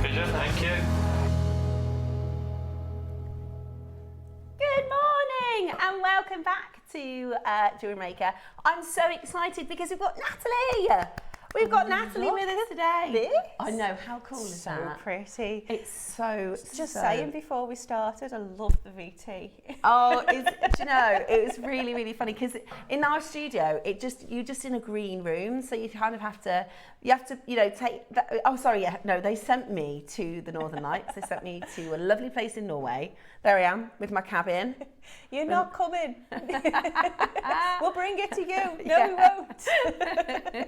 pleasure, thank you. Good morning and welcome back to JewelleryMaker. I'm so excited because we've got Natalie. We've got Natalie with us today. This? I know, how cool is So that? pretty. It's so, Just so... saying before we started, I love the VT. Oh, do you know, it was really, really funny because in our studio, you're just in a green room, so you kind of have to, you know, take that. Oh, sorry, yeah, no, they sent me to the Northern Lights. They sent me to a lovely place in Norway. There I am with my cabin. You're not coming. We'll bring it to you. No, Yeah. we won't.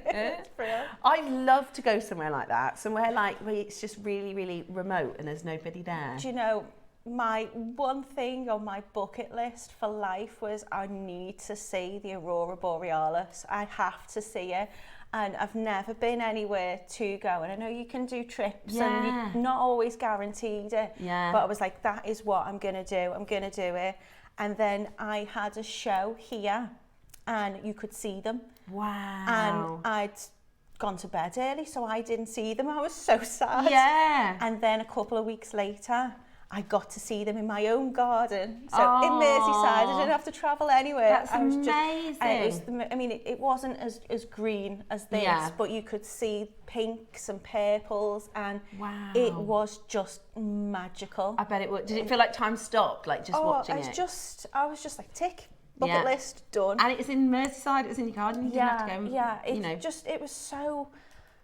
It's brilliant. I love to go somewhere like that, somewhere like where it's just really, really remote and there's nobody there. Do you know, my one thing on my bucket list for life was I need to see the Aurora Borealis. I have to see it. And I've never been anywhere to go. And I know you can do trips and you're not always guaranteed it. Yeah. But I was like, that is what I'm going to do. I'm going to do it. And then I had a show here and you could see them. Wow. And I'd gone to bed early, so I didn't see them. I was so sad. Yeah. And then a couple of weeks later, I got to see them in my own garden. So in Merseyside, I didn't have to travel anywhere. That's I was amazing. I mean, it wasn't as green as this, but you could see pinks and purples, and it was just magical. I bet it would. Did it feel like time stopped, like just watching it? I was just like, tick, bucket list, done. And it was in Merseyside, it was in your garden, you didn't have to go, it was so...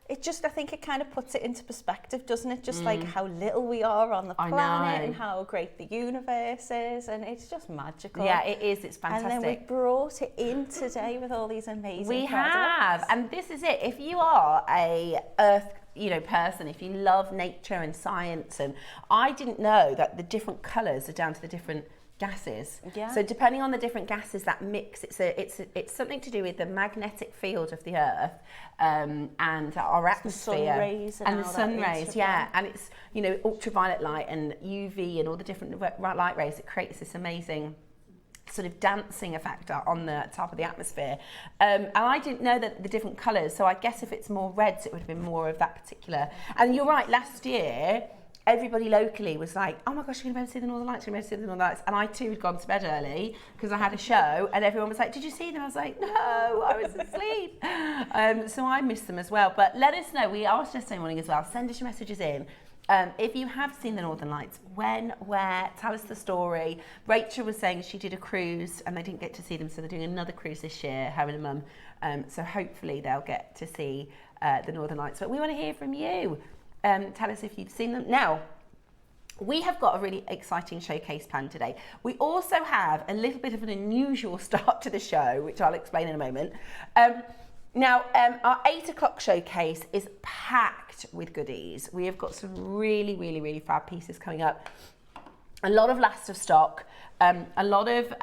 It just, I think it kind of puts it into perspective, doesn't it? Just like how little we are on the planet and how great the universe is, and it's just magical. Yeah, it is, it's fantastic. And then we brought it in today with all these amazing We products. have, and this is it. If you are a earth, person, if you love nature and science, and I didn't know that the different colours are down to the different gases. Yeah. So depending on the different gases that mix, it's something to do with the magnetic field of the Earth and our atmosphere. The sun rays and the sun rays, and it's ultraviolet light and UV and all the different light rays. It creates this amazing sort of dancing effect on the top of the atmosphere. And I didn't know that the different colours, so I guess if it's more reds, it would have been more of that particular. And you're right, last year, everybody locally was like, oh my gosh, you're going to be able to see the Northern Lights, you're going to be able to see the Northern Lights. And I too had gone to bed early because I had a show and everyone was like, did you see them? I was like, no, I was asleep. So I missed them as well. But let us know, we asked yesterday morning as well, send us your messages in. If you have seen the Northern Lights, when, where, tell us the story. Rachel was saying she did a cruise and they didn't get to see them, so they're doing another cruise this year, her and her mum. So hopefully they'll get to see the Northern Lights. But we want to hear from you. Tell us if you've seen them. Now, we have got a really exciting showcase planned today. We also have a little bit of an unusual start to the show, which I'll explain in a moment. Now, our 8 o'clock showcase is packed with goodies. We have got some really, really, really fab pieces coming up. A lot of last of stock, a lot of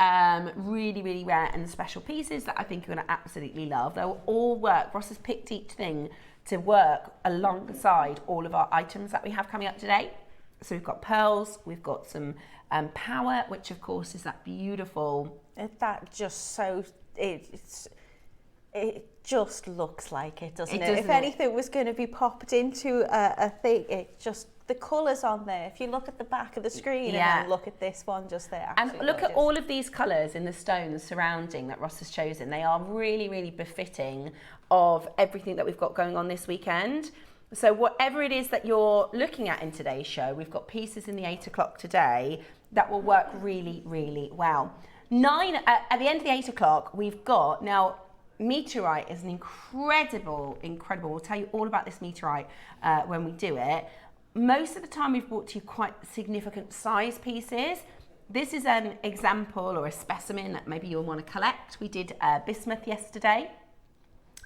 really, really rare and special pieces that I think you're going to absolutely love. They'll all work. Ross has picked each thing to work alongside all of our items that we have coming up today. So we've got pearls, we've got some power, which of course is that beautiful. That just so, it just looks like it, doesn't it? If Doesn't anything was going to be popped into a thing, it just, the colours on there, if you look at the back of the screen and then look at this one just there. And look at all of these colours in the stones surrounding that Ross has chosen. They are really, really befitting of everything that we've got going on this weekend. So whatever it is that you're looking at in today's show, we've got pieces in the 8 o'clock today that will work really, really well. At the end of the 8 o'clock, we've got, now, Meteorite is an incredible, we'll tell you all about this Meteorite when we do it. Most of the time we've brought to you quite significant size pieces. This is an example or a specimen that maybe you'll want to collect. We did bismuth yesterday.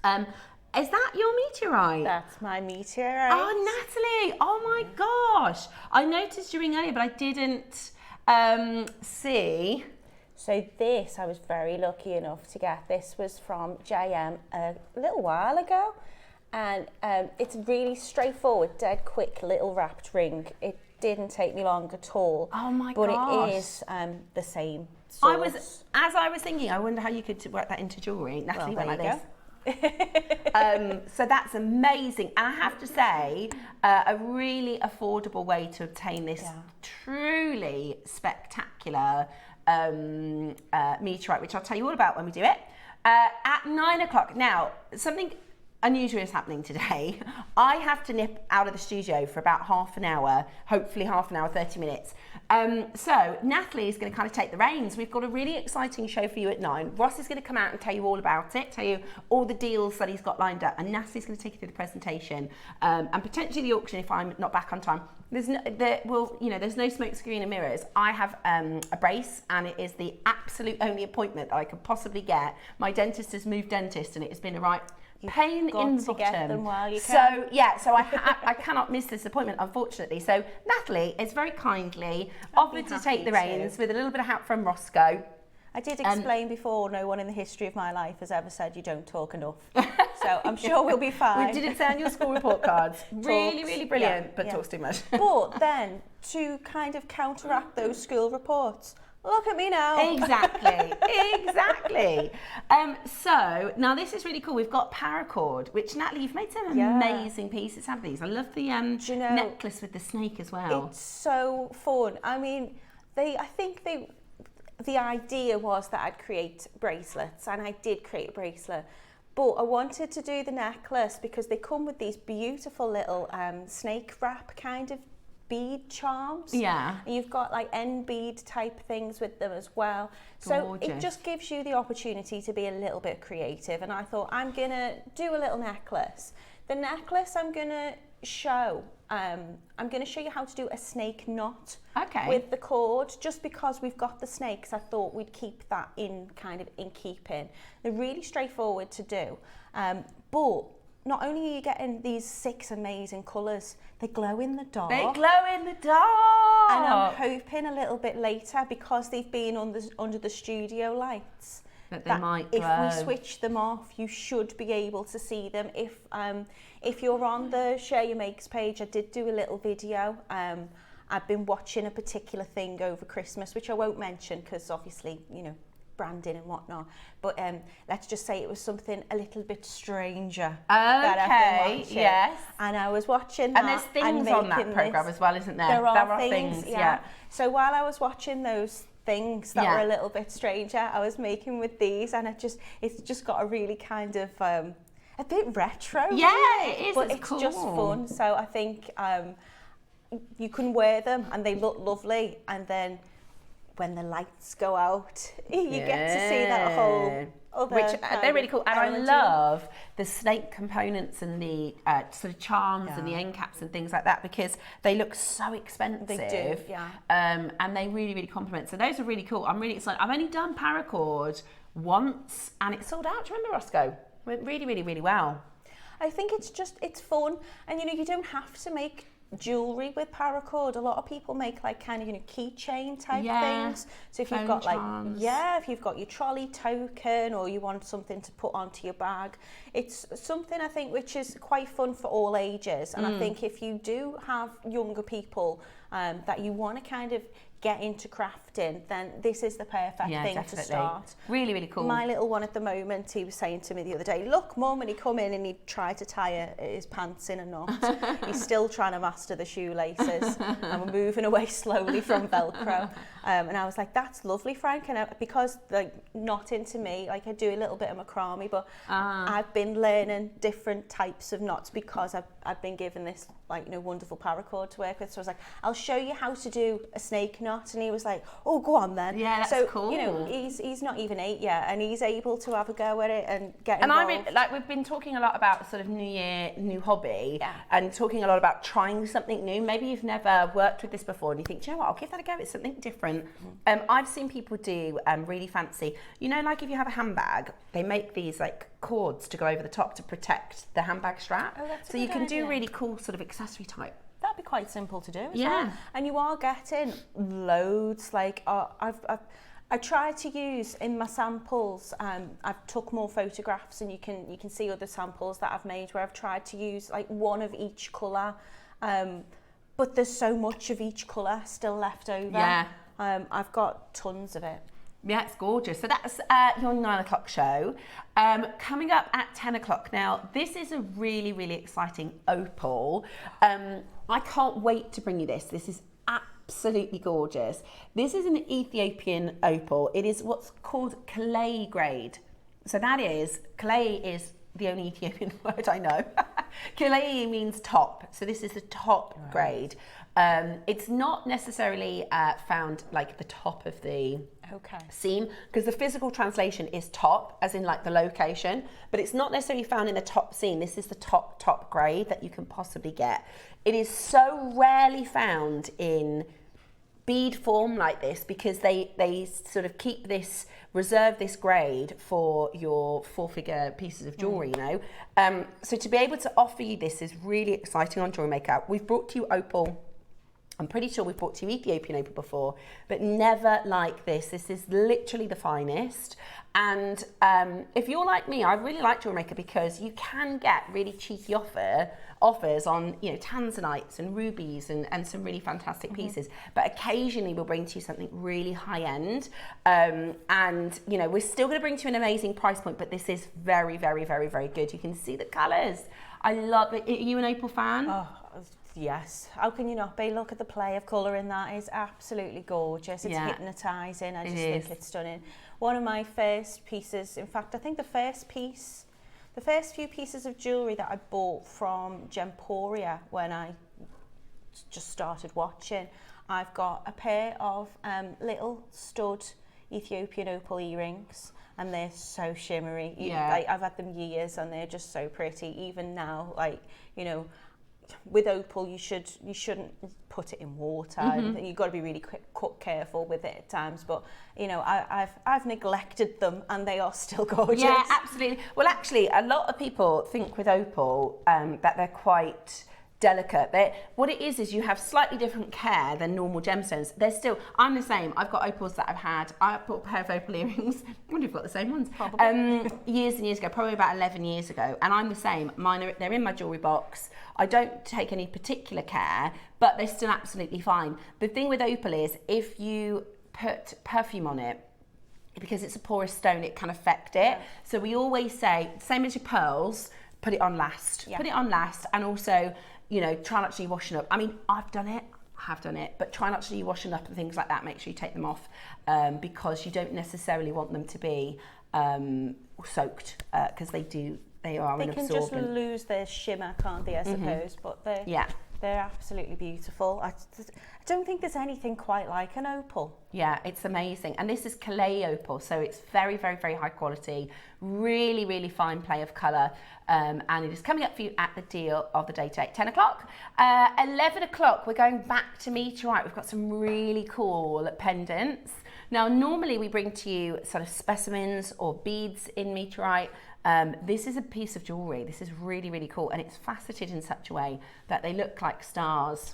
Is that your Meteorite? That's my Meteorite. Oh, Natalie, oh my gosh. I noticed you ring earlier, but I didn't see. So this, I was very lucky enough to get. This was from JM a little while ago. And it's really straightforward, dead quick little wrapped ring. It didn't take me long at all. Oh my gosh. But it is the same source. As I was thinking, I wonder how you could work that into jewellery. Natalie went like this. So that's amazing. And I have to say, a really affordable way to obtain this truly spectacular meteorite, which I'll tell you all about when we do it. At 9 o'clock. Now, something unusual is happening today. I have to nip out of the studio for about half an hour, hopefully half an hour, 30 minutes. So Natalie is going to kind of take the reins. We've got a really exciting show for you at 9. Ross is going to come out and tell you all about it, tell you all the deals that he's got lined up, and Natalie's going to take you through the presentation and potentially the auction if I'm not back on time. There's no smoke screen and mirrors. I have a brace, and it is the absolute only appointment that I could possibly get. My dentist has moved dentist, and it has been a right pain in the bottom. Get them while you can. So I cannot miss this appointment, unfortunately. So Natalie is very kindly offered to take the reins with a little bit of help from Roscoe. I did explain before, no one in the history of my life has ever said you don't talk enough. So I'm sure we'll be fine. We didn't say on your school report cards. Really, really brilliant, but talks too much. But then, to kind of counteract those school reports, look at me now. Exactly, exactly. So now this is really cool. We've got Paracord, which Natalie, you've made some amazing pieces, haven't these? I love the necklace with the snake as well. It's so fun. I mean, the idea was that I'd create bracelets, and I did create a bracelet. But I wanted to do the necklace because they come with these beautiful little snake wrap kind of bead charms. Yeah. And you've got like end bead type things with them as well. Gorgeous. So it just gives you the opportunity to be a little bit creative. And I thought, I'm going to do a little necklace. The necklace I'm going to show, I'm going to show you how to do a snake knot with the cord, just because we've got the snakes. I thought we'd keep that in keeping. They're really straightforward to do, but not only are you getting these 6 amazing colours, they glow in the dark. They glow in the dark. And I'm hoping a little bit later, because they've been under the studio lights, that they might glow. If we switch them off, you should be able to see them. If you're on the Share Your Makes page, I did do a little video. I've been watching a particular thing over Christmas, which I won't mention because obviously, branding and whatnot. But let's just say it was something a little bit stranger that I've been watching. Yes. And I was watching that. And there's things on that programme as well, isn't there? There are things, yeah. So while I was watching those things that were a little bit stranger, I was making with these, and it's just got a really kind of a bit retro. Yeah, it is. But it's cool. just fun. So I think you can wear them and they look lovely, and then when the lights go out, you get to see that whole other. Which they're really cool, and I love the snake components and the sort of charms and the end caps and things like that, because they look so expensive. They do, and they really, really complement. So those are really cool. I'm really excited. I've only done Paracord once, and it sold out. Do you remember, Roscoe? Went really, really, really well. I think it's fun, and you don't have to make jewellery with Paracord. A lot of people make like kind of keychain type things. So if you've got charms. If you've got your trolley token, or you want something to put onto your bag, it's something I think which is quite fun for all ages. And I think if you do have younger people that you want to kind of get into crafting, then this is the perfect thing definitely. to start. Really, really cool. My little one at the moment, he was saying to me the other day, look, Mum, and he'd come in and he'd try to tie his pants in a knot. He's still trying to master the shoelaces, and we're moving away slowly from Velcro. And I was like, that's lovely, Frank. And because knotting to me, I do a little bit of macrame, but I've been learning different types of knots because I've been given this wonderful paracord to work with. So I was like, I'll show you how to do a snake knot. And he was like, oh, go on then. Yeah, that's cool. He's not even 8 yet, and he's able to have a go at it and get involved. And we've been talking a lot about sort of New Year, new hobby, and talking a lot about trying something new. Maybe you've never worked with this before, and you think, do you know what, I'll give that a go. It's something different. I've seen people do really fancy, like if you have a handbag, they make these cords to go over the top to protect the handbag strap. Oh, that's so you can do really cool sort of accessory type. That'd be quite simple to do as well. And you are getting loads. I tried to use in my samples, I've took more photographs, and you can see other samples that I've made where I've tried to use one of each colour, but there's so much of each colour still left over. I've got tons of it. Yeah, it's gorgeous. So that's your 9 o'clock show. Coming up at 10 o'clock. Now, this is a really, really exciting opal. I can't wait to bring you this. This is absolutely gorgeous. This is an Ethiopian opal. It is what's called clay grade. So that is, clay is the only Ethiopian word I know. Clay means top. So this is the top grade. It's not necessarily found like the top of the seam, because the physical translation is top, as in like the location, but it's not necessarily found in the top seam. This is the top grade that you can possibly get. It is so rarely found in bead form like this, because they sort of keep this, reserve this grade for your 4-figure pieces of jewellery, you know. So to be able to offer you this is really exciting on JewelleryMaker. We've brought to you opal. I'm pretty sure we've brought to you Ethiopian opal before, but never like this. This is literally the finest. And if you're like me, I really like JewelleryMaker because you can get really cheeky offers on, you know, tanzanites and rubies and some really fantastic pieces. But occasionally we'll bring to you something really high end. And, you know, we're still going to bring to you an amazing price point, but this is very, very, very, very good. You can see the colours. I love it. Are you an opal fan? Oh, yes. How can you not be? Look at the play of colour in that. It's absolutely gorgeous. It's hypnotising. I just think it's stunning. One of my first pieces, in fact, I think the first few pieces of jewellery that I bought from Gemporia when I just started watching, I've got a pair of little stud Ethiopian opal earrings, and they're so shimmery. I've had them years and they're just so pretty. Even now, like, you know, with opal, you shouldn't put it in water. You've got to be really careful with it at times. But you know, I've neglected them, and they are still gorgeous. Yeah, absolutely. Well, actually, a lot of people think with opal that they're quite delicate. What it is you have slightly different care than normal gemstones. They're still, I'm the same. I've got opals that I've had. I bought a pair of opal earrings. I wonder if I've got the same ones. Probably. Years and years ago, probably about 11 years ago. And I'm the same. Mine they're in my jewellery box. I don't take any particular care, but they're still absolutely fine. The thing with opal is if you put perfume on it, because it's a porous stone, it can affect it. Yeah. So we always say, same as your pearls, put it on last. Yeah. Put it on last, and also, you know, try not to do washing up. I mean, I have done it, but try not to do washing up and things like that. Make sure you take them off because you don't necessarily want them to be soaked, because they are an absorbent. They can just lose their shimmer, can't they, I suppose, but they're absolutely beautiful. I don't think there's anything quite like an opal. Yeah, it's amazing. And this is clay opal, so it's very, very, very high quality, really, really fine play of colour. And it is coming up for you at the deal of the day today, 10 o'clock. 11 o'clock, we're going back to Meteorite. We've got some really cool pendants. Now, normally we bring to you sort of specimens or beads in Meteorite. This is a piece of jewellery. This is really, really cool. And it's faceted in such a way that they look like stars.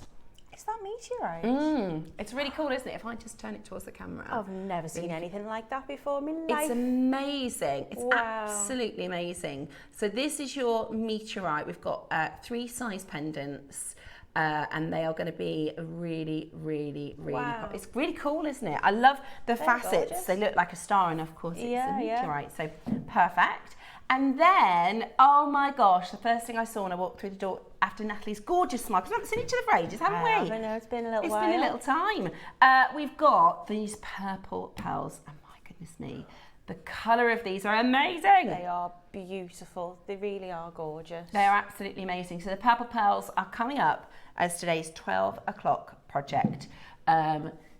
Is that Meteorite? It's really cool, isn't it? If I just turn it towards the camera. I've never seen anything like that before in my life. It's amazing. It's absolutely amazing. So this is your Meteorite. We've got 3 size pendants. And they are going to be really, really, really cool. It's really cool, isn't it? I love the facets. Gorgeous. They look like a star, and of course it's a meteorite, so perfect. And then, oh my gosh, the first thing I saw when I walked through the door after Natalie's gorgeous smile, because we haven't seen each other for ages, haven't we? I know, it's been a little while. It's been a little time. We've got these purple pearls, and my goodness me, the colour of these are amazing. They are beautiful. They really are gorgeous. They are absolutely amazing. So the purple pearls are coming up as today's 12 o'clock project.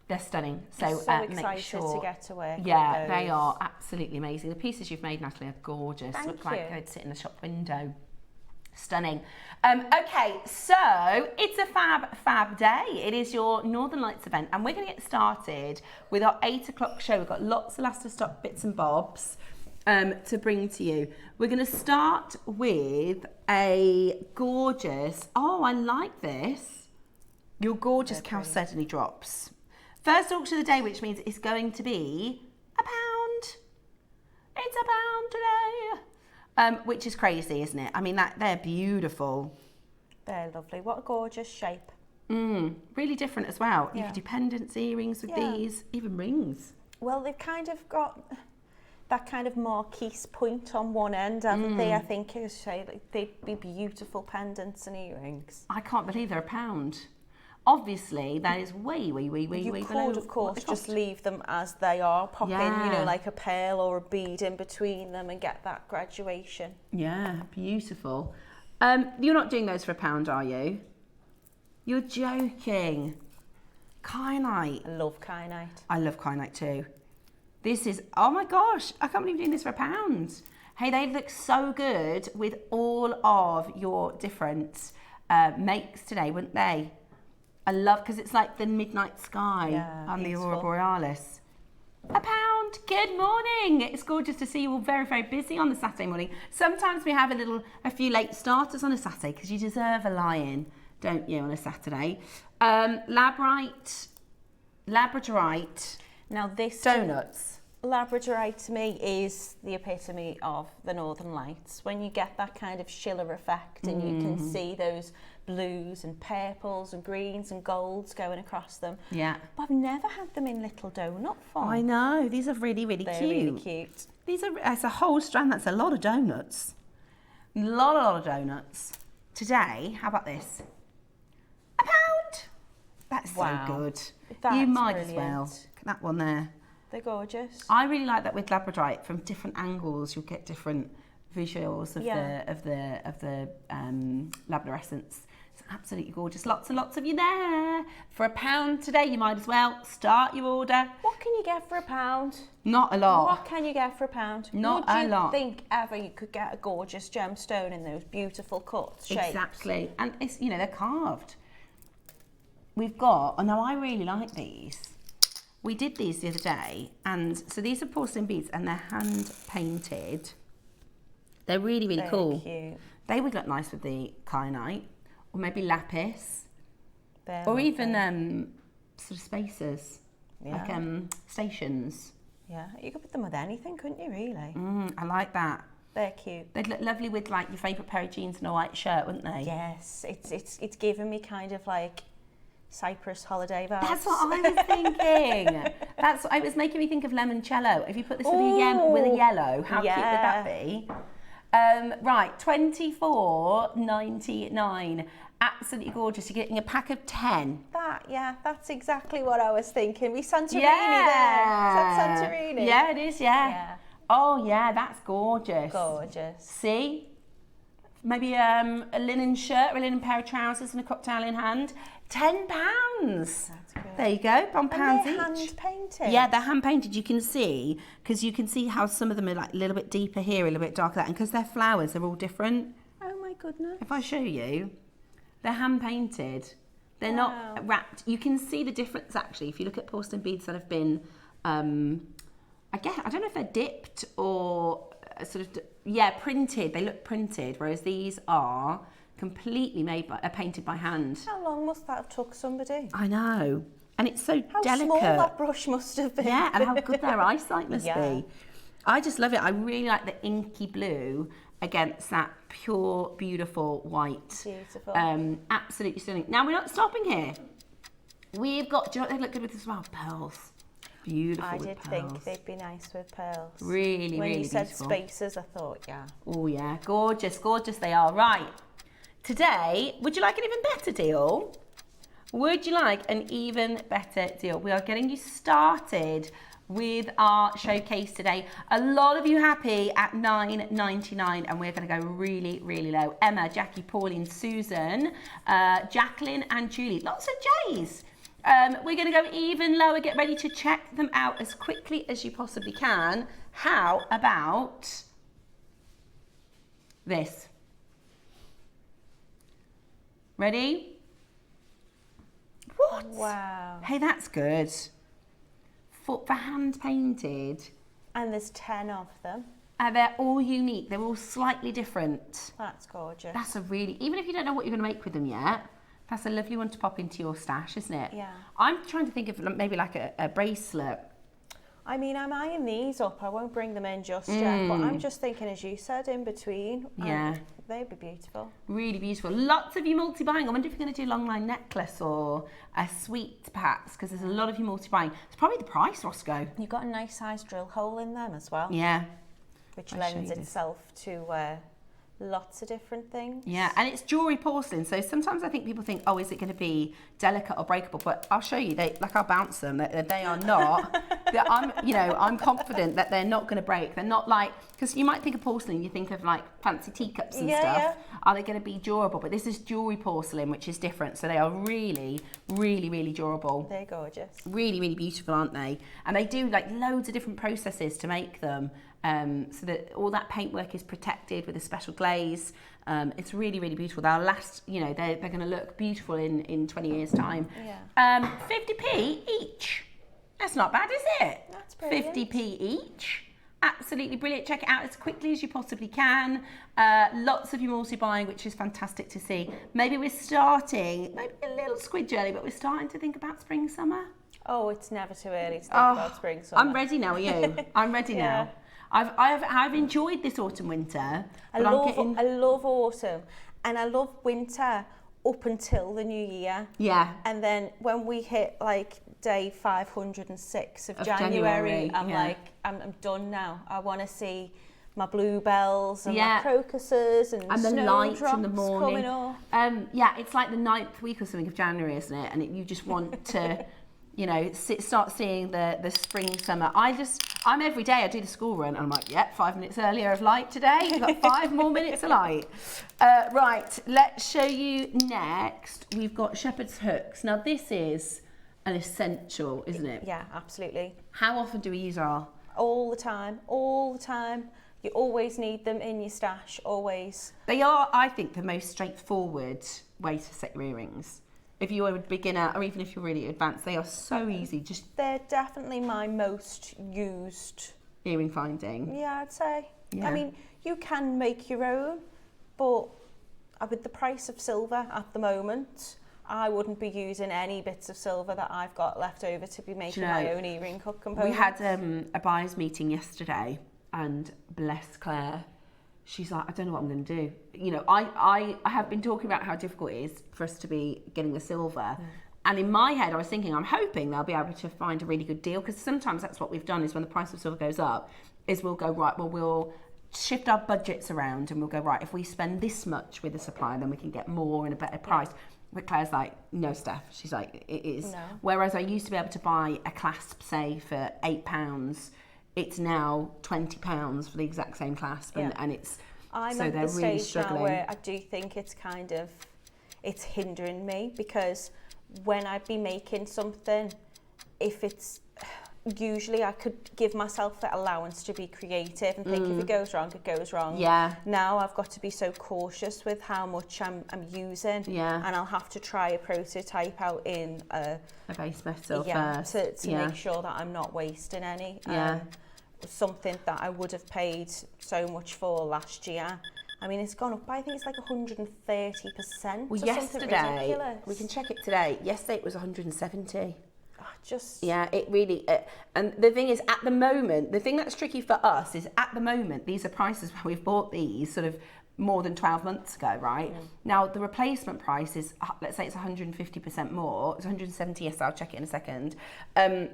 They're stunning. So excited make sure to get to work. Yeah, they are absolutely amazing. The pieces you've made, Natalie, are gorgeous. Thank Look you. like they'd sit in the shop window. Stunning. Okay, so it's a fab day. It is your Northern Lights event, and we're going to get started with our 8 o'clock show. We've got lots of last of stock bits and bobs to bring to you. We're going to start with a gorgeous, I like this, your gorgeous chalcedony drops. First auction of the day, which means it's going to be £1. It's £1 today. Which is crazy, isn't it? I mean, they're beautiful. They're lovely. What a gorgeous shape. Really different as well. You could do pendants, earrings with these, even rings. Well, they've kind of got that kind of marquise point on one end, haven't they? I think you say like, they'd be beautiful pendants and earrings. I can't believe they're £1. Obviously, that is way below. You could, of course, just leave them as they are, pop in, you know, like a pearl or a bead in between them and get that graduation. Yeah, beautiful. You're not doing those for £1, are you? You're joking. Kyanite. I love kyanite. I love kyanite too. This is, oh my gosh, I can't believe you're doing this for £1. Hey, they look so good with all of your different makes today, wouldn't they? I love, because it's like the midnight sky on the Aurora Borealis. £1. Good morning. It's gorgeous to see you all very, very busy on the Saturday morning. Sometimes we have a few late starters on a Saturday because you deserve a lie-in, don't you, on a Saturday? Labradorite. Now this Donuts. Labradorite to me is the epitome of the Northern Lights. When you get that kind of Schiller effect and you can see those blues and purples and greens and golds going across them. Yeah. But I've never had them in little donut form. I know, these are really, really They're cute. really cute. It's a whole strand, that's a lot of donuts. A lot of donuts. Today, how about this? £1. That's so good. That's you might brilliant. as well. Look at that one there. They're gorgeous. I really like that with labradorite. From different angles, you'll get different visuals of the labradorescence. It's absolutely gorgeous. Lots and lots of you there. For £1 today, you might as well start your order. What can you get for £1? Not a lot. What can you get for £1? Not a lot. Would you think ever you could get a gorgeous gemstone in those beautiful cuts, shapes? Exactly. And it's, you know, they're carved. We've got, oh no, I really like these. We did these the other day, and so these are porcelain beads and they're hand painted. They're really, really cool. Cute. They would look nice with the kyanite, or maybe lapis, They're or lovely. even sort of spacers, like stations. Yeah, you could put them with anything, couldn't you, really? I like that. They're cute. They'd look lovely with like your favourite pair of jeans and a white shirt, wouldn't they? Yes, it's giving me kind of like Cyprus holiday vibes. That's what I was thinking. That's what it was making me think of limoncello. If you put this with a yellow, how cute would that be? Right, $24.99. Absolutely gorgeous. You're getting a pack of 10. That's exactly what I was thinking. We Santorini there. Is that Santorini? Yeah, it is, yeah. Oh, yeah, that's gorgeous. Gorgeous. See? Maybe a linen shirt or a linen pair of trousers and a cocktail in hand. £10. That's good. There you go, £1 and each. they're hand painted. Yeah, they're hand painted. You can see, because you can see how some of them are like a little bit deeper here, a little bit darker there, and because they're flowers, they're all different. Oh my goodness. If I show you, they're hand painted. They're not wrapped. You can see the difference actually if you look at porcelain beads that have been, I don't know if they're dipped or printed. They look printed, whereas these are completely painted by hand. How long must that have took somebody? I know. And it's so how delicate. How small that brush must have been. Yeah, and how good their eyesight must be. I just love it. I really like the inky blue against that pure, beautiful white. Beautiful. Absolutely stunning. Now, we're not stopping here. We've got, do you know what they look good with as well? Pearls. Beautiful I with did pearls. think they'd be nice with pearls. Really, when really you said beautiful. spacers, I thought, Oh, yeah. Gorgeous, gorgeous they are. Right. Today, would you like an even better deal? Would you like an even better deal? We are getting you started with our showcase today. A lot of you happy at $9.99, and we're going to go really, really low. Emma, Jackie, Pauline, Susan, Jacqueline and Julie. Lots of J's. We're going to go even lower. Get ready to check them out as quickly as you possibly can. How about this? Ready? What? Wow. Hey, that's good. For hand painted. And there's 10 of them. They're all unique. They're all slightly different. That's gorgeous. That's a really, even if you don't know what you're going to make with them yet, that's a lovely one to pop into your stash, isn't it? Yeah. I'm trying to think of maybe like a bracelet. I mean, I'm eyeing these up. I won't bring them in just yet, but I'm just thinking, as you said, in between. Yeah. They'd be beautiful. Really beautiful. Lots of you multi-buying. I wonder if you're going to do long line necklace or a sweet perhaps, because there's a lot of you multi-buying. It's probably the price, Roscoe. You've got a nice size drill hole in them as well. Yeah. Which lends itself to lots of different things. Yeah, and it's jewellery porcelain, so sometimes I think people think, oh, is it going to be delicate or breakable? But I'll show you, I'll bounce them, they are not. I'm confident that they're not going to break. They're not like, because you might think of porcelain, you think of like fancy teacups and stuff. Yeah. Are they going to be durable? But this is jewellery porcelain, which is different, so they are really, really, really durable. They're gorgeous. Really, really beautiful, aren't they? And they do like loads of different processes to make them. So that all that paintwork is protected with a special glaze. It's really, really beautiful. They'll last, they're going to look beautiful in 20 years' time. Yeah. 50p each. That's not bad, is it? That's brilliant. 50p each. Absolutely brilliant. Check it out as quickly as you possibly can. Lots of you multi-buying, which is fantastic to see. Maybe we're starting, maybe a little squidge early, but we're starting to think about spring, summer. Oh, it's never too early to think about spring, summer. I'm ready now, are you? I'm ready now. I've enjoyed this autumn winter. I love autumn and I love winter up until the new year. Yeah. And then when we hit like day 506 of January, I'm done now. I want to see my bluebells and my crocuses and the lights in the morning. Coming off. It's like the 9th week or something of January, isn't it? And you just want to start seeing the spring, summer. I'm every day, I do the school run, and I'm like, 5 minutes earlier of light today. We've got 5 more minutes of light. Right, let's show you next. We've got shepherd's hooks. Now, this is an essential, isn't it? Yeah, absolutely. How often do we use our? All the time, all the time. You always need them in your stash, always. They are, I think, the most straightforward way to set your earrings. If you're a beginner or even if you're really advanced, they are so easy. They're definitely my most used earring finding. Yeah, I'd say. Yeah. I mean, you can make your own, but with the price of silver at the moment, I wouldn't be using any bits of silver that I've got left over to be making my own earring hook components. We had a buyers meeting yesterday, and bless Claire, she's like, I don't know what I'm going to do. I have been talking about how difficult it is for us to be getting the silver. And in my head, I was thinking, I'm hoping they'll be able to find a really good deal, because sometimes that's what we've done is when the price of silver goes up, is we'll go, right, well, we'll shift our budgets around and we'll go, right, if we spend this much with the supplier, then we can get more and a better price. But Claire's like, no, Steph. She's like, it is. No. Whereas I used to be able to buy a clasp, say, for £8, it's now £20 for the exact same clasp, and it's I'm so at they're the really stage struggling. Now where I do think it's hindering me, because when I'd be making something, if it's usually I could give myself that allowance to be creative and think if it goes wrong, it goes wrong. Yeah. Now I've got to be so cautious with how much I'm using. Yeah. And I'll have to try a prototype out in a base metal first. To make sure that I'm not wasting any. Something that I would have paid so much for last year. I mean, it's gone up by, I think it's like 130%. Well, yesterday, we can check it today. Yesterday it was 170. Yeah, it really, and the thing is, at the moment, the thing that's tricky for us is at the moment, these are prices where we've bought these sort of more than 12 months ago, right? Now, the replacement price is, let's say it's 150% more. It's 170, yes, I'll check it in a second. And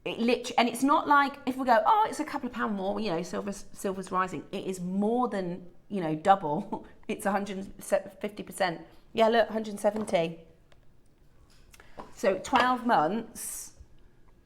it's not like if we go, oh, it's a couple of pound more, silver's rising. It is more than, double. It's 150%. Yeah, look, 170. So 12 months,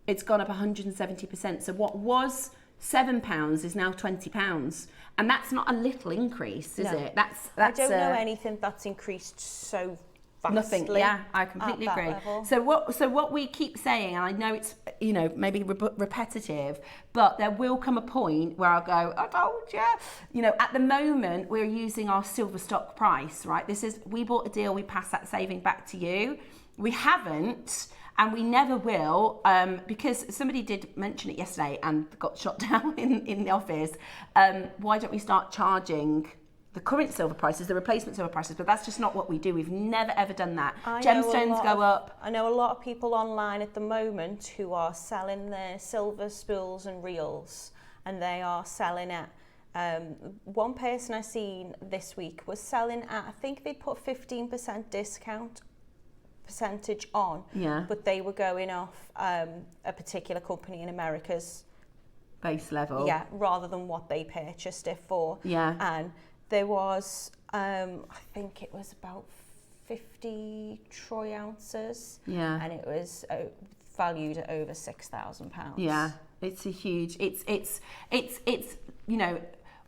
it's gone up 170%. So what was £7 is now £20. And that's not a little increase, is it? That's I don't know anything that's increased so vastly. Nothing, yeah, I completely agree. So what we keep saying, and I know it's, maybe repetitive, but there will come a point where I'll go, I told you. At the moment, we're using our silver stock price, right? We bought a deal, we passed that saving back to you. We haven't, and we never will, because somebody did mention it yesterday and got shot down in the office. Why don't we start charging the current silver prices, the replacement silver prices? But that's just not what we do. We've never, ever done that. Gemstones go up. I know a lot of people online at the moment who are selling their silver spools and reels, and they are selling at One person I seen this week was selling at, I think they put 15% discount percentage on, but they were going off a particular company in America's base level, rather than what they purchased it for. And there was I think it was about 50 troy ounces, and it was valued at over £6,000. It's a huge, it's you know,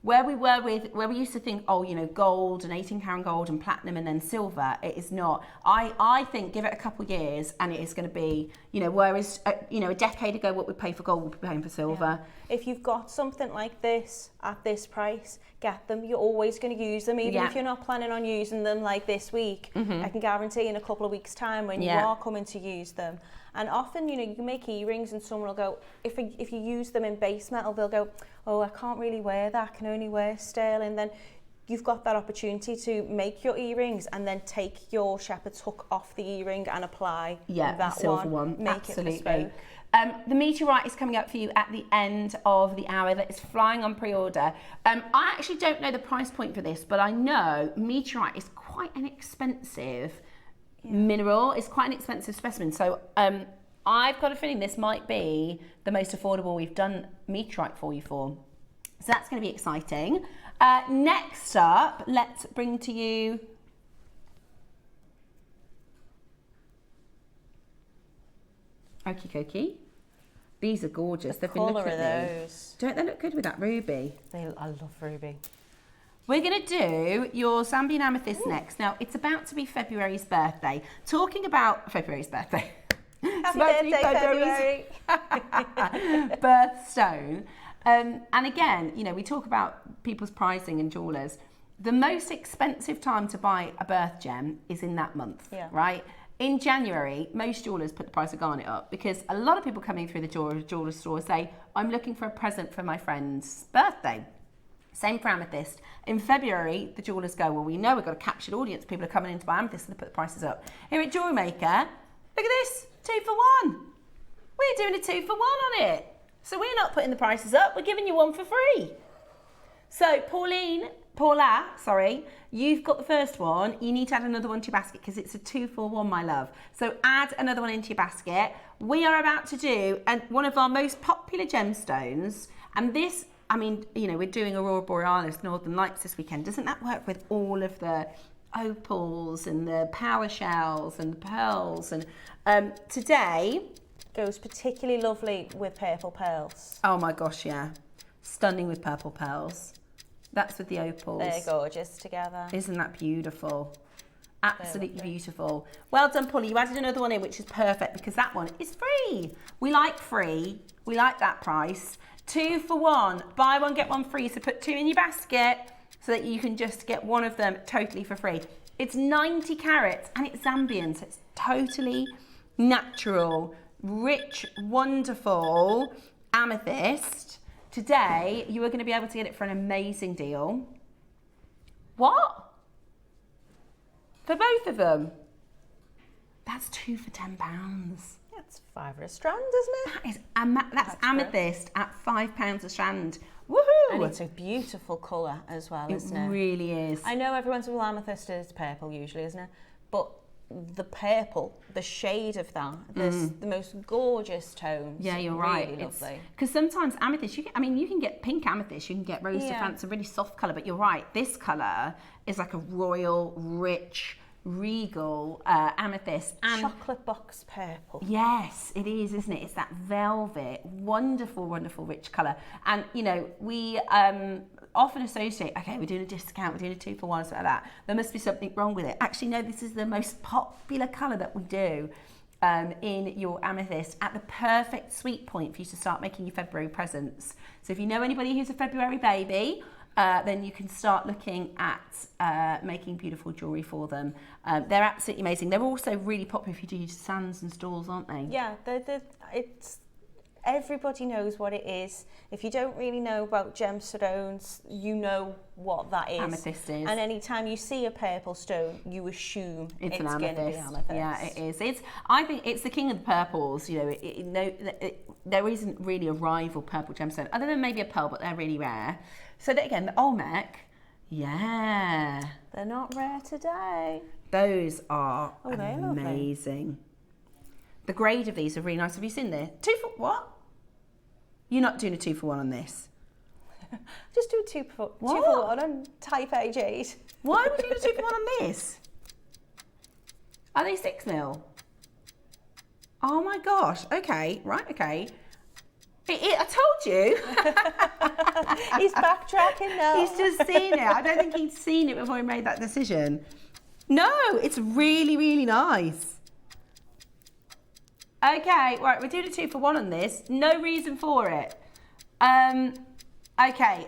where we used to think, oh, you know, gold and 18-karat gold and platinum and then silver, it is not. I think give it a couple of years and it is going to be, you know, whereas, you know, a decade ago what we pay for gold, we'll be paying for silver. If you've got something like this at this price, get them. You're always going to use them, even if you're not planning on using them like this week. I can guarantee in a couple of weeks' time when you are coming to use them. And often, you know, you can make earrings and someone will go, if you use them in base metal, they'll go, oh, I can't really wear that, I can only wear sterling. Then you've got that opportunity to make your earrings and then take your shepherd's hook off the earring and apply that the silver one. Make Absolutely. it bespoke. The Meteorite is coming up for you at the end of the hour. That is flying on pre-order. I actually don't know the price point for this, but I know Meteorite is quite an expensive mineral. It's quite an expensive specimen. So I've got a feeling this might be the most affordable we've done Meteorite for you for. So that's going to be exciting. Next up, let's bring to you... Okie dokie. These are gorgeous. They've been looking at those. Don't they look good with that ruby? I love ruby. We're going to do your Zambian amethyst next. Now, it's about to be February's birthday. Talking about February's birthday. Happy birthday, February. Birthstone. And again, you know, we talk about people's pricing and jewellers. The most expensive time to buy a birth gem is in that month, right? In January, most jewellers put the price of garnet up because a lot of people coming through the jeweller store say, I'm looking for a present for my friend's birthday. Same for amethyst. In February, the jewellers go, well, we know we've got a captured audience. People are coming in to buy amethyst, so they put the prices up. Here at JewelleryMaker, look at this, 2 for 1. We're doing a 2 for 1 on it. So we're not putting the prices up, we're giving you one for free. So Paula, you've got the first one. You need to add another one to your basket because it's a 2 for 1, my love. So add another one into your basket. We are about to do one of our most popular gemstones, and this, I mean, you know, we're doing Aurora Borealis, Northern Lights this weekend. Doesn't that work with all of the opals and the power shells and the pearls? And today... Goes particularly lovely with purple pearls. Oh my gosh, yeah. Stunning with purple pearls. That's with the opals. They're gorgeous together. Isn't that beautiful? Absolutely beautiful. Well done, Polly. You added another one in, which is perfect because that one is free. We like free. We like that price. 2 for 1. Buy one, get one free. So put 2 in your basket so that you can just get one of them totally for free. It's 90 carats and it's Zambian, so it's totally natural, rich, wonderful amethyst. Today, you are going to be able to get it for an amazing deal. What? For both of them? That's 2 for £10. That's £5 a strand, isn't it? That's amethyst at £5 a strand. Woohoo! And it's a beautiful colour as well, isn't it? It really is. I know everyone's well, amethyst is purple usually, isn't it? But the purple, the shade of that, the most gorgeous tones. Yeah, you're really right. Lovely. Because sometimes amethyst, you can get pink amethyst, you can get rose de France, a really soft colour, but you're right, this colour is like a royal, rich, regal amethyst. And chocolate box purple. Yes, it is, isn't it? It's that velvet, wonderful, wonderful, rich colour. And, you know, we often associate, okay, we're doing a discount, we're doing a 2 for 1, something like that. There must be something wrong with it. Actually, no, this is the most popular colour that we do in your amethyst at the perfect sweet point for you to start making your February presents. So if you know anybody who's a February baby, then you can start looking at making beautiful jewellery for them. They're absolutely amazing. They're also really popular if you do stands and stalls, aren't they? Yeah, it's everybody knows what it is. If you don't really know about gemstones, you know what that is. Amethyst is. And anytime you see a purple stone, you assume it's an going to amethyst. be amethyst. Yeah, it is. I think it's the king of the purples. You know, there isn't really a rival purple gemstone, other than maybe a pearl, but they're really rare. So that, again, the Olmec, yeah. They're not rare today. Those are they're amazing. Lovely. The grade of these are really nice. Have you seen this? 2 for what? You're not doing a 2 for 1 on this. Just do a 2 for 1 on type A jade. Why would you do a 2 for 1 on this? Are they 6mm? Oh my gosh. Okay, right, okay. I told you. He's backtracking now. He's just seen it. I don't think he'd seen it before he made that decision. No, it's really, really nice. Okay, right, we're doing a 2 for 1 on this. No reason for it. Okay,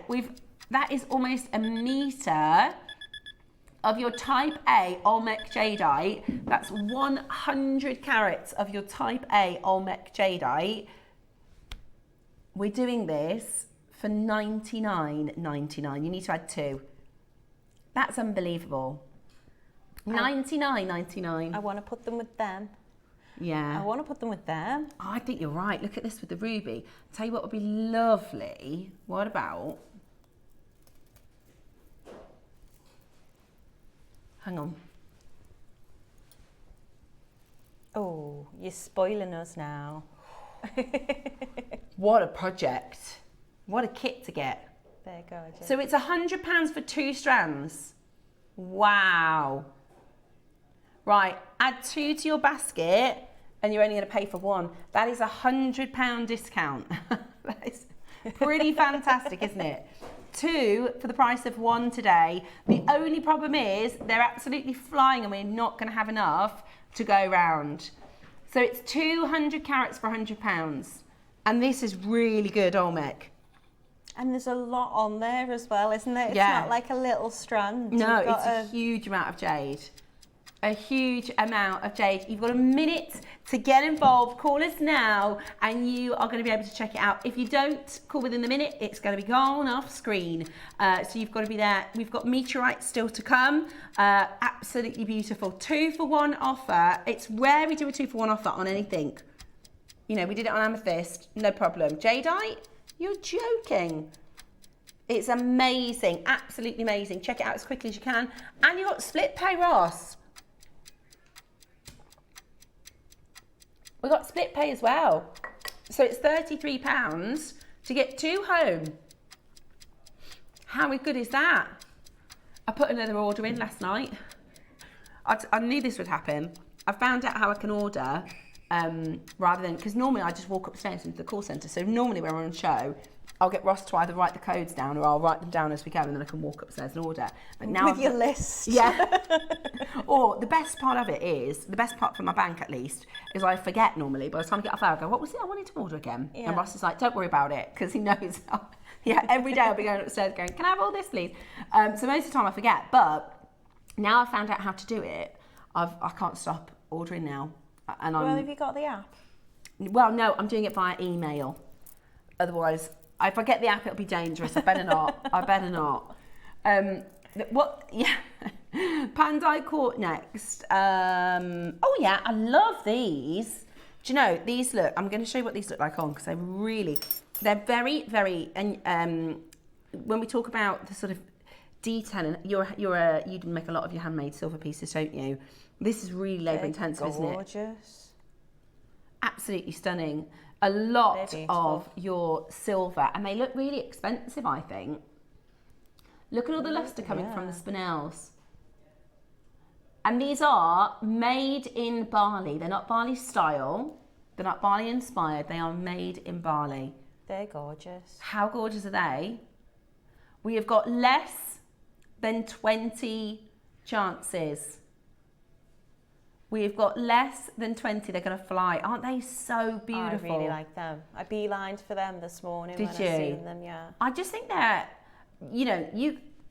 that is almost a metre of your type A Olmec jadeite. That's 100 carats of your type A Olmec jadeite. We're doing this for $99.99. You need to add 2. That's unbelievable. $99.99. I want to put them with them. Yeah. I want to put them with them. Oh, I think you're right. Look at this with the ruby. Tell you what would be lovely. What about... Hang on. Oh, you're spoiling us now. What a project. What a kit to get. They're gorgeous. So it's £100 for 2 strands. Wow. Right, add 2 to your basket and you're only going to pay for 1. That is £100 discount. That is pretty fantastic, isn't it? 2 for the price of 1 today. The only problem is they're absolutely flying and we're not going to have enough to go round. So it's 200 carats for £100. And this is really good Olmec. And there's a lot on there as well, isn't there? It's not like a little strand. No, it's a huge amount of jade. A huge amount of jade. You've got a minute to get involved. Call us now and you are going to be able to check it out. If you don't call within the minute, it's going to be gone off screen. So you've got to be there. We've got meteorites still to come. Absolutely beautiful. 2 for 1 offer. It's rare we do a 2 for 1 offer on anything. You know, we did it on amethyst, no problem. Jadeite? You're joking. It's amazing, absolutely amazing. Check it out as quickly as you can. And you've got split pay, Ross. We've got split pay as well. So it's £33 to get 2 home. How good is that? I put another order in last night. I knew this would happen. I found out how I can order rather than, because normally I just walk upstairs into the call centre. So normally when we're on show, I'll get Ross to either write the codes down or I'll write them down as we go and then I can walk upstairs and order. But now with your list. Yeah. Or the best part of it is, the best part for my bank at least, is I forget normally. By the time I get off there, I go, what was it I wanted to order again? Yeah. And Ross is like, don't worry about it, because he knows. Yeah, every day I'll be going upstairs going, can I have all this please? So most of the time I forget, but now I've found out how to do it, I can't stop ordering now. And well, have you got the app? Well, no, I'm doing it via email. Otherwise, if I get the app, it'll be dangerous. I better not. I better not. What? Yeah. Pandai Court next. Oh yeah, I love these. Do you know these? Look, I'm going to show you what these look like on because they're very, very. And when we talk about the sort of detail, and you make a lot of your handmade silver pieces, don't you? This is really labour intensive, isn't it? Gorgeous. Absolutely stunning. A lot of your silver, and they look really expensive, I think. Look at all the lustre coming from the spinels. And these are made in Bali. They're not Bali style. They're not Bali inspired. They are made in Bali. They're gorgeous. How gorgeous are they? We have got less than 20 chances. We've got less than 20. They're going to fly. Aren't they so beautiful? I really like them. I beelined for them this morning when I seen them, yeah. I just think they're,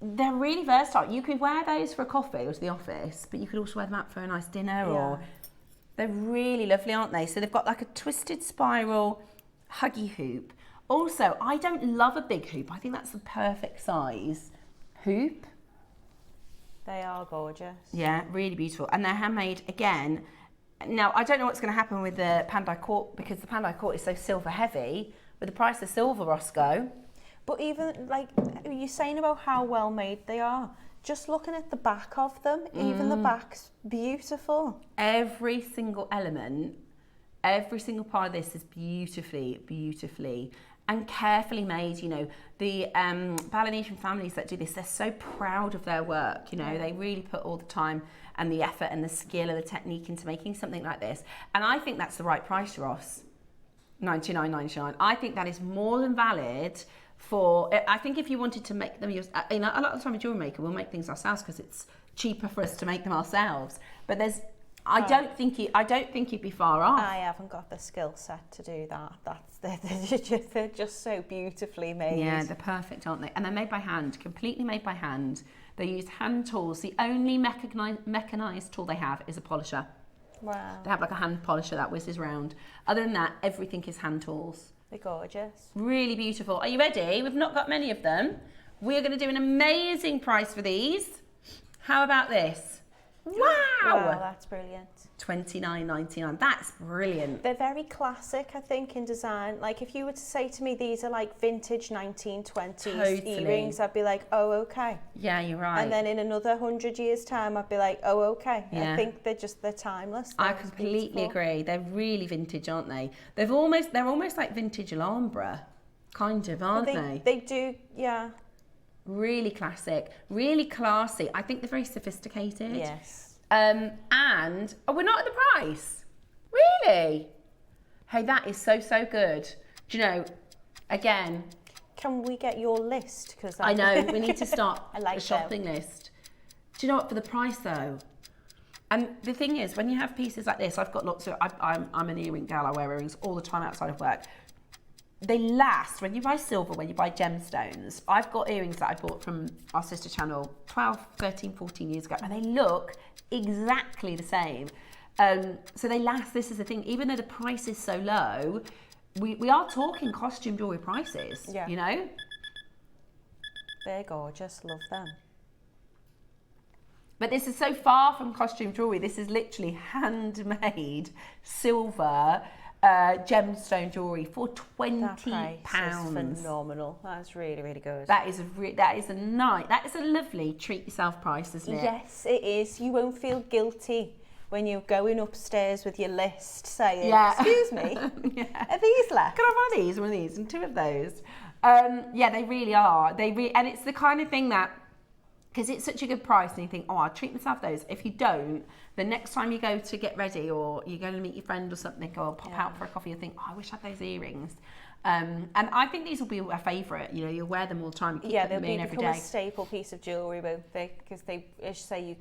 they're really versatile. You could wear those for a coffee or to the office, but you could also wear them out for a nice dinner or... They're really lovely, aren't they? So they've got like a twisted spiral huggy hoop. Also, I don't love a big hoop. I think that's the perfect size hoop. They are gorgeous. Yeah, really beautiful. And they're handmade again. Now, I don't know what's going to happen with the Paracord because the Paracord is so silver heavy. With the price of silver, Roscoe. But even, like, you're saying about how well made they are. Just looking at the back of them, even the back's beautiful. Every single element, every single part of this is beautifully and carefully made. You know, the Balinesian families that do this, they're so proud of their work. You know, they really put all the time and the effort and the skill and the technique into making something like this. And I think that's the right price, Ross. $99.99. I think that is more than valid for. I think if you wanted to make them, you know, a lot of the time a jewellery maker will make things ourselves because it's cheaper for us to make them ourselves. But there's, I don't think you'd be far off. I haven't got the skill set to do that. They're just so beautifully made. Yeah, they're perfect, aren't they? And they're made by hand, completely made by hand. They use hand tools. The only mechanized tool they have is a polisher. Wow. They have like a hand polisher that whizzes round. Other than that, everything is hand tools. They're gorgeous. Really beautiful. Are you ready? We've not got many of them. We're going to do an amazing price for these. How about this? Wow! Wow, that's brilliant. $29.99. That's brilliant. They're very classic, I think, in design. Like, if you were to say to me these are like vintage 1920s earrings, I'd be like, oh, okay. Yeah, you're right. And then in another 100 years' time, I'd be like, oh, okay. Yeah. I think they're timeless. I completely agree. They're really vintage, aren't they? They're almost like vintage Alhambra, kind of, aren't they? They do, yeah. Really classic, really classy. I think they're very sophisticated. Yes. And we're not at the price. Really? Hey, that is so good. Do you know, again, can we get your list? Because I know we need to start like a shopping list. Do you know what? For the price though, and the thing is, when you have pieces like this, I've got lots of. I'm an earring gal. I wear earrings all the time outside of work. They last when you buy silver, when you buy gemstones. I've got earrings that I bought from our sister channel 12, 13, 14 years ago, and they look exactly the same. So they last. This is the thing. Even though the price is so low, we are talking costume jewellery prices. Yeah. You know? They're gorgeous. Love them. But this is so far from costume jewellery. This is literally handmade silver gemstone jewellery for £20. That price is phenomenal. That's really good. That is a lovely treat yourself price, isn't it? Yes, it is. You won't feel guilty when you're going upstairs with your list saying, excuse me, are these left? Can I have one of these and two of those? Yeah, they really are. And it's the kind of thing that, because it's such a good price and you think, oh, I'll treat myself those. If you don't, the next time you go to get ready or you're going to meet your friend or something or pop out for a coffee, you think, oh, I wish I had those earrings. And I think these will be a favourite. You know, you'll wear them all the time. You keep they'll them in every become day. A staple piece of jewellery, won't they? Because they, as you say,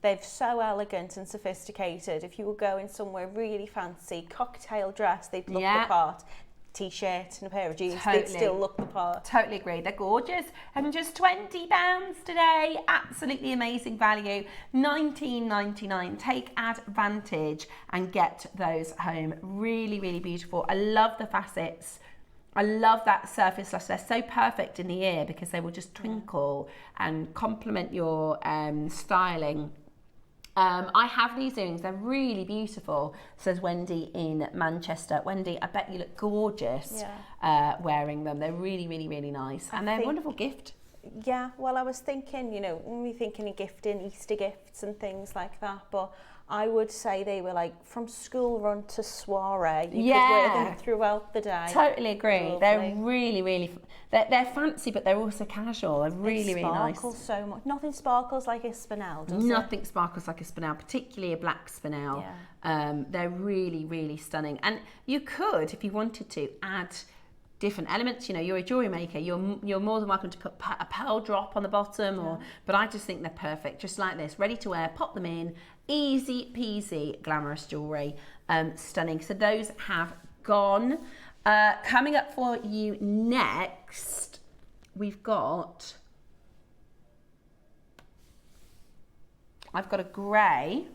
they're so elegant and sophisticated. If you were going somewhere really fancy, cocktail dress, they'd look the part. T-shirt and a pair of jeans, they'd still look the part. Totally agree. They're gorgeous. And just £20 today. Absolutely amazing value. $19.99. Take advantage and get those home. Really, really beautiful. I love the facets. I love that surface luster. They're so perfect in the ear because they will just twinkle and complement your styling. I have these earrings. They're really beautiful, says Wendy in Manchester. Wendy, I bet you look gorgeous wearing them. They're really, really, really nice. And they're a wonderful gift. Yeah, well, I was thinking, you know, when we're thinking of gifting, Easter gifts and things like that, but I would say they were like from school run to soiree. You could wear them throughout the day. Totally agree. Lovely. They're really, they're fancy, but they're also casual. They're really, really nice. Sparkles so much. Nothing sparkles like a spinel, does it? Nothing sparkles like a spinel, particularly a black spinel. Yeah. They're really, really stunning. And you could, if you wanted to, add different elements. You know, you're a jewellery maker, you're more than welcome to put a pearl drop on the bottom, but I just think they're perfect, just like this, ready to wear, pop them in, easy peasy, glamorous jewellery, stunning. So those have gone. Coming up for you next, I've got a grey.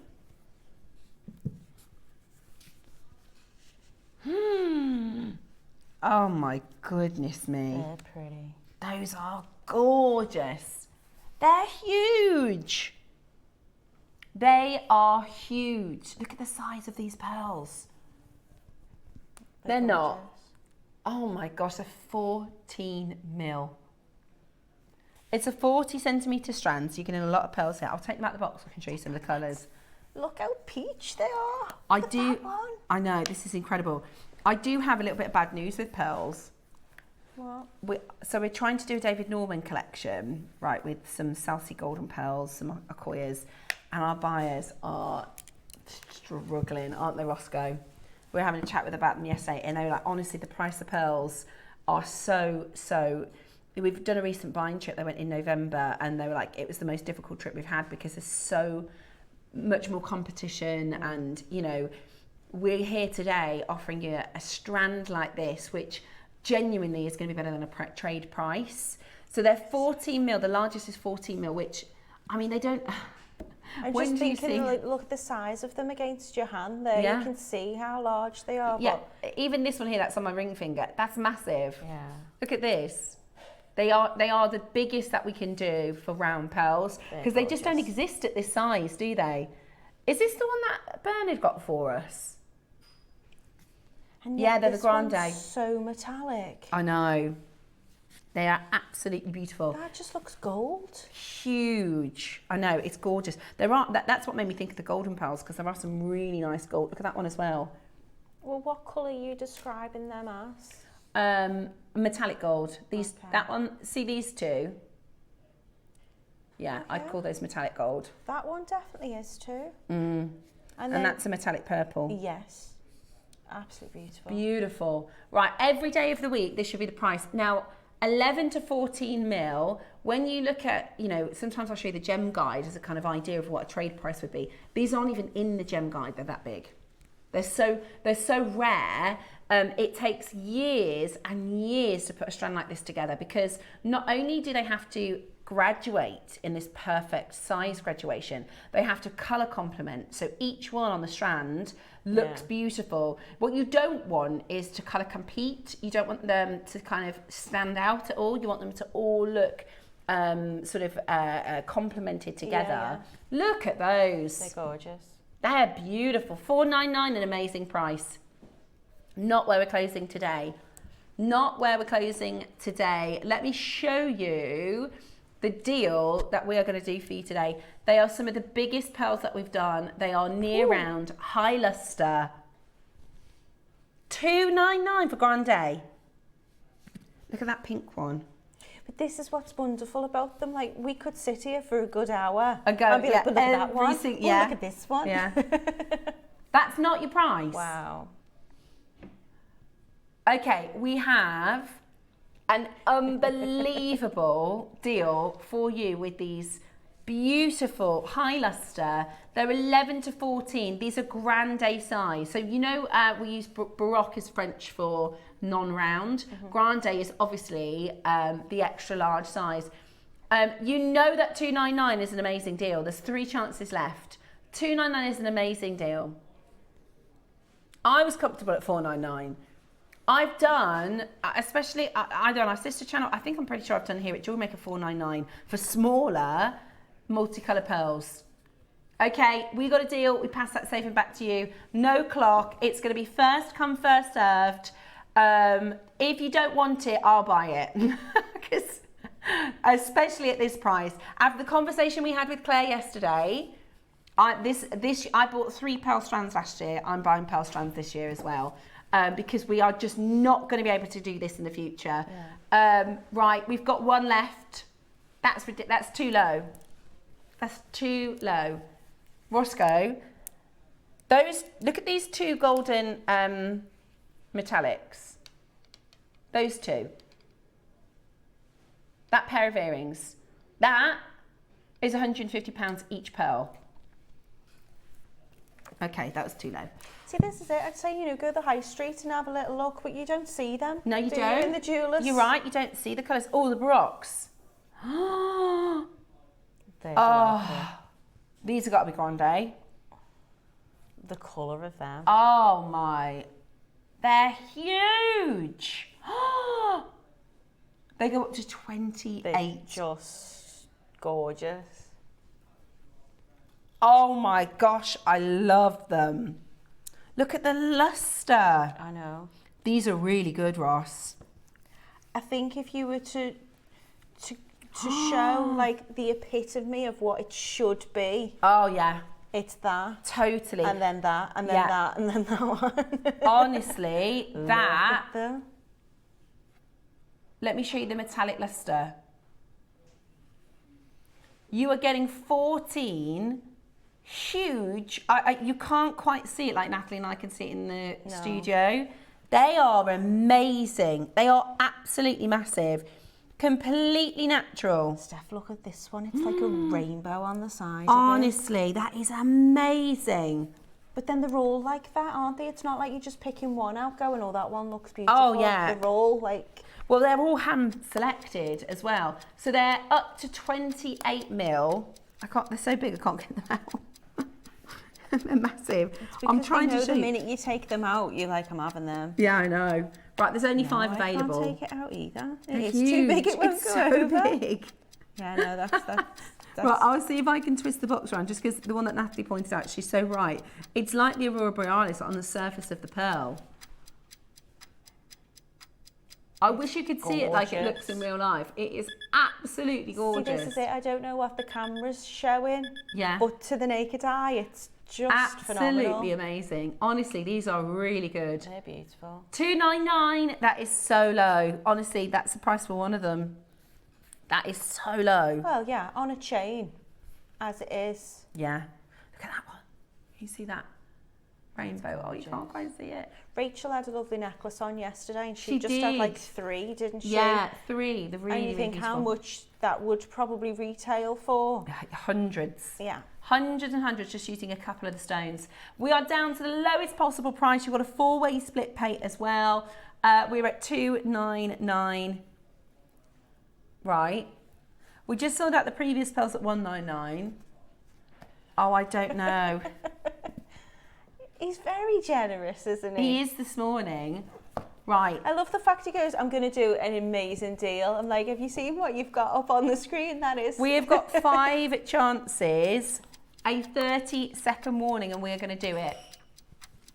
Oh my goodness me. They're pretty. Those are gorgeous. They're huge. They are huge. Look at the size of these pearls. They're not. Oh my gosh, they're 14 mil. It's a 40 centimetre strand, so you can get a lot of pearls here. I'll take them out of the box, I can show you some of the colours. Look how peach they are. I Look do. at that one. I know, this is incredible. I do have a little bit of bad news with pearls. What? So we're trying to do a David Norman collection, right, with some Salcy golden pearls, some Akoyas, and our buyers are struggling, aren't they, Roscoe? We were having a chat with about them yesterday, and they were like, honestly, the price of pearls are so. We've done a recent buying trip. They went in November, and they were like, it was the most difficult trip we've had because there's so much more competition, and you know, we're here today offering you a strand like this, which genuinely is going to be better than a trade price. So they're 14 mil. The largest is 14 mil, which, I mean, they don't. I'm just thinking, like, look at the size of them against your hand there. Yeah. You can see how large they are. Yeah, even this one here, that's on my ring finger, that's massive. Yeah. Look at this. They are the biggest that we can do for round pearls, because they just don't exist at this size, do they? Is this the one that Bernard got for us? And yeah, they're the this Grande. one's so metallic. I know. They are absolutely beautiful. That just looks gold. Huge. I know, it's gorgeous. That's what made me think of the golden pearls, because there are some really nice gold. Look at that one as well. Well, what colour are you describing them as? Metallic gold. These, Okay. that one. See these two? Yeah, Okay. I'd call those metallic gold. That one definitely is too. And that's a metallic purple. Yes. Absolutely beautiful. Beautiful. Right, every day of the week, this should be the price. Now, 11 to 14 mil, when you look at, you know, sometimes I'll show you the gem guide as a kind of idea of what a trade price would be. These aren't even in the gem guide, they're that big. They're so rare. It takes years and years to put a strand like this together, because not only do they have to graduate in this perfect size graduation, they have to colour complement. So each one on the strand looks beautiful. What you don't want is to colour compete. You don't want them to kind of stand out at all. You want them to all look complemented together. Look at those. They're gorgeous. They're beautiful. $4.99, an amazing price. Not where we're closing today. Not where we're closing today. Let me show you the deal that we are going to do for you today. They are some of the biggest pearls that we've done. They are near round, high luster. $2.99 for Grande. Look at that pink one. But this is what's wonderful about them. Like, we could sit here for a good hour and be like, but look at that one. Yeah. Oh, look at this one. Yeah. That's not your price. Wow. Okay, we have an unbelievable deal for you with these beautiful high luster. They're 11 to 14. These are Grande size. So you know we use Baroque as French for non-round. Grande is obviously the extra large size. You know that $2.99 is an amazing deal. There's 3 chances left. $2.99 is an amazing deal. I was comfortable at $4.99. I've done, especially, I done our sister channel, I think I'm pretty sure I've done here at JewelleryMaker $4.99 for smaller multicolour pearls. Okay, we got a deal, we pass that saving back to you. No clock, it's going to be first come, first served. If you don't want it, I'll buy it. Because, especially at this price. After the conversation we had with Claire yesterday, I bought 3 pearl strands last year. I'm buying pearl strands this year as well. Because we are just not going to be able to do this in the future. Yeah. Right, we've got 1 left. That's too low. That's too low. Roscoe, look at these 2 golden metallics. Those 2. That pair of earrings. That is £150 each pearl. Okay, that was too low. See, this is it. I'd say, go to the high street and have a little look, but you don't see them. No, you don't. In the jewellers. You're right, you don't see the colours. Oh, the Baroques. These have got to be Grande. The colour of them. Oh my. They're huge. They go up to 28. They're just gorgeous. Oh my gosh, I love them. Look at the luster. I know. These are really good, Ross. I think if you were to show like the epitome of what it should be. Oh yeah. It's that. Totally. And then that, and then that, and then that one. Honestly, that. Though. Let me show you the metallic luster. You are getting 14 huge. You can't quite see it like Natalie and I can see it in the studio. They are amazing. They are absolutely massive. Completely natural. Steph, look at this one. It's like a rainbow on the side. Honestly, that is amazing. But then they're all like that, aren't they? It's not like you're just picking one out going, oh, that one looks beautiful. Oh, yeah. They're all like... Well, they're all hand selected as well. So they're up to 28 mil. They're so big I can't get them out. They're massive. I'm trying to show the minute you take them out, you're like, I'm having them. Yeah, I know. Right, there's only 5 available. I can't take it out either. It's too big, it won't it's go so over. big. Yeah, no, that's... Right, I'll see if I can twist the box around, just because the one that Natalie pointed out, she's so right. It's like the Aurora Borealis on the surface of the pearl. I wish you could see it like it looks in real life. It is absolutely gorgeous. See, this is it. I don't know what the camera's showing. Yeah. But to the naked eye, it's just absolutely phenomenal. Amazing. Honestly, these are really good. They're beautiful. $299. That is so low. Honestly, that's the price for one of them. That is so low. Well, yeah, on a chain, as it is. Yeah. Look at that one. You see that rainbow? Oh, you can't quite see it. Rachel had a lovely necklace on yesterday, and she She just did. had like 3, didn't she? Yeah, 3. The really, and you think really how beautiful. much that would probably retail for? Hundreds. Yeah. Hundreds and hundreds, just using a couple of the stones. We are down to the lowest possible price. You've got a 4-way split pay as well. We're at $299. Right. We just sold out the previous pearls at $199. Oh, I don't know. He's very generous, isn't he? He is this morning. Right. I love the fact he goes, I'm going to do an amazing deal. I'm like, have you seen what you've got up on the screen? That is... We have got 5 chances, a 30-second warning, and we're going to do it.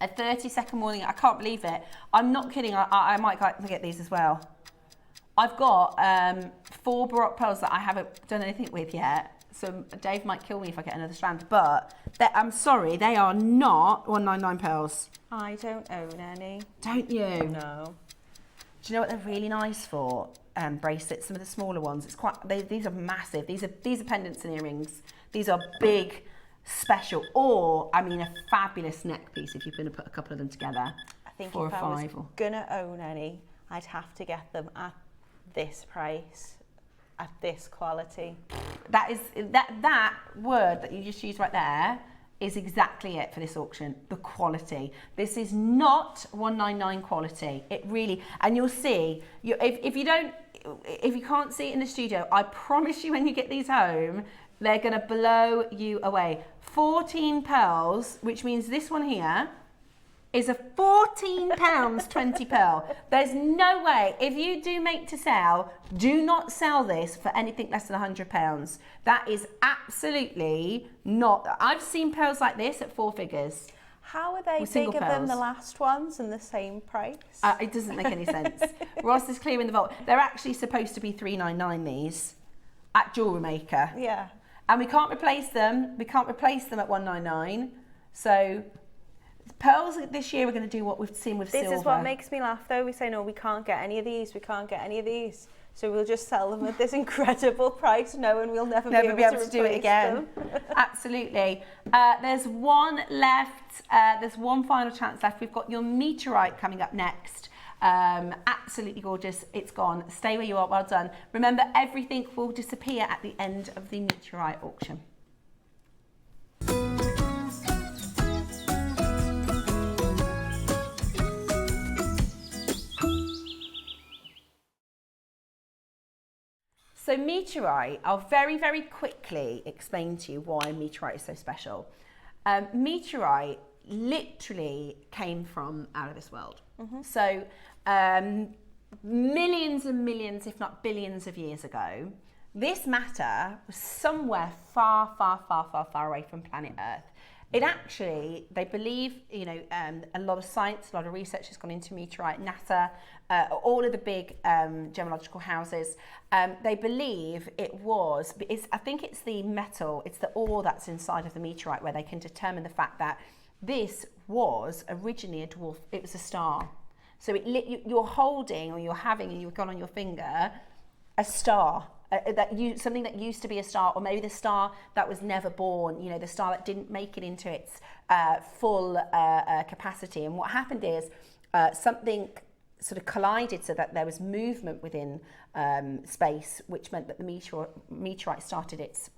A 30-second warning. I can't believe it. I'm not kidding. I might get these as well. I've got 4 Baroque pearls that I haven't done anything with yet. So Dave might kill me if I get another strand. But I'm sorry, they are not 199 pearls. I don't own any. Don't you? No. Do you know what they're really nice for? Bracelets, some of the smaller ones. It's quite. These are massive. These are pendants and earrings. These are big, special. Or I mean, a fabulous neck piece if you're going to put a couple of them together. I think for if a I was 5 or... gonna own any, I'd have to get them at this price, at this quality. That is that word that you just used right there is exactly it for this auction. The quality. This is not 199 quality. It really, and you'll see. If you can't see it in the studio, I promise you, when you get these home, they're gonna blow you away. 14 pearls, which means this one here is a £14.20 pearl. There's no way, if you do make to sell, do not sell this for anything less than £100. That is absolutely not. I've seen pearls like this at 4 figures. How are they With single bigger than pearls. the last ones and the same price? It doesn't make any sense. Ross is clearing the vault. They're actually supposed to be $399 these at JewelleryMaker. Yeah. And we can't replace them. We can't replace them at $199. So pearls this year are going to do what we've seen with silver. This is what makes me laugh though. We say, no, we can't get any of these. We can't get any of these. So we'll just sell them at this incredible price, knowing we'll never be able to do it again. Absolutely. There's one left. There's one final chance left. We've got your Meteorite coming up next. Absolutely gorgeous. It's gone. Stay where you are. Well done. Remember, everything will disappear at the end of the Meteorite auction. So Meteorite, I'll very, very quickly explain to you why Meteorite is so special. Meteorite literally came from out of this world. So millions and millions, if not billions of years ago, this matter was somewhere far, far, far, far, far away from planet Earth. It actually, they believe, you know, a lot of science, a lot of research has gone into meteorite, NASA, all of the big gemological houses. They believe I think it's the metal, it's the ore that's inside of the meteorite where they can determine the fact that this was originally a dwarf, it was a star. So you're holding, or you're having, and you've got on your finger, a star. Something that used to be a star, or maybe the star that was never born, you know, the star that didn't make it into its full capacity. And what happened is something sort of collided so that there was movement within space, which meant that the meteorite started its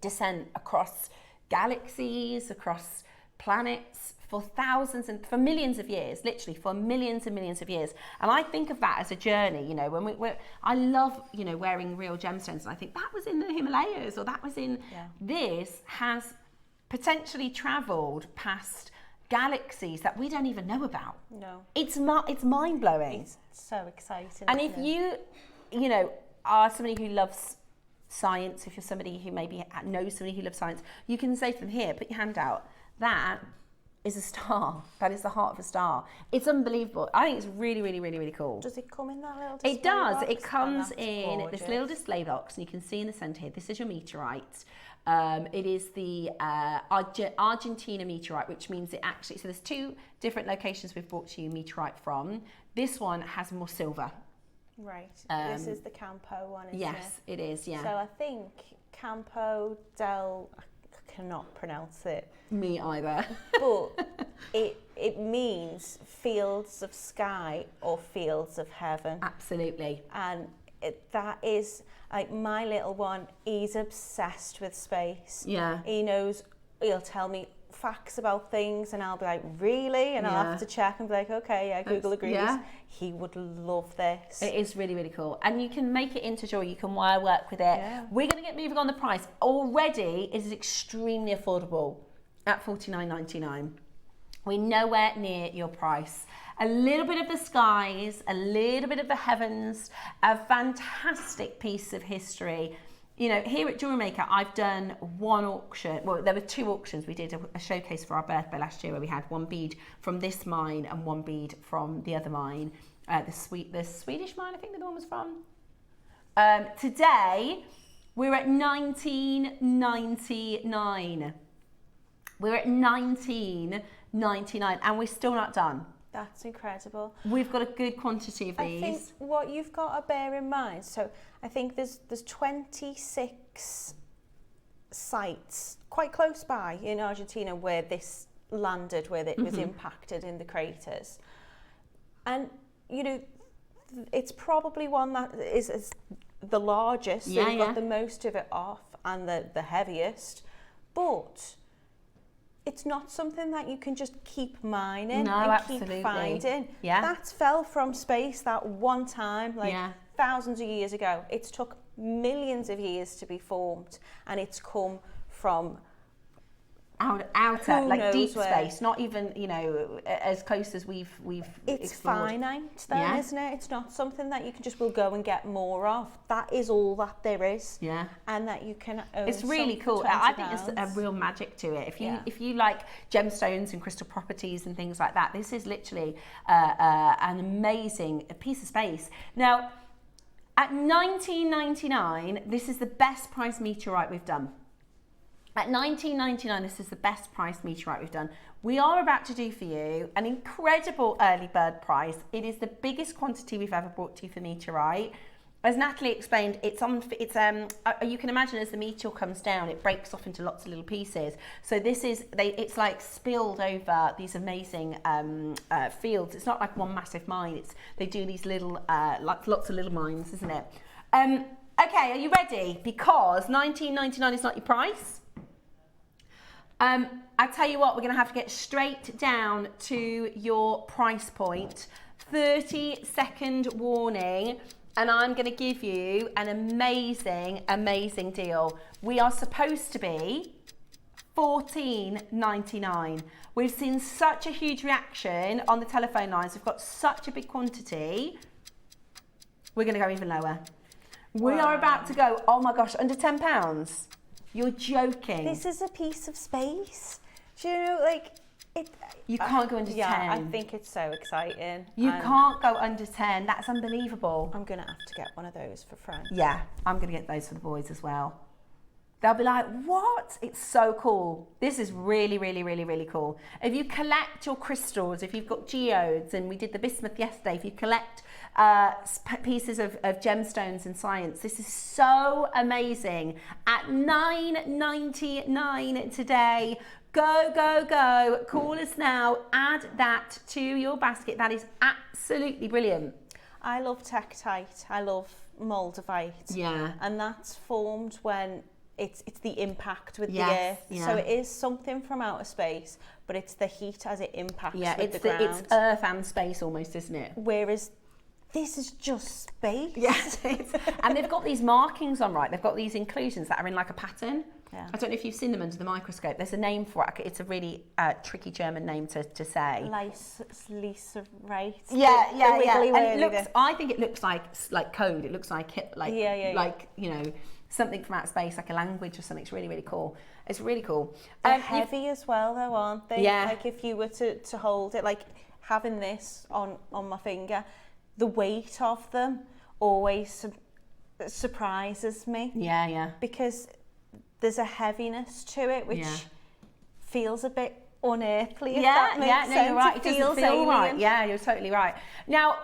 descent across galaxies, across planets, for for millions of years, literally for millions and millions of years. And I think of that as a journey, you know, I love, you know, wearing real gemstones, and I think that was in the Himalayas, or that was in, this has potentially traveled past galaxies that we don't even know about. No. It's mind-blowing. It's so exciting. And if you know, are somebody who loves science, if you're somebody who maybe knows somebody who loves science, you can say to them, here, put your hand out. That is a star. That is the heart of a star. It's unbelievable. I think it's really, really, really, really cool. Does it come in that little display It does. box? It comes in gorgeous. this little display box, and you can see in the centre here, this is your meteorite. It is the Argentina Meteorite, which means it actually, so there's two different locations we've brought to you meteorite from. This one has more silver. Right. This is the Campo one, isn't it? Yes, it is, yeah. So I think Campo del... I cannot pronounce it. Me either. But it means fields of sky or fields of heaven. Absolutely. And that is, like, my little one, he's obsessed with space. Yeah. He'll tell me facts about things, and I'll be like, really? And I'll have to check and be like, okay, yeah, Google agrees. Yeah. He would love this. It is really, really cool. And you can make it into jewelry, you can wire work with it. Yeah. We're going to get moving on the price. Already, it is extremely affordable at $49.99. We're nowhere near your price. A little bit of the skies, a little bit of the heavens, a fantastic piece of history. You know, here at JewelleryMaker, I've done one auction. Well, there were two auctions. We did a showcase for our birthday last year where we had one bead from this mine and one bead from the other mine. The Swedish mine, I think the one was from. Today, we're at $19.99. We're at $19.99, and we're still not done. That's incredible. We've got a good quantity of these. I think what you've got to bear in mind, so I think there's 26 sites quite close by in Argentina where this landed, where it was impacted in the craters. And, you know, it's probably one that is the largest, so you've got the most of it off and the heaviest, but it's not something that you can just keep mining keep finding. Yeah. That's fell from space that one time, thousands of years ago. It's took millions of years to be formed, and it's come from outer, like deep space, not even, you know, as close as we've it's explored. Finite then, isn't it? It's not something that you can just will go and get more of. That is all that there is. Yeah. And that you can own. It's really cool. I think there's a real magic to it. If you like gemstones and crystal properties and things like that, this is literally an amazing piece of space. Now, at $19.99, this is the best price meteorite we've done. At $19.99, this is the best price meteorite we've done. We are about to do for you an incredible early bird price. It is the biggest quantity we've ever brought to you for meteorite. As Natalie explained, you can imagine as the meteor comes down, it breaks off into lots of little pieces. So it's like spilled over these amazing fields. It's not like one massive mine. They do these little, like lots of little mines, isn't it? Okay, are you ready? Because $19.99 is not your price. I tell you what, we're going to have to get straight down to your price point. 30-second warning, and I'm going to give you an amazing, amazing deal. We are supposed to be $14.99. We've seen such a huge reaction on the telephone lines. We've got such a big quantity. We're going to go even lower. We are about to go, oh my gosh, under £10? You're joking. This is a piece of space. Do you know, like, it... You can't go under 10. Yeah, I think it's so exciting. You can't go under 10. That's unbelievable. I'm going to have to get one of those for friends. Yeah, I'm going to get those for the boys as well. They'll be like, what? It's so cool. This is really, really, really, really cool. If you collect your crystals, if you've got geodes, and we did the bismuth yesterday, if you collect pieces of gemstones in science, this is so amazing. At $9.99 today. Go, go, go. Call us now. Add that to your basket. That is absolutely brilliant. I love Tektite. I love Moldavite. Yeah. And that's formed when it's the impact with the Yes, earth. yeah. So it is something from outer space, but it's the heat as it impacts with the ground. It's earth and space almost, isn't it? Whereas this is just space. Yes. And they've got these markings on, right? They've got these inclusions that are in like a pattern. Yeah. I don't know if you've seen them under the microscope. There's a name for it. It's a really tricky German name to say. Right. Yeah. wiggly And whirly I think it looks like code. It looks like you know, something from outer space, like a language or something. It's really, really cool. It's really cool. They're heavy as well, though, aren't they? Yeah. Like if you were to hold it, like having this on my finger, the weight of them always surprises me. Yeah. Because there's a heaviness to it which feels a bit unearthly, if that makes sense. You're right. It doesn't feel alien. right. Yeah, you're totally right. Now,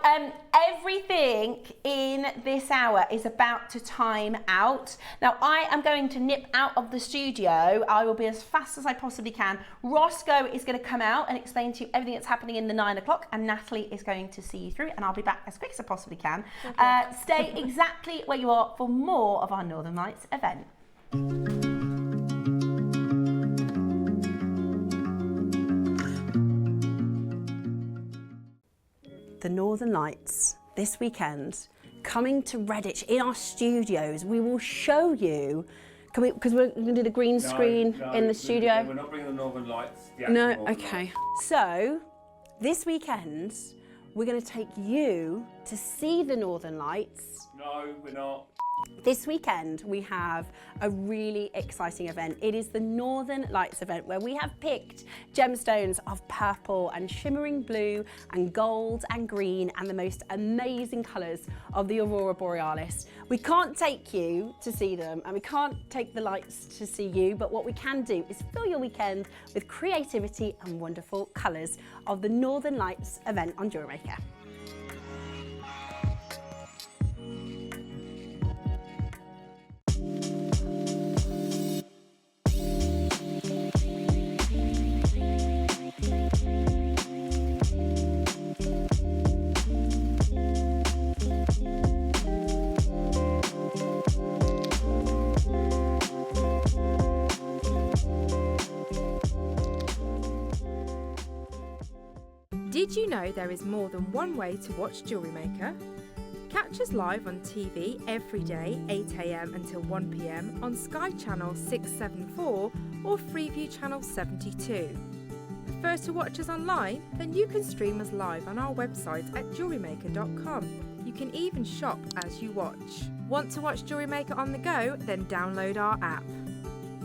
everything in this hour is about to time out. Now, I am going to nip out of the studio. I will be as fast as I possibly can. Roscoe is going to come out and explain to you everything that's happening in the 9 o'clock, and Natalie is going to see you through, and I'll be back as quick as I possibly can. Stay exactly where you are for more of our Northern Lights event. The Northern Lights this weekend, coming to Redditch in our studios. We will show you, because we're going to do the green screen in the studio. We're not bringing the Northern Lights. No, okay. So, this weekend, we're going to take you to see the Northern Lights. No, we're not. This weekend, we have a really exciting event. It is the Northern Lights event, where we have picked gemstones of purple and shimmering blue and gold and green and the most amazing colours of the Aurora Borealis. We can't take you to see them, and we can't take the lights to see you, but what we can do is fill your weekend with creativity and wonderful colours of the Northern Lights event on JewelleryMaker. Did you know there is more than one way to watch JewelleryMaker? Catch us live on TV every day, 8 AM until 1 PM on Sky Channel 674 or Freeview Channel 72. Prefer to watch us online? Then you can stream us live on our website at jewellerymaker.com. You can even shop as you watch. Want to watch JewelleryMaker on the go? Then download our app.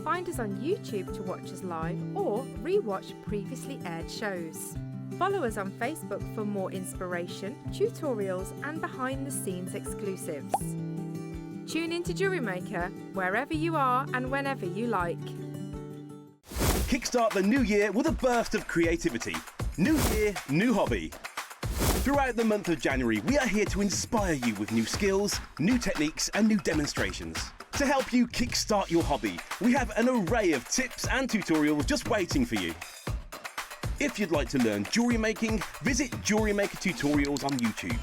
Find us on YouTube to watch us live or re-watch previously aired shows. Follow us on Facebook for more inspiration, tutorials and behind-the-scenes exclusives. Tune in to JewelleryMaker wherever you are and whenever you like. Kickstart the new year with a burst of creativity. New year, new hobby. Throughout the month of January, we are here to inspire you with new skills, new techniques and new demonstrations. To help you kickstart your hobby, we have an array of tips and tutorials just waiting for you. If you'd like to learn jewellery making, visit JewelleryMaker Tutorials on YouTube.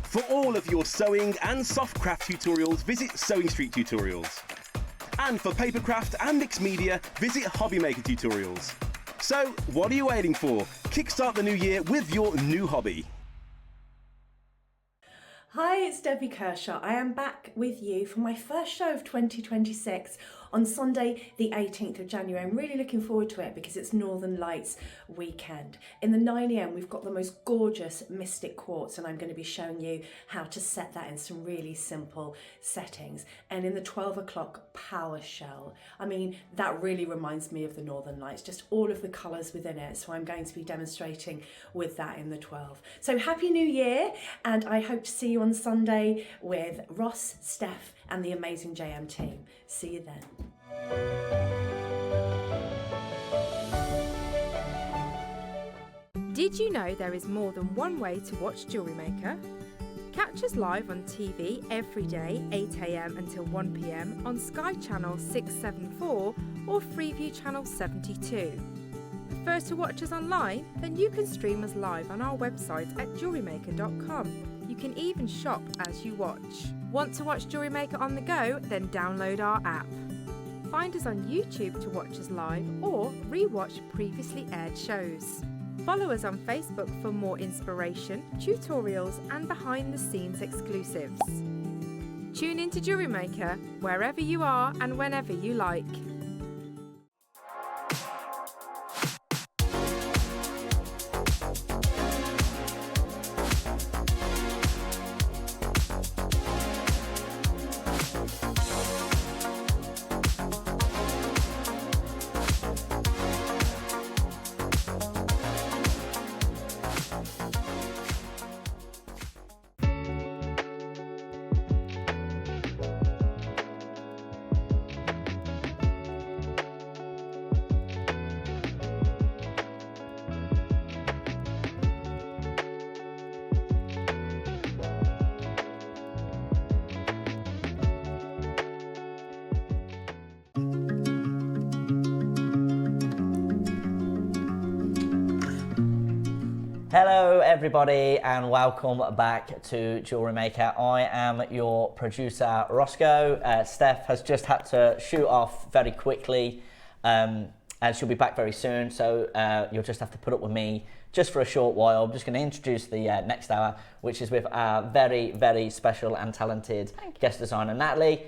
For all of your sewing and soft craft tutorials, visit Sewing Street Tutorials. And for papercraft and mixed media, visit Hobbymaker Tutorials. So, what are you waiting for? Kickstart the new year with your new hobby. Hi, it's Debbie Kershaw. I am back with you for my first show of 2026 on Sunday, the 18th of January. I'm really looking forward to it because it's Northern Lights weekend. In the 9 a.m, we've got the most gorgeous Mystic Quartz, and I'm going to be showing you how to set that in some really simple settings. And in the 12 o'clock, Power Shell. I mean, that really reminds me of the Northern Lights, just all of the colours within it. So I'm going to be demonstrating with that in the 12. So Happy New Year, and I hope to see you on Sunday with Ross, Steph, and the amazing JM team. See you then. Did you know there is more than one way to watch JewelleryMaker? Catch us live on TV every day, 8 a.m. until 1 p.m. on Sky Channel 674 or Freeview Channel 72. Prefer to watch us online? Then you can stream us live on our website at jewellerymaker.com. You can even shop as you watch. Want to watch JewelleryMaker on the go? Then download our app. Find us on YouTube to watch us live or re-watch previously aired shows. Follow us on Facebook for more inspiration, tutorials and behind-the-scenes exclusives. Tune in to JewelleryMaker wherever you are and whenever you like. Hello everybody and welcome back to JewelleryMaker. I am your producer Roscoe. Steph has just had to shoot off very quickly and she'll be back very soon, so you'll just have to put up with me just for a short while. I'm just going to introduce the next hour, which is with our very, very special and talented guest designer Natalie.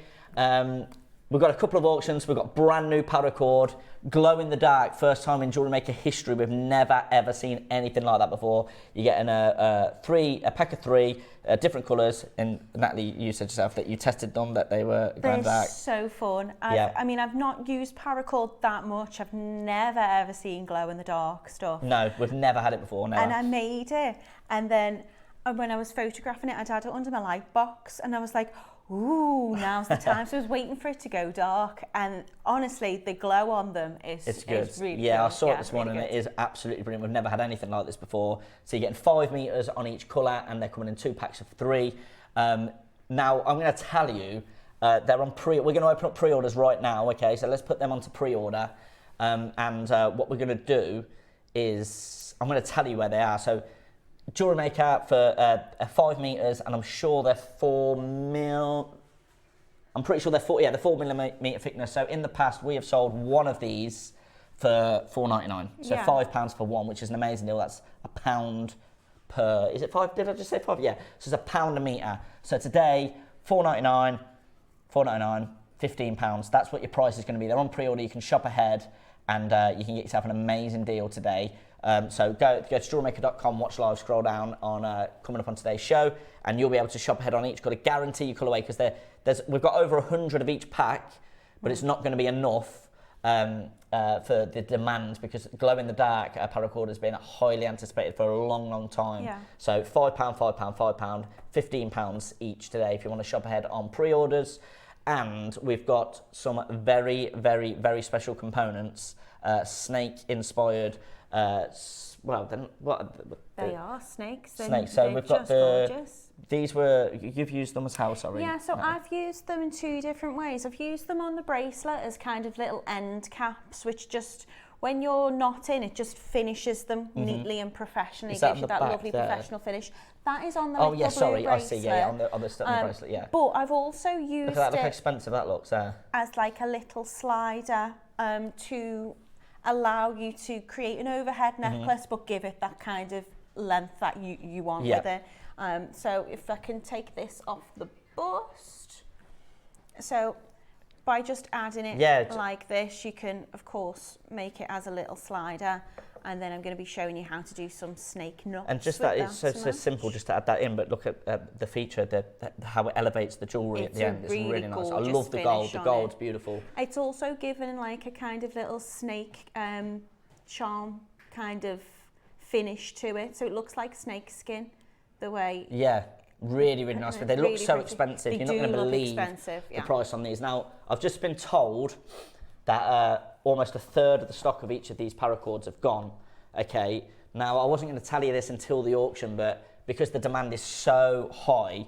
We've got a couple of auctions. We've got brand new Paracord, glow in the dark, first time in JewelleryMaker history. We've never ever seen anything like that before. You're getting a pack of three different colours. And Natalie, you said yourself that you tested them, that they were glow in the dark. They're so fun. I mean, I've not used Paracord that much. I've never ever seen glow in the dark stuff. No, we've never had it before. Never. And I made it, and then when I was photographing it, I'd had it under my light box, and I was like, ooh, now's the time. So I was waiting for it to go dark, and honestly, the glow on them is good. Is really yeah, cool. I saw it this morning. Really it is absolutely brilliant. We've never had anything like this before. So you're getting 5 meters on each colour, and they're coming in 2 packs of 3. Now I'm going to tell you, they're on pre. We're going to open up pre-orders right now. Okay, so let's put them onto pre-order, and what we're going to do is I'm going to tell you where they are. So JewelleryMaker for 5 meters, and I'm sure they're 4 mil. I'm pretty sure they're 4 millimeter thickness. So in the past, we have sold one of these for $4.99. So £5 for one, which is an amazing deal. That's £1 per. Is it 5? Did I just say 5? Yeah. So it's £1 a meter. So today, $4.99, £15. That's what your price is going to be. They're on pre-order. You can shop ahead, and you can get yourself an amazing deal today. So go to jewellerymaker.com, watch live, scroll down on coming up on today's show, and you'll be able to shop ahead on each colour. Guarantee your colourway, because we've got over 100 of each pack, but it's not going to be enough for the demand, because glow in the dark Paracord has been highly anticipated for a long, long time. Yeah. So £5, £5, £15 each today if you want to shop ahead on pre-orders. And we've got some very, very, very special components, snake-inspired. Well, then what? They are snakes. Snakes. So we've got gorgeous. These were, you've used them as how, sorry? Yeah, so I've used them in 2 different ways. I've used them on the bracelet as kind of little end caps, which just, when you're knotting, it just finishes them neatly and professionally. Gives you that lovely professional finish. That is on the little blue bracelet. I see, yeah, on the bracelet, yeah. But I've also used look at that, look how expensive that looks there. As like a little slider to allow you to create an overhead necklace, but give it that kind of length that you want with it. So if I can take this off the bust. So by just adding it like this, you can, of course, make it as a little slider. And then I'm going to be showing you how to do some snake knots. And just that, it's so simple just to add that in, but look at the feature, how it elevates the jewellery at the end. It's really nice. I love the gold. The gold's beautiful. It's also given like a kind of little snake charm kind of finish to it. So it looks like snake skin, the way... Yeah, really, really nice. But they look so expensive. You're not going to believe the price on these. Now, I've just been told that almost a third of the stock of each of these Paracords have gone. Okay, now I wasn't going to tell you this until the auction, but because the demand is so high,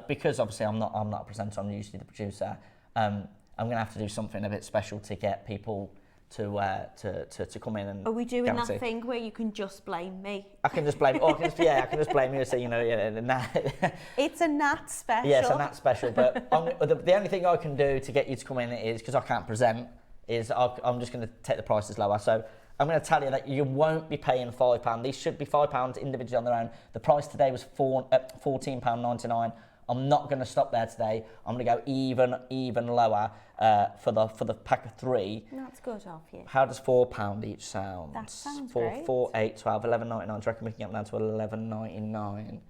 because obviously I'm not a presenter, I'm usually the producer. I'm going to have to do something a bit special to get people to come in and... Are we doing that thing where you can just blame me? I can just blame, I can just blame you and say, It's a Nat special. Yeah, it's a Nat special, but the only thing I can do to get you to come in is, because I can't present, is I'm just going to take the prices lower. So I'm going to tell you that you won't be paying £5. These should be £5 individually on their own. The price today was £14.99. I'm not going to stop there today. I'm going to go even lower for the pack of 3. That's good of you. How does £4 each sound? That sounds 4, great. 4, 8, 12, 11.99. Do you reckon we can get them down to 11.99?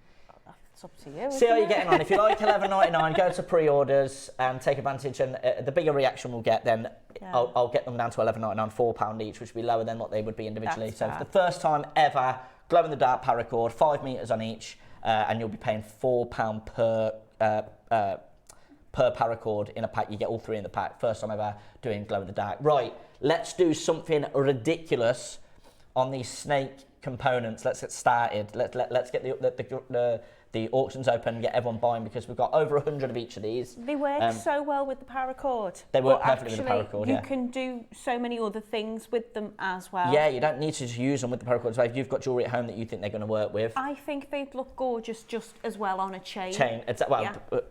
It's up to you. See how you're getting on. If you like 11.99, go to pre-orders and take advantage. And the bigger reaction we'll get, then I'll get them down to 11.99, £4 each, which would be lower than what they would be individually. That's so for the first time ever, glow in the dark Paracord, 5 meters on each. And you'll be paying £4 per Paracord in a pack. You get all 3 in the pack. First time ever doing glow in the dark. Right, let's do something ridiculous on these snake components. Let's get started. Let's get the auctions open and get everyone buying, because we've got over 100 of each of these. They work so well with the Paracord. They work perfectly with the Paracord, You can do so many other things with them as well. Yeah, you don't need to just use them with the Paracord. So if you've got jewellery at home that you think they're going to work with. I think they'd look gorgeous just as well on a chain.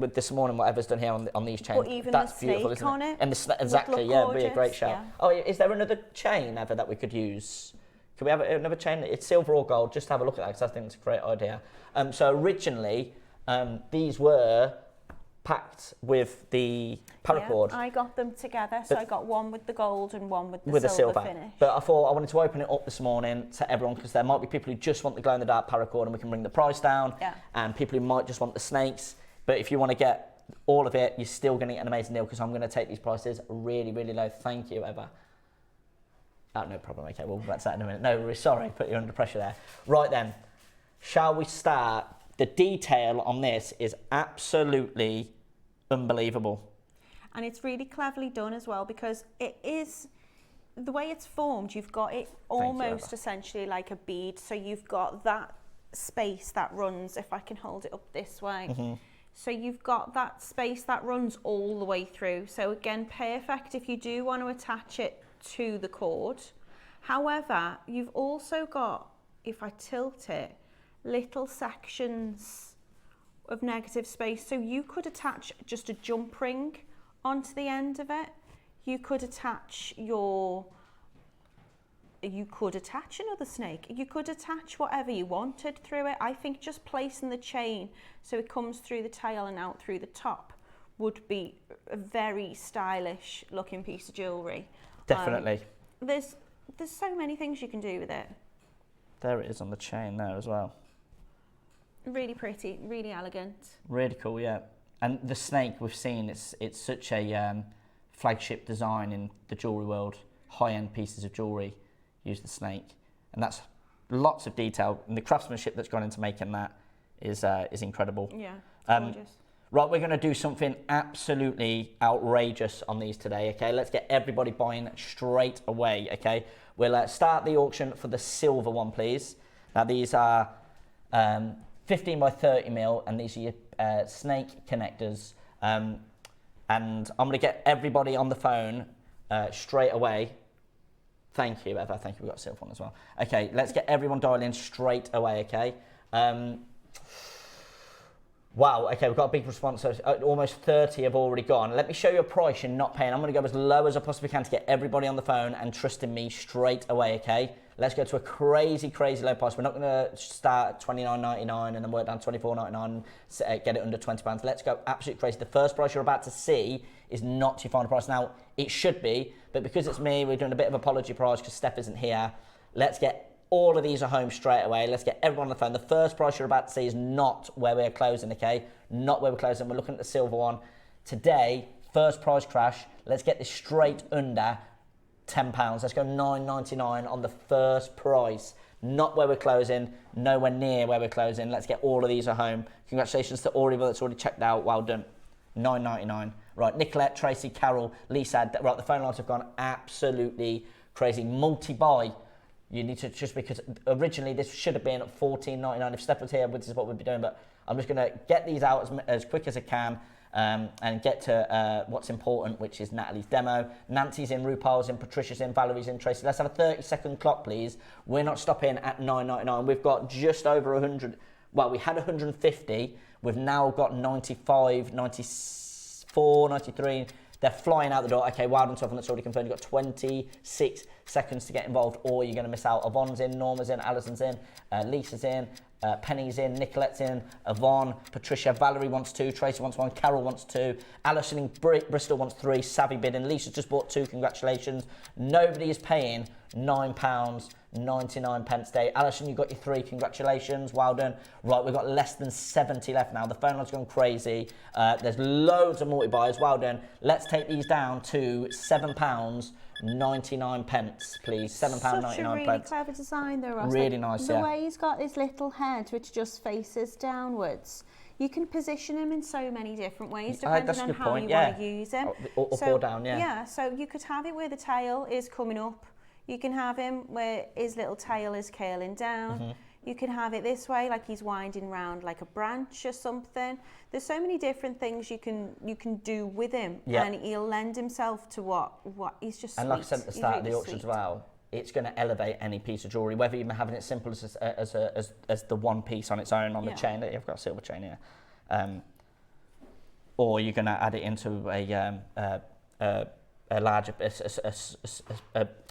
With this morning, whatever's done here on these chains, or even that's the beautiful, snake isn't on it? it. And exactly, yeah, it'd be a great shout. Yeah. Oh, is there another chain ever that we could use? Can we have another chain? It's silver or gold. Just have a look at that, because I think it's a great idea. So originally, these were packed with the Paracord. Yeah, I got them together, so I got one with the gold and one with the silver finish. But I thought I wanted to open it up this morning to everyone, because there might be people who just want the glow in the dark Paracord and we can bring the price down, and people who might just want the snakes. But if you want to get all of it, you're still going to get an amazing deal, because I'm going to take these prices really, really low. Thank you, Eva. Oh, no problem. Okay, we'll get back to that in a minute. No worries. Sorry, put you under pressure there. Right then, shall we start? The detail on this is absolutely unbelievable. And it's really cleverly done as well, because it is, the way it's formed, you've got it almost essentially like a bead. So you've got that space that runs, if I can hold it up this way. So you've got that space that runs all the way through. So again, perfect if you do want to attach it to the cord. However, you've also got, if I tilt it, little sections of negative space. So you could attach just a jump ring onto the end of it. You could attach another snake. You could attach whatever you wanted through it. I think just placing the chain so it comes through the tail and out through the top would be a very stylish looking piece of jewellery. Definitely. There's so many things you can do with it. There it is on the chain there as well. Really pretty, really elegant. Really cool, yeah. And the snake we've seen, it's such a flagship design in the jewellery world. High-end pieces of jewellery use the snake, and that's lots of detail. And the craftsmanship that's gone into making that is incredible. Yeah, gorgeous. Right, we're going to do something absolutely outrageous on these today, okay? Let's get everybody buying straight away, okay? We'll start the auction for the silver one, please. Now, these are 15 by 30 mil, and these are your snake connectors. And I'm going to get everybody on the phone straight away. Thank you, Eva. Thank you. We've got a silver one as well. Okay, let's get everyone dialing straight away, okay? Wow, okay, we've got a big response. So almost 30 have already gone. Let me show you a price you're not paying. I'm going to go as low as I possibly can to get everybody on the phone and trusting me straight away, okay? Let's go to a crazy, crazy low price. We're not going to start at $29.99 and then work down to $24.99, get it under £20. Let's go absolutely crazy. The first price you're about to see is not your final price. Now, it should be, but because it's me, we're doing a bit of apology price because Steph isn't here. Let's get all of these are home straight away. Let's get everyone on the phone. The first price you're about to see is not where we're closing, okay? Not where we're closing. We're looking at the silver one. Today, first price crash. Let's get this straight under £10. Let's go $9.99 on the first price. Not where we're closing, nowhere near where we're closing. Let's get all of these at home. Congratulations to all of you that's already checked out. Well done. $9.99. Right, Nicolette, Tracy, Carol, Lisa. Right, the phone lines have gone absolutely crazy. Multi-buy. You need to, just because originally this should have been at $14.99. If Steph was here, this is what we'd be doing. But I'm just going to get these out as quick as I can and get to what's important, which is Natalie's demo. Nancy's in, RuPaul's in, Patricia's in, Valerie's in, Tracy. Let's have a 30-second clock, please. We're not stopping at $9.99. We've got just over 100. Well, we had 150. We've now got 95, 94, 93. They're flying out the door. Okay, well done to everyone that's already confirmed. You've got 26 seconds to get involved or you're going to miss out. Yvonne's in, Norma's in, Alison's in, Lisa's in, Penny's in, Nicolette's in, Yvonne, Patricia, Valerie wants 2, Tracy wants 1, Carol wants 2, Alison in Bristol wants 3, Savvy bidding, Lisa's just bought 2, congratulations. Nobody is paying £9.99 today. Alison, you got your 3, congratulations, well done. Right, we've got less than 70 left now. The phone line's gone crazy. There's loads of multi-buys, well done. Let's take these down to £7.99, please. £7.99. Such a really clever design though, Ross. Really nice, the yeah. The way he's got his little head, which just faces downwards. You can position him in so many different ways, depending on how you want to use him. Up or down, yeah. Yeah, so you could have it where the tail is coming up. You can have him where his little tail is curling down. Mm-hmm. You can have it this way, like he's winding round like a branch or something. There's so many different things you can do with him, and he'll lend himself to what he's just. And like I said at the start of the auction as well, it's going to elevate any piece of jewellery, whether you're having it simple as the one piece on its own on the chain. That you've got a silver chain here, or you're going to add it into a larger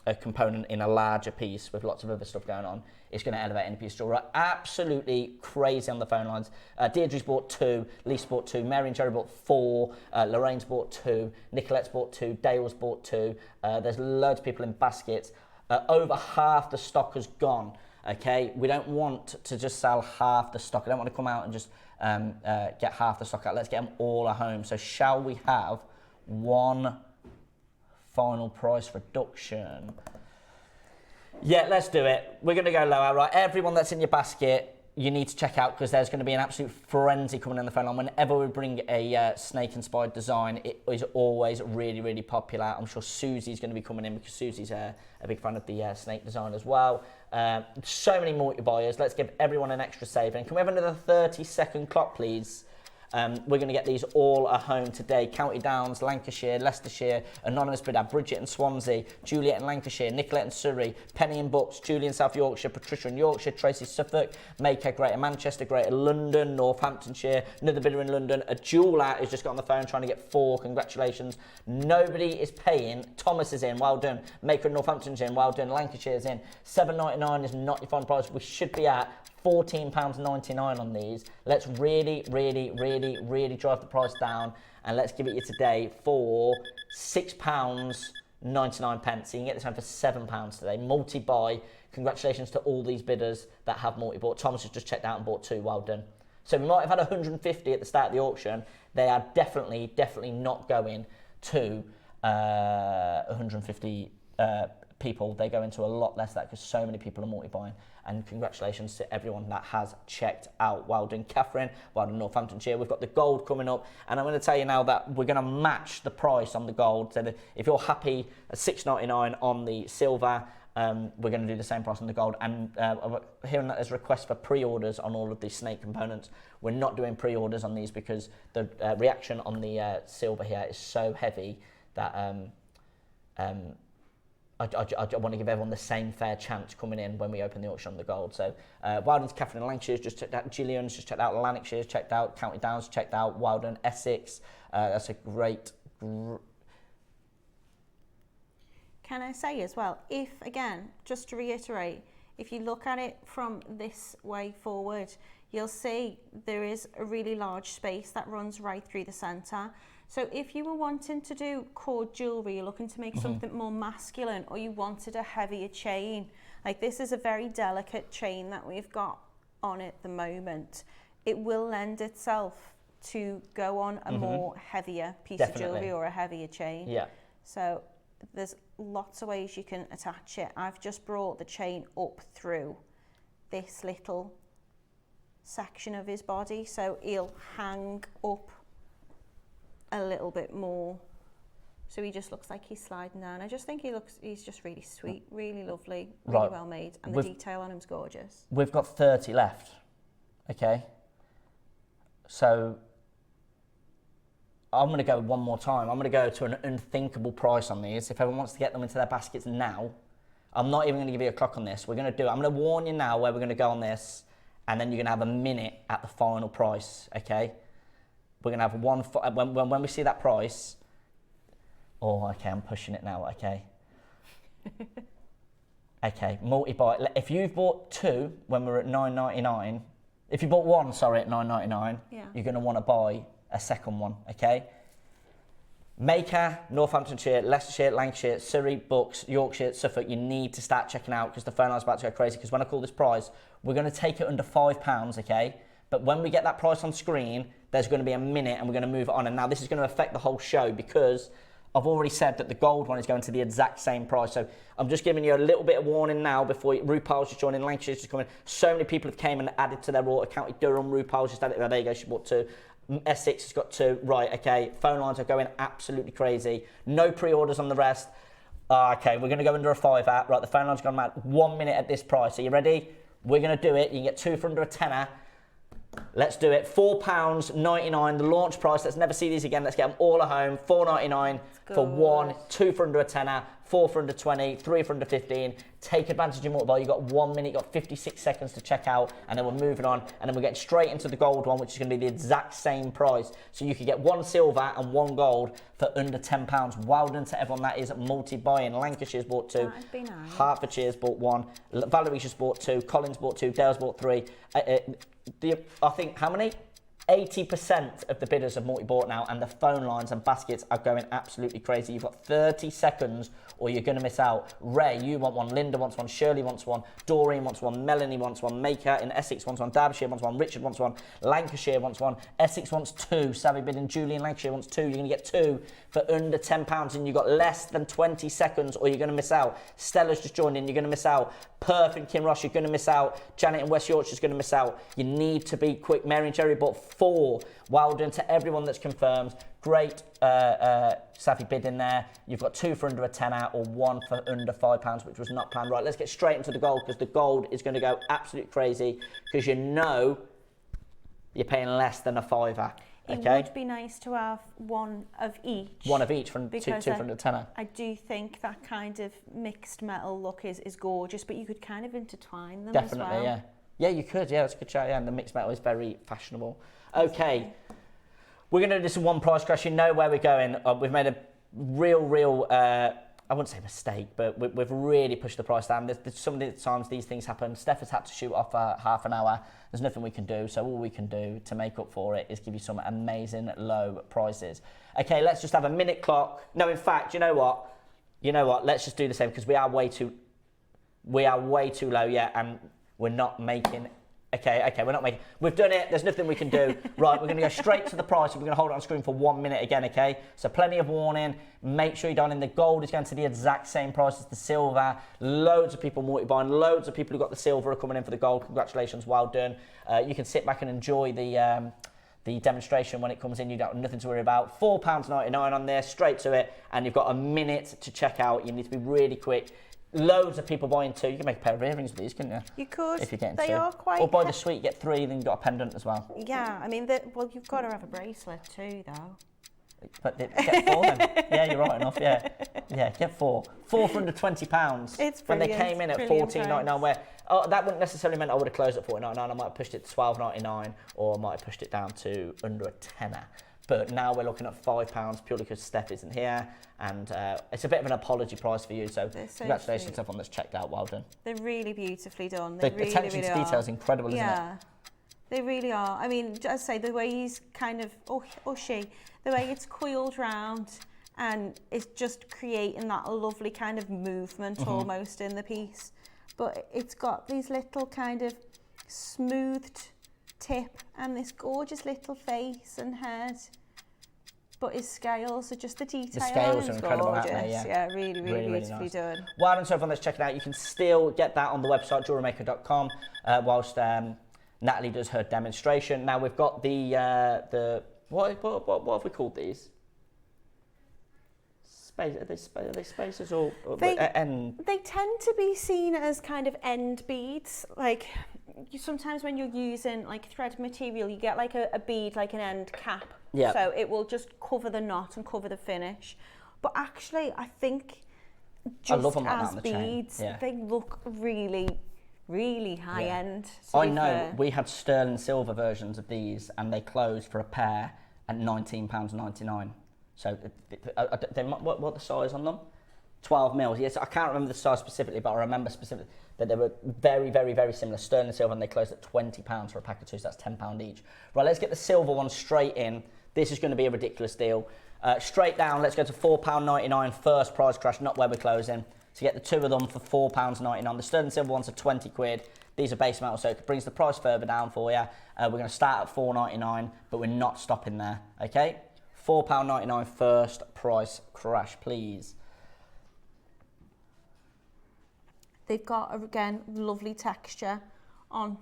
a component in a larger piece with lots of other stuff going on. It's going to elevate any piece of jewellery. Absolutely crazy on the phone lines. Deirdre's bought 2, Lisa bought 2, Mary and Jerry bought 4, Lorraine's bought 2, Nicolette's bought 2, Dale's bought 2. There's loads of people in baskets. Over half the stock has gone. Okay, we don't want to just sell half the stock. I don't want to come out and just get half the stock out. Let's get them all at home. So shall we have one final price reduction? Yeah, let's do it. We're going to go lower, right? Everyone that's in your basket, you need to check out because there's going to be an absolute frenzy coming in the phone line. Whenever we bring a snake-inspired design, it is always really, really popular. I'm sure Susie's going to be coming in because Susie's a big fan of the snake design as well. So many multi-buyers. Let's give everyone an extra saving. Can we have another 30-second clock, please? We're going to get these all at home today. County Downs, Lancashire, Leicestershire, Anonymous Bidder, Bridget in Swansea, Juliet in Lancashire, Nicolette in Surrey, Penny in Bucks, Julie in South Yorkshire, Patricia in Yorkshire, Tracy Suffolk, Maker, Greater Manchester, Greater London, Northamptonshire, another bidder in London. A jeweller has just got on the phone trying to get 4. Congratulations. Nobody is paying. Thomas is in. Well done. Maker in Northamptonshire in. Well done. Lancashire's in. $7.99 is not your final price. We should be at £14.99 on these. Let's really, really, really, really drive the price down, and let's give it you today for £6.99. So you can get this home for £7 today. Multi-buy. Congratulations to all these bidders that have multi-bought. Thomas has just checked out and bought 2. Well done. So we might have had 150 at the start of the auction. They are definitely not going to 150 people. They go into a lot less than that because so many people are multi-buying. And congratulations to everyone that has checked out. Well done, Catherine. Well done, Northamptonshire. We've got the gold coming up, and I'm going to tell you now that we're going to match the price on the gold. So if you're happy at $6.99 on the silver, we're going to do the same price on the gold. And hearing that there's requests for pre-orders on all of these snake components, we're not doing pre-orders on these because the reaction on the silver here is so heavy that I want to give everyone the same fair chance coming in when we open the auction on the gold. So Wildon's, Catherine and Lancashire's just checked out, Gillian's just checked out, Lanarkshire's checked out, County Down's checked out, Wildon, Essex. That's a great... Can I say as well, if, again, just to reiterate, if you look at it from this way forward, you'll see there is a really large space that runs right through the centre. So if you were wanting to do cord jewellery, you're looking to make something more masculine, or you wanted a heavier chain, like this is a very delicate chain that we've got on at the moment. It will lend itself to go on a more heavier piece of jewellery or a heavier chain. Yeah. So there's lots of ways you can attach it. I've just brought the chain up through this little section of his body, so he'll hang up a little bit more, so he just looks like he's sliding down. I just think he's just really sweet, really lovely, really well made, and the detail on him's gorgeous. We've got 30 left, okay? So I'm going to go one more time. I'm going to go to an unthinkable price on these. If everyone wants to get them into their baskets now, I'm not even going to give you a clock on this. We're going to do it. I'm going to warn you now where we're going to go on this, and then you're going to have a minute at the final price, okay? We're going to have one, when we see that price, oh, okay, I'm pushing it now, okay. Okay, multi-buy. If you've bought two when we're at $9.99, if you bought one, sorry, at $9.99, you're going to want to buy a second one, okay? Maker, Northamptonshire, Leicestershire, Lancashire, Surrey, Bucks, Yorkshire, Suffolk, you need to start checking out because the phone line's about to go crazy, because when I call this price, we're going to take it under £5, okay? But when we get that price on screen, there's going to be a minute and we're going to move it on. And now this is going to affect the whole show because I've already said that the gold one is going to the exact same price. So I'm just giving you a little bit of warning now before RuPaul's just joining, Lancashire's just coming. So many people have came and added to their order. County Durham, RuPaul's just added. Oh, there you go, she bought two. Essex has got two. Right, okay. Phone lines are going absolutely crazy. No pre-orders on the rest. Okay, we're going to go under a £5. Right, the phone line's gone mad. 1 minute at this price. Are you ready? We're going to do it. You can get two for under a tenner. Let's do it. £4.99, the launch price. Let's never see these again. Let's get them all at home. $4.99 for one, two for under a tenner, four for under 20, three for under 15. Take advantage of multiple. You've got 1 minute, you've got 56 seconds to check out, and then we're moving on, and then we're getting straight into the gold one, which is going to be the exact same price. So you could get one silver and one gold for under £10. Well done to everyone that is multi-buying. Lancashire's bought two. That'd be nice. Hertfordshire's bought one. Valerie's just bought two. Collins bought two. Dale's bought three. I think, how many? 80% of the bidders have multi-bought now, and the phone lines and baskets are going absolutely crazy. You've got 30 seconds or you're going to miss out. Ray, you want one. Linda wants one. Shirley wants one. Doreen wants one. Melanie wants one. Maker in Essex wants one. Derbyshire wants one. Richard wants one. Lancashire wants one. Essex wants two. Savvy bidding. Julie in Lancashire wants two. You're going to get two for under £10, and you've got less than 20 seconds or you're going to miss out. Stella's just joined in. You're going to miss out. Perth and Kim Ross, you're going to miss out. Janet in West Yorkshire's going to miss out. You need to be quick. Mary and Jerry bought four. Well done to everyone that's confirmed. Great savvy bid in there. You've got two for under a tenner or one for under £5, which was not planned. Right, let's get straight into the gold, because the gold is going to go absolutely crazy, because you know you're paying less than a £5. Okay? It would be nice to have one of each. One of each from two for under a tenner. I do think that kind of mixed metal look is gorgeous, but you could kind of intertwine them as well. Definitely, yeah. Yeah, you could. Yeah, that's a good shout. Yeah, and the mixed metal is very fashionable. Okay. We're going to do this in one price crash. You know where we're going. We've made a real, I wouldn't say mistake, but we've really pushed the price down. There's some of the times these things happen. Steph has had to shoot off for half an hour. There's nothing we can do. So all we can do to make up for it is give you some amazing low prices. Okay, let's just have a minute clock. No, in fact, you know what? Let's just do the same, because we are way too low, yeah, and we're not making... Okay, we're not making... We've done it. There's nothing we can do. Right, we're going to go straight to the price, and we're going to hold it on screen for 1 minute again, okay? So plenty of warning. Make sure you're done in. The gold is going to the exact same price as the silver. Loads of people multi-buying. Loads of people who got the silver are coming in for the gold. Congratulations, well done. You can sit back and enjoy the demonstration when it comes in. You've got nothing to worry about. £4.99 on there, straight to it, and you've got a minute to check out. You need to be really quick. Loads of people buying two. You can make a pair of earrings with these, couldn't you? You could. If you're getting they two. Are quite... Or buy the suite, get three, then you've got a pendant as well. Yeah, I mean, well, you've got to have a bracelet too, though. But get 4 then. Yeah, you're right enough. Yeah, get 4. 4 for under £20. It's when they brilliant, came in at brilliant $14.99. price. Where that wouldn't necessarily mean I would have closed at $14.99. I might have pushed it to $12.99, or I might have pushed it down to under a tenner. But now we're looking at £5 purely because Steph isn't here, and it's a bit of an apology price for you. So congratulations to everyone that's checked out. Well done. They're really beautifully done. The They really, attention really to detail is are. incredible, isn't it? Yeah, they really are. I mean, as I say, the way he's kind of, or she, the way it's coiled round and it's just creating that lovely kind of movement almost in the piece. But it's got these little kind of smoothed tip and this gorgeous little face and head. But his scales are just the detail. The scales on are it's incredible, gorgeous. aren't they? Yeah. Yeah, really, really, Really beautifully nice. done. Well done to everyone that's checking out. You can still get that on the website, jewellerymaker.com, whilst Natalie does her demonstration. Now we've got the what have we called these? Are they spaces or end? They tend to be seen as kind of end beads. Like sometimes when you're using like thread material, you get like a bead, like an end cap. Yeah. So it will just cover the knot and cover the finish. But actually, I think just love them like that as on the chain. beads, Yeah. they look really, really high end. I know we had sterling silver versions of these, and they closed for a pair at £19.99. So what are the size on them? 12 mils. Yes, I can't remember the size specifically, but I remember specifically that they were very, very, very similar. Sterling silver, and they closed at £20 for a pack of 2, so that's £10 each. Right, let's get the silver one straight in. This is going to be a ridiculous deal. Straight down, let's go to £4.99, first price crash, not where we're closing. To get the 2 of them for £4.99. The sterling silver ones are 20 quid. These are base metal, so it brings the price further down for you. We're going to start at £4.99, but we're not stopping there, okay? £4.99 first price crash, please. They've got, again, lovely texture on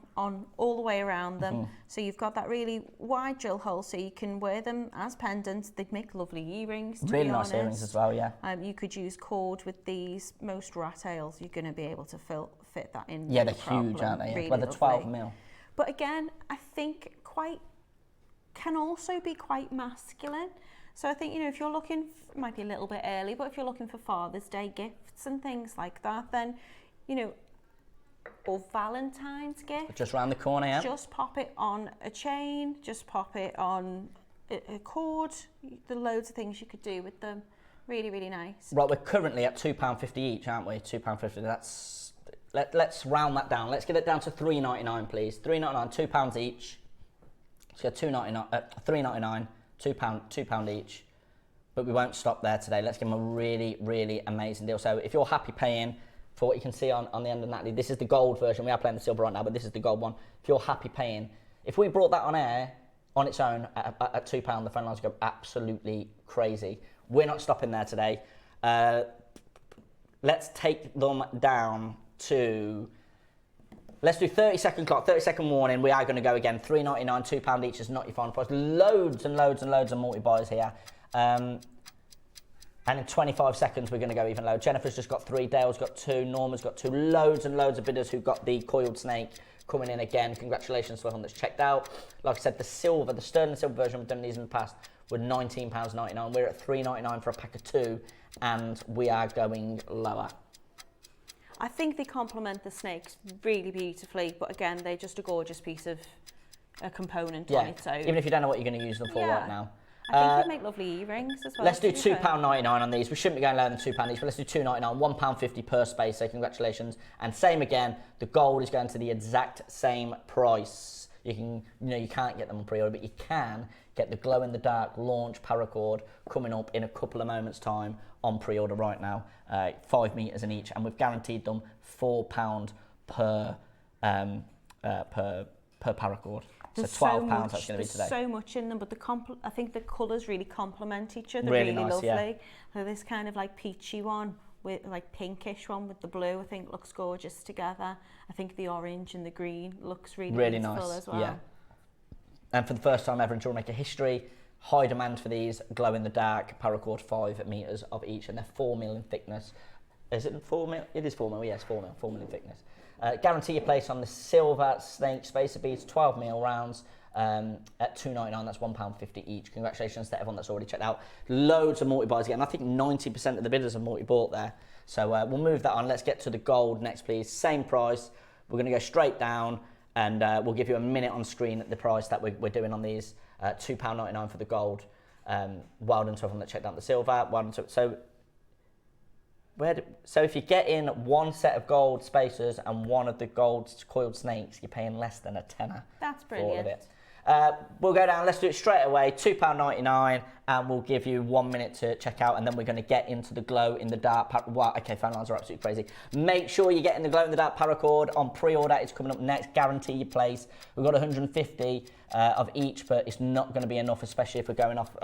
all the way around them. So you've got that really wide drill hole, so you can wear them as pendants. They'd make lovely earrings, to Really be nice honest. earrings as well, yeah. You could use cord with these. Most rat tails, you're going to be able to fit that in. Yeah, no they're huge, problem. aren't they? Yeah. Really Well, they're 12 lovely. mil. But again, I think can also be quite masculine. So I think, if you're looking, might be a little bit early, but if you're looking for Father's Day gifts and things like that, then, or Valentine's gift. Just round the corner, yeah. Just pop it on a chain, just pop it on a cord. There are loads of things you could do with them. Really, really nice. Right, we're currently at £2.50 each, aren't we? £2.50. That's let's round that down. Let's get it down to £3.99, please. £3.99, £2 each. Let's go £3.99, £2 each. But we won't stop there today. Let's give them a really, really amazing deal. So if you're happy paying for what you can see on the end of Natalie, this is the gold version. We are playing the silver right now, but this is the gold one. If you're happy paying, if we brought that on air on its own at £2, the phone lines go absolutely crazy. We're not stopping there today. Let's take them down to, let's do 30-second clock, 30-second warning. We are going to go again. £3.99, £2 each is not your final price. Loads and loads and loads of multi-buys here. And in 25 seconds, we're going to go even lower. Jennifer's just got 3, Dale's got 2, Norma's got 2. Loads and loads of bidders who got the coiled snake coming in again. Congratulations to everyone that's checked out. Like I said, the sterling silver version, we've done these in the past, were £19.99. We're at £3.99 for a pack of 2, and we are going lower. I think they complement the snakes really beautifully, but again, they're just a gorgeous piece of a component on it. So even if you don't know what you're going to use them for right now. I think they make lovely earrings as well. Let's do £2.99 on these. We shouldn't be going lower than £2 each, but let's do £2.99, £1.50 per space. So congratulations. And same again, the gold is going to the exact same price. You can, you can't get them on pre-order, but you can get the glow-in-the-dark launch Paracord coming up in a couple of moments' time on pre-order right now. 5 meters in each, and we've guaranteed them £4 per Paracord. So £12 that's going to be today. There's so much in them, but I think the colours really complement each other. Really nice, lovely. Yeah. So this kind of like peachy one with like pinkish one with the blue, I think looks gorgeous together. I think the orange and the green looks really beautiful nice as well. Yeah. And for the first time ever in JewelleryMaker history, high demand for these glow-in-the-dark Paracord 5 meters of each, and they're 4 mil in thickness. Is it 4 mil? It is 4 mil. Yes, 4 mil. 4 mil in thickness. Guarantee your place on the silver snake spacer beads, 12 mil rounds. at $2.99. That's £1.50 each. Congratulations to everyone that's already checked out. Loads of multi-buys again. I think 90% of the bidders have multi-bought there. So we'll move that on. Let's get to the gold next, please. Same price. We're going to go straight down, and we'll give you a minute on screen at the price that we're doing on these. £2.99 for the gold. Well done to everyone that checked out the silver. Well done to, so if you get in one set of gold spacers and one of the gold coiled snakes, you're paying less than a tenner. That's for all of brilliant. it. We'll go down, let's do it straight away, £2.99, and we'll give you 1 minute to check out, and then we're going to get into the glow in the dark. Wow, okay, phone lines are absolutely crazy. Make sure you get in the glow in the dark Paracord on pre-order. It's coming up next. Guarantee your place. We've got 150 of each, but it's not going to be enough, especially if we're going off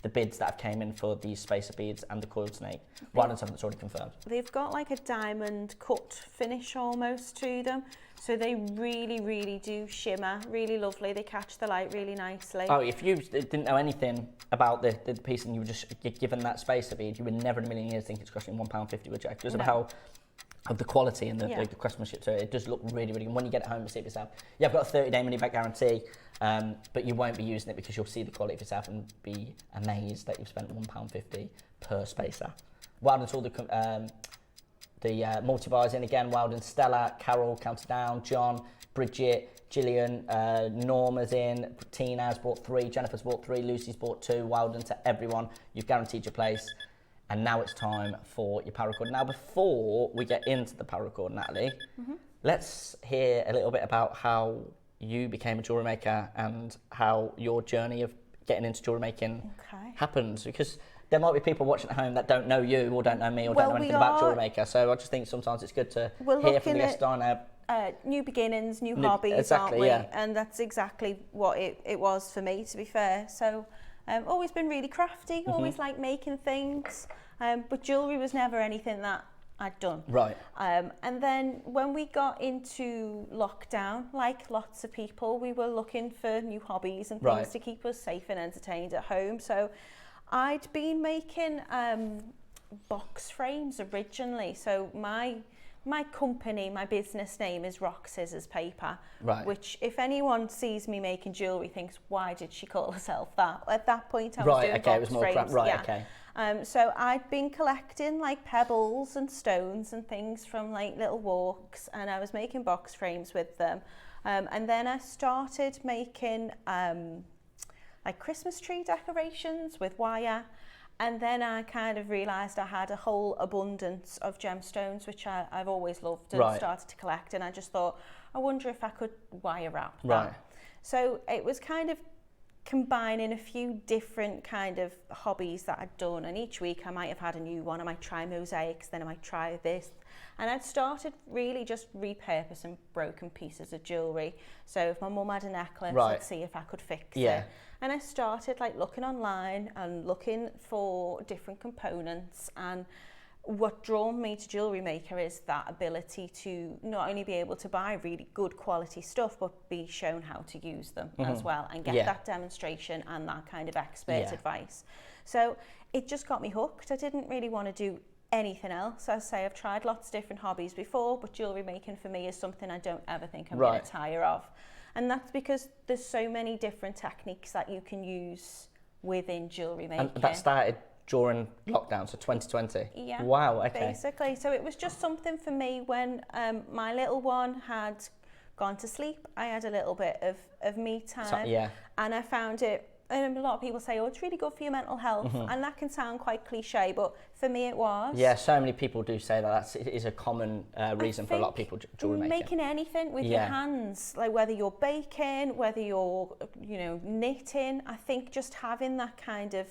the bids that have came in for these spacer beads and the coiled snake. Well done, something that's already confirmed. They've got like a diamond cut finish almost to them. So they really, really do shimmer, really lovely. They catch the light really nicely. Oh, if you didn't know anything about the piece and you were just given that spacer bead, you would never in a million years think it's costing £1.50, would you? Because of the quality and the craftsmanship to it. It does look really, really good. When you get it home and see it yourself, yeah, I've got a 30-day money-back guarantee, but you won't be using it because you'll see the quality of yourself and be amazed that you've spent £1.50 per spacer. Well done to all the multi-buys in again. Well done, Stella, Carol, counted down, John, Bridget, Gillian, Norma's in, Tina's bought 3, Jennifer's bought 3, Lucy's bought 2. Well done to everyone. You've guaranteed your place. And now it's time for your Paracord. Now, before we get into the Paracord, Natalie, let's hear a little bit about how you became a jewellery maker and how your journey of getting into jewellery making happened. Because there might be people watching at home that don't know you or don't know me or don't know anything about jewellery maker. So I just think sometimes it's good to hear from the guests on there. New beginnings, new hobbies, aren't we? And that's exactly what it was for me, to be fair. So always been really crafty, always liked making things, but jewellery was never anything that I'd done. Right. And then when we got into lockdown, like lots of people, we were looking for new hobbies and things to keep us safe and entertained at home. So I'd been making box frames originally. So my company, my business name is Rock Scissors Paper, which if anyone sees me making jewellery thinks, why did she call herself that? At that point I was doing box it was more frames. So I'd been collecting like pebbles and stones and things from like little walks, and I was making box frames with them. And then I started making like Christmas tree decorations with wire. And then I kind of realised I had a whole abundance of gemstones, which I've always loved and started to collect. And I just thought, I wonder if I could wire wrap that. So it was kind of combining a few different kind of hobbies that I'd done. And each week I might have had a new one. I might try mosaics, then I might try this. And I'd started really just repurposing broken pieces of jewellery. So if my mum had a necklace, I'd see if I could fix it. And I started like looking online and looking for different components, and what drawn me to JewelleryMaker is that ability to not only be able to buy really good quality stuff, but be shown how to use them as well, and get that demonstration and that kind of expert advice. So it just got me hooked. I didn't really want to do anything else. As I say, I've tried lots of different hobbies before, but jewellery making for me is something I don't ever think I'm going to tire of. And that's because there's so many different techniques that you can use within jewellery making. And that started during lockdown, so 2020? Yeah. Wow, okay. Basically. So it was just something for me when my little one had gone to sleep. I had a little bit of me time. And I found it, and a lot of people say, oh, it's really good for your mental health. And that can sound quite cliche, but for me it was. Yeah, so many people do say that. It is a common reason for a lot of people jewellery making. Making anything with your hands, like whether you're baking, whether you're, knitting, I think just having that kind of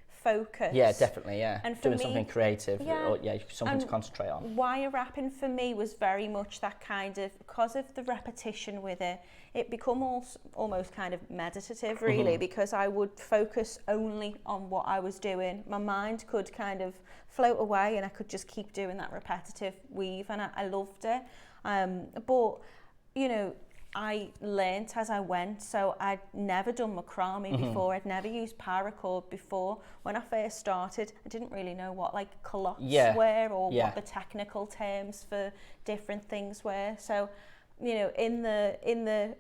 focus. Yeah, definitely, And doing something creative, or something to concentrate on. Wire wrapping for me was very much that kind of, because of the repetition with it, it became almost kind of meditative, really, because I would focus only on what I was doing. My mind could kind of float away, and I could just keep doing that repetitive weave, and I loved it. But, I learnt as I went, so I'd never done macrame before, I'd never used paracord before. When I first started, I didn't really know what like culottes were, or what the technical terms for different things were. So, in the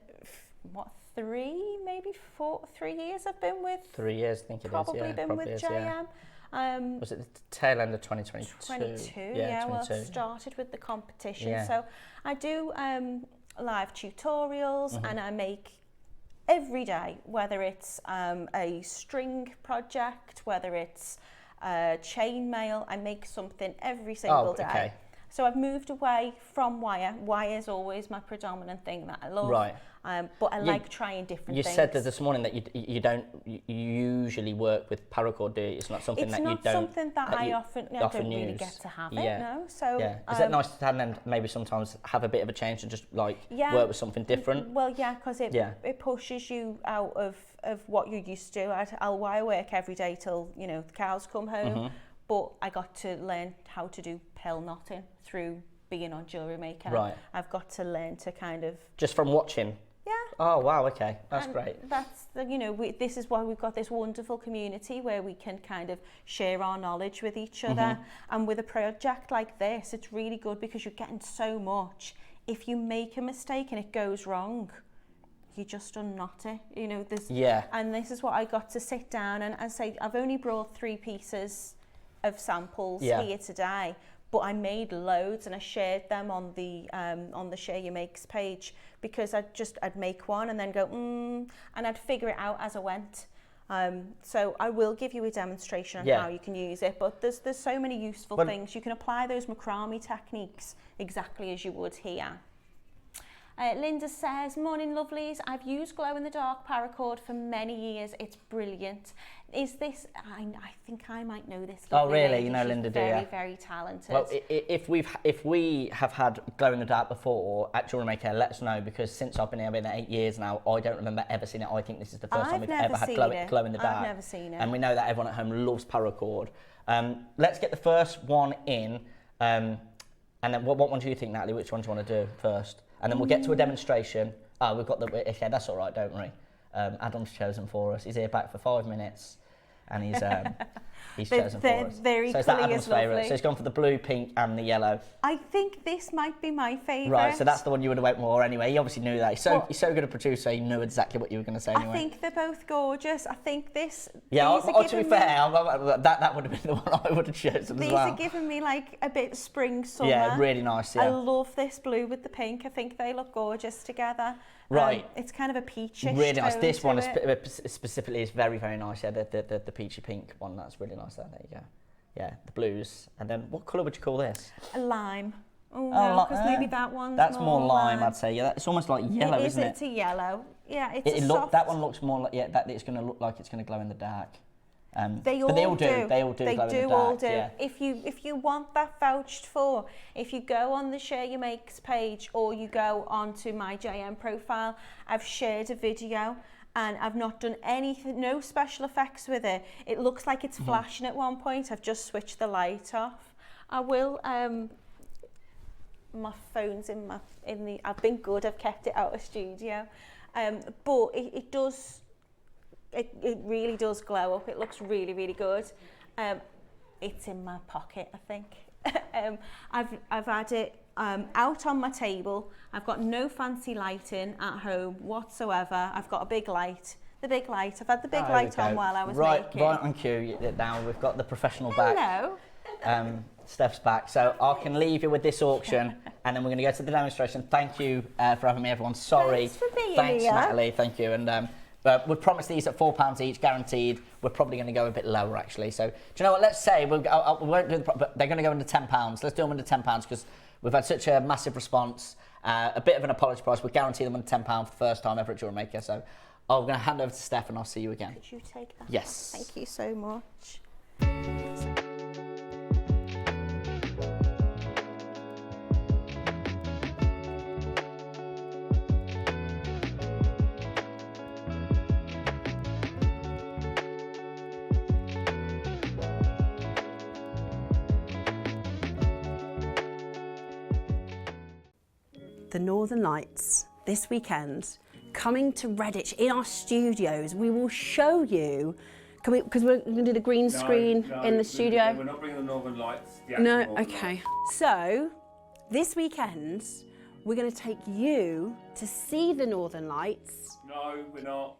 maybe 3 years I've been with. 3 years, I think it Probably is. Yeah, been with yeah. JM. Was it the tail end of 2022? 22, Yeah, well, 22. I started with the competition. Yeah. So I do live tutorials Mm-hmm. and I make every day, whether it's a string project, whether it's chain mail, I make something every single day. Okay. So I've moved away from wire. Wire is always my predominant thing that I love. Right. But I like trying different things. You said that this morning that you don't usually work with Paracord, do you? It's not something that you don't... It's not something that I often don't really use. get to have it, Yeah. no. So, yeah. Is it nice to then maybe sometimes have a bit of a change and just like work with something different? Well, yeah, because it pushes you out of what you're used to. I'll wire work every day till, you know, the cows come home. Mm-hmm. But I got to learn how to do pearl knotting through being on JewelleryMaker. Right. I've got to learn to kind of... Just from watching? Yeah. Oh, wow, okay. That's And great. That's, you know, this is why we've got this wonderful community where we can kind of share our knowledge with each other. Mm-hmm. And with a project like this, it's really good because you're getting so much. If you make a mistake and it goes wrong, you just unknot it, you know. And this is what I got to sit down and I say, I've only brought 3 pieces of samples here today, but I made loads and I shared them on the Share Your Makes page because I'd make one and then go and I'd figure it out as I went. So I will give you a demonstration on how you can use it, but there's so many useful things. You can apply those macrame techniques exactly as you would here. Linda says, morning lovelies, I've used glow-in-the-dark paracord for many years. It's brilliant. Is this, I think I might know this. Oh really? Lady. You know She's Linda, do you? Very, very talented. Well, if we have had glow-in-the-dark before at JewelleryMaker, let us know, because since I've been here, I've been 8 years now, I don't remember ever seeing it. I think this is the first time we've ever had glow-in-the-dark. I've never seen it. And we know that everyone at home loves paracord. Let's get the first one in, and then what one do you think, Natalie? Which one do you want to do first? And then we'll get to a demonstration. Oh, we've got the... Okay, that's all right, don't worry. Adam's chosen for us. He's here back for 5 minutes, and he's chosen for us. They're so is that Adam's favourite? So he's gone for the blue, pink, and the yellow. I think this might be my favourite. Right, so that's the one you would have went more anyway. He obviously knew that. He's so good a producer. He knew exactly what you were going to say anyway. I think they're both gorgeous. I think this. Yeah, to be fair, that would have been the one I would have chosen as well. These are giving me like a bit spring summer. Yeah, really nice. Yeah. I love this blue with the pink. I think they look gorgeous together. Right. It's kind of a peachish really nice. tone This to one it. specifically is very, very nice. Yeah, the peachy pink one, that's really nice there. There you go. Yeah, the blues. And then what colour would you call this? A lime. Oh no, because maybe that one's that's more lime, I'd say. Yeah, it's almost like yellow, isn't it? It's a yellow. Yeah, it's soft. That one looks more like it's going to look like it's going to glow in the dark. They all do. They all do. They glow in do the dark, all do. Yeah. If you want that vouched for, if you go on the Share Your Makes page or you go onto my JM profile, I've shared a video and I've not done anything, no special effects with it. It looks like it's flashing at one point. I've just switched the light off. I will. My phone's in the. I've been good. I've kept it out of studio, but it does. It really does glow up. It looks really, really good. It's in my pocket, I think. I've had it out on my table. I've got no fancy lighting at home whatsoever. I've got a big light. The big light. I've had the big light on while I was making. Right on cue. Now we've got the professional back. Hello. Steph's back, so I can leave you with this auction, and then we're going to go to the demonstration. Thank you for having me, everyone. Sorry. Thanks for being Thanks, here. Natalie. Thank you. And but we promised these at £4 each, guaranteed. We're probably going to go a bit lower, actually. So do you know what? Let's say we won't do but they're going to go under £10. Let's do them under £10 because we've had such a massive response. A bit of an apology price. We guarantee them under £10 for the first time ever at JewelleryMaker. So I'm going to hand over to Steph, and I'll see you again. Could you take that? Yes. Thank you so much. The Northern Lights this weekend, coming to Redditch in our studios. We will show you, because we're going to do the green screen in the studio. We're not bringing the Northern Lights. No, okay. So, this weekend, we're going to take you to see the Northern Lights No, we're not.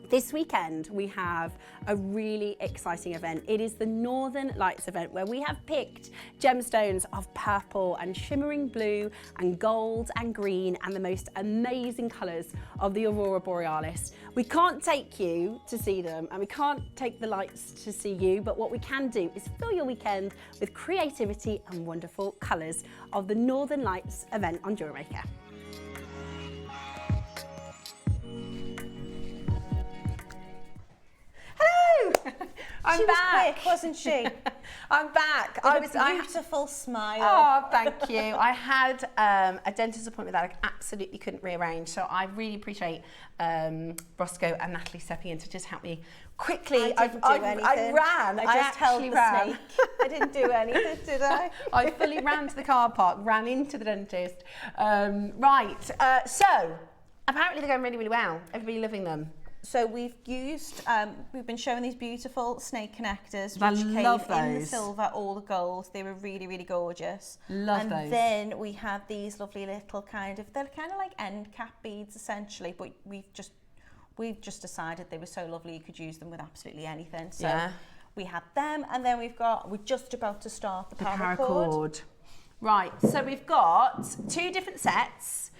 This weekend we have a really exciting event. It is the Northern Lights event where we have picked gemstones of purple and shimmering blue and gold and green and the most amazing colours of the Aurora Borealis. We can't take you to see them and we can't take the lights to see you, but what we can do is fill your weekend with creativity and wonderful colours of the Northern Lights event on JewelleryMaker. I'm she back. was quick, wasn't she? I'm back. With a beautiful smile. Oh, thank you. I had a dentist appointment that I absolutely couldn't rearrange, so I really appreciate Roscoe and Natalie stepping in to just help me quickly. I didn't do anything. I ran. I just held the ran. snake. I didn't do anything, did I? I fully ran to the car park, ran into the dentist. So apparently they're going really, really well. Everybody loving them. So we've used, we've been showing these beautiful snake connectors, I which love came in the those. silver, all the gold. They were really, really gorgeous. Love those. And then we have these lovely little they're kind of like end cap beads essentially, but we've just decided they were so lovely you could use them with absolutely anything. So Yeah. we had them, and then we're just about to start the paracord. Paracord. Right, so we've got two different sets.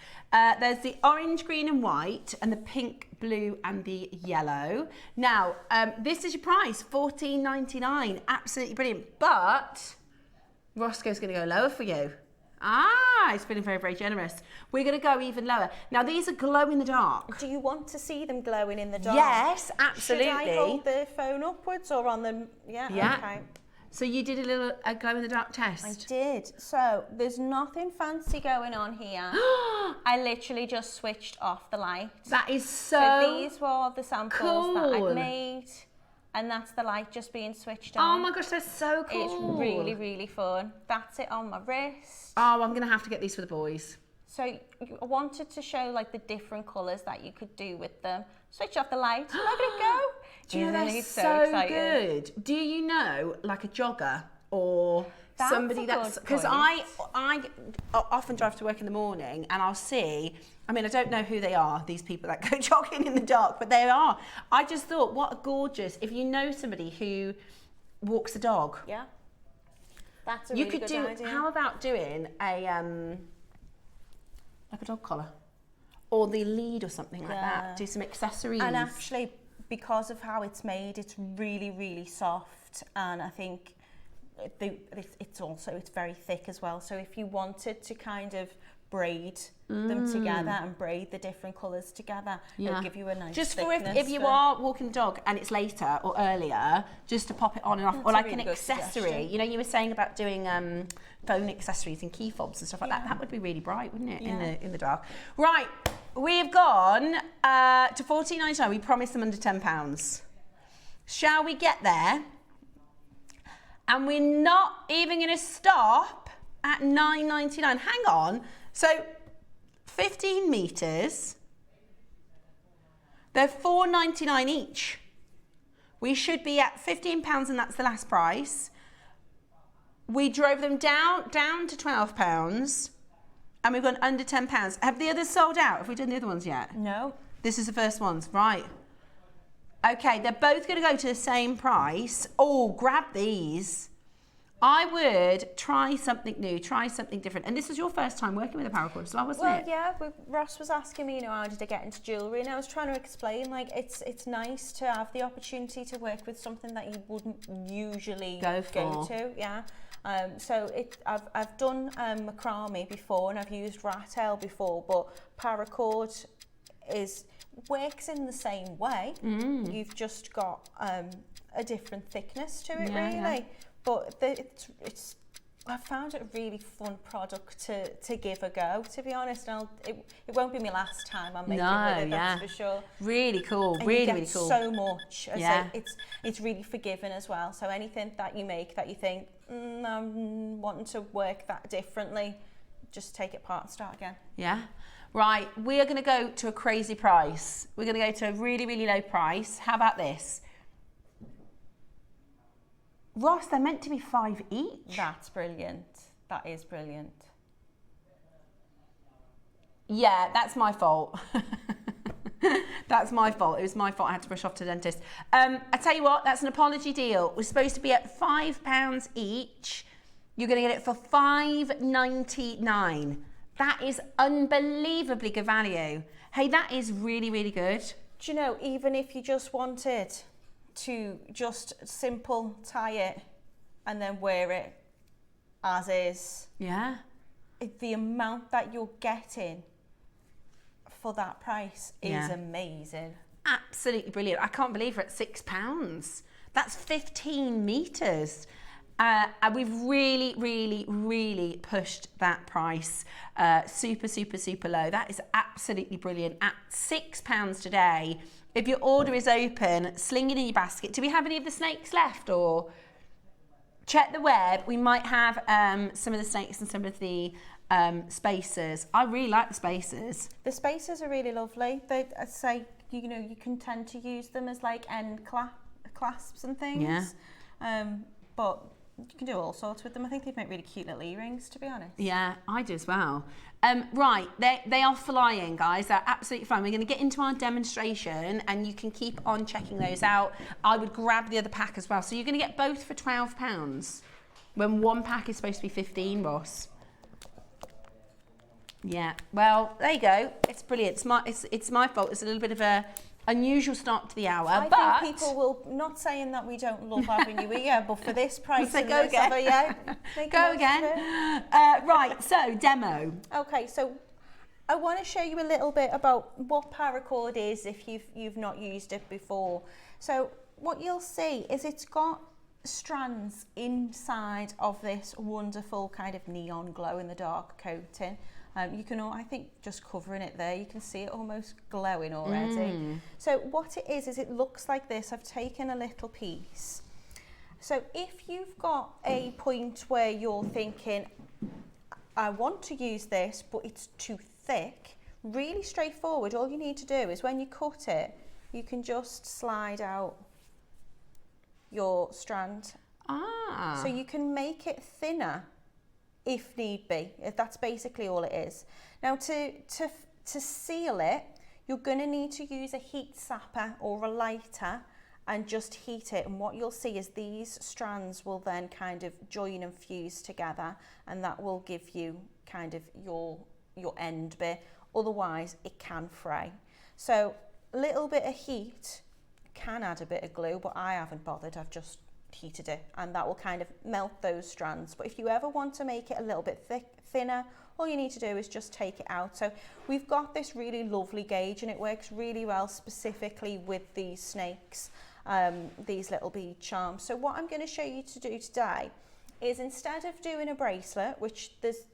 There's the orange, green and white and the pink, blue and the yellow. Now, this is your price, $14.99. Absolutely brilliant. But Roscoe's going to go lower for you. He's feeling very, very generous. We're going to go even lower. Now, these are glow in the dark. Do you want to see them glowing in the dark? Yes, absolutely. Should I hold the phone upwards or on the... Yeah. Okay. So you did a glow in the dark test? I did. So there's nothing fancy going on here. I literally just switched off the light. That is so these were the samples that I'd made, and that's the light just being switched on. Oh my gosh, that's so cool. It's really, really fun. That's it on my wrist. Oh, I'm going to have to get these for the boys. So I wanted to show like the different colours that you could do with them. Switch off the light, let it go. Do you know Isn't they're it so exciting? good? Do you know like a jogger or somebody a that's... good Because point. I often drive to work in the morning and I'll see... I mean, I don't know who they are, these people that go jogging in the dark, but they are. I just thought, what a gorgeous... If you know somebody who walks a dog... Yeah. That's a really good idea. How about doing a... like a dog collar? Or the lead or something like that. Do some accessories. And actually, because of how it's made, it's really, really soft. And I think it's very thick as well. So if you wanted to kind of braid them together and braid the different colours together, it'll give you a nice just for thickness. if you are walking the dog and it's later or earlier, just to pop it on and off, or like really an good accessory. suggestion. You know, you were saying about doing phone accessories and key fobs and stuff like that. That would be really bright, wouldn't it? In the dark. Right, we've gone to $14.99. We promised them under £10. Shall we get there? And we're not even going to stop at $9.99. Hang on. So 15 metres, they're $4.99 each. We should be at £15 and that's the last price. We drove them down to £12 and we've gone under £10. Have the others sold out? Have we done the other ones yet? No. This is the first ones, right. Okay, they're both going to go to the same price. Oh, grab these. I would try something new, try something different. And this was your first time working with a paracord as well, wasn't it? Well, yeah, Ross was asking me, how did I get into jewellery? And I was trying to explain, like, it's nice to have the opportunity to work with something that you wouldn't usually go to. Yeah. So I've done macrame before and I've used rat-tail before, but paracord works in the same way. You've just got a different thickness to it, really. Yeah. But I found it a really fun product to give a go, to be honest. And it won't be my last time I'm making with it, that's for sure. Really cool, and really, you get really cool. So much. It's really forgiving as well. So anything that you make that you think, I'm wanting to work that differently, just take it apart and start again. Yeah. Right, we are going to go to a crazy price. We're going to go to a really, really low price. How about this? Ross, they're meant to be $5 each. That's brilliant. That is brilliant. Yeah, that's my fault. That's my fault. It was my fault. I had to rush off to the dentist. I tell you what, that's an apology deal. We're supposed to be at £5 each. You're going to get it for $5.99. That is unbelievably good value. Hey, that is really, really good. Do you know, even if you just wanted to just simple tie it and then wear it as is, Yeah. the amount that you're getting for that price is Yeah. amazing. Absolutely brilliant. I can't believe we're at £6. That's 15 metres. And we've really, really, really pushed that price super, super, super low. That is absolutely brilliant. At £6 today, if your order is open, sling it in your basket. Do we have any of the snakes left, or check the web? We might have some of the snakes and some of the spacers. I really like the spacers. The spacers are really lovely. They, I'd say, you know, you can tend to use them as like end clasps and things. Yeah. But you can do all sorts with them. I think they'd make really cute little earrings, to be honest. Yeah, I do as well. Right, they are flying, guys. They're absolutely flying. We're going to get into our demonstration, and you can keep on checking those out. I would grab the other pack as well. So you're going to get both for £12, when one pack is supposed to be 15, Ross. Yeah, well, there you go. It's brilliant. It's my fault. It's a little bit of a unusual start to the hour, I but think people will, not saying that we don't love having you here, but for this price, Say and go this again. other, yeah, make the go most of again. it. Right, so demo. Okay, so I want to show you a little bit about what Paracord is if you've not used it before. So what you'll see is it's got strands inside of this wonderful kind of neon glow in the dark coating. You can, I think, just covering it there, you can see it almost glowing already. So what it is it looks like this. I've taken a little piece. So if you've got a point where you're thinking, I want to use this, but it's too thick, really straightforward. All you need to do is when you cut it, you can just slide out your strand. Ah. So you can make it thinner if need be. If that's basically all it is. Now to seal it, you're going to need to use a heat sapper or a lighter and just heat it, and what you'll see is these strands will then kind of join and fuse together, and that will give you kind of your end bit. Otherwise it can fray. So a little bit of heat can add a bit of glue, but I haven't bothered. I've just heated it, and that will kind of melt those strands. But if you ever want to make it a little bit thinner, all you need to do is just take it out. So we've got this really lovely gauge, and it works really well specifically with these snakes, these little bead charms. So what I'm going to show you to do today is, instead of doing a bracelet, which there's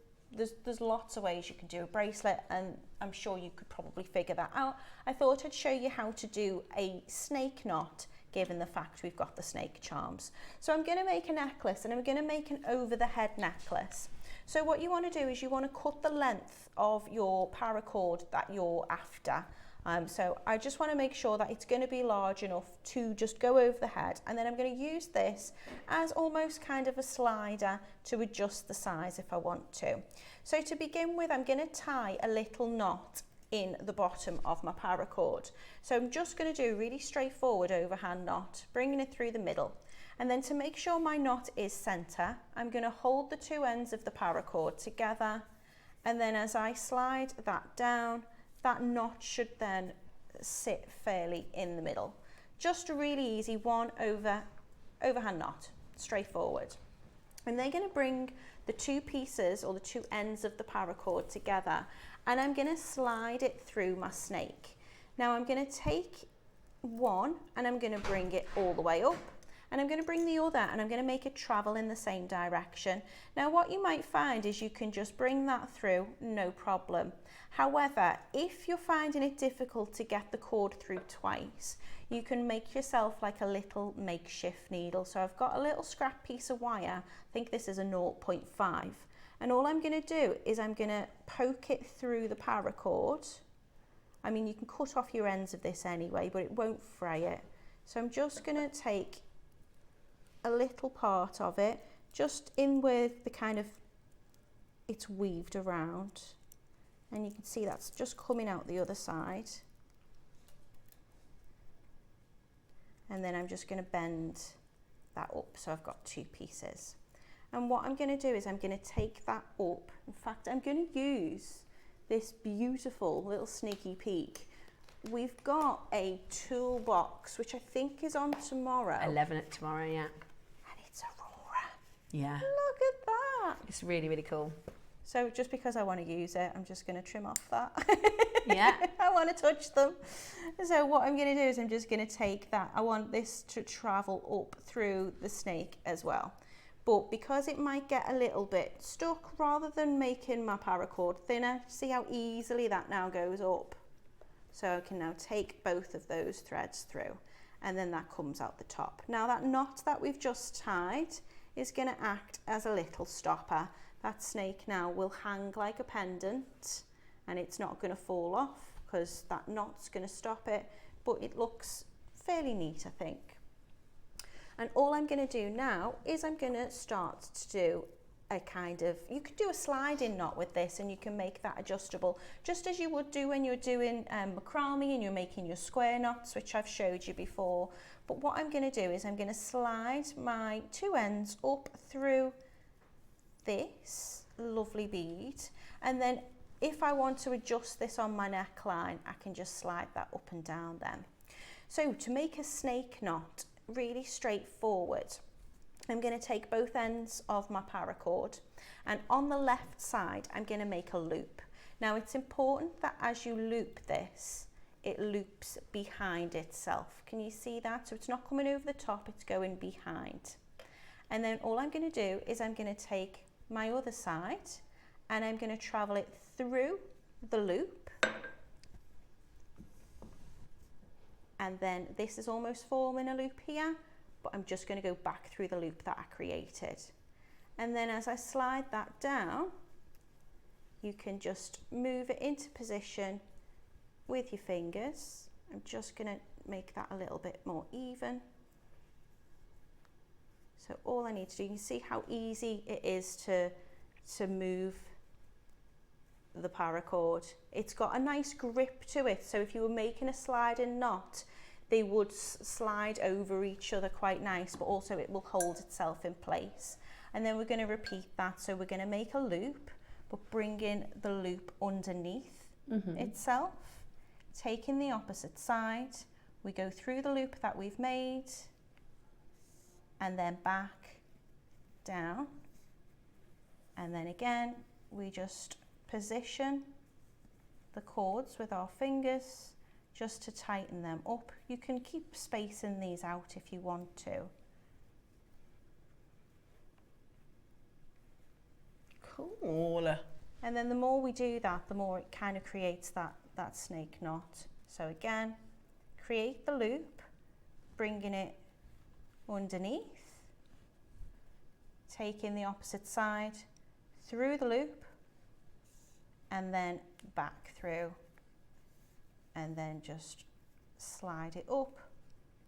lots of ways you can do a bracelet, and I'm sure you could probably figure that out, I thought I'd show you how to do a snake knot, given the fact we've got the snake charms. So I'm going to make a necklace, and I'm going to make an over the head necklace. So what you want to do is you want to cut the length of your paracord that you're after. So I just want to make sure that it's going to be large enough to just go over the head, and then I'm going to use this as almost kind of a slider to adjust the size if I want to. So to begin with, I'm going to tie a little knot in the bottom of my paracord. So I'm just going to do a really straightforward overhand knot, bringing it through the middle. And then to make sure my knot is center, I'm going to hold the two ends of the paracord together, and then as I slide that down, that knot should then sit fairly in the middle. Just a really easy one overhand knot, straightforward. And they're going to bring the two pieces, or the two ends of the paracord together, and I'm going to slide it through my snake. Now I'm going to take one and I'm going to bring it all the way up, and I'm going to bring the other and I'm going to make it travel in the same direction. Now what you might find is you can just bring that through, no problem. However, if you're finding it difficult to get the cord through twice, you can make yourself like a little makeshift needle. So I've got a little scrap piece of wire, I think this is a 0.5, and all I'm going to do is I'm going to poke it through the paracord. I mean, you can cut off your ends of this anyway, but it won't fray it. So I'm just going to take a little part of it, just in where the kind of it's weaved around, and you can see that's just coming out the other side. and then I'm just going to bend that up so I've got 2 pieces. And what I'm going to do is I'm going to take that up. In fact, I'm going to use this beautiful little sneaky peek. We've got a toolbox, which I think is on tomorrow. 11 at tomorrow, yeah. And it's Aurora. Yeah. Look at that. It's really, really cool. So just because I want to use it, I'm just going to trim off that. Yeah. I want to touch them. So what I'm going to do is I'm just going to take that. I want this to travel up through the snake as well. But because it might get a little bit stuck, rather than making my paracord thinner, see how easily that now goes up. So I can now take both of those threads through, and then that comes out the top. Now that knot that we've just tied is going to act as a little stopper. That snake now will hang like a pendant, and it's not going to fall off because that knot's going to stop it, but it looks fairly neat, I think. And all I'm going to do now is I'm going to start to do a kind of, you could do a sliding knot with this, and you can make that adjustable just as you would do when you're doing macrame and you're making your square knots, which I've showed you before. But what I'm going to do is I'm going to slide my 2 ends up through this lovely bead, and then if I want to adjust this on my neckline, I can just slide that up and down then. So to make a snake knot, really straightforward, I'm going to take both ends of my paracord, and on the left side I'm going to make a loop. Now it's important that as you loop this, it loops behind itself. Can you see that? So it's not coming over the top, it's going behind. And then all I'm going to do is I'm going to take my other side and I'm going to travel it through the loop. And then this is almost forming a loop here, but I'm just going to go back through the loop that I created. And then as I slide that down, you can just move it into position with your fingers. I'm just going to make that a little bit more even. So all I need to do, you can see how easy it is to move the paracord. It's got a nice grip to it, so if you were making a sliding knot, they would slide over each other quite nice, but also it will hold itself in place. And then we're going to repeat that, so we're going to make a loop, but bring in the loop underneath itself, taking the opposite side, we go through the loop that we've made, and then back, down, and then again we just position the cords with our fingers just to tighten them up. You can keep spacing these out if you want to. Cool. And then the more we do that, the more it kind of creates that snake knot. So again, create the loop, bringing it underneath, taking the opposite side through the loop, and then back through, and then just slide it up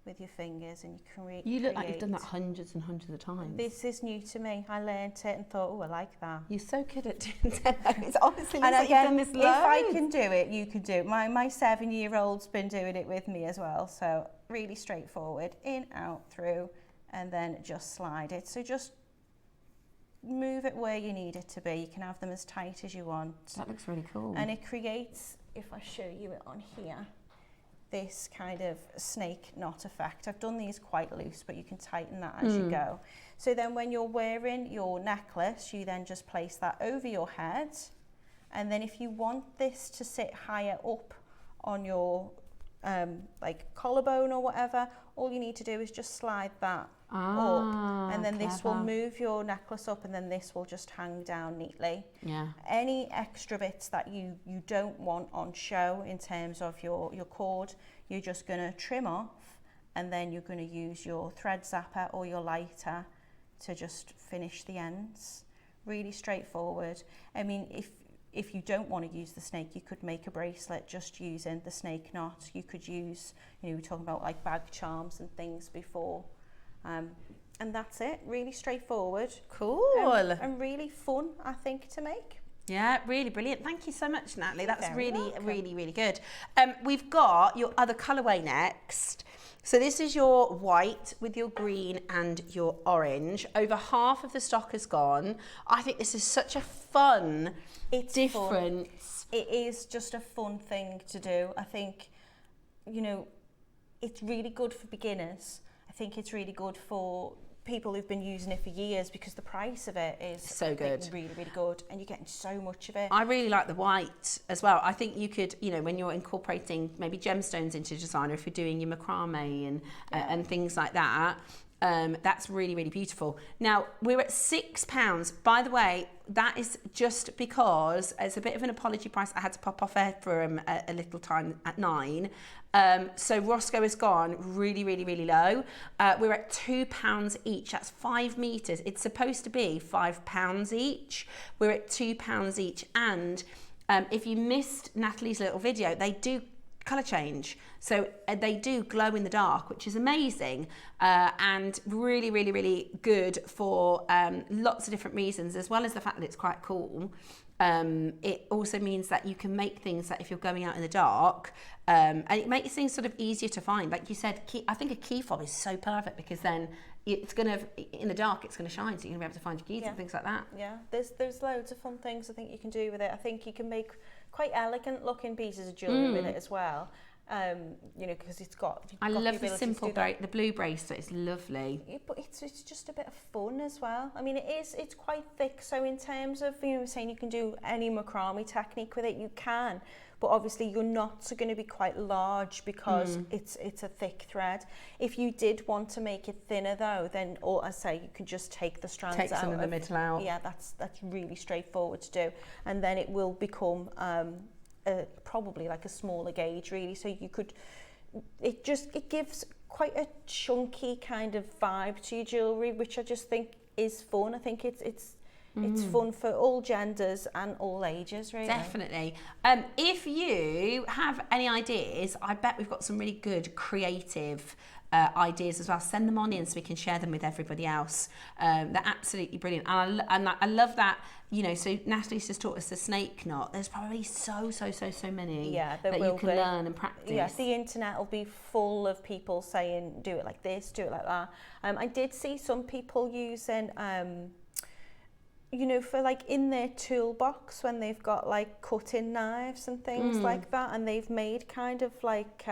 with your fingers, and you can You look like you've done that hundreds and hundreds of times. This is new to me. I learned it and thought, oh, I like that. You're so good at doing demos. Honestly, And looks like again, you've done this if I loads. can do it, you can do it. My 7-year-old's been doing it with me as well. So really straightforward, in, out, through, and then just slide it. So just move it where you need it to be. You can have them as tight as you want. That looks really cool. And it creates, if I show you it on here, this kind of snake knot effect. I've done these quite loose, but you can tighten that as you go. So then when you're wearing your necklace, you then just place that over your head. And then if you want this to sit higher up on your like collarbone or whatever, all you need to do is just slide that up, and then this will move your necklace up, and then this will just hang down neatly. Yeah. Any extra bits that you don't want on show in terms of your cord, you're just going to trim off, and then you're going to use your thread zapper or your lighter to just finish the ends. Really straightforward. I mean, if you don't want to use the snake, you could make a bracelet just using the snake knot. You could use, you know, we were talking about like bag charms and things before. And that's it, really straightforward. Cool. And really fun, I think, to make. Yeah, really brilliant. Thank you so much, Natalie. That's You're very really, welcome. really, really good. We've got your other colourway next. So this is your white with your green and your orange. Over half of the stock has gone. I think this is such a fun difference. It is just a fun thing to do. I think, you know, it's really good for beginners. I think it's really good for people who've been using it for years because the price of it is so good, really, really good, and you're getting so much of it. I really like the white as well. I think you could, you know, when you're incorporating maybe gemstones into design, or if you're doing your macrame and things like that, that's really, really beautiful. Now, we're at £6. By the way, that is just because it's a bit of an apology price. I had to pop off air for a little time at 9. So Roscoe has gone really, really, really low. We're at £2 each. That's 5 meters. It's supposed to be £5 each. We're at £2 each. And if you missed Natalie's little video, they do colour change. So they do glow in the dark, which is amazing, and really, really, really good for lots of different reasons, as well as the fact that it's quite cool. It also means that you can make things that if you're going out in the dark, and it makes things sort of easier to find. Like you said, I think a key fob is so perfect because then it's going to, in the dark, it's going to shine, so you're going to be able to find your keys and things like that. Yeah, there's loads of fun things I think you can do with it. I think you can make quite elegant looking pieces of jewellery with it as well. You know, because it's got. I love the simple, the blue bracelet. It's lovely. Yeah, but it's just a bit of fun as well. I mean, it's quite thick. So in terms of, you know, saying you can do any macrame technique with it, you can. But obviously your knots are going to be quite large because it's a thick thread. If you did want to make it thinner though, then, or as I say, you can just take the strands out. Take some of the middle out. Yeah, that's really straightforward to do, and then it will become probably like a smaller gauge really, so you could, it gives quite a chunky kind of vibe to your jewellery, which I just think is fun. I think it's fun for all genders and all ages, really. Definitely. If you have any ideas, I bet we've got some really good creative ideas as well. Send them on in so we can share them with everybody else. They're absolutely brilliant. And I love that, you know, so Natalie's just taught us the snake knot. There's probably so many that you can learn and practice. Yeah, the internet will be full of people saying, do it like this, do it like that. I did see some people using, you know, for like in their toolbox when they've got like cutting knives and things like that, and they've made kind of like,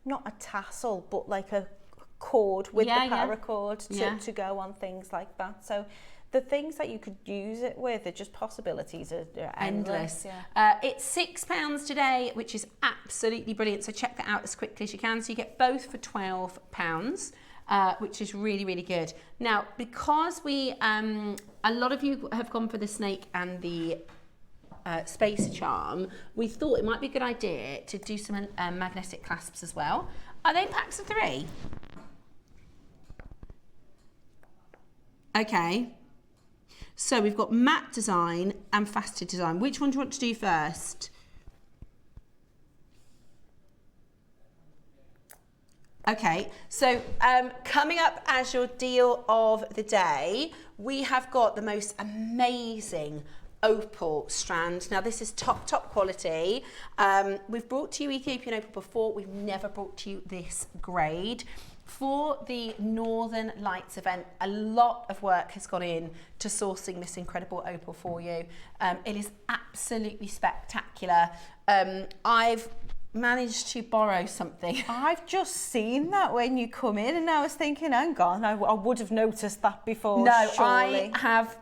not a tassel, but like a cord with the paracord to go on things like that. So the things that you could use it with are just possibilities are endless. It's £6 today, which is absolutely brilliant. So check that out as quickly as you can. So you get both for £12. Which is really, really good. Now, because we, a lot of you have gone for the snake and the spacer charm, we thought it might be a good idea to do some magnetic clasps as well. Are they packs of 3? Okay. So we've got matte design and faceted design. Which one do you want to do first? Okay, so coming up as your deal of the day, we have got the most amazing opal strand. Now this is top quality. We've brought to you Ethiopian opal before. We've never brought to you this grade. For the Northern Lights event, a lot of work has gone in to sourcing this incredible opal for you. It is absolutely spectacular. I've managed to borrow something. I've just seen that when you come in, and I was thinking, hang on, I would have noticed that before. No, surely. I have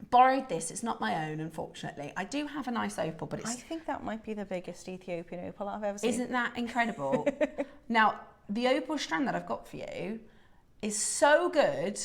borrowed this. It's not my own, unfortunately. I do have a nice opal, but it's... I think that might be the biggest Ethiopian opal I've ever seen. Isn't that incredible? Now, the opal strand that I've got for you is so good,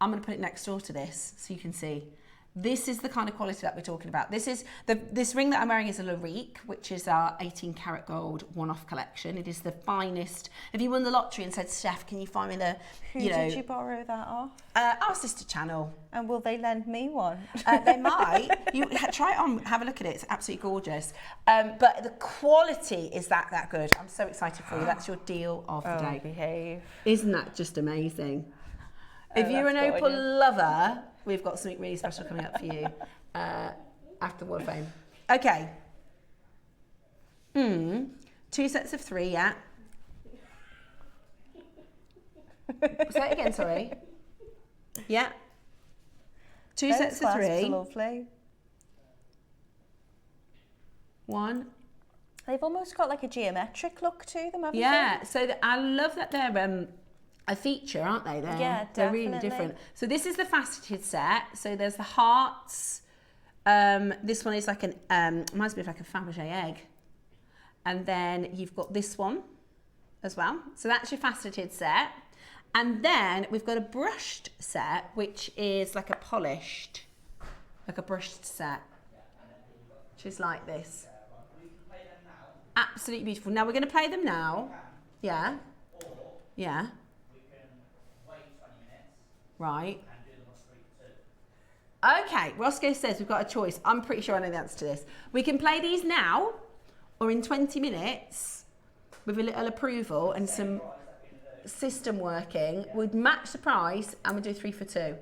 I'm going to put it next door to this so you can see. This is the kind of quality that we're talking about. This is this ring that I'm wearing is a Larique, which is our 18 karat gold one-off collection. It is the finest. If you won the lottery and said, Steph, can you find me the, Who did you borrow that off? Our sister channel. And will they lend me one? They might. You try it on, have a look at it. It's absolutely gorgeous. But the quality is that good. I'm so excited for you. That's your deal of the day. Behave. Isn't that just amazing? If you're an opal lover, we've got something really special coming up for you after the Wall of Fame. Okay. 2 sets of 3, yeah. Say it again, sorry. Yeah. 2 Those sets of clasps 3. are lovely. 1. They've almost got like a geometric look to them, haven't Yeah, so I love that they're a feature, aren't they? Yeah, They're really definitely. different. So this is the faceted set. So there's the hearts. This one is like an, reminds me of like a Fabergé egg. And then you've got this one as well. So that's your faceted set. And then we've got a brushed set, which is like a polished, like a brushed set, which is like this. Absolutely beautiful. Now we're going to play them now. Yeah. Yeah. Right. Okay, Roscoe says we've got a choice. I'm pretty sure I know the answer to this. We can play these now or in 20 minutes with a little approval and some system working. We'd match the price and we'd do 3 for 2.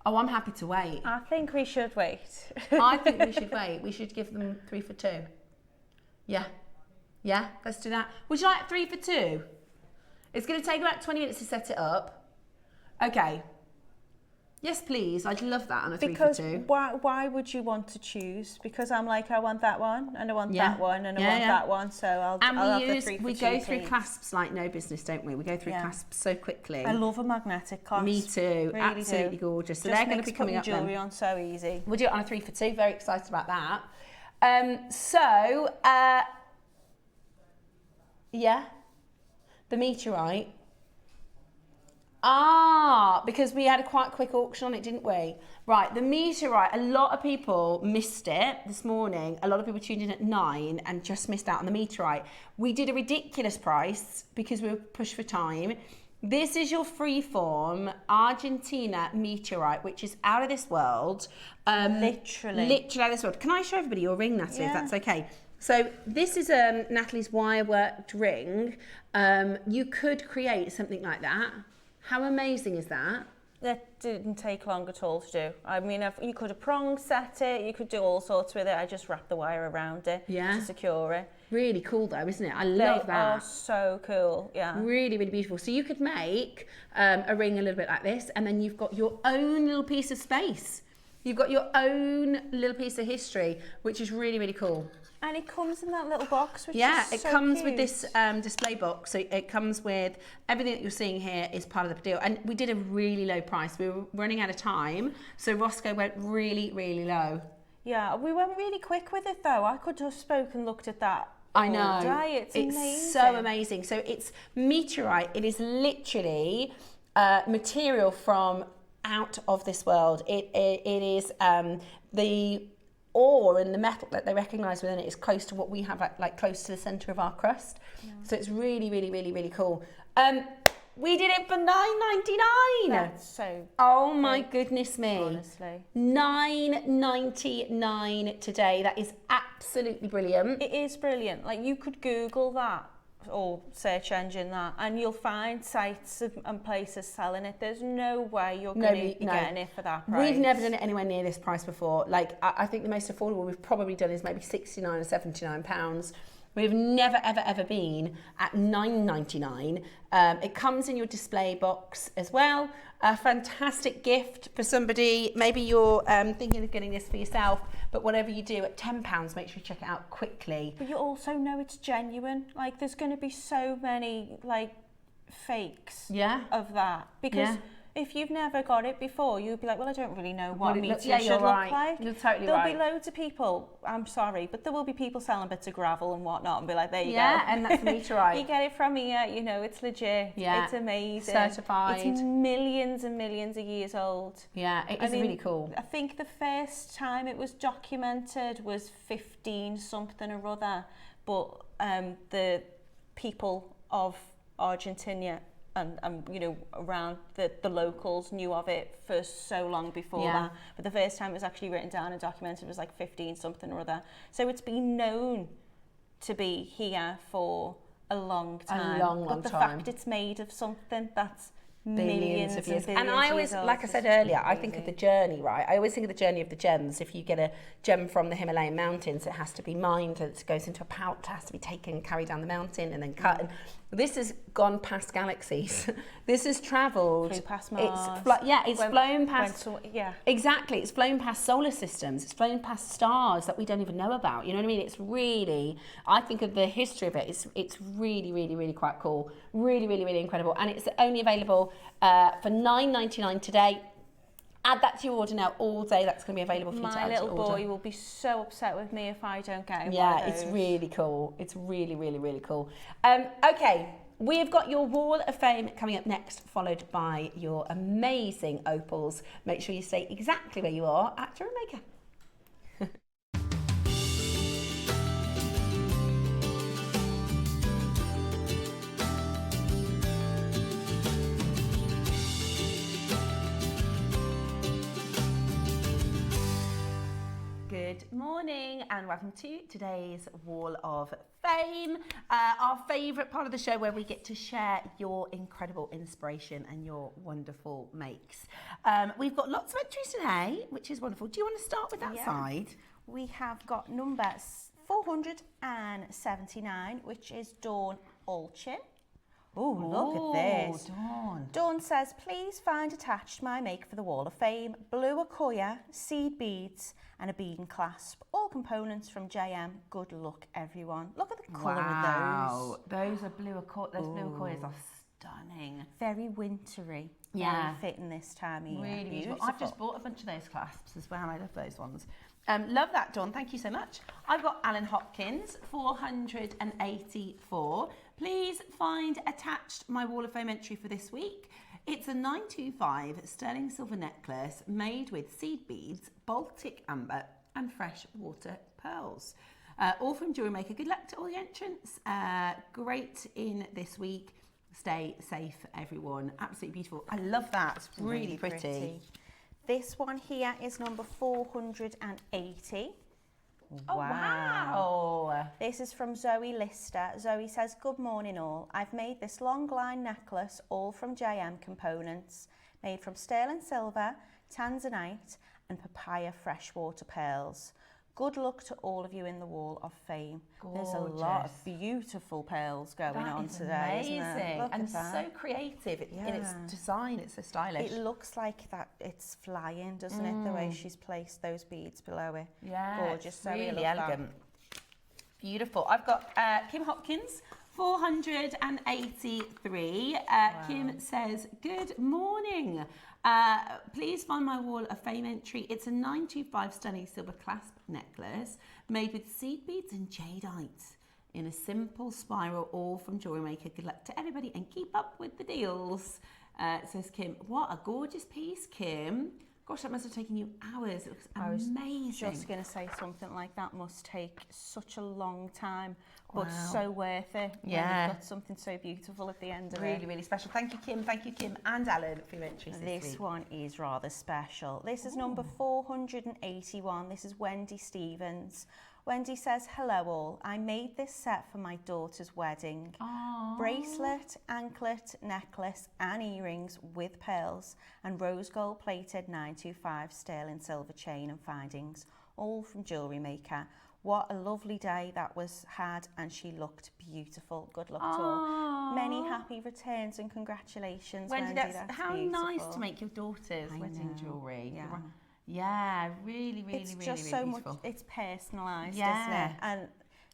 Oh, I'm happy to wait. I think we should wait. I think we should wait. We should give them 3 for 2. Yeah. Yeah, let's do that. Would you like 3 for 2? It's going to take about 20 minutes to set it up. Okay. Yes, please. I'd love that on a 3 for 2. Why would you want to choose? Because I'm like, I want that one, and I want Yeah. that one, and I Yeah, want yeah. that one. So I'll have the 3 for 2. We go through please. clasps like no business, don't we? We go through Yeah. clasps so quickly. I love a magnetic clasp. Me too. Really Absolutely do. gorgeous. So Just they're going to makes be coming putting up jewellery then. on so easy. We'll do it on a 3 for 2. Very excited about that. Yeah, the meteorite. Because we had a quite quick auction on it, didn't we? Right, the meteorite, a lot of people missed it this morning. A lot of people tuned in at 9 and just missed out on the meteorite. We did a ridiculous price because we were pushed for time. This is your Freeform Argentina Meteorite, which is out of this world. Literally. Literally out of this world. Can I show everybody your ring, Natalie, if Yeah. that's okay? So this is Natalie's wire worked ring. You could create something like that. How amazing is that? That didn't take long at all to do. I mean, you could have prong set it, you could do all sorts with it. I just wrapped the wire around it Yeah. to secure it. Really cool though, isn't it? I love They are that. so cool, yeah. Really, really beautiful. So you could make a ring a little bit like this, and then you've got your own little piece of space. You've got your own little piece of history, which is really, really cool. And it comes in that little box, which Yeah, is it so comes cute. with this display box. So it comes with everything that you're seeing here is part of the deal. And we did a really low price. We were running out of time. So Roscoe went really, really low. Yeah, we went really quick with it though. I could have spoken and looked at that I all know. day. It's amazing. So amazing. So it's meteorite. It is literally material from out of this world. It is the ore and the metal that they recognise within it is close to what we have, like close to the centre of our crust. Yeah. So it's really, really, really, really cool. We did it for $9.99. That's so Oh my goodness me. honestly. $9.99 today. That is absolutely brilliant. It is brilliant. Like you could Google that or search engine that and you'll find sites and places selling it. There's no way you're going to be getting it for that price. We've never done it anywhere near this price before. Like I think the most affordable we've probably done is maybe £69 or £79. We've never, ever, ever been at $9.99. It comes in your display box as well. A fantastic gift for somebody. Maybe you're thinking of getting this for yourself, but whatever you do, at £10, make sure you check it out quickly. But you also know it's genuine. Like there's going to be so many like fakes of that because if you've never got it before, you'll be like, well, I don't really know what meteor should look like. You're totally There'll right. be loads of people, I'm sorry, but there will be people selling bits of gravel and whatnot and be like, there you go. Yeah, and that's meteorite. You get it from here, you know, it's legit. Yeah. It's amazing. Certified. It's millions and millions of years old. Yeah, it is really cool. I think the first time it was documented was 15 something or other, but the people of Argentina and you know, around the locals knew of it for so long before that. But the first time it was actually written down and documented was like 15 something or other. So it's been known to be here for a long time. A long but the time. fact it's made of something that's Billions of years. and I always, like I said earlier, I think of the journey, right? I always think of the journey of the gems. If you get a gem from the Himalayan mountains, it has to be mined, it goes into a pouch, it has to be taken, carried down the mountain and then cut. And This has gone past galaxies. This has travelled. Flew past It's Mars. flown past. Yeah. Exactly, it's flown past solar systems. It's flown past stars that we don't even know about. You know what I mean? It's really. I think of the history of it. It's really, really, really quite cool. Really, really, really incredible. And it's only available for $9.99 today. Add that to your order now all day. That's going to be available for you to My add to little your order. boy will be so upset with me if I don't get him one Yeah, of it's those. really cool. It's really, really, really cool. Okay, we've got your Wall of Fame coming up next, followed by your amazing opals. Make sure you stay exactly where you are at JewelleryMaker. Good morning and welcome to today's Wall of Fame, our favourite part of the show where we get to share your incredible inspiration and your wonderful makes. We've got lots of entries today, which is wonderful. Do you want to start with that side? We have got number 479, which is Dawn Olchin. Oh, look at this. Dawn. Dawn says, please find attached my make for the Wall of Fame, blue Akoya, seed beads and a bead and clasp, all components from JM. Good luck, everyone. Look at the colour of Wow, those are blue Akoyas. Those blue Akoyas are stunning. those. Very wintry. Yeah. Very fitting this time of year. Really beautiful. Beautiful. I've just bought a bunch of those clasps as well. I love those ones. Love that, Dawn. Thank you so much. I've got Alan Hopkins, 484. Please find attached my Wall of Fame entry for this week. It's a 925 sterling silver necklace made with seed beads, Baltic amber and fresh water pearls. All from JewelleryMaker. Good luck to all the entrants. Great in this week. Stay safe, everyone. Absolutely beautiful. I love that. It's really pretty. This one here is number 480. Oh, wow. This is from Zoe Lister. Zoe says, good morning all. I've made this long line necklace all from JM components, made from sterling silver, tanzanite and papaya freshwater pearls. Good luck to all of you in the Wall of Fame. There's a lot of beautiful pearls going on today, amazing. isn't there? Look And at that. so creative in its design. It's so stylish. It looks like that it's flying, doesn't it? The way she's placed those beads below it. Yeah, Gorgeous. it's Zoe, I really love elegant. Beautiful. I've got Kim Hopkins, 483. Kim says, good morning. Please find my Wall of Fame entry. It's a 925 stunning silver clasp necklace made with seed beads and jadeite in a simple spiral, all from JewelleryMaker. Good luck to everybody and keep up with the deals, says Kim. What a gorgeous piece, Kim. Gosh, that must have taken you hours. It looks amazing. I was just going to say something like that must take such a long time, but so worth it. Yeah. When you've got something so beautiful at the end of it. Really, really special. Thank you, Kim. Thank you, Kim and Alan, for your entries this This week. one is rather special. This is number 481. This is Wendy Stevens. Wendy says, hello all. I made this set for my daughter's wedding. Aww. Bracelet, anklet, necklace and earrings with pearls and rose gold plated 925 sterling silver chain and findings, all from JewelleryMaker. What a lovely day that was had, and she looked beautiful. Good luck to all. Many happy returns and congratulations, Wendy. That's how beautiful. nice to make your daughter's wedding jewellery. Yeah. Yeah, really, really, It's really, just really so beautiful. much, it's personalised, Yeah. isn't it? And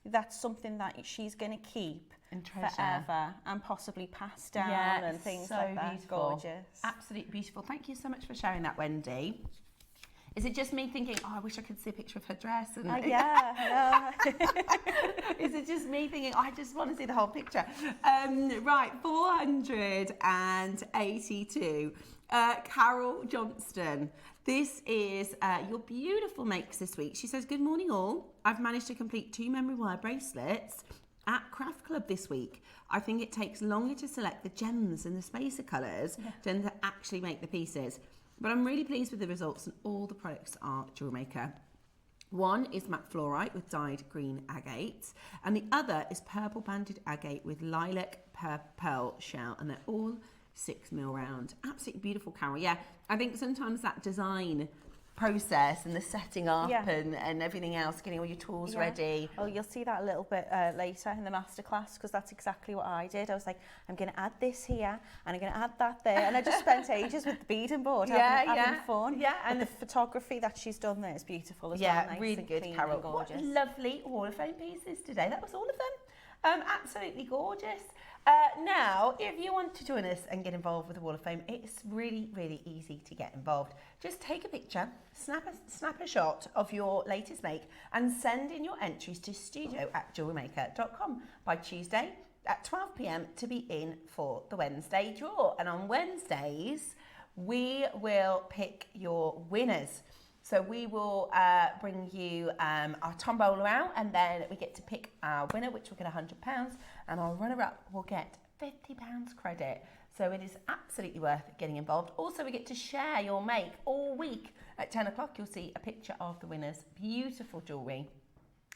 that's something that she's going to keep And treasure. forever and possibly pass down and it's things so like that. beautiful. Gorgeous. Absolutely beautiful. Thank you so much for sharing that, Wendy. Is it just me thinking, oh, I wish I could see a picture of her dress? And Yeah, Is it just me thinking, oh, I just want to see the whole picture? Right, 482. Carol Johnston. This is your beautiful makes this week. She says, good morning all. I've managed to complete 2 memory wire bracelets at Craft Club this week. I think it takes longer to select the gems and the spacer colours than to actually make the pieces. But I'm really pleased with the results, and all the products are JewelleryMaker. One is matte fluorite with dyed green agate, and the other is purple banded agate with lilac pearl shell, and they're all 6mm round. Absolutely beautiful, Carol. Yeah, I think sometimes that design process and the setting up Yeah. and everything else, getting all your tools ready. Oh, you'll see that a little bit later in the masterclass, because that's exactly what I did. I was like, I'm going to add this here and I'm going to add that there, and I just spent ages with the beading board having fun. Yeah, and the photography that she's done there is beautiful as well. Yeah, Nice really and good, clean Carol. and gorgeous. What lovely Hall of Fame pieces today. That was all of them. Absolutely gorgeous. Now, if you want to join us and get involved with the Wall of Fame, it's really, really easy to get involved. Just take a picture, snap a shot of your latest make, and send in your entries to studio@jewellerymaker.com by Tuesday at 12 p.m. to be in for the Wednesday draw. And on Wednesdays, we will pick your winners. So we will bring you our tombola out, and then we get to pick our winner, which will get £100, and our runner-up will get £50 credit. So it is absolutely worth getting involved. Also, we get to share your make all week. At 10 o'clock, you'll see a picture of the winner's beautiful jewellery.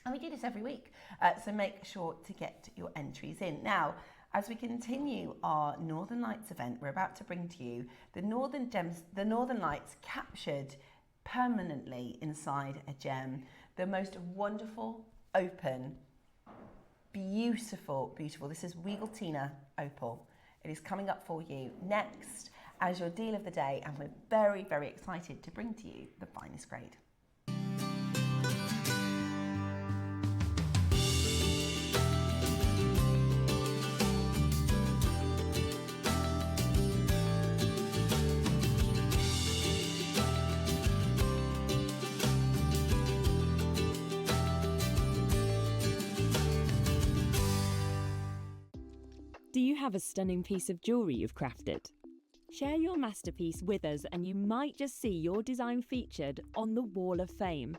And we do this every week, so make sure to get your entries in. Now, as we continue our Northern Lights event, we're about to bring to you the Northern Lights captured permanently inside a gem. The most wonderful, open, beautiful, this is Weagletina Opal. It is coming up for you next as your deal of the day, and we're very, very excited to bring to you the finest grade. Do you have a stunning piece of jewellery you've crafted? Share your masterpiece with us and you might just see your design featured on the Wall of Fame.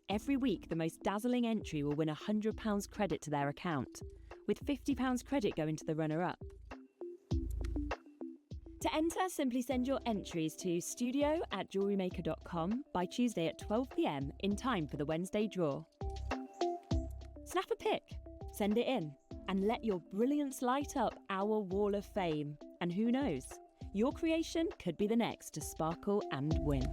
Every week, the most dazzling entry will win £100 credit to their account, with £50 credit going to the runner-up. To enter, simply send your entries to studio@jewellerymaker.com by Tuesday at 12 p.m. in time for the Wednesday draw. Snap a pic, send it in, and let your brilliance light up our Wall of Fame. And who knows, your creation could be the next to sparkle and win.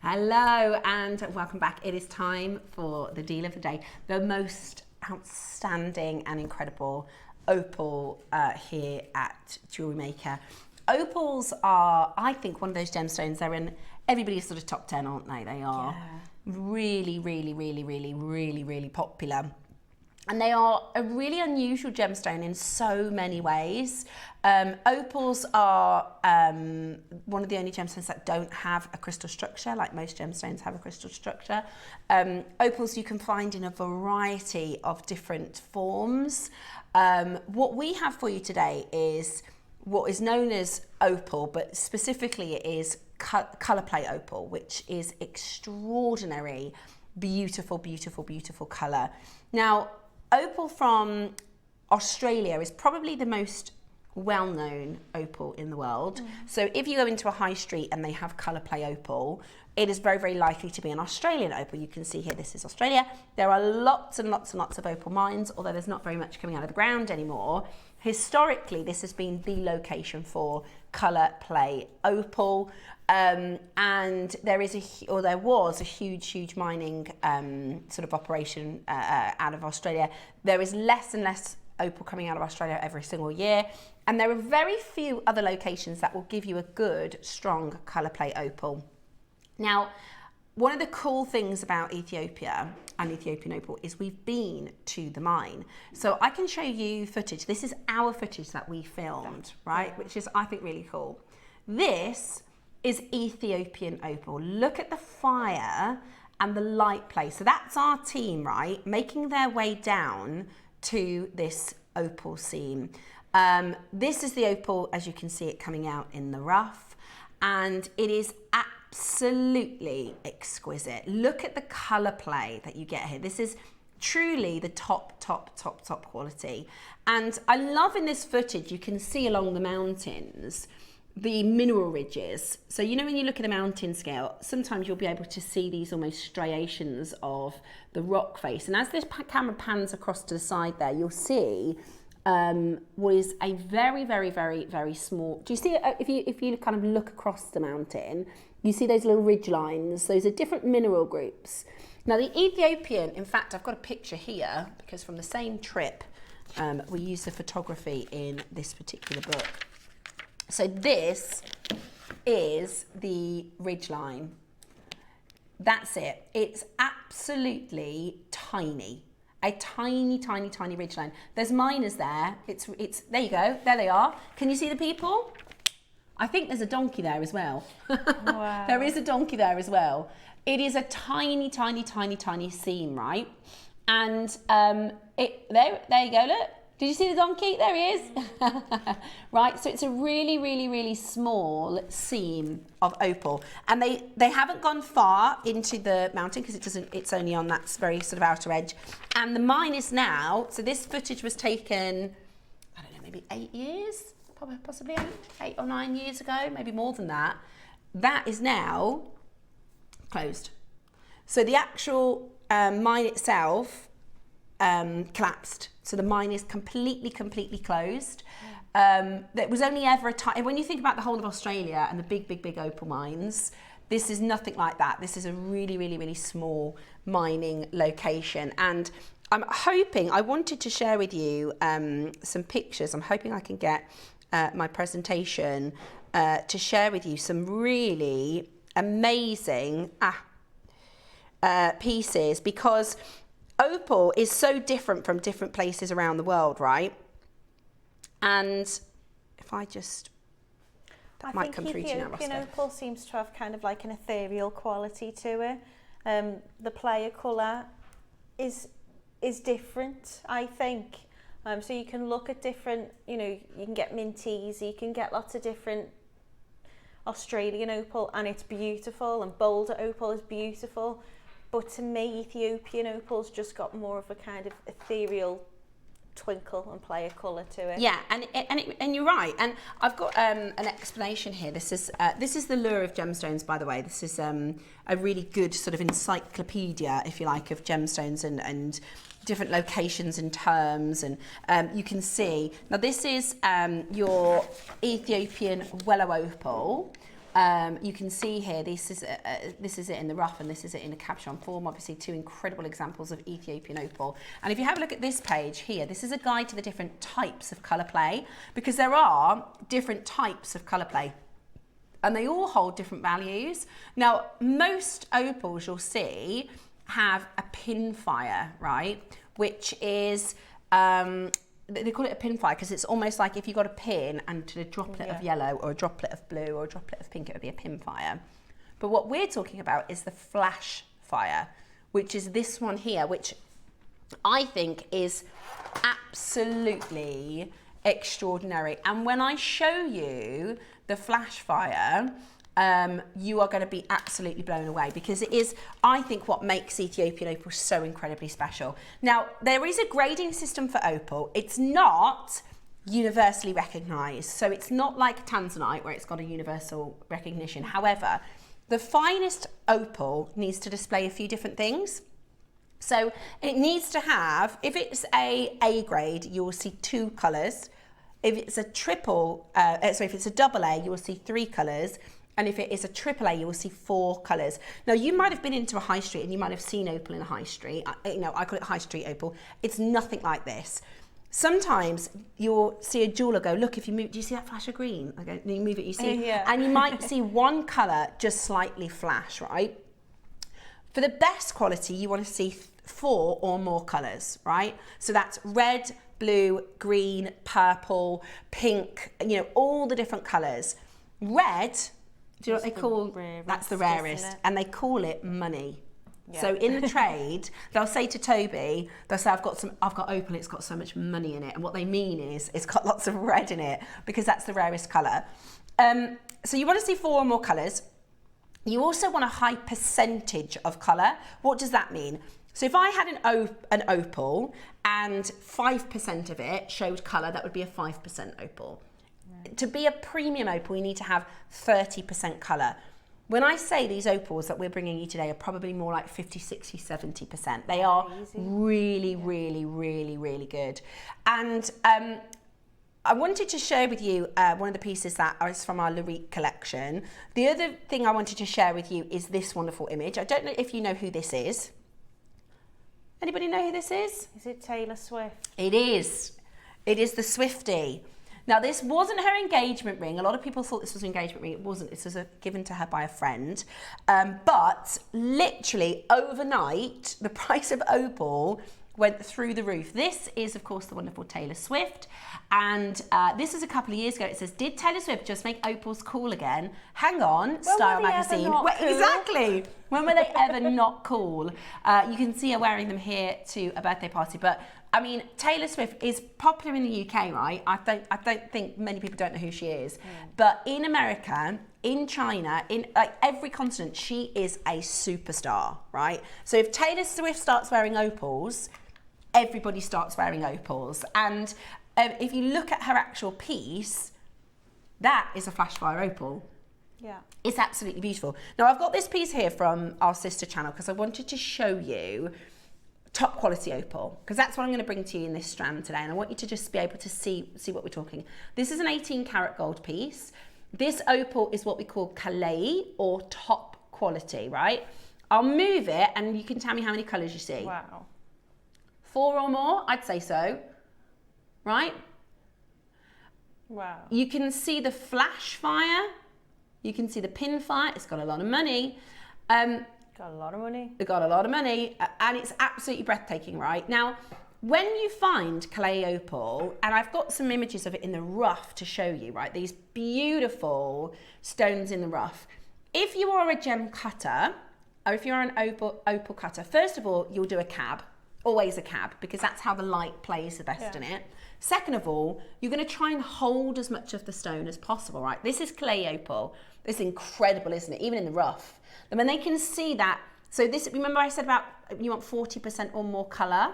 Hello and welcome back. It is time for the deal of the day. The most outstanding and incredible opal here at Jewellery Maker. Opals are, I think, one of those gemstones. They're in everybody's sort of top 10, aren't they? They are really, really, really, really, really, really popular. And they are a really unusual gemstone in so many ways. Opals are one of the only gemstones that don't have a crystal structure, like most gemstones have a crystal structure. Opals you can find in a variety of different forms. What we have for you today is what is known as opal, but specifically it is colour plate opal, which is extraordinary, beautiful, beautiful, beautiful colour. Now, opal from Australia is probably the most well-known opal in the world. So if you go into a high street and they have colour play opal, it is very, very likely to be an Australian opal. You can see here, this is Australia. There are lots and lots and lots of opal mines, although there's not very much coming out of the ground anymore. Historically, this has been the location for colour play opal. And there was a huge mining sort of operation out of Australia. There is less and less opal coming out of Australia every single year, and there are very few other locations that will give you a good, strong colour plate opal. Now, one of the cool things about Ethiopia and Ethiopian opal is we've been to the mine. So I can show you footage. This is our footage that we filmed, right? Which is, I think, really cool. This is Ethiopian opal. Look at the fire and the light play. So that's our team, right? Making their way down to this opal seam. This is the opal, as you can see it coming out in the rough, and it is absolutely exquisite. Look at the colour play that you get here. This is truly the top quality. And I love in this footage, you can see along the mountains, the mineral ridges. So, you know, when you look at a mountain scale, sometimes you'll be able to see these almost striations of the rock face. And as this camera pans across to the side there, you'll see what is a very small, do you see it? If you kind of look across the mountain, you see those little ridge lines. Those are different mineral groups. Now the Ethiopian, in fact, I've got a picture here because from the same trip, we used the photography in this particular book. So this is the ridge line. That's it. It's absolutely tiny. A tiny ridge line. There's miners there. It's there you go. There they are. Can you see the people? I think there's a donkey there as well. Wow. There is a donkey there as well. It is a tiny seam, right? And there you go, look. Did you see the donkey? There he is. Right, so it's a really small seam of opal. And they haven't gone far into the mountain because it's only on that very sort of outer edge. And the mine is now, so this footage was taken, I don't know, maybe 8 years, possibly 8 or 9 years ago, maybe more than that. That is now closed. So the actual mine itself collapsed. So the mine is completely closed. There was only ever a time, when you think about the whole of Australia and the big opal mines, this is nothing like that. This is a really small mining location. And I'm hoping, I wanted to share with you some pictures. I'm hoping I can get my presentation to share with you some really amazing pieces, because opal is so different from different places around the world, right? And if I just, that might come through to you now, Roscoe. Ethiopian opal seems to have kind of like an ethereal quality to it. The player colour is different, I think. So you can look at different, you know, you can get minties, you can get lots of different Australian opal, and it's beautiful, and Boulder opal is beautiful. But to me, Ethiopian opal's just got more of a kind of ethereal twinkle and player colour to it. Yeah, and you're right. And I've got an explanation here. This is the lure of gemstones, by the way. This is a really good sort of encyclopedia, if you like, of gemstones and different locations and terms. And you can see now this is your Ethiopian Wellow opal. You can see here, this is it in the rough, and this is it in a cabochon form. Obviously, two incredible examples of Ethiopian opal. And if you have a look at this page here, this is a guide to the different types of colour play, because there are different types of colour play, and they all hold different values. Now, most opals you'll see have a pin fire, right? Which is they call it a pin fire because it's almost like if you got a pin and a droplet of yellow or a droplet of blue or a droplet of pink, it would be a pin fire. But what we're talking about is the flash fire, which is this one here, which I think is absolutely extraordinary. And when I show you the flash fire, you are going to be absolutely blown away, because it is, I think, what makes Ethiopian opal so incredibly special. Now, there is a grading system for opal. It's not universally recognised, so it's not like tanzanite where it's got a universal recognition. However, the finest opal needs to display a few different things. So it needs to have, if it's A grade, you will see 2 colours. If it's a if it's a double A, you will see 3 colours. And if it is a triple A, you will see 4 colours. Now, you might have been into a high street and you might have seen opal in a high street. I call it high street opal. It's nothing like this. Sometimes you'll see a jeweller go, look, if you move, do you see that flash of green? Okay, and you move it, you see, and you might see one colour just slightly flash, right? For the best quality, you want to see 4 or more colours, right? So that's red, blue, green, purple, pink, all the different colours. Red, do you know what they call? That's the rarest, and they call it money. So in the trade, they'll say to Toby, they'll say, I've got Opal, it's got so much money in it. And what they mean is it's got lots of red in it because that's the rarest colour. So you want to see 4 or more colours. You also want a high percentage of colour. What does that mean? So if I had an opal and 5% of it showed colour, that would be a 5% opal. Right. To be a premium opal, you need to have 30% colour. When I say these opals that we're bringing you today are probably more like 50, 60, 70%. They are really, really, really, really good. And I wanted to share with you one of the pieces that is from our Meteorite collection. The other thing I wanted to share with you is this wonderful image. I don't know if you know who this is. Anybody know who this is? Is it Taylor Swift? It is. It is the Swiftie. Now, this wasn't her engagement ring. A lot of people thought this was an engagement ring. It wasn't. This was given to her by a friend. But literally overnight, the price of opal went through the roof. This is, of course, the wonderful Taylor Swift. And this is a couple of years ago. It says, did Taylor Swift just make opals cool again? Hang on, Style magazine. Cool? Exactly. When were they ever not cool? You can see her wearing them here to a birthday party. But I mean, Taylor Swift is popular in the UK, right? I don't think many people don't know who she is. But in America, in China, in like every continent, she is a superstar, right? So if Taylor Swift starts wearing opals, everybody starts wearing opals. And if you look at her actual piece, that is a flash fire opal. Yeah. It's absolutely beautiful. Now, I've got this piece here from our sister channel because I wanted to show you top quality opal, because that's what I'm going to bring to you in this strand today, and I want you to just be able to see what we're talking. This is an 18 karat gold piece. This opal is what we call Calais, or top quality, right? I'll move it and you can tell me how many colours you see. Wow. 4 or more, I'd say so, right? Wow. You can see the flash fire, you can see the pin fire. It's got a lot of money. Got a lot of money. It got a lot of money, and it's absolutely breathtaking, right? Now, when you find Calais opal, and I've got some images of it in the rough to show you, right? These beautiful stones in the rough. If you are a gem cutter, or if you're an opal cutter, first of all, you'll do a cab, always a cab, because that's how the light plays the best in it. Second of all, you're going to try and hold as much of the stone as possible, right? This is Calais opal. It's incredible, isn't it? Even in the rough. And when they can see that, so this, remember I said about you want 40% or more colour?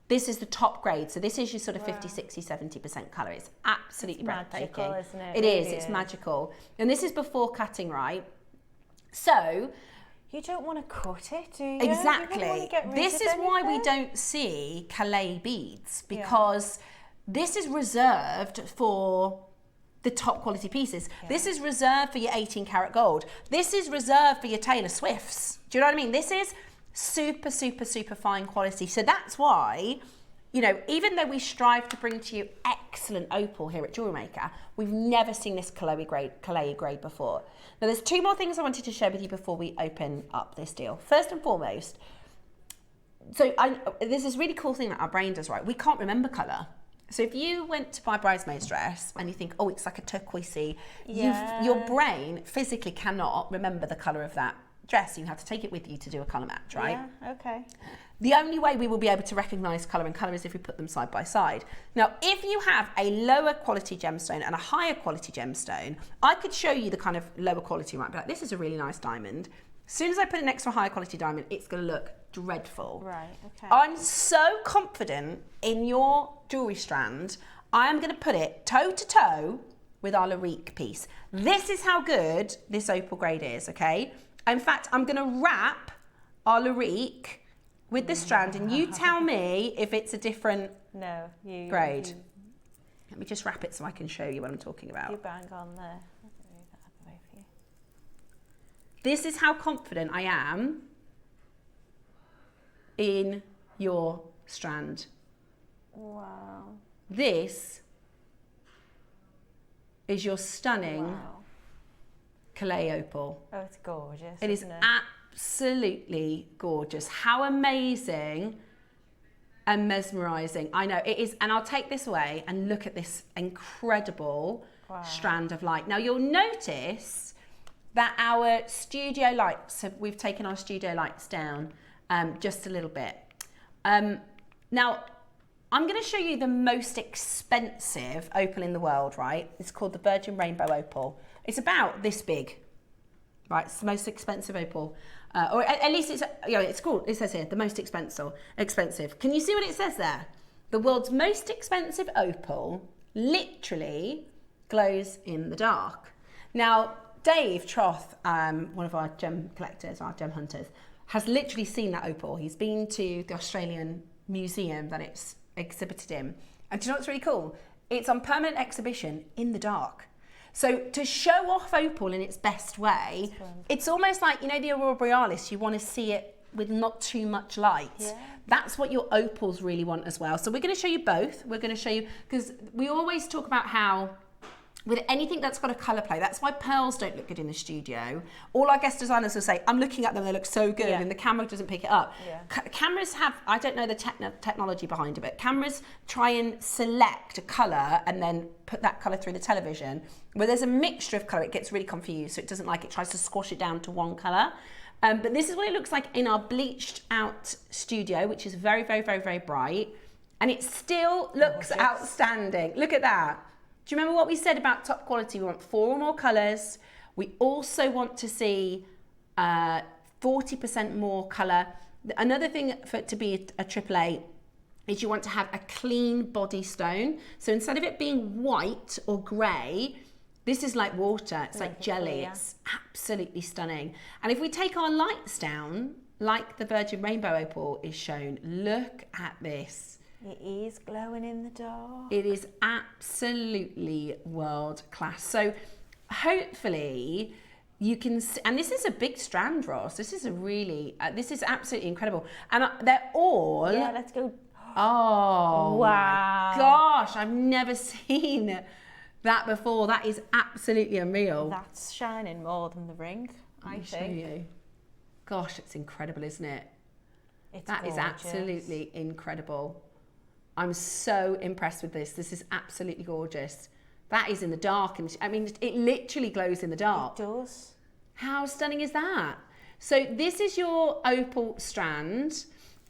This is the top grade. So this is your sort of 50, 60, 70% colour. It's absolutely breathtaking. Magical, isn't it? It is, it's magical. And this is before cutting, right? So you don't want to cut it, do you? Exactly. You want to get rid this of is why we anything. don't see Calais beads, because this is reserved for the top quality pieces. This is reserved for your 18 karat gold. This is reserved for your Taylor Swifts. Do you know what I mean? This is super, super, super fine quality. So that's why, you know, even though we strive to bring to you excellent opal here at JewelleryMaker, we've never seen this Calais grade before. Now, there's 2 more things I wanted to share with you before we open up this deal. First and foremost, so there's this really cool thing that our brain does, right? We can't remember colour. So if you went to buy a bridesmaid's dress and you think, oh, it's like a turquoisey, your brain physically cannot remember the colour of that dress. You have to take it with you to do a colour match, right? Yeah, okay. The only way we will be able to recognise colour and colour is if we put them side by side. Now, if you have a lower quality gemstone and a higher quality gemstone, I could show you the kind of lower quality, right? But this is a really nice diamond. As soon as I put it next to a higher quality diamond, it's going to look dreadful. Right, okay. I'm so confident in your jewellery strand, I am going to put it toe to toe with our Meteorite piece. This is how good this opal grade is, okay? In fact, I'm going to wrap our Meteorite with the strand, and you tell me if it's a different grade. Let me just wrap it so I can show you what I'm talking about. You bang on there. I'll move that out of the way for you. This is how confident I am in your strand. Wow. This is your stunning Calais opal. Oh, it's gorgeous. It is absolutely gorgeous. How amazing and mesmerising. I know, it is. And I'll take this away and look at this incredible strand of light. Now, you'll notice that our studio lights, we've taken our studio lights down. just a little bit. Now, I'm going to show you the most expensive opal in the world, right? It's called the Virgin Rainbow Opal. It's about this big, right? It's the most expensive opal. Or at least it's, it's called, it says here, the most expensive. Can you see what it says there? The world's most expensive opal literally glows in the dark. Now, Dave Troth, one of our gem collectors, our gem hunters, has literally seen that opal. He's been to the Australian museum that it's exhibited in. And do you know what's really cool? It's on permanent exhibition in the dark. So to show off opal in its best way, it's almost like, the Aurora Borealis, you want to see it with not too much light. Yeah. That's what your opals really want as well. So we're going to show you both. We're going to show you, because we always talk about how with anything that's got a colour play, that's why pearls don't look good in the studio. All our guest designers will say, I'm looking at them, they look so good, and the camera doesn't pick it up. Yeah. Cameras have, I don't know the technology behind it, but cameras try and select a colour and then put that colour through the television. Where there's a mixture of colour, it gets really confused, so it doesn't like it, tries to squash it down to one colour. But this is what it looks like in our bleached out studio, which is very, very, very, very bright. And it still looks outstanding. Look at that. Do you remember what we said about top quality? We want 4 or more colours. We also want to see 40% more colour. Another thing for it to be a AAA is you want to have a clean body stone. So instead of it being white or grey, this is like water, it's like jelly, it's absolutely stunning. And if we take our lights down, like the Virgin Rainbow Opal is shown, look at this. It is glowing in the dark. It is absolutely world class. So hopefully you can see, and this is a big strand, Ross. This is a really, this is absolutely incredible. And they're all... Yeah, let's go. Oh, wow. My gosh, I've never seen that before. That is absolutely unreal. That's shining more than the ring, I think. Show you. Gosh, it's incredible, isn't it? That is absolutely incredible. I'm so impressed with this. This is absolutely gorgeous. That is in the dark, and I mean, it literally glows in the dark. It does. How stunning is that? So this is your opal strand.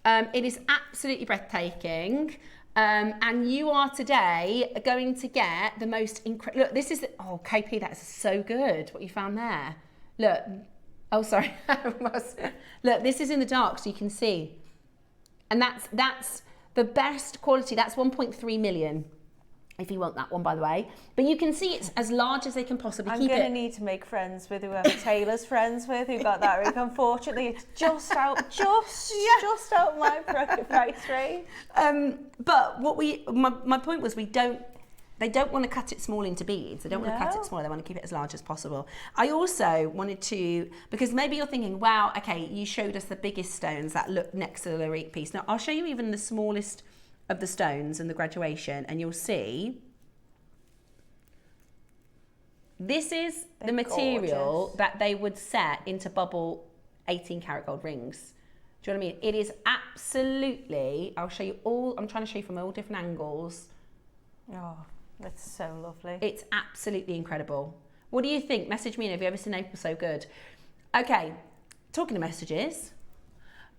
It is absolutely breathtaking. And you are today going to get the most incredible... Look, this is... Oh, KP, that is so good, what you found there. Look. Oh, sorry. Look, this is in the dark, so you can see. And that's the best quality. That's 1.3 million, if you want that one, by the way. But you can see it's as large as they can possibly keep it. I'm going to need to make friends with whoever Taylor's friends with who got that ring. Unfortunately, it's just out my price range. But what my point was, they don't want to cut it small into beads. They don't want to cut it small. They want to keep it as large as possible. I also wanted to, because maybe you're thinking, wow, okay, you showed us the biggest stones that look next to the Larique piece. Now, I'll show you even the smallest of the stones and the graduation, and you'll see this is the material that they would set into bubble 18 karat gold rings. Do you know what I mean? It is absolutely, I'll show you all, I'm trying to show you from all different angles. Oh, that's so lovely. It's absolutely incredible. What do you think? Message me, have you ever seen opal so good? Okay, talking to messages,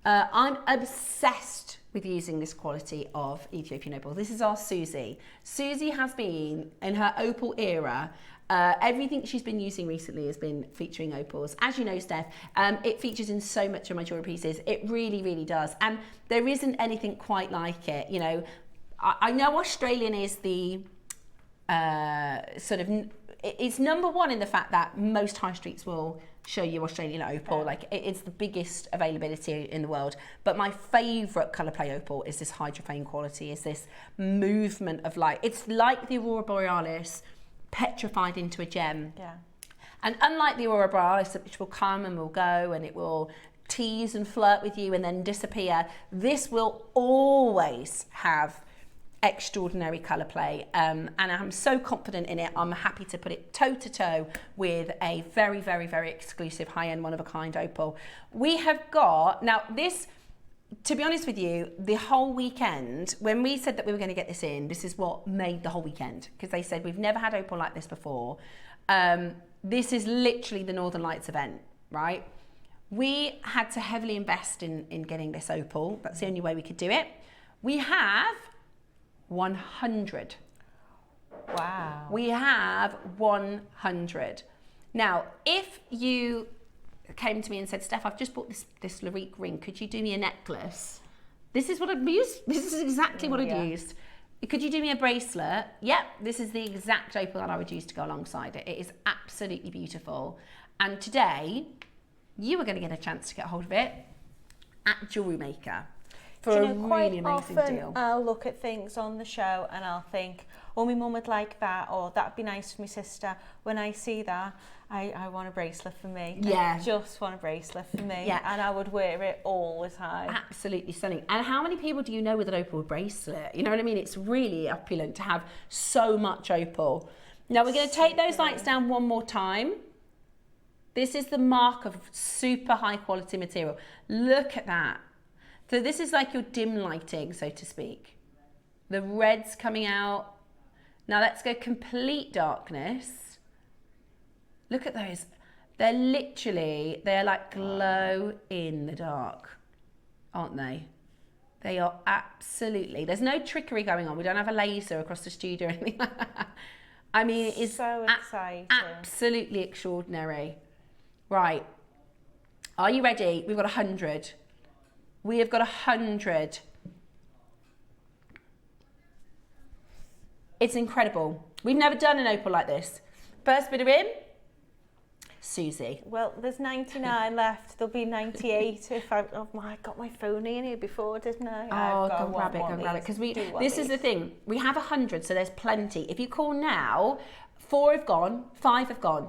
I'm obsessed with using this quality of Ethiopian opal. This is our Susie. Susie has been, in her opal era, everything she's been using recently has been featuring opals. As you know, Steph, it features in so much of my jewellery pieces. It really, really does. And there isn't anything quite like it. You know, I know Australian is the it's number one in the fact that most high streets will show you Australian opal. Like it's the biggest availability in the world. But my favourite colour play opal is this hydrophane quality, is this movement of light. It's like the Aurora Borealis petrified into a gem. Yeah. And unlike the Aurora Borealis, which will come and will go and it will tease and flirt with you and then disappear, this will always have extraordinary colour play, and I'm so confident in it. I'm happy to put it toe to toe with a very, very, very exclusive high-end one-of-a-kind opal. We have got, now this, to be honest with you, the whole weekend, when we said that we were going to get this in, this is what made the whole weekend, because they said we've never had opal like this before. This is literally the Northern Lights event, right? We had to heavily invest in getting this opal. That's the only way we could do it. We have 100. Wow. We have 100. Now, if you came to me and said, Steph, I've just bought this Larique ring, could you do me a necklace? This is what I'd used. This is exactly what I'd used. Could you do me a bracelet? Yep, this is the exact opal that I would use to go alongside it. It is absolutely beautiful. And today, you are going to get a chance to get hold of it at JewelleryMaker for a really amazing deal. I'll look at things on the show and I'll think, oh, my mum would like that, or that'd be nice for my sister. When I see that, I want a bracelet for me. Yeah. I just want a bracelet for me. Yeah. And I would wear it all the time. Absolutely stunning. And how many people do you know with an opal bracelet? You know what I mean? It's really opulent to have so much opal. Now we're going to take those lights down one more time. This is the mark of super high quality material. Look at that. So this is like your dim lighting, so to speak. The red's coming out. Now let's go complete darkness. Look at those. They're like glow in the dark, aren't they? They are absolutely, there's no trickery going on. We don't have a laser across the studio or anything like that. I mean, it is so exciting. Absolutely extraordinary. Right. Are you ready? We've got 100. We have got 100. It's incredible. We've never done an opal like this. First bidder in, Susie. Well, there's 99 left. There'll be 98 if I got my phone in here before, didn't I? Oh, go grab it. Because this is the thing. We have 100, so there's plenty. If you call now, 4 have gone, 5 have gone.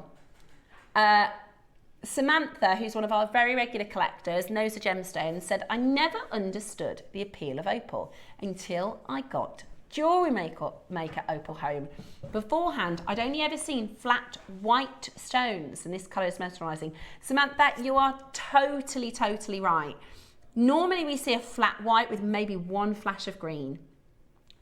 Samantha, who's one of our very regular collectors, knows the gemstones, said, I never understood the appeal of opal until I got JewelleryMaker opal home. Beforehand, I'd only ever seen flat white stones, and this colour is mesmerising. Samantha, you are totally, totally right. Normally we see a flat white with maybe one flash of green.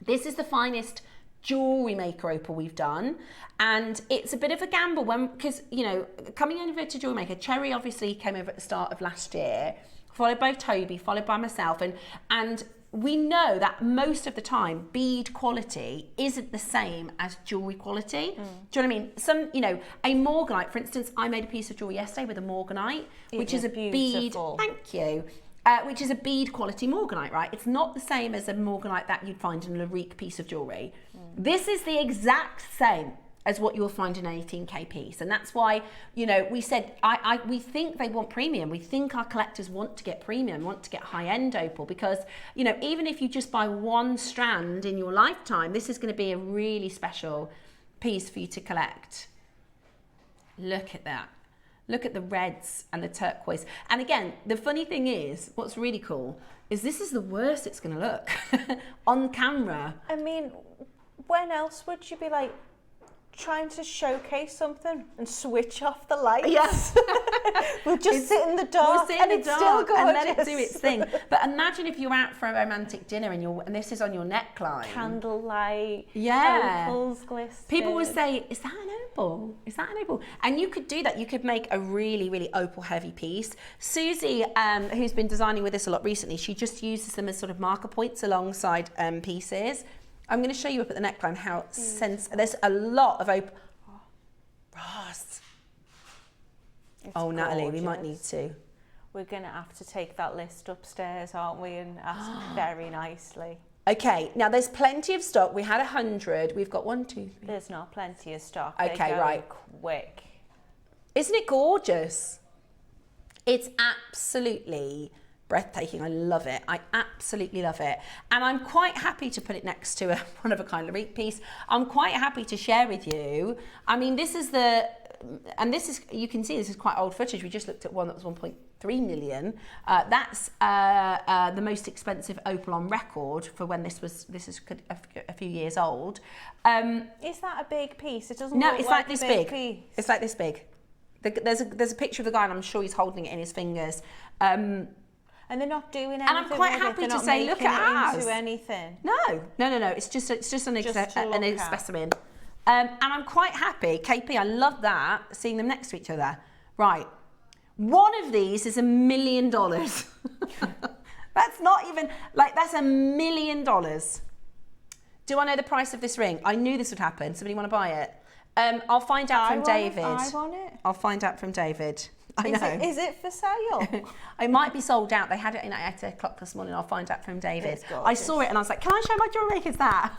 This is the finest JewelleryMaker opal we've done, and it's a bit of a gamble because, you know, coming over to JewelleryMaker, Cherry obviously came over at the start of last year, followed by Toby, followed by myself, and we know that most of the time bead quality isn't the same as jewelry quality. Do you know what I mean? Some, you know, a morganite, for instance, I made a piece of jewelry yesterday with a morganite, which is a beautiful bead. Thank you. Which is a bead quality morganite, right? It's not the same as a morganite that you'd find in a Larique piece of jewelry. This is the exact same as what you'll find in an 18K piece. And that's why, you know, we said, we think they want premium. We think our collectors want to get premium, want to get high-end opal, because, you know, even if you just buy one strand in your lifetime, this is going to be a really special piece for you to collect. Look at that. Look at the reds and the turquoise. And again, the funny thing is, what's really cool is this is the worst it's going to look on camera. I mean, when else would you be like trying to showcase something and switch off the lights? Yes. We'll just sit in the dark, still and gorgeous. And let it do its thing. But imagine if you're out for a romantic dinner and this is on your neckline. Candlelight, opals glistening. People will say, is that an opal? Is that an opal? And you could do that. You could make a really, really opal heavy piece. Susie, who's been designing with us a lot recently, she just uses them as sort of marker points alongside pieces. I'm going to show you up at the neckline how there's a lot of opal. Oh, Ross. Oh, Natalie, we might need to. We're going to have to take that list upstairs, aren't we, and ask very nicely. Okay, now there's plenty of stock. We had 100. We've got 1, 2, 3. There's not plenty of stock. Okay, right. Quick. Isn't it gorgeous? It's absolutely breathtaking. I love it. I absolutely love it. And I'm quite happy to put it next to a one-of-a-kind Larique piece. I'm quite happy to share with you. I mean, this is you can see this is quite old footage. We just looked at one that was 1.3 million. That's the most expensive opal on record for when this is a few years old. Is that a big piece? It doesn't no, look it's like this a big. piece. It's like this big. There's a picture of the guy, and I'm sure he's holding it in his fingers. And they're not doing anything. And I'm quite happy to say, look at ours. Into anything. No. It's just an specimen. And I'm quite happy. KP, I love that, seeing them next to each other. Right. One of these is $1 million. That's not even, like, that's $1 million. Do I know the price of this ring? I knew this would happen. Somebody want to buy it? I'll find out from David. I want it. I'll find out from David. I know. Is it for sale? It might be sold out. They had it in at 8 o'clock this morning. I'll find out from David. I saw it and I was like, can I show my jewellery makers that?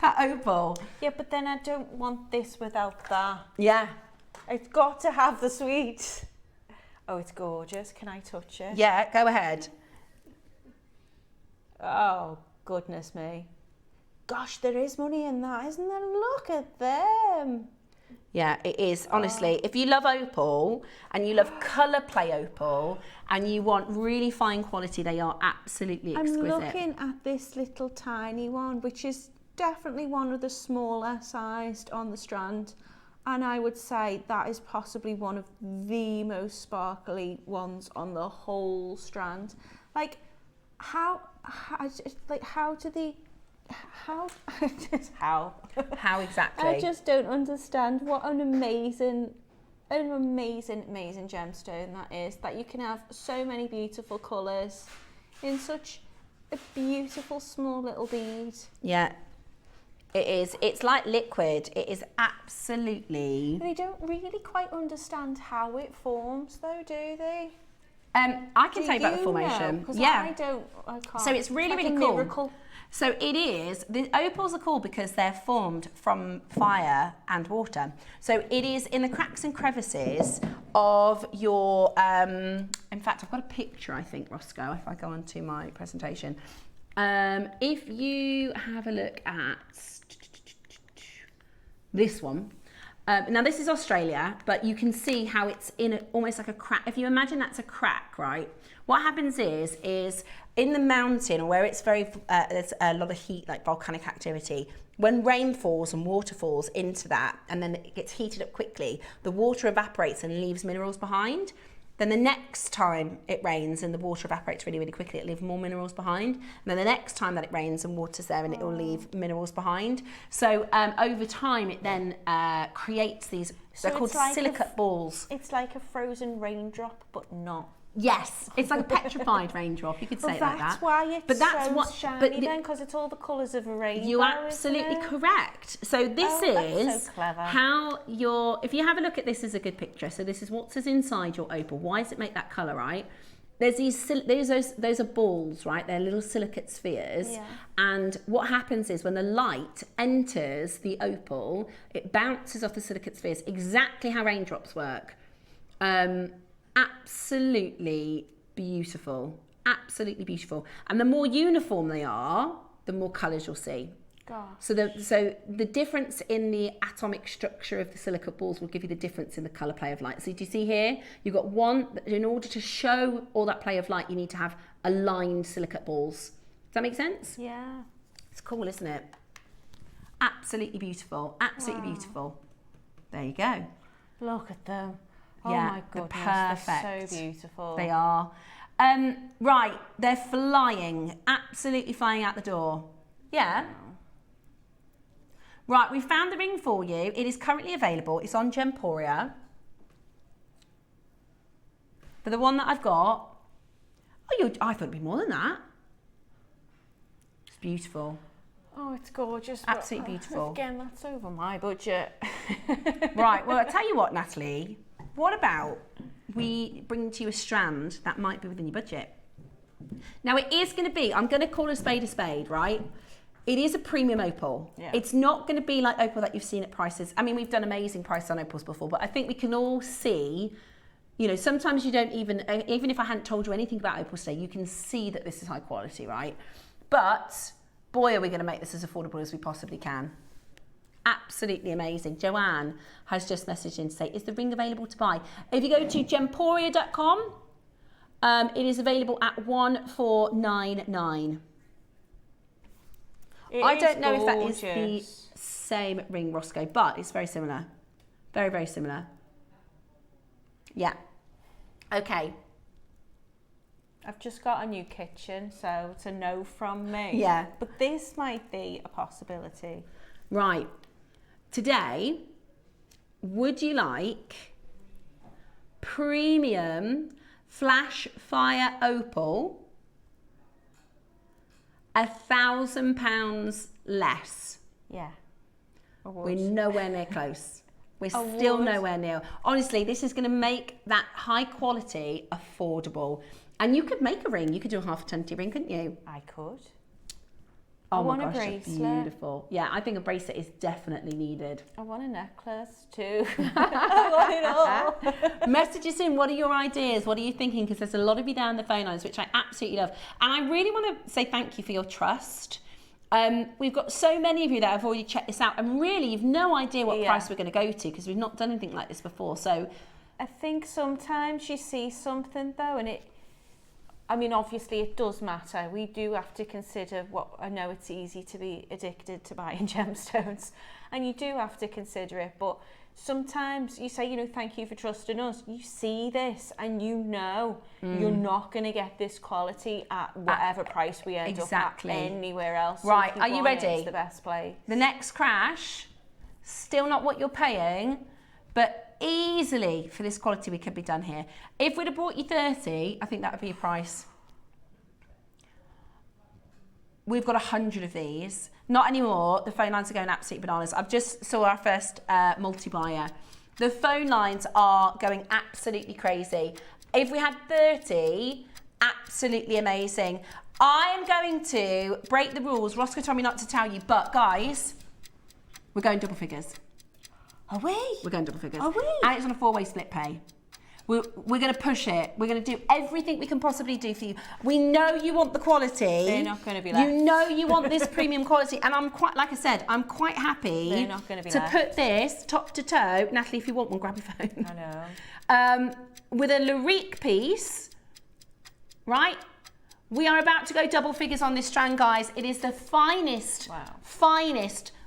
That opal. Yeah, but then I don't want this without that. Yeah. It's got to have the sweet. Oh, it's gorgeous. Can I touch it? Yeah, go ahead. Oh, goodness me. Gosh, there is money in that, isn't there? Look at them. Yeah, it is. Honestly, if you love opal and you love colour play opal and you want really fine quality, they are absolutely exquisite. I'm looking at this little tiny one, which is definitely one of the smaller sized on the strand. And I would say that is possibly one of the most sparkly ones on the whole strand. Like, how exactly? I just don't understand what an amazing gemstone that is, that you can have so many beautiful colours in such a beautiful small little bead. Yeah, it is. It's like liquid. It is absolutely... They don't really quite understand how it forms though, do they? I can tell you about the formation. Yeah. I can't. So it's really, really cool. Miracle. So it is, the opals are cool because they're formed from fire and water. So it is in the cracks and crevices of your, in fact, I've got a picture, I think, Roscoe, if I go on to my presentation. If you have a look at this one, now this is Australia, but you can see how it's in almost like a crack. If you imagine that's a crack, right? What happens is in the mountain, or where it's very, there's a lot of heat, like volcanic activity, when rain falls and water falls into that, and then it gets heated up quickly, the water evaporates and leaves minerals behind. Then the next time it rains and the water evaporates really, really quickly, it leaves more minerals behind. And then the next time that it rains and water's there, and it will leave minerals behind. So over time, it then creates these, they're called like silicate balls. It's like a frozen raindrop, but not. Yes, it's like a petrified raindrop. You could say it like that. That's why it's so shiny then, because it's all the colours of a rainbow. You're absolutely correct. So this is so clever. How if you have a look at this as a good picture. So this is what's inside your opal. Why does it make that colour, right? There's those are balls, right? They're little silicate spheres. Yeah. And what happens is when the light enters the opal, it bounces off the silicate spheres, exactly how raindrops work. Absolutely beautiful, absolutely beautiful. And the more uniform they are, the more colours you'll see. Gosh. So the difference in the atomic structure of the silicate balls will give you the difference in the colour play of light. So do you see here? You've got one, in order to show all that play of light, you need to have aligned silicate balls. Does that make sense? Yeah. It's cool, isn't it? Absolutely beautiful, absolutely beautiful. There you go. Look at them. Oh yeah, my goodness, perfect. they're so beautiful. They are. Right, they're flying, absolutely flying out the door. Yeah. Right, we found the ring for you. It is currently available. It's on Gemporia. But the one that I've got, I thought it'd be more than that. It's beautiful. Oh, it's gorgeous. Absolutely beautiful. Again, that's over my budget. Right, well, I'll tell you what, Natalie. What about we bring to you a strand that might be within your budget? Now, it is going to be, I'm going to call a spade, right? It is a premium opal. Yeah. It's not going to be like opal that you've seen at prices. I mean, we've done amazing prices on opals before, but I think we can all see, you know, sometimes you don't even if I hadn't told you anything about opals today, you can see that this is high quality, right? But boy, are we going to make this as affordable as we possibly can. Absolutely amazing. Joanne has just messaged in to say, is the ring available to buy? If you go to gemporia.com, it is available at $1,499. I don't know if that is the same ring, Roscoe, but it's very similar. Very, very similar. Yeah. Okay. I've just got a new kitchen, so it's a no from me. Yeah. But this might be a possibility. Right. Today, would you like premium flash fire opal, £1,000 less. Yeah. We're nowhere near close. We're still nowhere near. Honestly, this is going to make that high quality affordable. And you could make a ring. You could do a half a tonty ring, couldn't you? I could. Oh I want my gosh, a that's bracelet. beautiful. Yeah, I think a bracelet is definitely needed. I want a necklace too. I want it all. Message us in. What are your ideas? What are you thinking? Because there's a lot of you down the phone lines, which I absolutely love. And I really want to say thank you for your trust. We've got so many of you that have already checked this out, and really you've no idea what price we're going to go to, because we've not done anything like this before. So I think sometimes you see something though, and I mean, obviously it does matter. We do have to consider I know it's easy to be addicted to buying gemstones, and you do have to consider it, but sometimes you say, you know, thank you for trusting us. You see this and you know you're not going to get this quality at whatever price we end up at anywhere else. Right, So are you ready? it's the best place. The next crash, still not what you're paying, but easily for this quality we could be done here. If we'd have bought you 30, I think that would be a price. We've got 100 of these. Not anymore. The phone lines are going absolutely bananas. I've just saw our first multi-buyer. The phone lines are going absolutely crazy. If we had 30, absolutely amazing. I am going to break the rules. Roscoe told me not to tell you, but guys, we're going double figures. Are we? We're going double figures. Are we? And it's on a 4-way split pay. We're going to push it. We're going to do everything we can possibly do for you. We know you want the quality. They're not going to be left. You know you want this premium quality. And I'm quite, like I said, I'm quite happy They're not going to be to left. put this top to toe. Natalie, if you want one, grab your phone. I know. With a Larique piece, right? We are about to go double figures on this strand, guys. It is the finest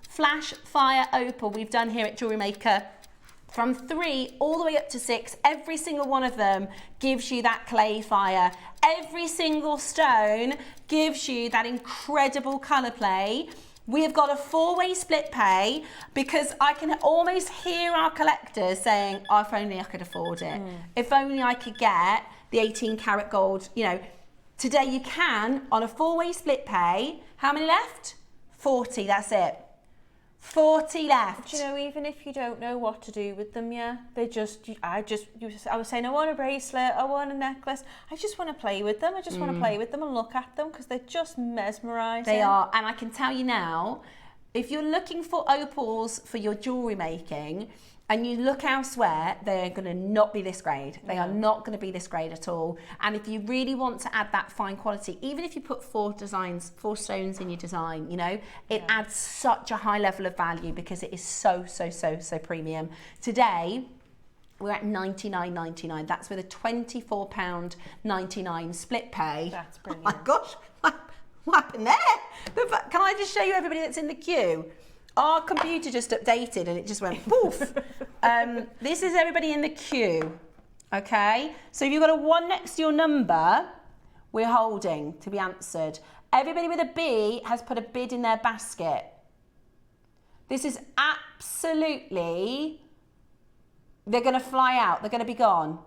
flash fire opal we've done here at JewelleryMaker. From 3 all the way up to 6, every single one of them gives you that clay fire. Every single stone gives you that incredible colour play. We have got a 4-way split pay, because I can almost hear our collectors saying, oh, if only I could afford it. If only I could get the 18 karat gold. You know, today you can on a 4-way split pay. How many left? 40, that's it. 40 left. Do you know, even if you don't know what to do with them, I was saying, I want a bracelet, I want a necklace. I just want to play with them. I just want to play with them and look at them, because they're just mesmerising. They are, and I can tell you now, if you're looking for opals for your jewellery making, and you look elsewhere, they're going to not be this grade. They are not going to be this grade at all. And if you really want to add that fine quality, even if you put 4 stones in your design, you know, it adds such a high level of value, because it is so premium. Today, we're at $99.99. That's with a £24.99 split pay. That's brilliant. Oh my gosh, what happened there? Can I just show you everybody that's in the queue? Our computer just updated and it just went poof. This is everybody in the queue, okay? So if you've got a 1 next to your number, we're holding to be answered. Everybody with a B has put a bid in their basket. This is absolutely, they're gonna fly out, they're gonna be gone.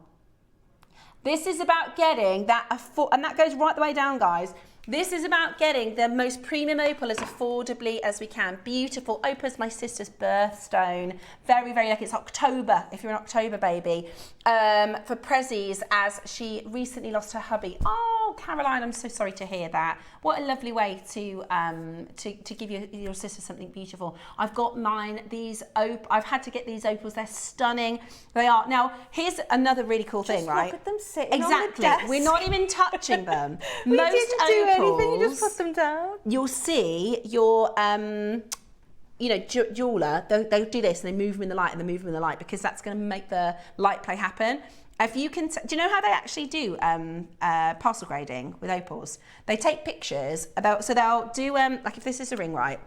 This is about getting that, and that goes right the way down, guys. This is about getting the most premium opal as affordably as we can. Beautiful. Opal's my sister's birthstone. Very lucky. It's October, if you're an October baby. For Prezzies, as she recently lost her hubby. Oh, Caroline, I'm so sorry to hear that. What a lovely way to give your sister something beautiful. I've got mine, I've had to get these opals. They're stunning. They are. Now, here's another really cool thing, right? Look at them sitting on the Exactly. desk. We're not even touching them. We Most didn't do anything, you just opals, put them down. you'll see your jeweler, they'll do this and they move them in the light and they move them in the light, because that's going to make the light play happen. If you can, do you know how they actually do parcel grading with opals? They take pictures so they'll do like if this is a ring, right?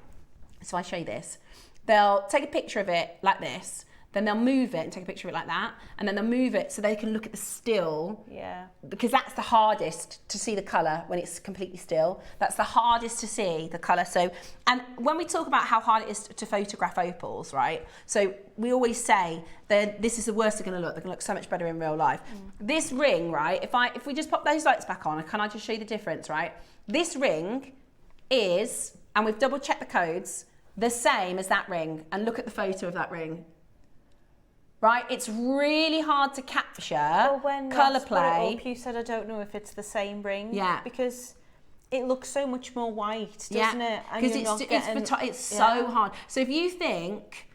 So I show you this. They'll take a picture of it like this. then they'll move it and take a picture of it like that, and then they'll move it so they can look at the still. Yeah. Because that's the hardest to see the colour when it's completely still. That's the hardest to see the colour. So, and when we talk about how hard it is to photograph opals, right? So we always say that this is the worst they're going to look. They're going to look so much better in real life. This ring, right? If we just pop those lights back on, can I just show you the difference, right? This ring is, and we've double checked the codes, the same as that ring. And look at the photo of that ring. Right, it's really hard to capture colour play. Up, you said I don't know if it's the same ring. Yeah. Because it looks so much more white, doesn't it? Because it's so hard. So if you think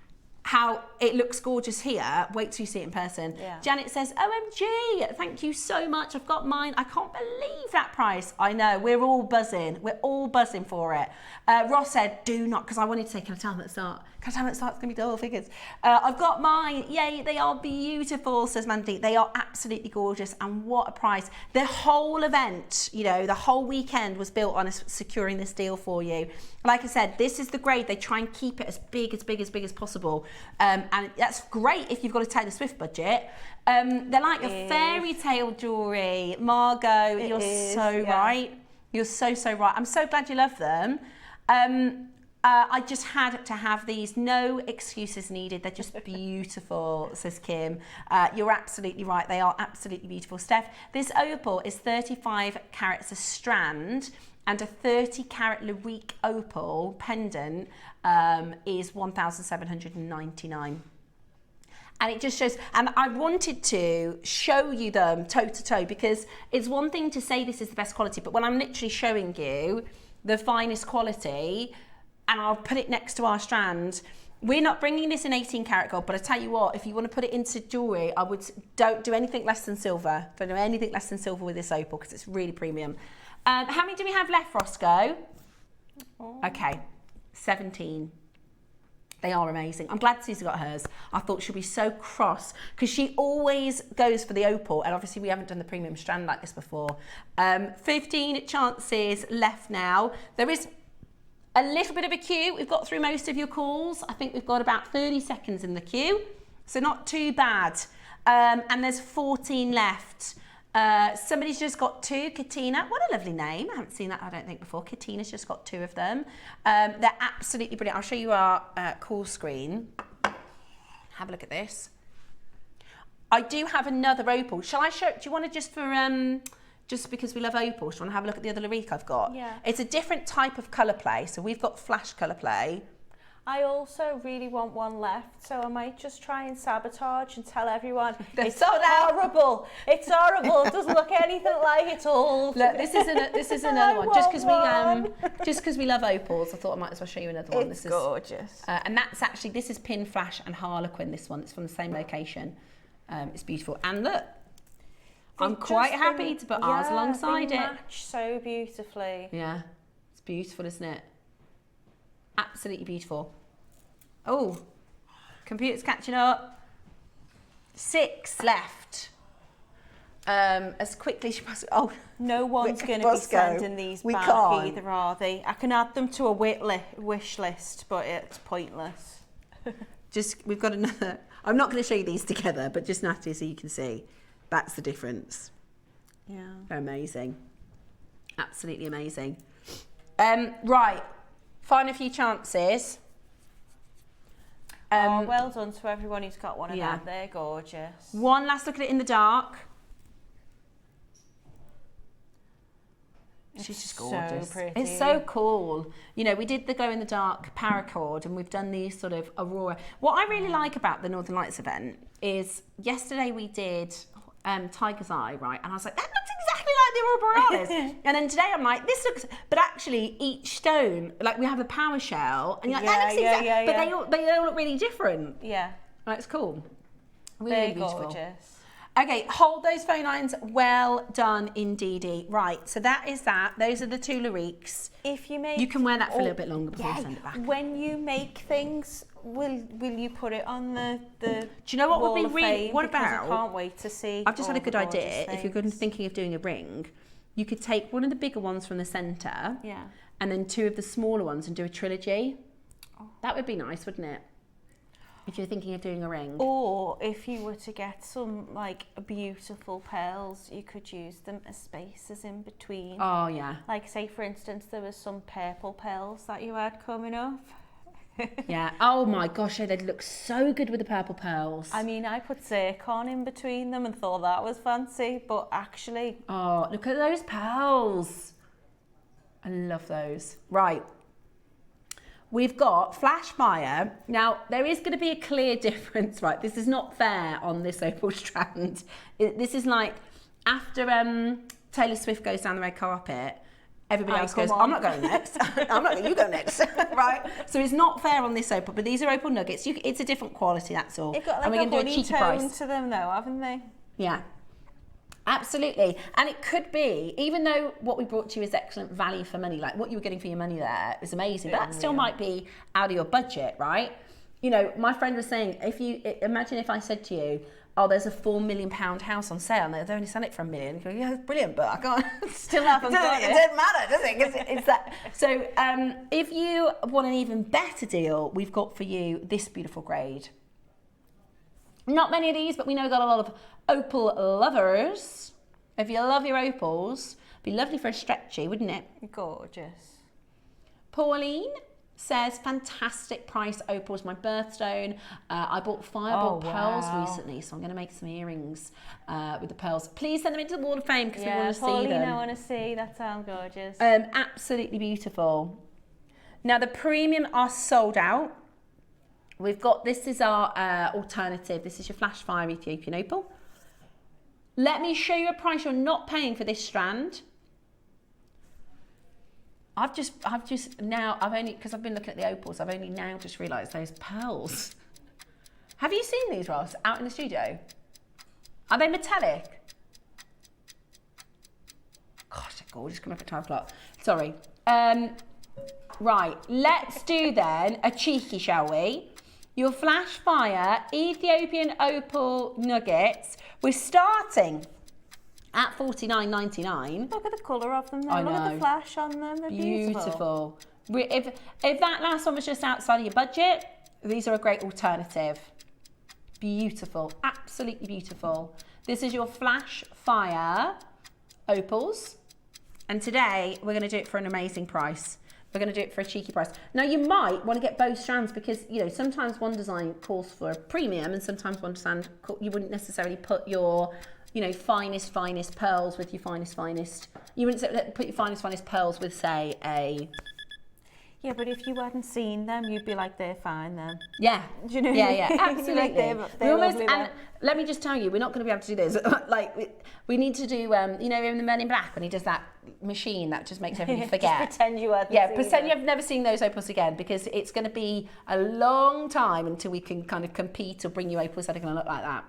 how it looks gorgeous here, wait till you see it in person. Yeah. Janet says, OMG, thank you so much. I've got mine. I can't believe that price. I know, we're all buzzing. We're all buzzing for it. Ross said, do not, because I wanted to say, can I tell them at the start? Can I tell them at the start? It's going to be double figures. I've got mine. Yay, they are beautiful, says Mandy. They are absolutely gorgeous. And what a price. The whole event, you know, the whole weekend was built on us securing this deal for you. Like I said, this is the grade. They try and keep it as big as possible. And that's great if you've got a Taylor Swift budget. They're like a fairy tale jewellery. Margot, you're so right. You're so right. I'm so glad you love them. I just had to have these. No excuses needed. They're just beautiful, says Kim. You're absolutely right. They are absolutely beautiful. Steph, this opal is 35 carats a strand, and a 30 carat Larique opal pendant is 1,799. And it just shows, and I wanted to show you them toe to toe, because it's one thing to say this is the best quality, but when I'm literally showing you the finest quality, and I'll put it next to our strand, we're not bringing this in 18 karat gold, but I tell you what, if you want to put it into jewellery, don't do anything less than silver. Don't do anything less than silver with this opal, because it's really premium. How many do we have left, Roscoe? Okay, 17. They are amazing. I'm glad Susie got hers. I thought she'd be so cross, because she always goes for the opal, and obviously we haven't done the premium strand like this before. 15 chances left now. There is a little bit of a queue. We've got through most of your calls. I think we've got about 30 seconds in the queue, so not too bad. And there's 14 left. Somebody's just got 2, Katina. What a lovely name. I haven't seen that, I don't think, before. Katina's just got 2 of them. They're absolutely brilliant. I'll show you our call screen. Have a look at this. I do have another opal. Shall I show? Do you want to just because we love opal, do you want to have a look at the other Larique I've got? Yeah. It's a different type of colour play. So we've got flash colour play. I also really want one left, so I might just try and sabotage and tell everyone it's sold out. horrible. It's horrible. It doesn't look anything like it's old. Look, this is another one. Just because we love opals, I thought I might as well show you another one. It's gorgeous. And that's actually, this is Pin Flash and Harlequin. This one, it's from the same location. It's beautiful. And look, I'm quite happy to put ours alongside they it. Match so beautifully. Yeah, it's beautiful, isn't it? Absolutely beautiful. Oh, computer's catching up. 6 left. As quickly as you possibly. Oh, no one's going to be sending these back either, are they? I can add them to a wish list, but it's pointless. We've got another. I'm not going to show you these together, but just Natalie, so you can see. That's the difference. Yeah. They're amazing. Absolutely amazing. Right. Final few chances. Well done to everyone who's got one of them. They're gorgeous. One last look at it in the dark. She's just gorgeous. So pretty. It's so cool. You know, we did the glow in the dark paracord, and we've done these sort of aurora. What I really like about the Northern Lights event is yesterday we did Tiger's Eye, right? And I was like, that looks exactly like the Aurora Borealis. And then today I'm like, this looks, but actually each stone, like we have the power shell, and you're like, that looks exactly, but they all look really different. Yeah. Like, it's cool. They're Really beautiful. gorgeous. Okay, hold those phone lines. Well done indeedy. Right, so that is that. Those are the 2 Lariques. If you make, you can wear that for a little bit longer before you send it back. When you make things, will you put it on the Do you know what Wall would be of really? Fame? What Because about? I can't wait to see. I've just had a good idea. Things. If you're thinking of doing a ring, you could take one of the bigger ones from the centre, and then 2 of the smaller ones and do a trilogy. That would be nice, wouldn't it? if you're thinking of doing a ring. Or if you were to get some like beautiful pearls, you could use them as spaces in between. Oh yeah. Like say for instance there was some purple pearls that you had coming up. Yeah. Oh my gosh, they'd look so good with the purple pearls. I mean, I put zircon in between them and thought that was fancy, but actually... Oh, look at those pearls. I love those. Right. We've got Flash Fire. Now, there is going to be a clear difference, right? This is not fair on this opal strand. This is like after Taylor Swift goes down the red carpet, everybody else goes, I'm not going next. I'm not going, you go next, right? So it's not fair on this opal, but these are opal nuggets. It's a different quality, that's all. They've got like and we're a going to do a honey cheeky tone price. to them though, haven't they? Yeah. Absolutely. And it could be, even though what we brought to you is excellent value for money, like what you were getting for your money there is amazing, but that still might be out of your budget, right? You know, my friend was saying, imagine if I said to you, oh, there's a £4 million house on sale and they're only selling it for $1 million. You go, yeah, it's brilliant, but I can't. Still haven't got it. It doesn't matter, does it? It's that. So if you want an even better deal, we've got for you this beautiful grade. Not many of these, but we know we've got a lot of opal lovers. If you love your opals, it'd be lovely for a stretchy, wouldn't it? Gorgeous. Pauline says, fantastic price opals, my birthstone. I bought fireball pearls recently, so I'm going to make some earrings with the pearls. Please send them into the Wall of Fame because we want to Pauline, see them. I want to see. That sounds gorgeous. Absolutely beautiful. Now the premium are sold out. We've got, this is our alternative. This is your Flash Fire Ethiopian opal. Let me show you a price you're not paying for this strand. I've only, because I've been looking at the opals, I've only now just realised those pearls. Have you seen these, Ross, out in the studio? Are they metallic? Gosh, they're gorgeous, coming up at 12 o'clock. Sorry. Right, let's do then a cheeky, shall we? Your Flash Fire Ethiopian opal nuggets. We're starting at $49.99. Look at the colour of them. I Look know. at the flash on them. They're beautiful. If that last one was just outside of your budget, these are a great alternative. Beautiful, absolutely beautiful. This is your Flash Fire opals, and today we're going to do it for an amazing price. We're going to do it for a cheeky price. Now you might want to get both strands because, you know, sometimes one design calls for a premium and sometimes one design you wouldn't necessarily put your, you know, finest pearls with your finest. You wouldn't put your finest pearls with, say, a... Yeah, but if you hadn't seen them, you'd be like, they're fine then. Yeah. Do you know? Yeah, absolutely. Like they're almost, lovely and then. let me just tell you, we're not going to be able to do this. Like, we need to do, you know, in the Men in Black when he does that machine that just makes everybody forget. Just pretend you hadn't seen pretend them. you've never seen those opals again because it's going to be a long time until we can kind of compete or bring you opals that are going to look like that.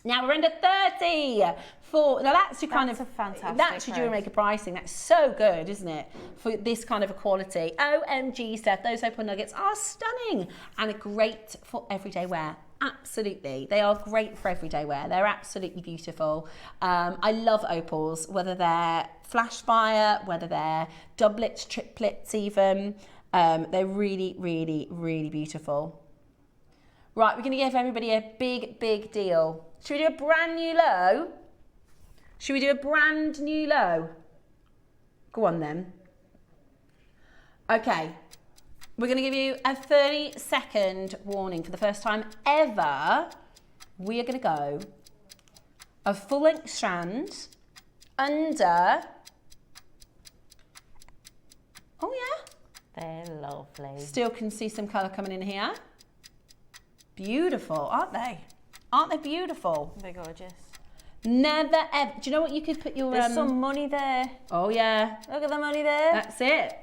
Now we're under 30 for, now that's your kind of, a fantastic that's your price. JewelleryMaker pricing. That's so good, isn't it? For this kind of a quality. OMG, Steph, those opal nuggets are stunning and great for everyday wear. Absolutely. They are great for everyday wear. They're absolutely beautiful. I love opals, whether they're Flash Fire, whether they're doublets, triplets even. They're really, really, really beautiful. Right, we're going to give everybody a big deal. Should we do a brand new low? Should we do a brand new low? Go on then. Okay. We're going to give you a 30-second warning. For the first time ever, we are going to go a full-length strand under... Oh, yeah. They're lovely. Still can see some colour coming in here. Beautiful, aren't they? Aren't they beautiful? They're gorgeous. Never ever. Do you know what you could put your... There's some money there. Oh, yeah. Look at the money there. That's it.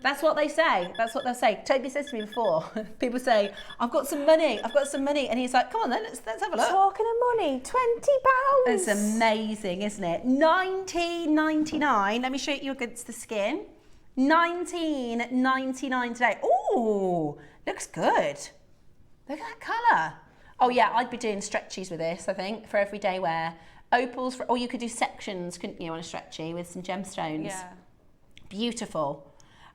That's what they say. That's what they'll say. Toby says to me before, people say, I've got some money. And he's like, come on then, let's have a look. Talking of money, £20. It's amazing, isn't it? $19.99. Let me show you against the skin. $19.99 today. Ooh, looks good. Look at that colour. Oh yeah, I'd be doing stretchies with this, I think, for everyday wear. Opals, or you could do sections, couldn't you, on a stretchy with some gemstones. Yeah. Beautiful.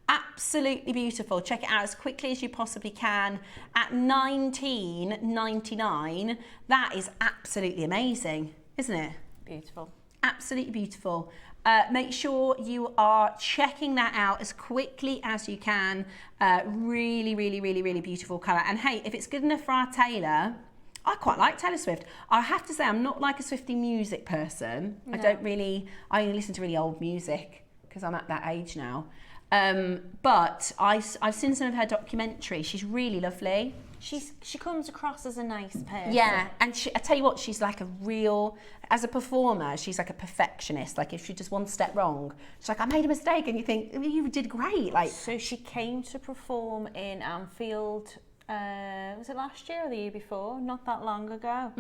Absolutely beautiful. Check it out as quickly as you possibly can at $19.99. That is absolutely amazing, isn't it? Beautiful. Absolutely beautiful. Make sure you are checking that out as quickly as you can. Really, really, really, really beautiful colour. And hey, if it's good enough for our tailor, I quite like Taylor Swift. I have to say, I'm not like a Swiftie music person. No. I only listen to really old music because I'm at that age now. But I've seen some of her documentary. She's really lovely. She comes across as a nice person. Yeah, and I tell you what, she's like a real, as a performer, she's like a perfectionist. Like if she just one step wrong, she's like, I made a mistake, and you think, you did great. Like, so she came to perform in Anfield, was it last year or the year before? Not that long ago.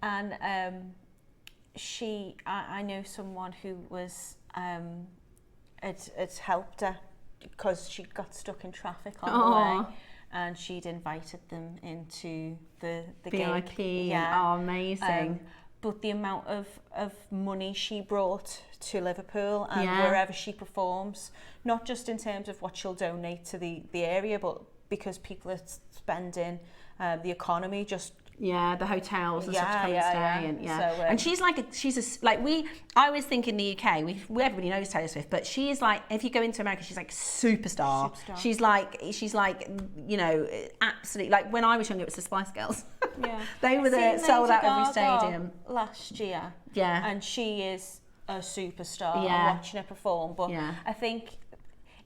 And I know someone who was, it's helped her because she got stuck in traffic on the way. And she'd invited them into the VIP. Gig. Yeah. Oh, amazing. But the amount of money she brought to Liverpool and wherever she performs, not just in terms of what she'll donate to the area, but because people are spending the economy just... Yeah, the hotels and stuff to come and stay. And, So, and I always think in the UK, everybody knows Taylor Swift, but she is like, if you go into America, she's like superstar. She's like, you know, absolutely, like when I was younger, it was the Spice Girls. Yeah. They were sold out every stadium. Last year. Yeah. And she is a superstar. I'm watching her perform, but I think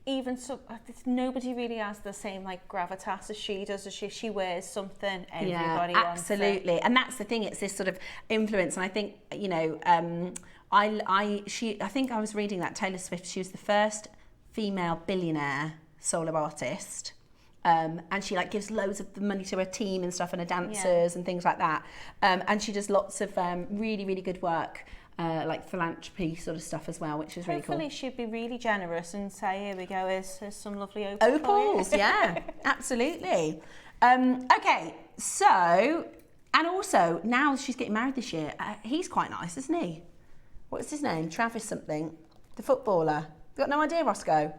even so, nobody really has the same like gravitas as she does. As she wears something, everybody wants it. Absolutely, and that's the thing. It's this sort of influence, and I think you know, I think I was reading that Taylor Swift. She was the first female billionaire solo artist, and she like gives loads of the money to her team and stuff, and her dancers and things like that. And she does lots of really, really good work. Like philanthropy sort of stuff as well, which is really cool. Hopefully she'd be really generous and say, here we go, here's some lovely opals. Yeah, absolutely. Okay, so, and also, now she's getting married this year, he's quite nice, isn't he? What's his name? Travis something. The footballer. You got no idea, Roscoe?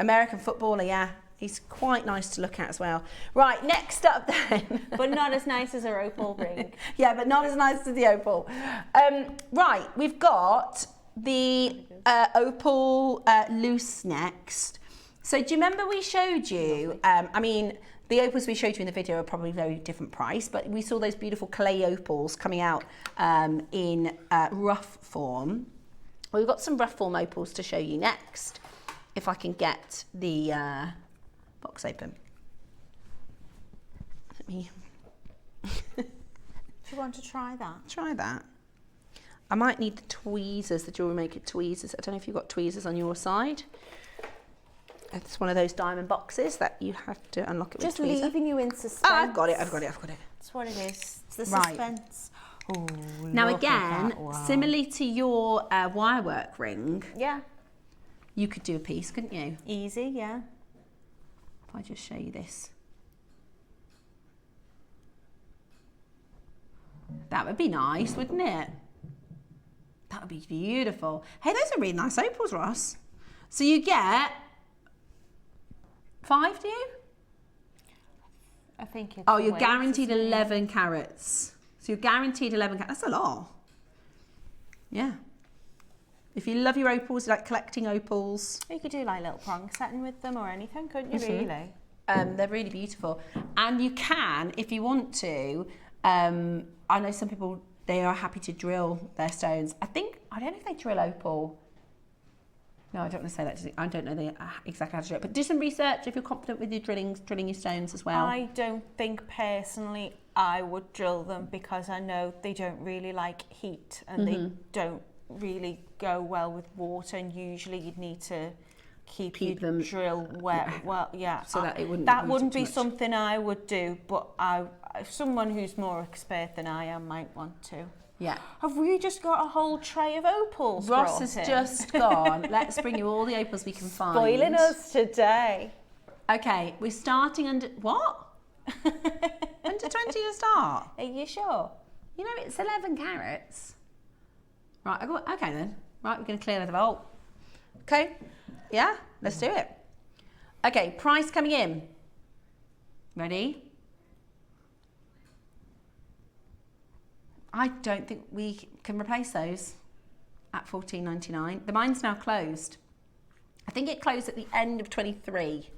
American footballer, yeah. He's quite nice to look at as well. Right, next up then. But not as nice as her opal ring. Yeah, but not as nice as the opal. Right, we've got the opal loose next. So do you remember we showed you, I mean, the opals we showed you in the video are probably very different price, but we saw those beautiful clay opals coming out in rough form. Well, we've got some rough form opals to show you next, if I can get the box open. Let me... Do you want to try that? Try that. I might need the tweezers, the JewelleryMaker tweezers. I don't know if you've got tweezers on your side. It's one of those diamond boxes that you have to unlock it with just tweezer. Just leaving you in suspense. Oh, I've got it. That's what it is. It's the suspense. Oh, now again, similarly to your wirework ring, you could do a piece, couldn't you? Easy, yeah. If I just show you this. That would be nice, wouldn't it? That would be beautiful. Hey, those are really nice opals, Ross. So you get 5, do you? I think it's... Oh, you're guaranteed 11 carats. So you're guaranteed 11 carats. That's a lot. Yeah. If you love your opals, you like collecting opals. You could do like little prong setting with them or anything, couldn't you, really? They're really beautiful. And you can, if you want to, I know some people, they are happy to drill their stones. I don't know if they drill opal. No, I don't want to say that. I don't know the exact how to do it. But do some research if you're confident with your drilling your stones as well. I don't think personally I would drill them because I know they don't really like heat and they don't really go well with water, and usually you'd need to keep them drill wet. Well, yeah. So that it wouldn't. That wouldn't be something I would do, but someone who's more expert than I am might want to. Yeah. Have we just got a whole tray of opals? Ross has just gone. Let's bring you all the opals we can find. Spoiling us today. Okay, we're starting under what? Under 20 to start. Are you sure? You know it's 11 carats. Right. Okay then. Right, we're going to clear the vault. Okay. Yeah. Let's do it. Okay, price coming in. Ready? I don't think we can replace those at $14.99. The mine's now closed. I think it closed at the end of 23,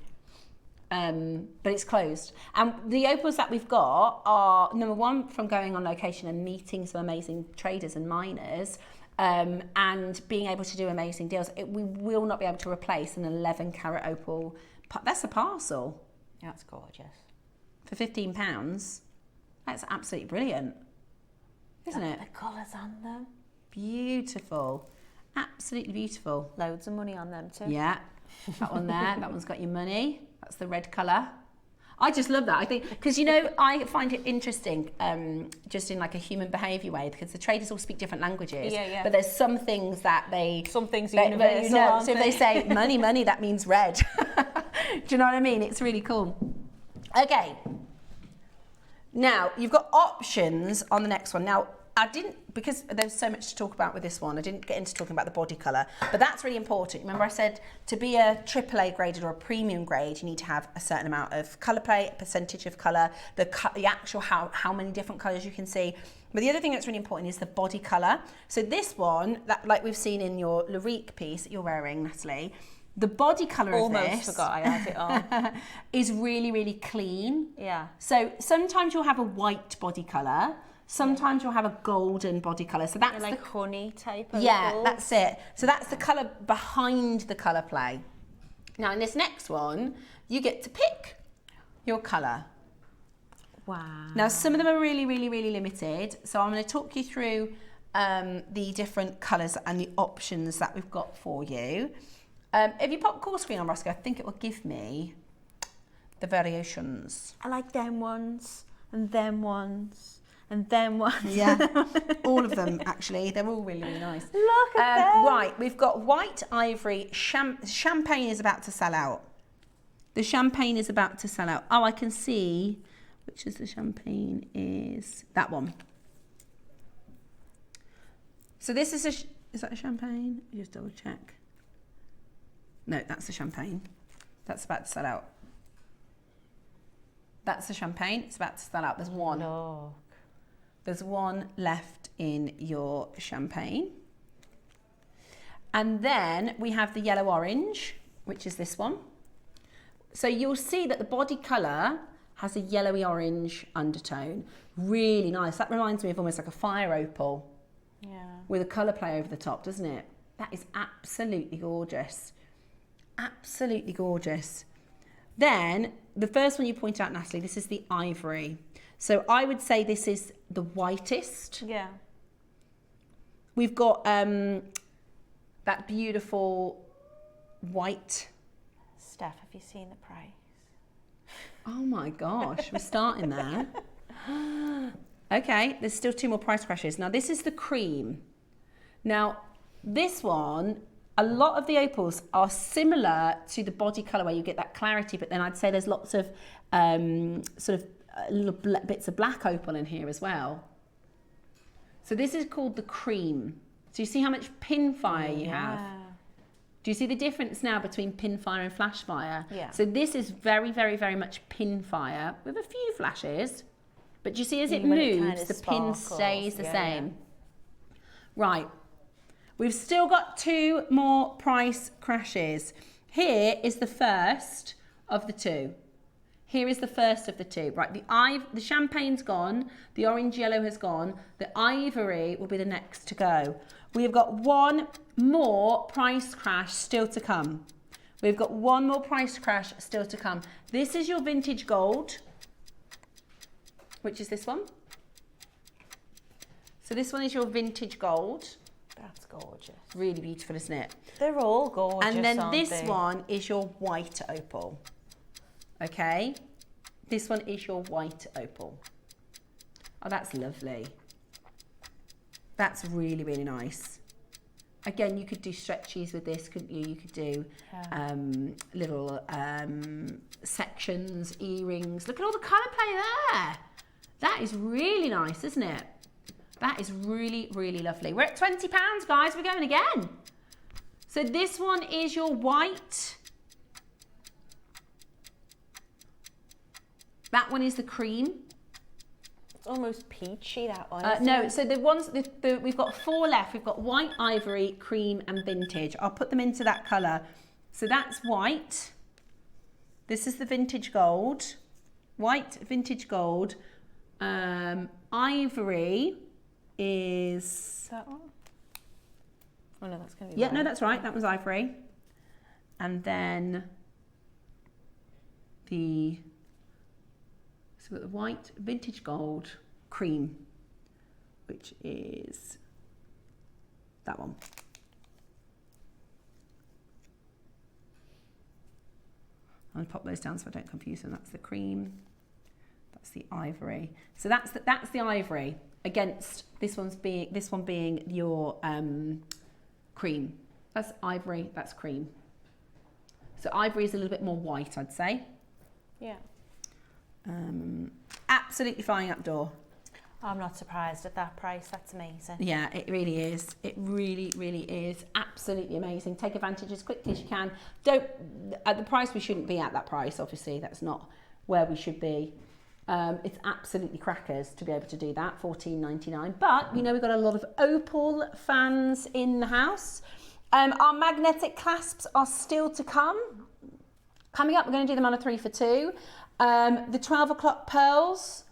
but it's closed. And the opals that we've got are, number one, from going on location and meeting some amazing traders and miners, and being able to do amazing deals. We will not be able to replace an 11 carat opal. That's a parcel. That's gorgeous. For £15. That's absolutely brilliant, isn't it? The colours on them. Beautiful. Absolutely beautiful. Loads of money on them too. Yeah, that one there, that one's got your money. That's the red colour. I just love that. I think, because, you know, I find it interesting, just in like a human behaviour way, because the traders all speak different languages. Yeah, yeah. But there's some things that Some things are universal, you know, aren't so if they say money, money, that means red. Do you know what I mean? It's really cool. Okay. Now, you've got options on the next one. Now, I didn't, because there's so much to talk about with this one, I didn't get into talking about the body colour, but that's really important. Remember I said to be a AAA graded or a premium grade, you need to have a certain amount of colour plate, a percentage of colour, the actual how many different colours you can see. But the other thing that's really important is the body colour. So this one, that, like we've seen in your Larique piece that you're wearing, Natalie, the body colour of this... Almost forgot I had it on. ...is really, really clean. Yeah. So sometimes you'll have a white body colour, sometimes you'll have a golden body colour. So that's like honey type of that's it. So that's the colour behind the colour play. Now in this next one, you get to pick your colour. Wow. Now some of them are really, really, really limited. So I'm going to talk you through the different colours and the options that we've got for you. If you pop call screen on, Roscoe, I think it will give me the variations. I like them ones and them ones. And then what? Yeah, all of them actually. They're all really, really nice. Look at them. Right, we've got white ivory. Champagne is about to sell out. The champagne is about to sell out. Oh, I can see which is the champagne is that one. So this is is that a champagne? Just double check. No, that's the champagne. That's about to sell out. That's the champagne. It's about to sell out. There's one. Look. There's one left in your champagne. And then we have the yellow orange, which is this one. So you'll see that the body colour has a yellowy orange undertone. Really nice. That reminds me of almost like a fire opal. Yeah. With a colour play over the top, doesn't it? That is absolutely gorgeous. Absolutely gorgeous. Then the first one you point out, Natalie, this is the ivory. So I would say this is the whitest. Yeah. We've got that beautiful white. Steph, have you seen the price? Oh my gosh, we're starting there. Okay, there's still two more price crashes. Now this is the cream. Now this one, a lot of the opals are similar to the body colour where you get that clarity, but then I'd say there's lots of sort of little bits of black opal in here as well. So this is called the cream. So you see how much pin fire you have? Do you see the difference now between pin fire and flash fire? Yeah. So this is very, very, very much pin fire with a few flashes. But do you see as it When it moves, kinda the pin sparkles, stays the yeah, same? Right. We've still got two more price crashes. Here is the first of the two. Here is the first of the two. Right, the champagne's gone, the orange yellow has gone, the ivory will be the next to go. We've got one more price crash still to come. We've got one more price crash still to come. This is your vintage gold, which is this one. So this one is your vintage gold. That's gorgeous. Really beautiful, isn't it? They're all gorgeous, And then aren't this they? one is your white opal. Okay? This one is your white opal. Oh, that's lovely. That's really, really nice. Again, you could do stretchies with this, couldn't you? You could do little sections, earrings. Look at all the colour play there. That is really nice, isn't it? That is really, really lovely. We're at £20, guys. We're going again. So this one is your white That one is the cream. It's almost peachy, that one. No, so the ones, we've got 4 left. We've got white, ivory, cream and vintage. I'll put them into that colour. So that's white. This is the vintage gold. White, vintage gold. Ivory is... that one? Oh no, that's going to be Yeah, white. no, that's right. That was ivory. And then so we've got the white, vintage gold, cream, which is that one. I'm going to pop those down so I don't confuse them. That's the cream. That's the ivory. So that's the ivory against this one being your cream. That's ivory, that's cream. So ivory is a little bit more white, I'd say. Yeah. Absolutely flying up door. I'm not surprised at that price. That's amazing. Yeah, it really is. It really, really is. Absolutely amazing. Take advantage as quickly as you can. Don't, at the price, we shouldn't be at that price, obviously. That's not where we should be. It's absolutely crackers to be able to do that, $14.99. But, you know, we've got a lot of Opal fans in the house. Our magnetic clasps are still to come. Coming up, we're going to do them on a 3 for 2. The 12 o'clock pearls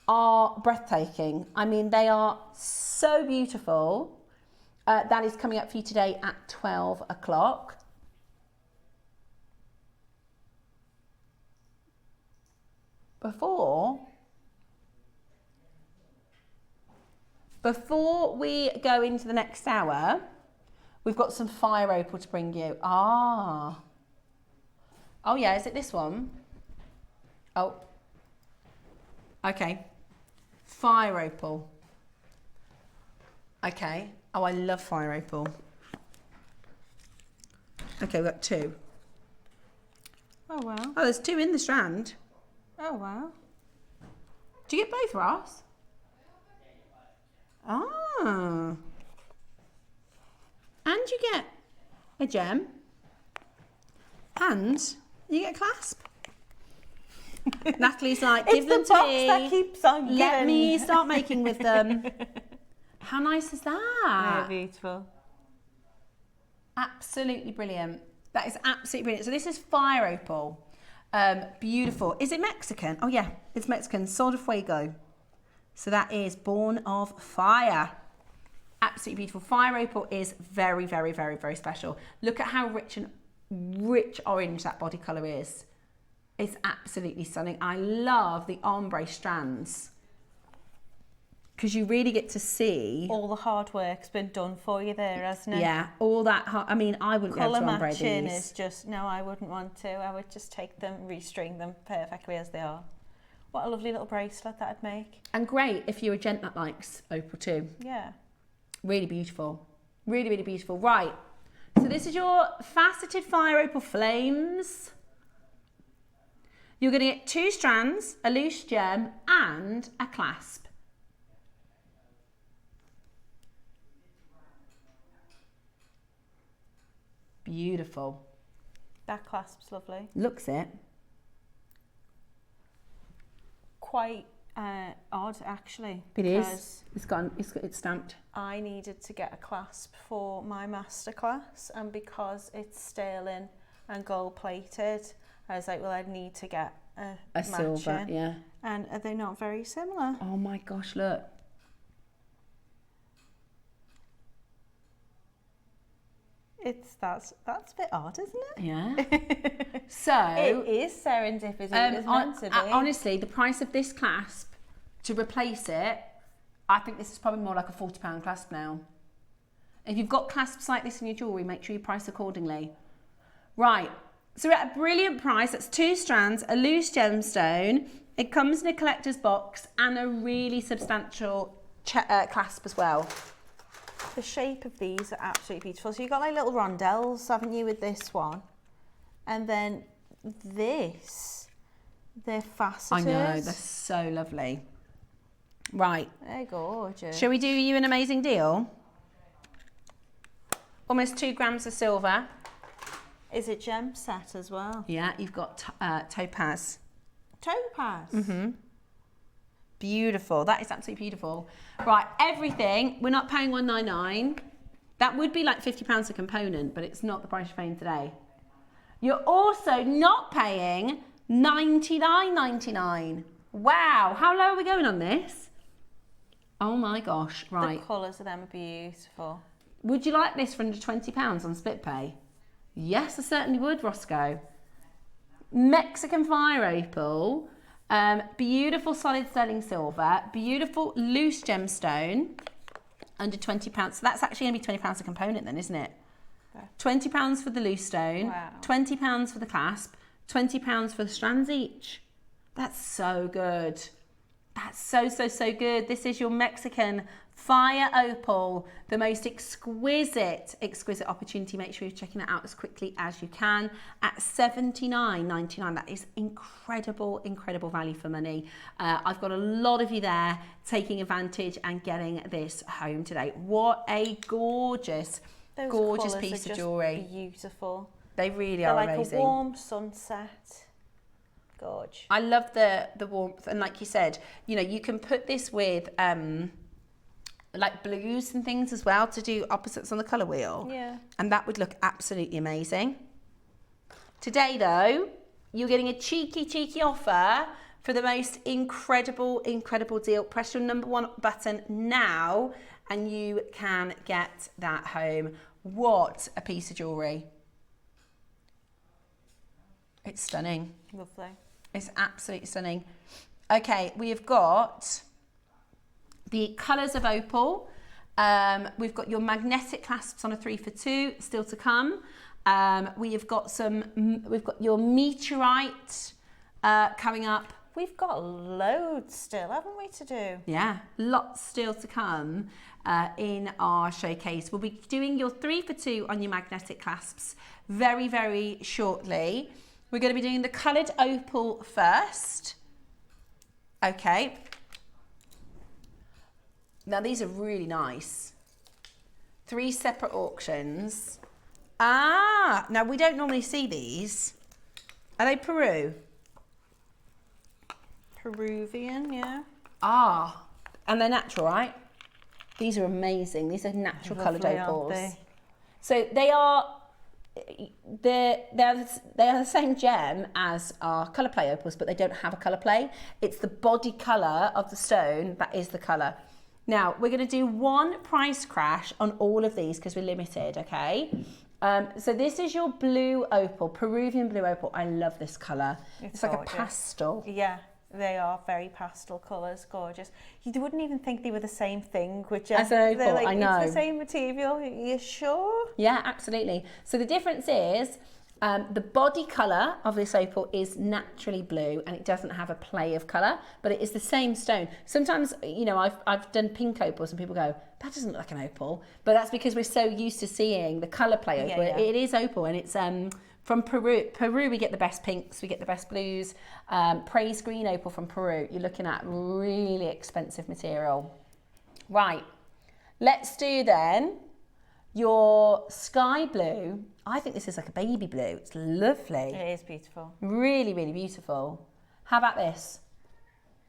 are breathtaking. I mean, they are so beautiful. That is coming up for you today at 12 o'clock. Before we go into the next hour, we've got some fire opal to bring you. Oh yeah, is it this one? Oh, okay. Fire opal. Okay. Oh, I love fire opal. Okay, we've got 2. Oh wow. Oh, there's 2 in the strand. Oh wow. Do you get both, Ross? Ah. And you get a gem. And you get a clasp. Natalie's like, give them the to box me. that keeps on giving. Let me start making with them. How nice is that? Very beautiful. Absolutely brilliant. That is absolutely brilliant. So this is fire opal. Beautiful. Is it Mexican? Oh yeah, it's Mexican. Sol de Fuego. So that is born of fire. Absolutely beautiful. Fire opal is very, very, very, very special. Look at how rich orange that body colour is. It's absolutely stunning. I love the ombre strands because you really get to see all the hard work's been done for you there, hasn't it? Yeah, all that. I mean, I wouldn't be able to ombre these. Colour matching is just, no, I wouldn't want to. I would just take them, restring them perfectly as they are. What a lovely little bracelet that'd make. And great if you're a gent that likes opal too. Yeah. Really beautiful. Really, really beautiful. Right. So this is your faceted fire opal flames. You're going to get 2 strands, a loose gem, and a clasp. Beautiful. That clasp's lovely. Looks it. Quite odd, actually. It is. It's stamped. I needed to get a clasp for my Masterclass, and because it's sterling and gold plated, I was like, well, I'd need to get a silver, yeah. And are they not very similar? Oh my gosh, look. That's a bit odd, isn't it? Yeah. So it is serendipity. It's meant to be. Honestly, the price of this clasp to replace it, I think this is probably more like a £40 clasp now. If you've got clasps like this in your jewellery, make sure you price accordingly. Right. So we're at a brilliant price. That's 2 strands, a loose gemstone. It comes in a collector's box and a really substantial clasp as well. The shape of these are absolutely beautiful. So you've got like little rondelles, haven't you, with this one? And then this, they're faceted. I know, they're so lovely. Right. They're gorgeous. Shall we do you an amazing deal? Almost 2 grams of silver. Is it gem set as well? Yeah, you've got topaz. topaz. Beautiful. That is absolutely beautiful. Right, everything, we're not paying $199. That would be like £50 a component, but it's not the price you're paying today. You're also not paying $99.99. Wow, how low are we going on this? Oh my gosh, right. The colours of them are beautiful. Would you like this for under £20 on split pay? Yes, I certainly would, Roscoe. Mexican fire opal, beautiful solid sterling silver, beautiful loose gemstone, under £20. So that's actually going to be £20 a component then, isn't it? £20 for the loose stone, wow. £20 for the clasp, £20 for the strands each. That's so good. That's so good. This is your Mexican fire opal, the most exquisite opportunity. Make sure you're checking it out as quickly as you can at $79.99. That is incredible value for money. I've got a lot of you there taking advantage and getting this home today. What a gorgeous piece of jewellery. Beautiful. They really They're are like amazing. a warm sunset. Gorge. I love the warmth, and like you said, you know, you can put this with like blues and things as well to do opposites on the colour wheel. Yeah. And that would look absolutely amazing. Today though, you're getting a cheeky offer for the most incredible deal. Press your number 1 button now and you can get that home. What a piece of jewellery. It's stunning. Lovely. It's absolutely stunning. Okay, we have got the colours of opal. We've got your magnetic clasps on a 3 for 2, still to come. We've got your meteorite coming up. We've got loads still, haven't we, to do? Yeah, lots still to come in our showcase. We'll be doing your 3 for 2 on your magnetic clasps very shortly. We're going to be doing the coloured opal first. Okay. Now these are really nice. 3 separate auctions. Now we don't normally see these. Are they Peru? Peruvian, yeah. And they're natural, right? These are amazing. These are natural coloured opals. They? So they're the same gem as our colour play opals, but they don't have a colour play. It's the body colour of the stone that is the colour. Now we're going to do 1 price crash on all of these because we're limited, okay? So this is your blue opal, Peruvian blue opal. I love this colour. It's like gorgeous. a pastel. Yeah, they are very pastel colours, gorgeous. You wouldn't even think they were the same thing, which as an opal, like, I know. It's the same material. You sure? Yeah, absolutely. So the difference is the body colour of this opal is naturally blue and it doesn't have a play of colour, but it is the same stone. Sometimes, you know, I've done pink opals and people go, that doesn't look like an opal, but that's because we're so used to seeing the colour play opal. Yeah. It is opal, and it's from Peru. Peru, we get the best pinks, we get the best blues. Praise green opal from Peru. You're looking at really expensive material. Right, let's do then your sky blue. I think this is like a baby blue. It's lovely. It is beautiful. Really beautiful. How about this?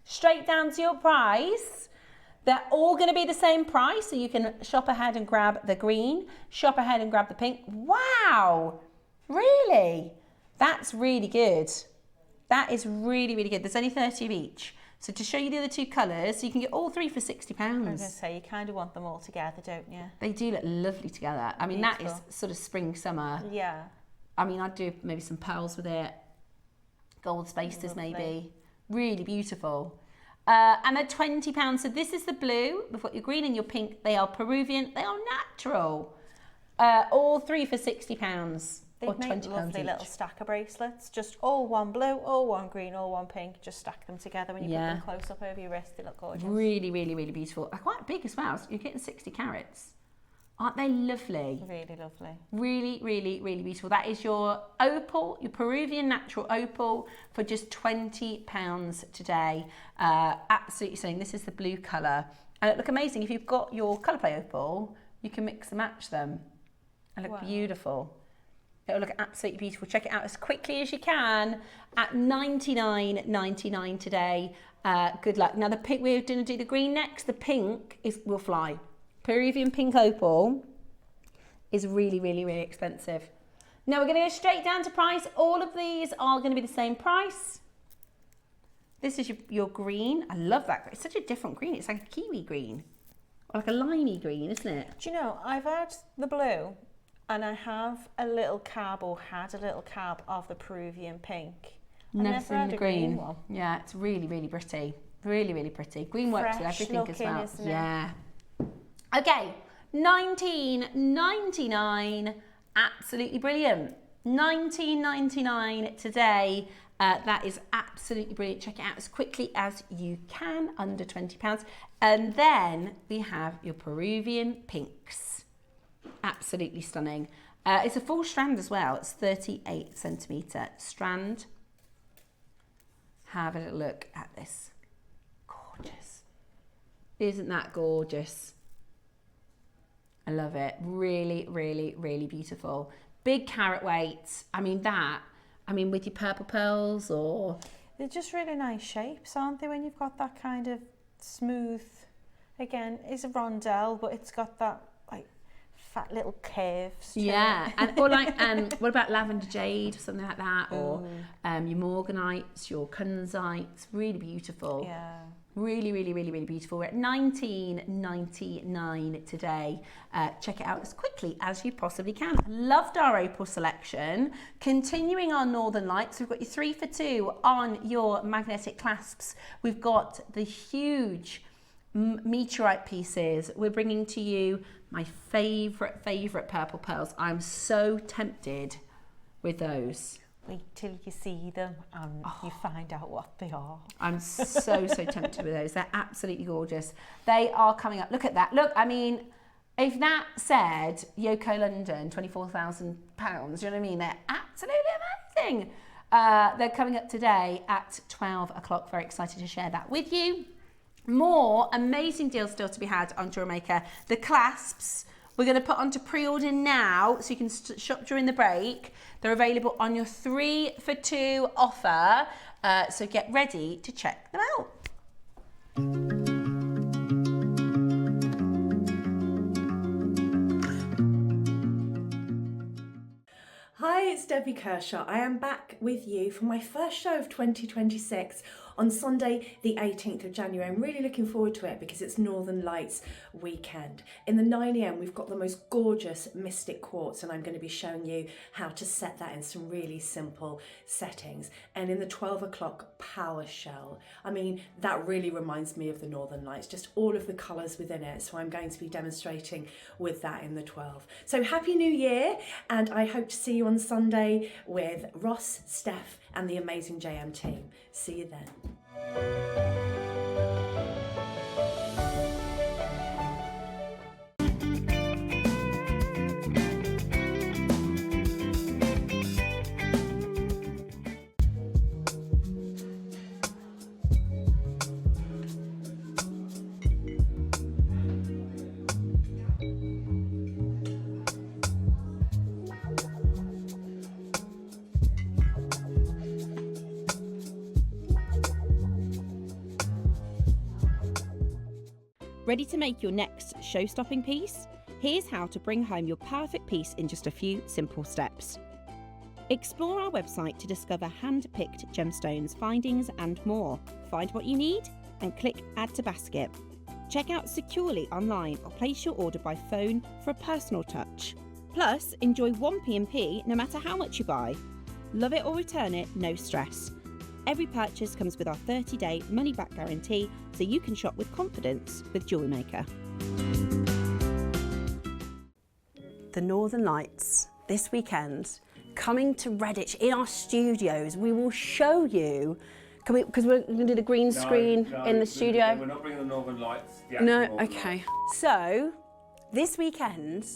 Straight down to your price. They're all going to be the same price, so you can shop ahead and grab the green, shop ahead and grab the pink. Wow, really? That's really good. That is really good. There's only 30 of each. So to show you the other 2 colours, you can get all 3 for £60. I was going to say, you kind of want them all together, don't you? They do look lovely together. I mean, Beautiful. that is sort of spring, summer. Yeah. I mean, I'd do maybe some pearls with it. Gold spacers maybe. Really beautiful. And they're £20. So this is the blue. We've got your green and your pink. They are Peruvian. They are natural. All 3 for £60. They've or made £20 lovely each. little stack of bracelets. Just all 1 blue, all 1 green, all 1 pink. Just stack them together when you put them close up over your wrist. They look gorgeous. Really beautiful. They're quite big as well. So you're getting 60 carats. Aren't they lovely? Really lovely. Really beautiful. That is your opal, your Peruvian natural opal for just £20 today. Absolutely stunning. This is the blue colour. And it look amazing. If you've got your colour play opal, you can mix and match them and look beautiful. It'll look absolutely beautiful. Check it out as quickly as you can at $99.99 today. Good luck. Now the pink, we're going to do the green next. The pink will fly. Peruvian pink opal is really, really, really expensive. Now we're going to go straight down to price. All of these are going to be the same price. This is your green. I love that. It's such a different green. It's like a kiwi green. Or like a limey green, isn't it? Do you know, I've had the blue and I have a little cab, or had a little cab of the Peruvian pink. Never seen the green one. Yeah, it's really, really pretty. Really, really pretty. Green works with everything as well. Isn't it? Yeah. Okay, $19.99. Absolutely brilliant. $19.99 today. That is absolutely brilliant. Check it out as quickly as you can, under £20. And then we have your Peruvian pinks. Absolutely stunning. It's a full strand as well. It's 38 centimetre strand. Have a little look at this. Gorgeous. Isn't that gorgeous? I love it. Really, really, really beautiful. Big carat weight. I mean, with your purple pearls, or... They're just really nice shapes, aren't they, when you've got that kind of smooth... Again, it's a rondelle, but it's got that, like, fat little curves to yeah, it. and or like, what about lavender jade or something like that, or your morganites, your kunzites, really beautiful. Yeah. Really, really, really, really beautiful. We're at $19.99 today. Check it out as quickly as you possibly can. Loved our opal selection. Continuing our Northern Lights, we've got your 3 for 2 on your magnetic clasps. We've got the huge meteorite pieces. We're bringing to you my favourite purple pearls. I'm so tempted with those. Wait till you see them and you find out what they are. I'm so tempted with those. They're absolutely gorgeous. They are coming up. Look at that. Look, I mean, if that said Yoko London, £24,000, you know what I mean? They're absolutely amazing. They're coming up today at 12 o'clock. Very excited to share that with you. More amazing deals still to be had on JewelleryMaker. The clasps, we're going to put onto pre-order now, so you can shop during the break. They're available on your 3 for 2 offer, so get ready to check them out. Hi, it's Debbie Kershaw. I am back with you for my first show of 2026 on Sunday the 18th of January. I'm really looking forward to it because it's Northern Lights weekend. In the 9 AM we've got the most gorgeous mystic quartz, and I'm going to be showing you how to set that in some really simple settings. And in the 12 o'clock power shell, I mean, that really reminds me of the Northern Lights, just all of the colours within it. So I'm going to be demonstrating with that in the 12. So Happy New Year, and I hope to see you on Sunday with Ross, Steph and the amazing JM team. See you then. Ready to make your next show-stopping piece? Here's how to bring home your perfect piece in just a few simple steps. Explore our website to discover hand-picked gemstones, findings and more. Find what you need and click Add to Basket. Check out securely online or place your order by phone for a personal touch. Plus, enjoy one P&P no matter how much you buy. Love it or return it, no stress. Every purchase comes with our 30-day money-back guarantee, so you can shop with confidence with JewelleryMaker. The Northern Lights this weekend, coming to Redditch in our studios. We will show you, because we're going to do the green screen in the studio. We're not bringing the Northern Lights. No, okay. So, this weekend,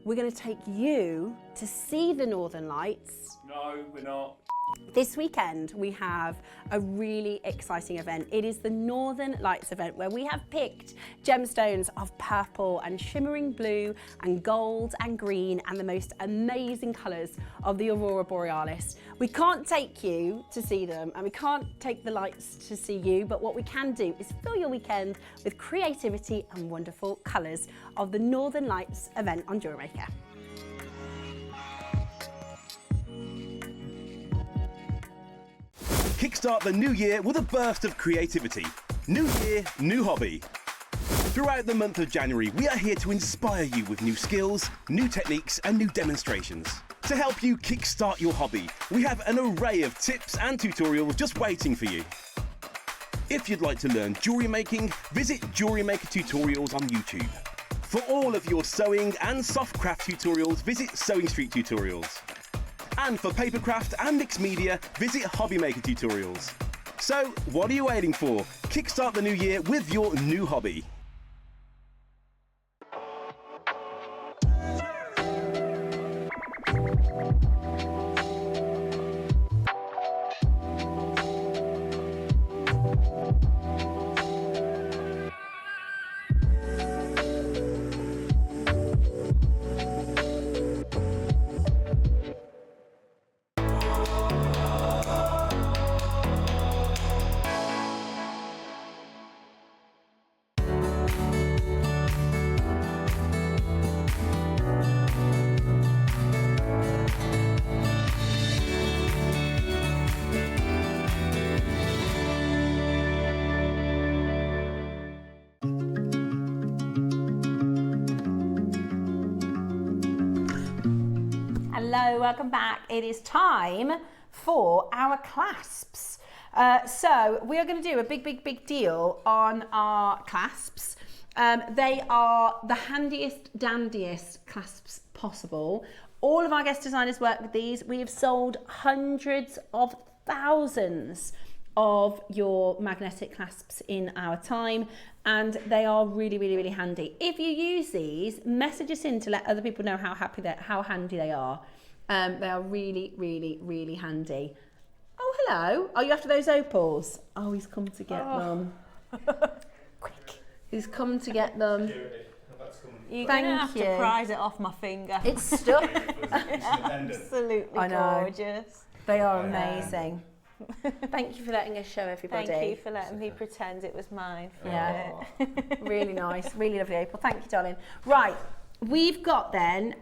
we're going to take you to see the Northern Lights, No, we're not. this weekend we have a really exciting event. It is the Northern Lights event where we have picked gemstones of purple and shimmering blue and gold and green and the most amazing colours of the Aurora Borealis. We can't take you to see them and we can't take the lights to see you, but what we can do is fill your weekend with creativity and wonderful colours of the Northern Lights event on JewelleryMaker. Kickstart the new year with a burst of creativity. New year, new hobby. Throughout the month of January, we are here to inspire you with new skills, new techniques, and new demonstrations. To help you kickstart your hobby, we have an array of tips and tutorials just waiting for you. If you'd like to learn jewellery making, visit JewelleryMaker tutorials on YouTube. For all of your sewing and soft craft tutorials, visit Sewing Street Tutorials. And for papercraft and mixed media, visit Hobbymaker Tutorials. So, what are you waiting for? Kickstart the new year with your new hobby. Hello, welcome back. It is time for our clasps. So we are going to do a big deal on our clasps. They are the handiest, dandiest clasps possible. All of our guest designers work with these. We have sold hundreds of thousands of your magnetic clasps in our time, and they are really handy. If you use these, message us in to let other people know how handy they are. They are really handy. Oh, hello. Are you after those opals? Oh, he's come to get them. Quick. He's come to get them. You're Thank going to have you. to prise it off my finger. It's stuck. Absolutely I know. gorgeous. They are amazing. Thank you for letting us show everybody. Thank you for letting me pretend it was mine for Yeah. a bit. Really nice, really lovely opal. Thank you, darling. Right, we've got then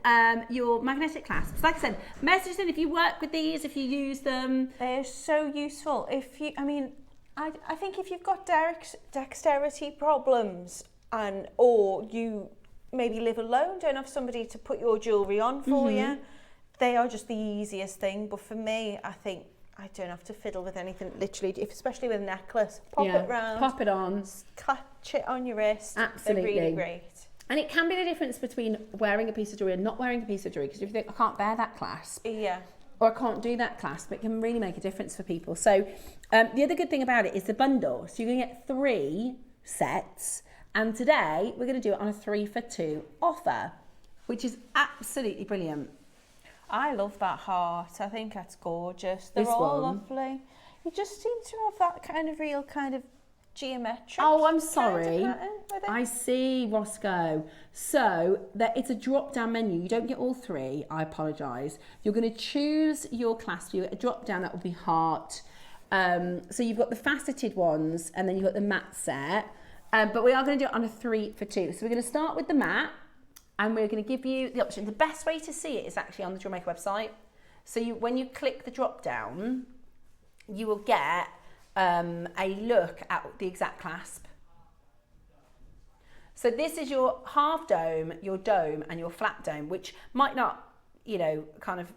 your magnetic clasps. Like I said, message in if you work with these, if you use them. They're so useful. I think if you've got dexterity problems or you maybe live alone, don't have somebody to put your jewellery on for you, they are just the easiest thing. But for me, I think I don't have to fiddle with anything, literally, especially with a necklace. Pop it round. Pop it on. Catch it on your wrist. Absolutely. They're really great. And it can be the difference between wearing a piece of jewellery and not wearing a piece of jewellery, because if you think, I can't wear that clasp, Yeah. or I can't do that clasp, it can really make a difference for people. So the other good thing about it is the bundle. So you're going to get 3 sets, and today we're going to do it on a 3 for 2 offer, which is absolutely brilliant. I love that heart. I think that's gorgeous. They're This all one. lovely. You just seem to have that kind of real kind of geometric. Oh, I'm kind sorry. of pattern with it. I see, Roscoe. So it's a drop-down menu. You don't get all 3. I apologise. You're going to choose your clasp. You get a drop-down that will be heart. So you've got the faceted ones, and then you've got the matte set. But we are going to do it on a 3 for 2. So we're going to start with the matte, and we're going to give you the option. The best way to see it is actually on the JewelleryMaker website. So when you click the drop-down, you will get a look at the exact clasp. So this is your half dome, your dome, and your flat dome, which might not, kind of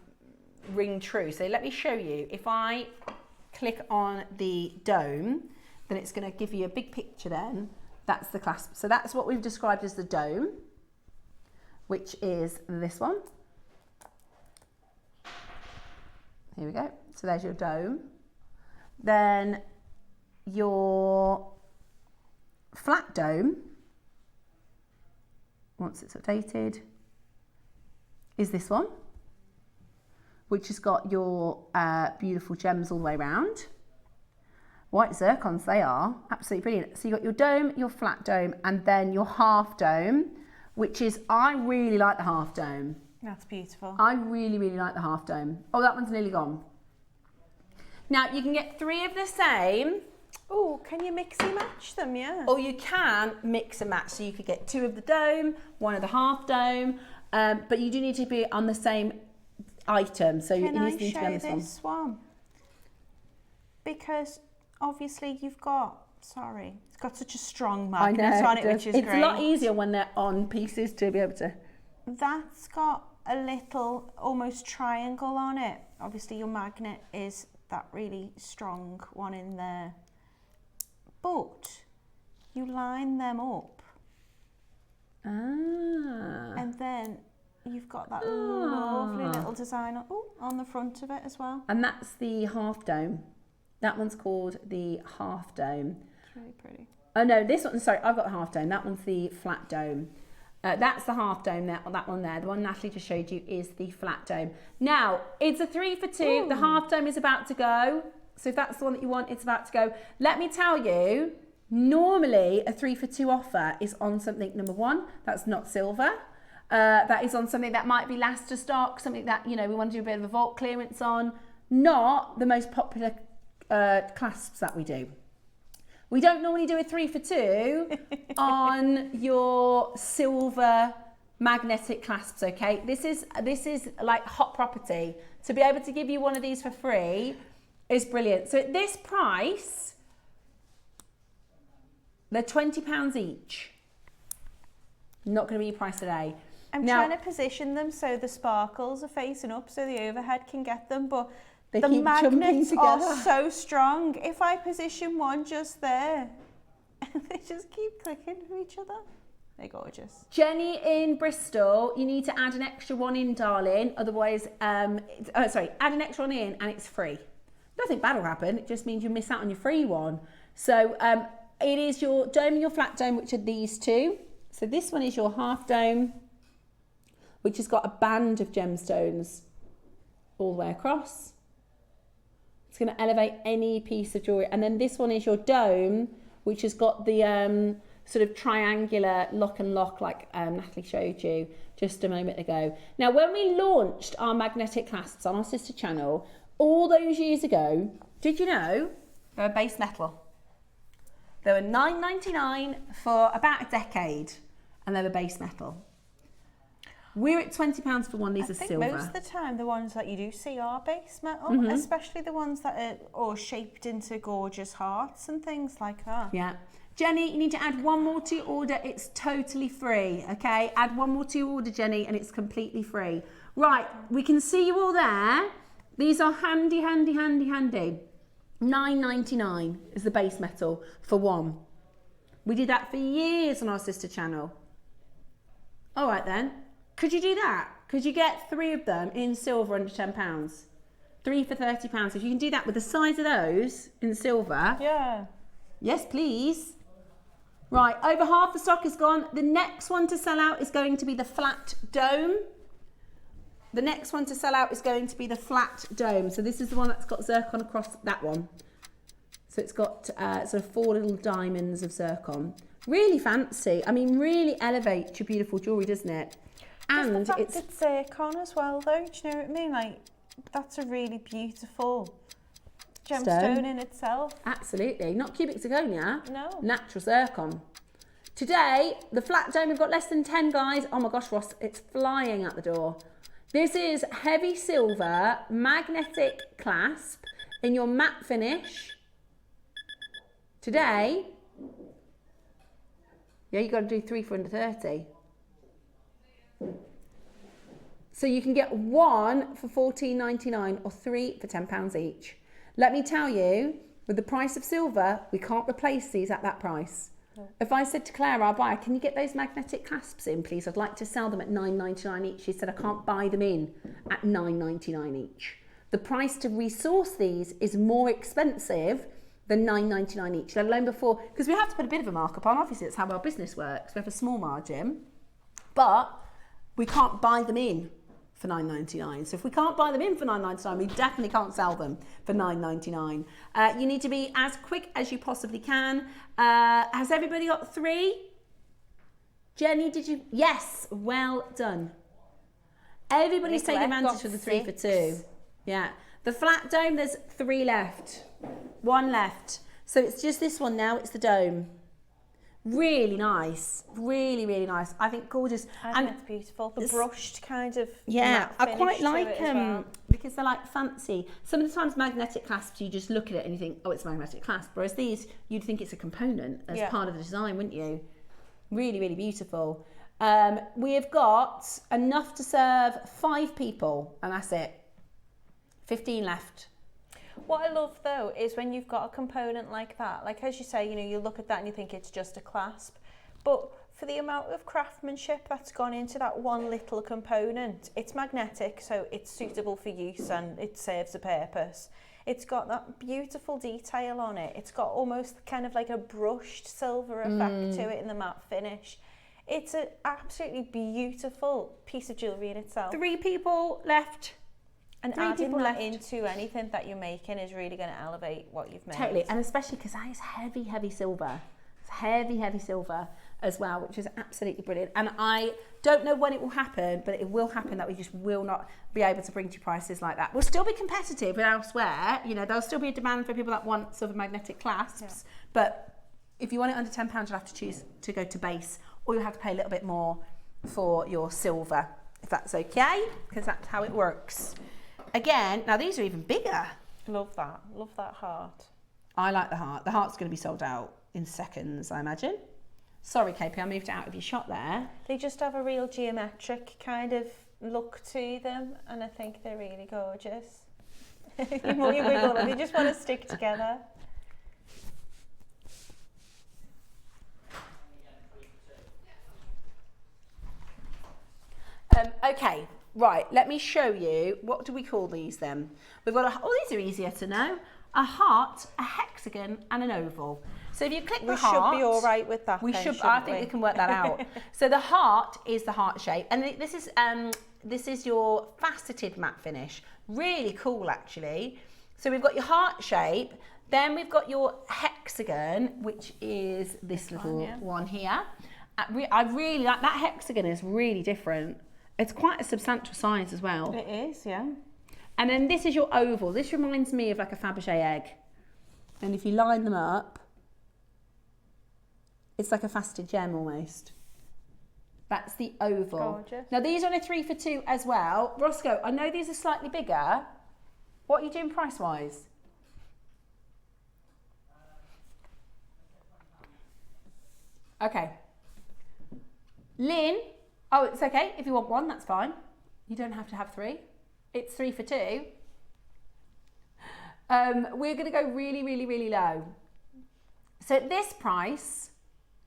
ring true. So let me show you. If I click on the dome, then it's going to give you a big picture then. That's the clasp. So that's what we've described as the dome, which is this one. Here we go. So there's your dome. Then your flat dome, once it's updated, is this one. which has got your beautiful gems all the way around. White zircons, they are absolutely brilliant. So you've got your dome, your flat dome, and then your half dome, which is, I really like the half dome. That's beautiful. I really, really like the half dome. Oh, that one's nearly gone. Now, you can get 3 of the same. Oh, can you mix and match them? Yeah. Or you can mix and match. So you could get 2 of the dome, 1 of the half dome, but you do need to be on the same item. So can it I needs to be show on this this one? Because obviously you've got, it's got such a strong magnet on it, which is great. It's a lot easier when they're on pieces to be able to. That's got a little almost triangle on it. Obviously your magnet is that really strong one in there. But you line them up. And then you've got that lovely little design on the front of it as well. And that's the half dome. That one's called the half dome. It's really pretty. Oh no, this one, sorry, I've got the half dome. That one's the flat dome. That's the half dome there, that one there. The one Natalie just showed you is the flat dome. Now, it's a 3 for 2. Ooh. The half dome is about to go. So if that's the one that you want, it's about to go. Let me tell you, normally a 3 for 2 offer is on something, number 1, that's not silver. That is on something that might be last to stock, something that, you know, we want to do a bit of a vault clearance on. Not the most popular clasps that we do. We don't normally do a 3 for 2 on your silver magnetic clasps, okay? This is like hot property. To be able to give you one of these for free is brilliant. So at this price, they're £20 each. Not going to be your price today. I'm trying to position them so the sparkles are facing up so the overhead can get them, but the magnets are so strong. If I position one just there, they just keep clicking to each other. They're gorgeous. Jenny in Bristol, you need to add an extra one in, darling. Otherwise, add an extra one in and it's free. Nothing bad will happen. It just means you miss out on your free one. So it is your dome and your flat dome, which are these 2. So this one is your half dome, which has got a band of gemstones all the way across. It's going to elevate any piece of jewellery. And then this one is your dome, which has got the sort of triangular lock and lock like Natalie showed you just a moment ago. Now, when we launched our magnetic clasps on our sister channel all those years ago, did you know they were base metal? They were $9.99 for about a decade, and they were base metal. We're at £20 for one. These are silver. Most of the time, the ones that you do see are base metal, especially the ones that are all shaped into gorgeous hearts and things like that. Yeah. Jenny, you need to add 1 more to your order. It's totally free, okay? Add 1 more to your order, Jenny, and it's completely free. Right, we can see you all there. These are handy, handy, handy, handy. $9.99 is the base metal for 1. We did that for years on our sister channel. All right then. Could you do that? Could you get 3 of them in silver under £10? 3 for £30. If you can do that with the size of those in silver. Yeah. Yes, please. Right, over half the stock is gone. The next one to sell out is going to be the flat dome. The next one to sell out is going to be the flat dome. So this is the one that's got zircon across that one. So it's got sort of 4 little diamonds of zircon. Really fancy. I mean, really elevates your beautiful jewellery, doesn't it? And it's zircon as well, though. Do you know what I mean? Like, that's a really beautiful gemstone in itself. Absolutely. Not cubic zirconia. No. Natural zircon. Today, the flat dome, we've got less than 10, guys. Oh my gosh, Ross, it's flying out the door. This is heavy silver magnetic clasp in your matte finish. Today, yeah, you've got to do 3 for under 30. So you can get 1 for $14.99 or 3 for £10 each. Let me tell you, with the price of silver, we can't replace these at that price. No. If I said to Claire, our buyer, can you get those magnetic clasps in, please? I'd like to sell them at $9.99 each. She said, I can't buy them in at $9.99 each. The price to resource these is more expensive than $9.99 each, let alone before, because we have to put a bit of a markup on. Obviously, it's how our business works. We have a small margin, but we can't buy them in for $9.99. So if we can't buy them in for $9.99, we definitely can't sell them for $9.99. You need to be as quick as you possibly can. Has everybody got 3? Jenny, did you? Yes, well done. Everybody's taking advantage of the 3 for 2. Yeah. The flat dome, there's 3 left. 1 left. So it's just this one now, it's the dome. Really nice. Really, really nice. I think gorgeous. I think it's beautiful. The brushed kind of yeah, matte I quite finish to like it as well. because they're like fancy. Some of the times magnetic clasps, you just look at it and you think, oh, it's a magnetic clasp. Whereas these, you'd think it's a component as part of the design, wouldn't you? Really, really beautiful. We have got enough to serve 5 people, and that's it. 15 left. What I love though is when you've got a component like that, like as you say, you know, you look at that and you think it's just a clasp, but for the amount of craftsmanship that's gone into that one little component, it's magnetic, so it's suitable for use and it serves a purpose. It's got that beautiful detail on it. It's got almost kind of like a brushed silver effect to it in the matte finish. It's an absolutely beautiful piece of jewellery in itself. 3 people left. And adding that into anything that you're making is really going to elevate what you've made. Totally, and especially because that is heavy, heavy silver. It's heavy, heavy silver as well, which is absolutely brilliant. And I don't know when it will happen, but it will happen that we just will not be able to bring to prices like that. We'll still be competitive elsewhere. You know, there'll still be a demand for people that want sort of magnetic clasps. But if you want it under £10, you'll have to choose to go to base, or you'll have to pay a little bit more for your silver, if that's okay, because that's how it works. Again, now these are even bigger. Love that heart. I like the heart. The heart's going to be sold out in seconds, I imagine. Sorry, KP, I moved it out of your shot there. They just have a real geometric kind of look to them, and I think they're really gorgeous. The more you wiggle them, they just want to stick together. Okay. Right, let me show you, what do we call these then? We've got these are easier to know. A heart, a hexagon and an oval. So if you click the heart... We should be all right with that. I think we can work that out. So the heart is the heart shape, and this is your faceted matte finish. Really cool, actually. So we've got your heart shape, then we've got your hexagon, which is this little one here. I really like that hexagon, is really different. It's quite a substantial size as well. It is, yeah. And then this is your oval. This reminds me of like a Fabergé egg. And if you line them up, it's like a faceted gem almost. That's the oval. Gorgeous. Now these are on a 3 for 2 as well. Roscoe, I know these are slightly bigger. What are you doing price-wise? Okay. Lynn, oh, it's okay. If you want 1, that's fine. You don't have to have 3. It's 3 for 2. We're going to go really, really, really low. So at this price,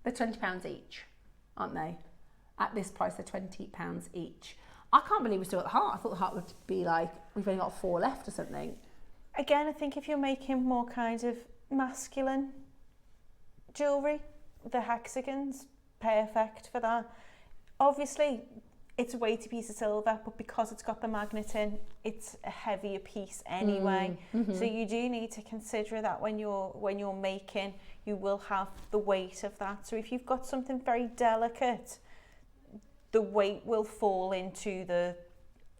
they're £20 each, aren't they? At this price, they're £20 each. I can't believe we're still at the heart. I thought the heart would be like, we've only got 4 left or something. Again, I think if you're making more kind of masculine jewellery, the hexagon's perfect for that. Obviously, it's a weighty piece of silver, but because it's got the magnet in, it's a heavier piece anyway. So you do need to consider that when you're making, you will have the weight of that. So if you've got something very delicate, the weight will fall into the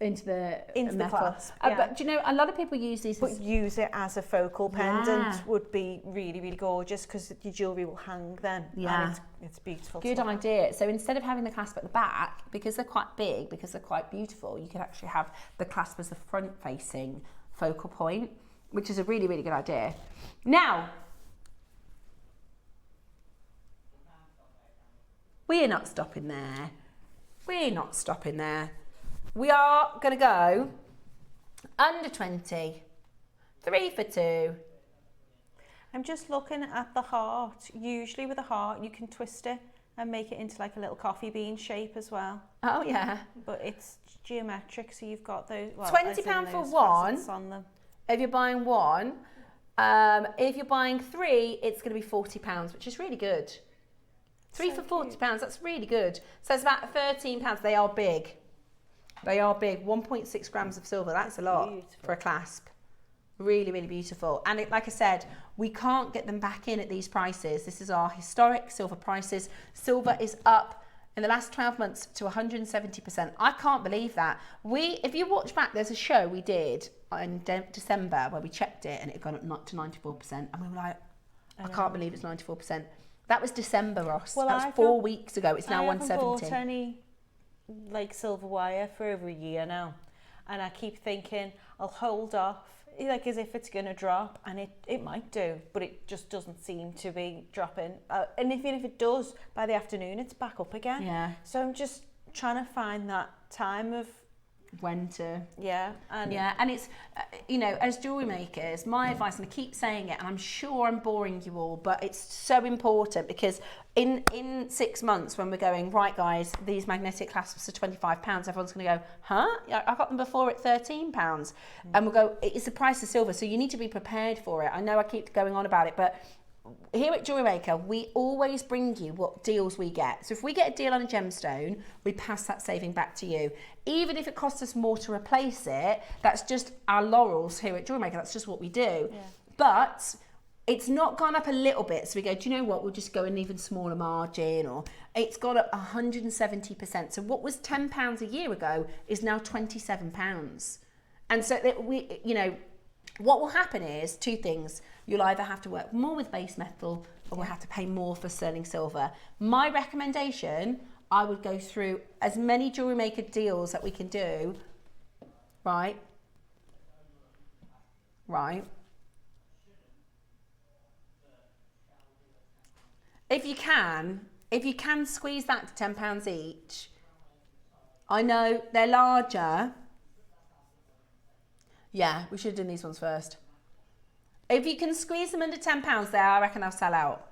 metal. Clasp. But do you know, a lot of people use these. But use it as a focal pendant would be really, really gorgeous, because your jewellery will hang then. Yeah. And it's beautiful. Good idea. So instead of having the clasp at the back, because they're quite big, because they're quite beautiful, you could actually have the clasp as the front-facing focal point, which is a really, really good idea. Now, we're not stopping there. We're not stopping there. We are going to go under 20, 3 for 2. I'm just looking at the heart. Usually with a heart, you can twist it and make it into like a little coffee bean shape as well. Oh, yeah. But it's geometric, so you've got those... Well, £20 for 1. On them. If you're buying 1. If you're buying 3, it's going to be £40, which is really good. 3 for £40, that's really good. So it's about £13. They are big. They are big, 1.6 grams of silver. That's a lot for a clasp. Really, really beautiful. And like I said, we can't get them back in at these prices. This is our historic silver prices. Silver is up in the last 12 months to 170%. I can't believe that. If you watch back, there's a show we did in December where we checked it and it had gone up to 94%. And we were like, I can't believe it's 94%. That was December, Ross. Well, that was 4 weeks ago. It's now 170. I haven't bought any like silver wire for over a year now. And I keep thinking I'll hold off, like as if it's going to drop, and it might do, but it just doesn't seem to be dropping. And even if it does, by the afternoon it's back up again. Yeah. So I'm just trying to find that time of when to. And it's as jewellery makers, my advice, and I keep saying it, and I'm sure I'm boring you all, but it's so important, because in 6 months when we're going, right guys, these magnetic clasps are £25, everyone's going to go, huh? I got them before at £13, and we'll go, it's the price of silver, so you need to be prepared for it. I know I keep going on about it, but here at JewelleryMaker, we always bring you what deals we get. So if we get a deal on a gemstone, we pass that saving back to you. Even if it costs us more to replace it, that's just our laurels here at JewelleryMaker. That's just what we do. Yeah. But it's not gone up a little bit. So we go, do you know what? We'll just go an even smaller margin, or it's gone up 170%. So what was £10 a year ago is now £27. And so that what will happen is two things. You'll either have to work more with base metal, or we'll have to pay more for sterling silver. My recommendation, I would go through as many JewelleryMaker deals that we can do. Right. If you can squeeze that to £10 each. I know they're larger. Yeah, we should have done these ones first. If you can squeeze them under £10 there, I reckon they'll sell out.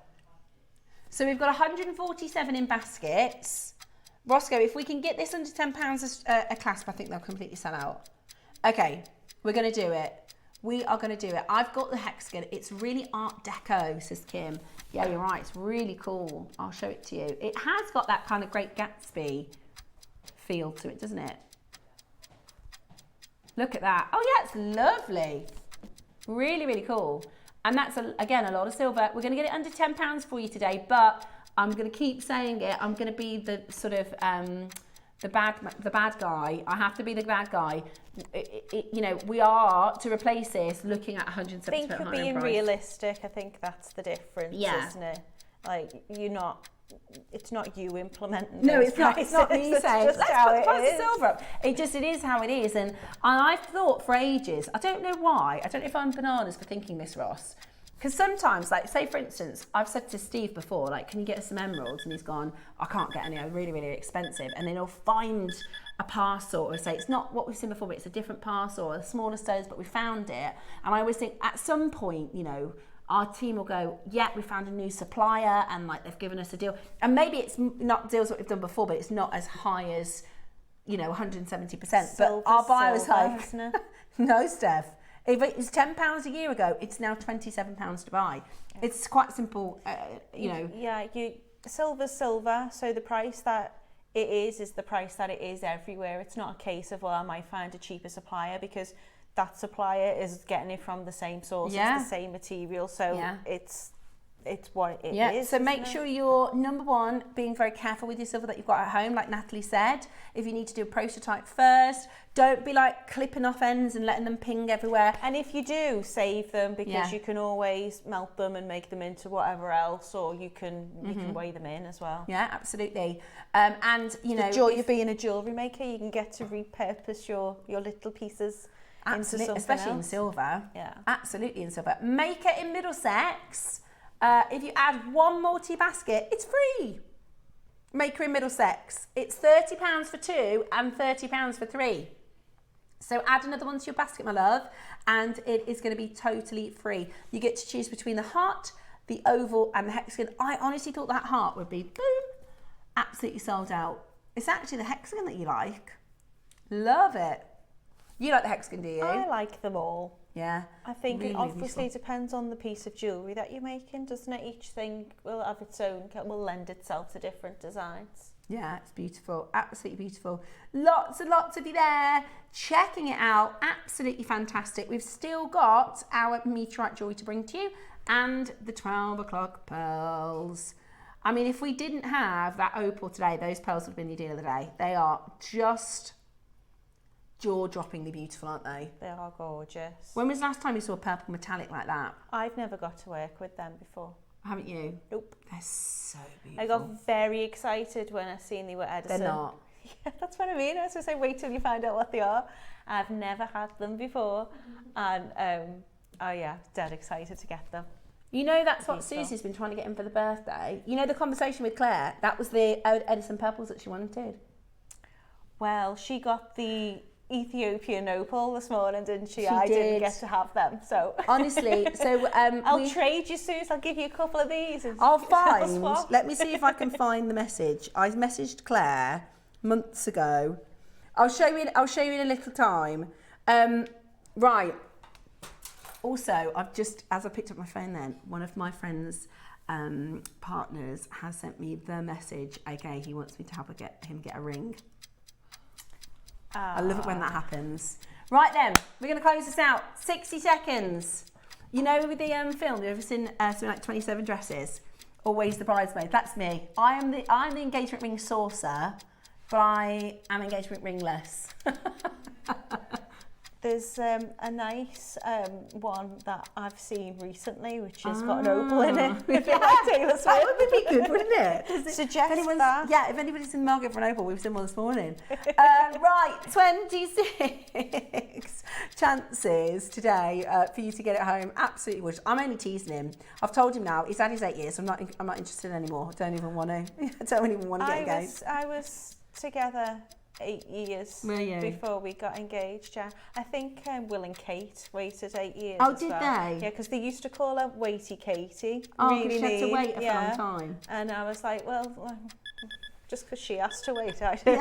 So we've got 147 in baskets. Roscoe, if we can get this under £10 a clasp, I think they'll completely sell out. Okay, we're going to do it. We are going to do it. I've got the hexagon. It's really Art Deco, says Kim. Yeah, you're right. It's really cool. I'll show it to you. It has got that kind of Great Gatsby feel to it, doesn't it? Look at that. Oh yeah, it's lovely. Really, really cool. And that's, again, a lot of silver. We're going to get it under £10 for you today, but I'm going to keep saying it. I'm going to be the sort of the bad guy. I have to be the bad guy. We are, to replace this, looking at 170% higher in price. I think you're being realistic. I think that's the difference, isn't it? Like, it's not you implementing. No, it's not me saying, let's put the price of silver up. It is how it is. And I've thought for ages, I don't know why, I don't know if I'm bananas for thinking this, Ross, because sometimes, like, say for instance, I've said to Steve before, like, can you get us some emeralds? And he's gone, I can't get any, they're really, really expensive. And then he'll find a parcel, or say it's not what we've seen before, but it's a different parcel, or smaller stones, but we found it. And I always think at some point, our team will go, yeah, we found a new supplier, and like they've given us a deal. And maybe it's not deals that we've done before, but it's not as high as, 170%. But our buyer was like, no, Steph, if it was £10 a year ago, it's now £27 to buy. Yeah. It's quite simple, Yeah, silver's silver, so the price that it is the price that it is everywhere. It's not a case of, well, I might find a cheaper supplier, because that supplier is getting it from the same source, it's the same material, so it's what it is. So make sure you're, number one, being very careful with your silver that you've got at home, like Natalie said. If you need to do a prototype first, don't be like clipping off ends and letting them ping everywhere. And if you do, save them, because you can always melt them and make them into whatever else, or you can weigh them in as well. Yeah, absolutely. And the joy of being a jewellery maker, you can get to repurpose your little pieces. Absolutely, especially in silver. Yeah, absolutely in silver. Maker in Middlesex. If you add one more to your basket, it's free. Maker in Middlesex. It's £30 for 2 and £30 for 3. So add another one to your basket, my love, and it is going to be totally free. You get to choose between the heart, the oval, and the hexagon. I honestly thought that heart would be boom, absolutely sold out. It's actually the hexagon that you like. Love it. You like the hexagon, do you? I like them all. Yeah. I think really, obviously it depends on the piece of jewellery that you're making, doesn't it? Each thing will have its own, will lend itself to different designs. Yeah, it's beautiful. Absolutely beautiful. Lots and lots of you there checking it out. Absolutely fantastic. We've still got our meteorite jewellery to bring to you and the 12 o'clock pearls. I mean, if we didn't have that opal today, those pearls would have been the deal of the day. They are just jaw-droppingly beautiful, aren't they? They are gorgeous. When was the last time you saw a purple metallic like that? I've never got to work with them before. Haven't you? Nope. They're so beautiful. I got very excited when I seen they were Edison. They're not. Yeah, that's what I mean. I was going to say, wait till you find out what they are. I've never had them before. And, oh yeah, dead excited to get them. You know, that's what Beautiful. Susie's been trying to get him for the birthday. You know the conversation with Claire? That was the Edison purples that she wanted. Well, she got the Ethiopian Opal this morning, didn't she? She I didn't did. get to have them, so... Honestly, so... I'll trade you, Suze. I'll give you a couple of these. I'll find... swap. Let me see if I can find the message. I messaged Claire months ago. I'll show you in a little time. Right. Also, I've just, as I picked up my phone then, one of my friends' partners has sent me the message, okay, he wants me to help him get a ring. I love it when that happens. Right then, we're going to close this out. 60 seconds. You know, with the film, have you ever seen something like 27 Dresses? Always the bridesmaid. That's me. I'm the engagement ring saucer, but I am engagement ringless. There's a nice one that I've seen recently, which has got an opal in it. If you like Taylor Swift. That would be good, wouldn't it? Suggest if that. Yeah, if anybody's in the market for an opal, we've seen one this morning. Right, 26 chances today for you to get it home. Absolutely would. I'm only teasing him. I've told him now. He's had his 8 years. So I'm not interested anymore. I don't even want to. I don't even want to get engaged. I was together 8 years before we got engaged. Yeah, I think Will and Kate waited 8 years. Oh, as did well. they? Yeah, because they used to call her Waity Katie. Oh, really because she had to wait a yeah. long time. And I was like, well, just because she asked to wait, I did.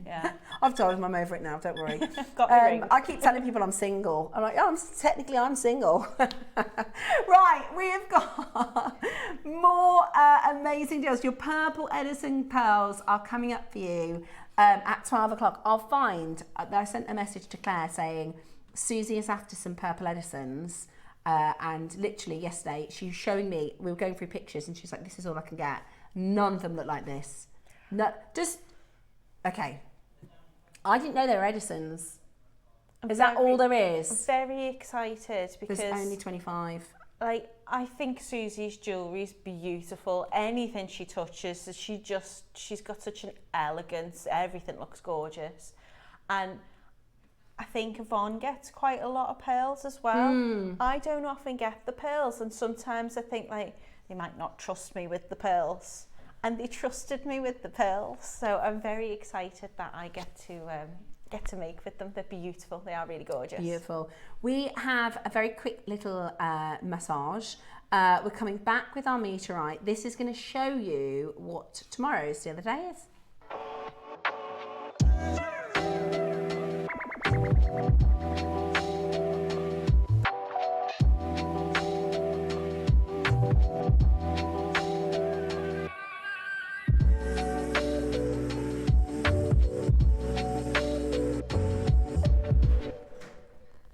Yeah. I've told him I'm over it now. Don't worry. Got my ring. I keep telling people I'm single. I'm like, oh, technically I'm single. Right, we have got more amazing deals. Your purple Edison pearls are coming up for you at 12 o'clock. I'll find, I sent a message to Claire saying, Susie is after some purple Edisons. And literally yesterday, she was showing me, we were going through pictures and she's like, this is all I can get. None of them look like this. No, just, okay. I didn't know they were Edisons. Is that all there is? Very excited because There's only 25. like I think Susie's jewellery is beautiful. Anything she touches, she's got such an elegance. Everything looks gorgeous, and I think Yvonne gets quite a lot of pearls as well. I don't often get the pearls, and sometimes I think like they might not trust me with the pearls, and they trusted me with the pearls. So I'm very excited that I get to make with them. They're beautiful. They are really gorgeous. Beautiful. We have a very quick little massage. We're coming back with our meteorite. This is going to show you what tomorrow's the other day is.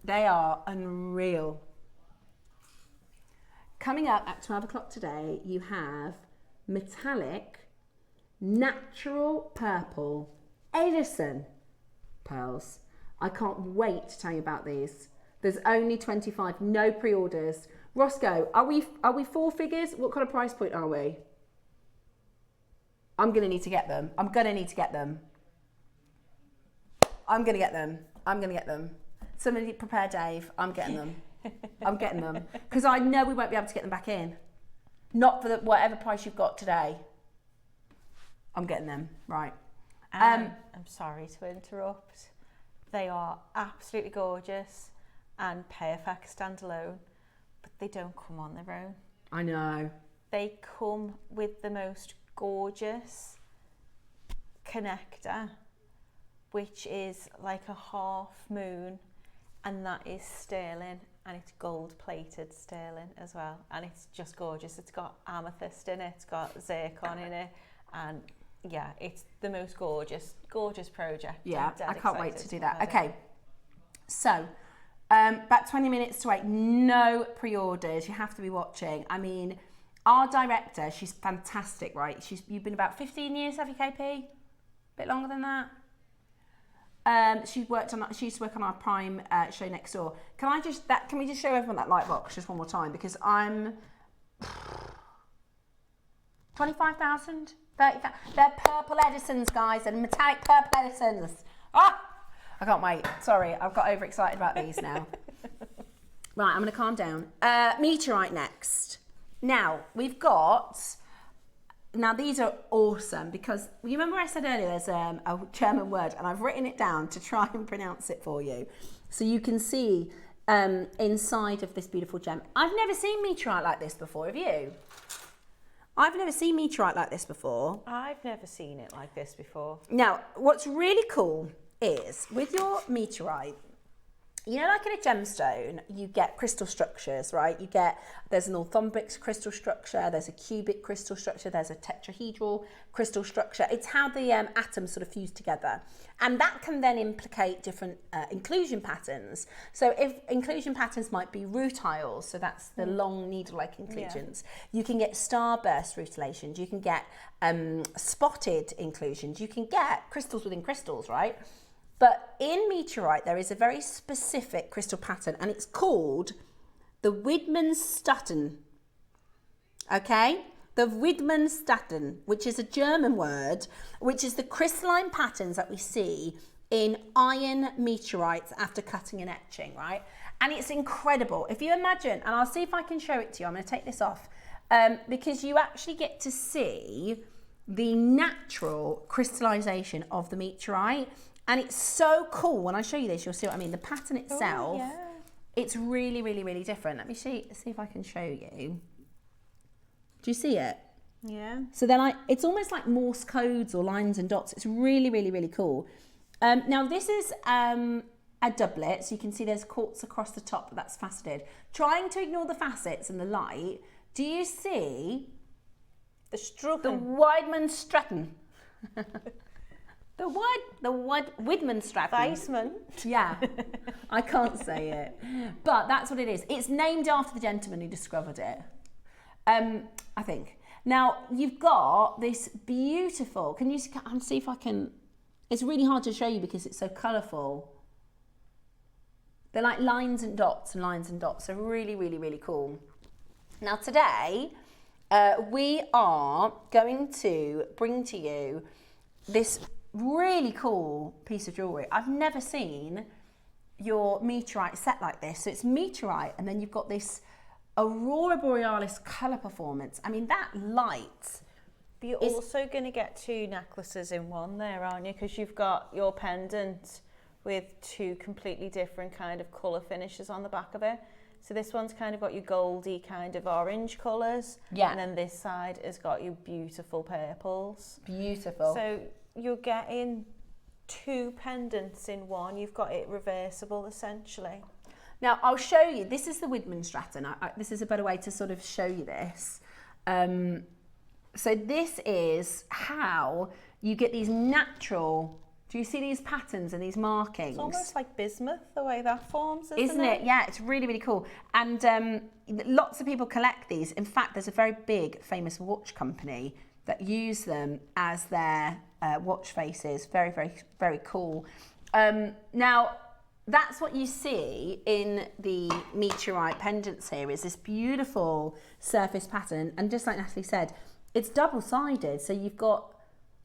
They are unreal. Coming up at 12 o'clock today, you have metallic, natural purple Edison pearls. I can't wait to tell you about these. There's only 25, no pre-orders. Roscoe, are we four figures? What kind of price point are we? I'm gonna need to get them. I'm gonna get them. Somebody prepare Dave. I'm getting them. Because I know we won't be able to get them back in. Not for whatever price you've got today. I'm getting them. Right. I'm sorry to interrupt. They are absolutely gorgeous and perfect standalone, but they don't come on their own. I know. They come with the most gorgeous connector, which is like a half moon, and that is sterling, and it's gold plated sterling as well, and it's just gorgeous. It's got amethyst in it, it's got zircon in it, and yeah, it's the most gorgeous project. Yeah, I'm dead I can't wait excited to do have that. it. Okay, so about 20 minutes to wait. No pre-orders. You have to be watching. I mean, our director, she's fantastic, right? You've been about 15 years, have you, KP? A bit longer than that. She used to work on our Prime show next door. Can we just show everyone that light box just one more time? Because I'm 25,000, 30,000. They're purple Edisons, guys, and metallic purple Edisons. Ah, I can't wait. Sorry, I've got overexcited about these now. Right, I'm going to calm down. Meteorite next. Now we've got. Now these are awesome because you remember I said earlier there's a German word and I've written it down to try and pronounce it for you so you can see inside of this beautiful gem. I've never seen meteorite like this before, have you? I've never seen meteorite like this before. I've never seen it like this before. Now what's really cool is with your meteorite, you know, like in a gemstone, you get crystal structures, right? There's an orthombic crystal structure, there's a cubic crystal structure, there's a tetrahedral crystal structure. It's how the atoms sort of fuse together. And that can then implicate different inclusion patterns. So if inclusion patterns might be rutiles, so that's the long needle-like inclusions. Yeah. You can get starburst rutilations, you can get spotted inclusions, you can get crystals within crystals, right? But in meteorite, there is a very specific crystal pattern, and it's called the Widmanstätten. Okay? The Widmanstätten, which is a German word, which is the crystalline patterns that we see in iron meteorites after cutting and etching, right? And it's incredible. If you imagine, and I'll see if I can show it to you, I'm going to take this off, because you actually get to see the natural crystallization of the meteorite. And it's so cool. When I show you this, you'll see what I mean. The pattern itself, it's really, really, really different. Let me see if I can show you. Do you see it? Yeah. So then it's almost like Morse codes or lines and dots. It's really, really, really cool. Now this is a doublet. So you can see there's quartz across the top, but that's faceted. Trying to ignore the facets and the light. Do you see the Widmanstätten? The Widmanstätten. Weissman. Yeah, I can't say it. But that's what it is. It's named after the gentleman who discovered it, I think. Now, you've got this beautiful, can you see if I can, it's really hard to show you because it's so colourful. They're like lines and dots and lines and dots. They're really, really, really cool. Now, today, we are going to bring to you this really cool piece of jewellery. I've never seen your meteorite set like this. So it's meteorite and then you've got this aurora borealis colour performance. I mean, that light. But you're also going to get two necklaces in one there, aren't you? Because you've got your pendant with two completely different kind of colour finishes on the back of it. So this one's kind of got your goldy kind of orange colours. Yeah. And then this side has got your beautiful purples. Beautiful. So you're getting two pendants in one. You've got it reversible, essentially. Now, I'll show you. This is the Widmanstätten. This is a better way to sort of show you this. So this is how you get these natural... Do you see these patterns and these markings? It's almost like bismuth, the way that forms, isn't it? Yeah, it's really, really cool. And lots of people collect these. In fact, there's a very big, famous watch company that use them as their watch faces. Very, very, very cool. Now, that's what you see in the meteorite pendants here, is this beautiful surface pattern. And just like Natalie said, it's double-sided. So you've got,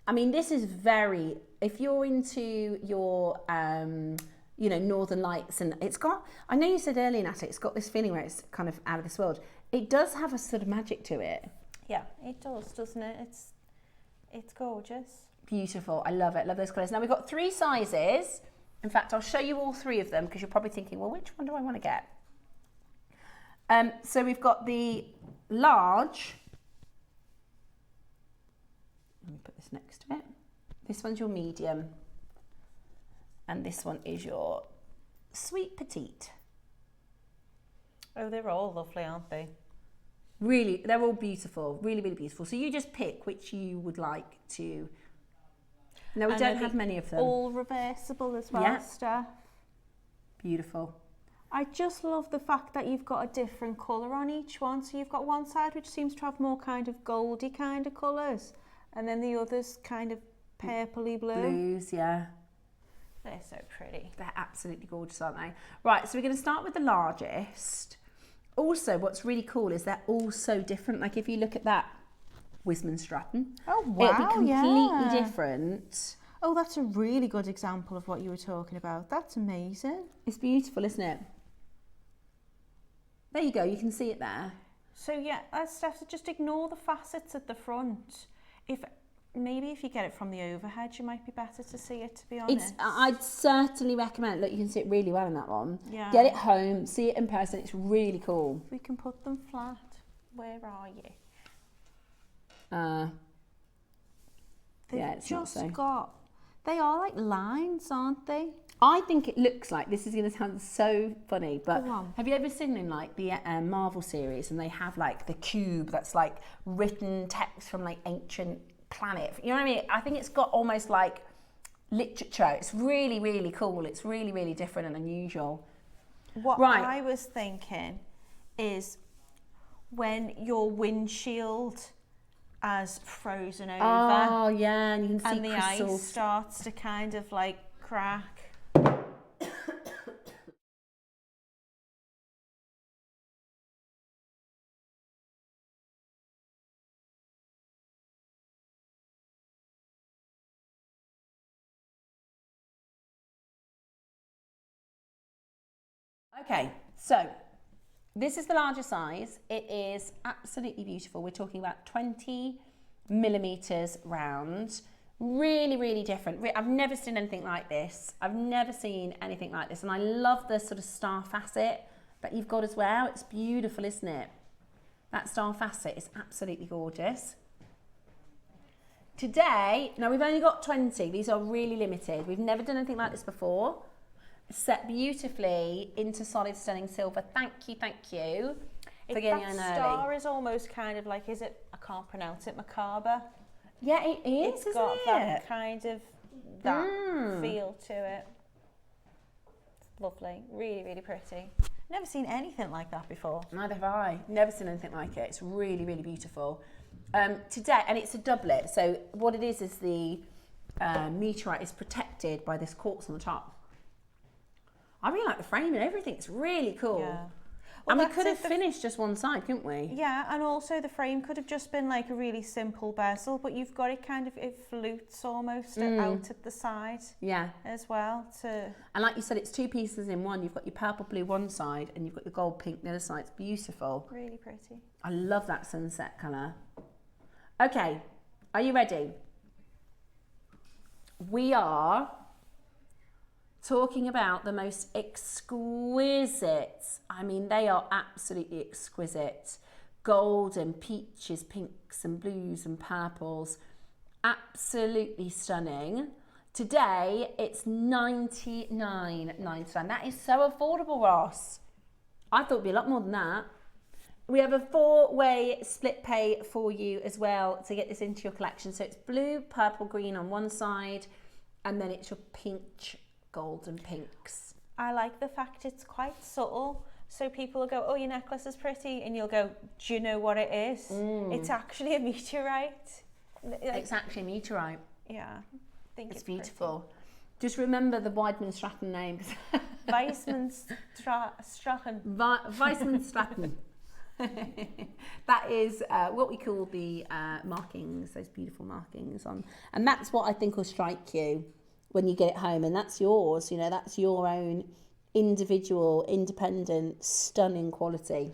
I mean, this is very, if you're into your, you know, Northern Lights, and it's got, I know you said earlier, Natalie, it's got this feeling where it's kind of out of this world. It does have a sort of magic to it. Yeah, it does, doesn't it? It's gorgeous. Beautiful. I love it. Love those colours. Now, we've got 3 sizes. In fact, I'll show you all 3 of them because you're probably thinking, well, which one do I want to get? So we've got the large. Let me put this next to it. This one's your medium. And this one is your sweet petite. Oh, they're all lovely, aren't they? Really, they're all beautiful. Really, really beautiful. So you just pick which you would like to No, we And don't are have they many of them. All reversible as well, Yeah. Steph. Beautiful. I just love the fact that you've got a different colour on each one. So you've got one side which seems to have more kind of goldy kind of colours, and then the others kind of purpley blue. Blues, yeah. They're so pretty. They're absolutely gorgeous, aren't they? Right, so we're going to start with the largest. Also, what's really cool is they're all so different. Like if you look at that Wisman Stratton, Oh it'll wow, be completely yeah. different. Oh, that's a really good example of what you were talking about. That's amazing. It's beautiful, isn't it? There you go, you can see it there. So yeah, Steph, just ignore the facets at the front. Maybe if you get it from the overhead, you might be better to see it, to be honest. I'd certainly recommend, look, you can see it really well in that one. Yeah. Get it home, see it in person, it's really cool. We can put them flat. Where are you? They've Yeah, it's not just so. got... They are like lines, aren't they? I think it looks like, this is going to sound so funny, but Go on. have you ever seen in like the Marvel series and they have like the cube that's like written text from like ancient planet? You know what I mean? I think it's got almost like literature. It's really, really cool. It's really, really different and unusual. What Right. I was thinking is when your windshield has frozen over Oh yeah, and you can see and the crystals. ice starts to kind of like crack. Okay, so this is the larger size. It is absolutely beautiful. We're talking about 20 millimeters round. Really, really different. I've never seen anything like this. I've never seen anything like this. And I love the sort of star facet that you've got as well. It's beautiful, isn't it? That star facet is absolutely gorgeous. Today, now we've only got 20. These are really limited. We've never done anything like this before. Set beautifully into solid stunning silver. Thank you for getting That on star early. is almost kind of like, is it, I can't pronounce it, macabre. Yeah, it is, It's isn't got it? that kind of feel to it. It's lovely, really, really pretty. Never seen anything like that before. Neither have I. Never seen anything like it. It's really, really beautiful. Today, and it's a doublet. So what it is the meteorite is protected by this quartz on the top. I really like the frame and everything. It's really cool. Yeah. And Well, we could that's have finished just one side, couldn't we? Yeah, and also the frame could have just been like a really simple bezel, but you've got it kind of, it flutes almost out at the side Yeah. as well. And like you said, it's two pieces in one. You've got your purple blue one side and you've got your gold pink the other side. It's beautiful. Really pretty. I love that sunset colour. Okay, are you ready? We are talking about the most exquisite, I mean, they are absolutely exquisite. Gold and peaches, pinks and blues and purples. Absolutely stunning. Today, it's $99.99. That is so affordable, Ross. I thought it'd be a lot more than that. We have a 4-way split pay for you as well to get this into your collection. So it's blue, purple, green on one side, and then it's your peach, gold and pinks. I like the fact it's quite subtle. So people will go, oh, your necklace is pretty. And you'll go, do you know what it is? It's actually a meteorite. It's actually meteorite. Yeah. I think It's beautiful. Just remember the Weidman Stratton names. Weissman Strachen. Weissman Stratton. That is what we call the markings, those beautiful markings on. And that's what I think will strike you when you get it home. And that's yours, you know, that's your own individual, independent, stunning quality.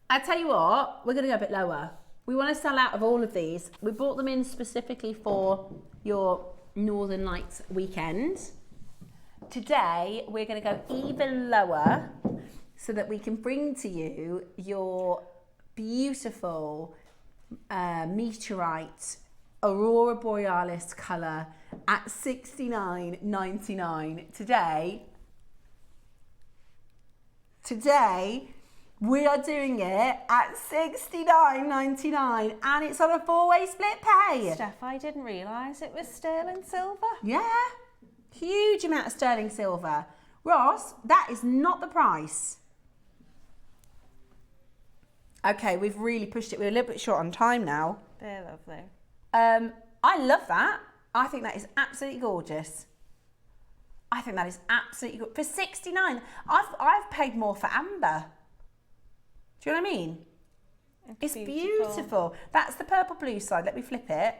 I tell you what, we're going to go a bit lower. We want to sell out of all of these. We brought them in specifically for your Northern Lights weekend. Today, we're going to go even lower so that we can bring to you your beautiful meteorite Aurora Borealis colour at $69.99. Today, We are doing it at $69.99 and it's on a 4-way split pay. Steph, I didn't realise it was sterling silver. Yeah, huge amount of sterling silver. Ross, that is not the price. Okay, we've really pushed it. We're a little bit short on time now. They're lovely. I love that. I think that is absolutely gorgeous. I think that is absolutely good. For $69, I've paid more for amber. Do you know what I mean? It's beautiful. That's the purple blue side. Let me flip it.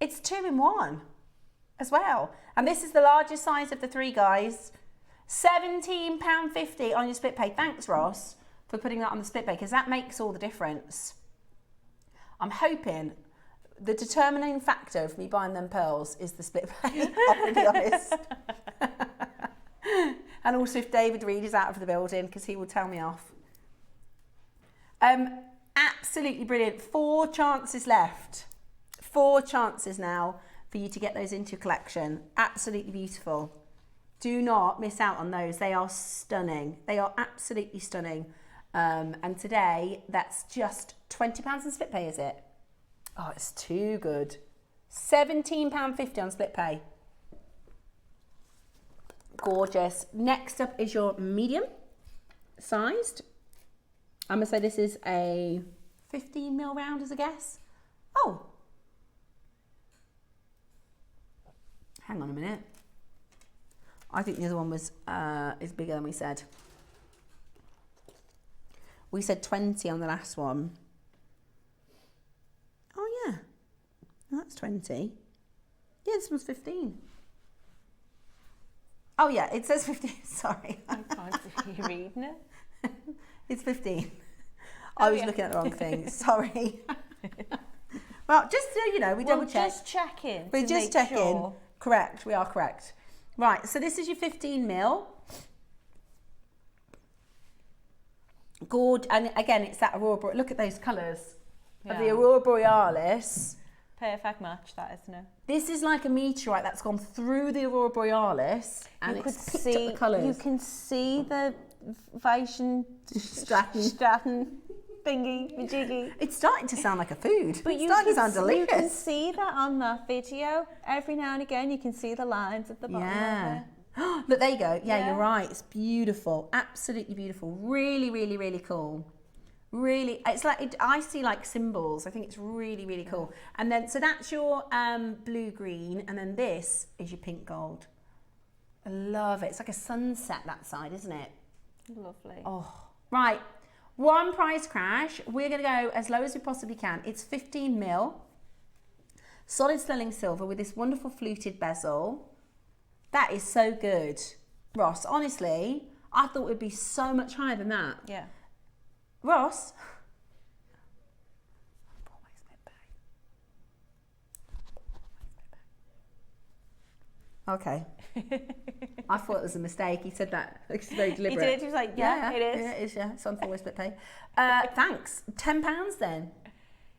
It's 2-in-1 as well. And this is the largest size of the 3, guys. £17.50 on your split pay. Thanks, Ross, for putting that on the split pay, because that makes all the difference. I'm hoping the determining factor of me buying them pearls is the split pay, I'm going to be honest. And also if David Reed is out of the building, because he will tell me off. Absolutely brilliant. 4 chances left. 4 chances now for you to get those into your collection. Absolutely beautiful. Do not miss out on those. They are stunning. They are absolutely stunning. And today, that's just £20 on split pay, is it? Oh, it's too good. £17.50 on split pay. Gorgeous. Next up is your medium sized. I'm going to say this is a 15mm round as a guess. Oh. Hang on a minute. I think the other one was is bigger than we said. We said 20 on the last one. Oh yeah, that's 20. Yeah, this one's 15. Oh yeah, it says 15. Sorry. I can't see you reading it. It's 15. I was looking at the wrong thing. Sorry. Well, just so you know, we double check. Just checking. We're just checking. Sure. Correct. We are correct. Right, so this is your 15mm. Gorgeous, and again, it's that Aurora. Look at those colours of the Aurora Borealis. Perfect match, that, isn't it? This is like a meteorite that's gone through the Aurora Borealis, and you it's picked up the colours. You can see the Straten thingy, majiggy. It's starting to sound like a food. But it's starting to sound delicious. You can see that on that video. Every now and again, you can see the lines at the bottom of it. Look, there you go. Yeah, you're right. It's beautiful. Absolutely beautiful. Really, really, really cool. Really, it's like, I see like symbols. I think it's really, really cool. And then, so that's your blue-green, and then this is your pink gold. I love it. It's like a sunset, that side, isn't it? Lovely. Oh, right. One price crash. We're going to go as low as we possibly can. It's 15mm. Solid sterling silver with this wonderful fluted bezel. That is so good. Ross, honestly, I thought it would be so much higher than that. Yeah. Ross. Okay. I thought it was a mistake. He said that. It's very deliberate. He did. He was like, yeah, it is. Yeah, it is, yeah. It's on 4-way split pay. Thanks. £10 then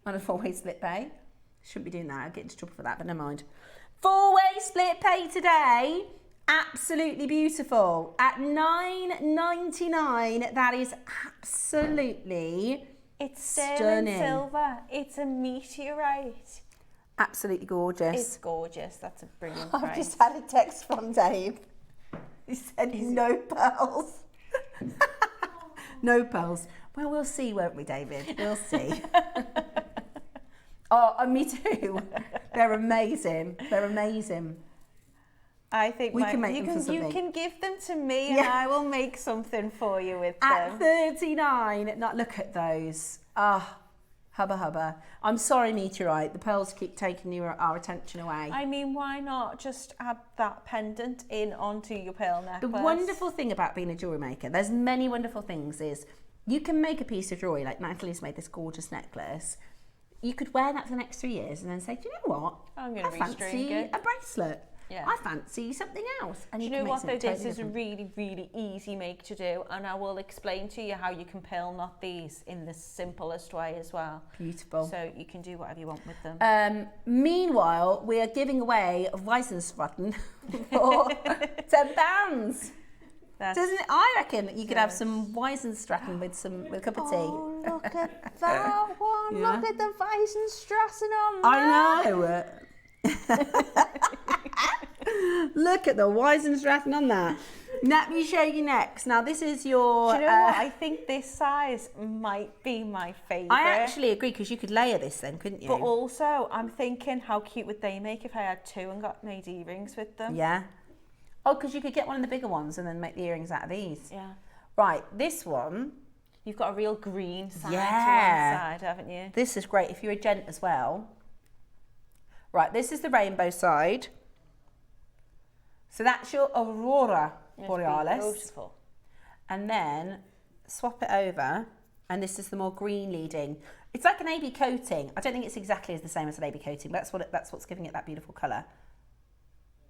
on a 4-way split pay. Shouldn't be doing that. I'll get into trouble for that, but never mind. 4-way split pay today. Absolutely beautiful. At $9.99. That is absolutely It's stunning. silver. It's a meteorite. Absolutely gorgeous. It's gorgeous. That's a brilliant I've price. just had a text from Dave. He said no pearls. No pearls. Well, we'll see, won't we, David? We'll see. Oh, me too. They're amazing. They're amazing. I think we can make them for something. You can give them to me, and I will make something for you with them. At $39. Now, look at those. Ah. Hubba hubba. I'm sorry, Meteorite. The pearls keep taking our attention away. I mean, why not just add that pendant in onto your pearl necklace? The wonderful thing about being a jewellery maker, there's many wonderful things, is you can make a piece of jewellery, like Natalie's made this gorgeous necklace. You could wear that for the next 3 years and then say, do you know what? I'm going to fancy it. a bracelet. Yeah. I fancy something else. And do you know what though? Totally this is a really, really easy make to do, and I will explain to you how you can pearl knot these in the simplest way as well. Beautiful. So you can do whatever you want with them. Meanwhile, we are giving away Weissensratten for £10. Doesn't it? I reckon that you could have some Weisenstraten with a cup of tea. Oh, look at that one. Yeah. Look at the Weisenstraten on I that. know. Look at the Weisenstraten on that. Let me show you next. Now, this is your... Do you know what? I think this size might be my favourite. I actually agree, because you could layer this then, couldn't you? But also, I'm thinking, how cute would they make if I had two and got made earrings with them? Yeah. Oh, because you could get one of the bigger ones and then make the earrings out of these. Yeah. Right, this one... You've got a real green side to one side, haven't you? This is great if you're a gent as well. Right, this is the rainbow side. So that's your Aurora Borealis. Beautiful. And then swap it over, and this is the more green leading. It's like an AB coating. I don't think it's exactly the same as an AB coating, but that's what's giving it that beautiful colour.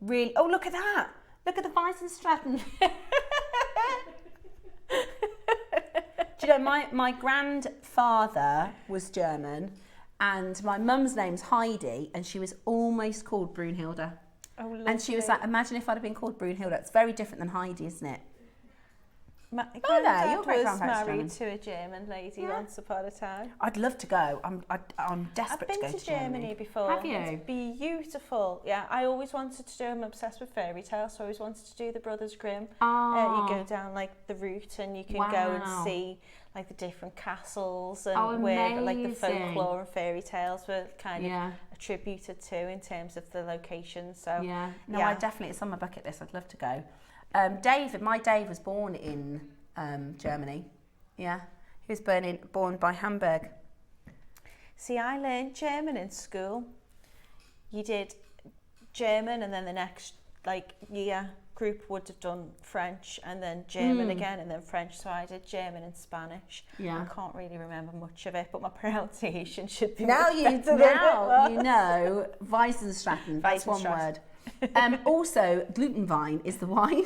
Really, oh, look at that. Look at the Weisenstraten. Do you know, my grandfather was German, and my mum's name's Heidi, and she was almost called Brunhilde. Oh, and she was like, imagine if I'd have been called Brunhilde. It's very different than Heidi, isn't it? My your granddad great was grandparents married German. to a German lady once upon a time. I'd love to go. I'm desperate I've been to go to Germany before. Have you? It's beautiful. Yeah, I always wanted to do. I'm obsessed with fairy tales, so I always wanted to do the Brothers Grimm. Oh. You go down like the route, and you can go and see like the different castles and where like the folklore and fairy tales were kind of attributed to in terms of the location. So I definitely, it's on my bucket list. I'd love to go. My Dave was born in Germany. Yeah, he was born by Hamburg. See, I learned German in school. You did German, and then the next year group would have done French, and then German again, and then French. So I did German and Spanish. Yeah. I can't really remember much of it, but my pronunciation should be Now much you better than it was. you know Weisenstraten. That's one word. Also, Glutenwein is the wine.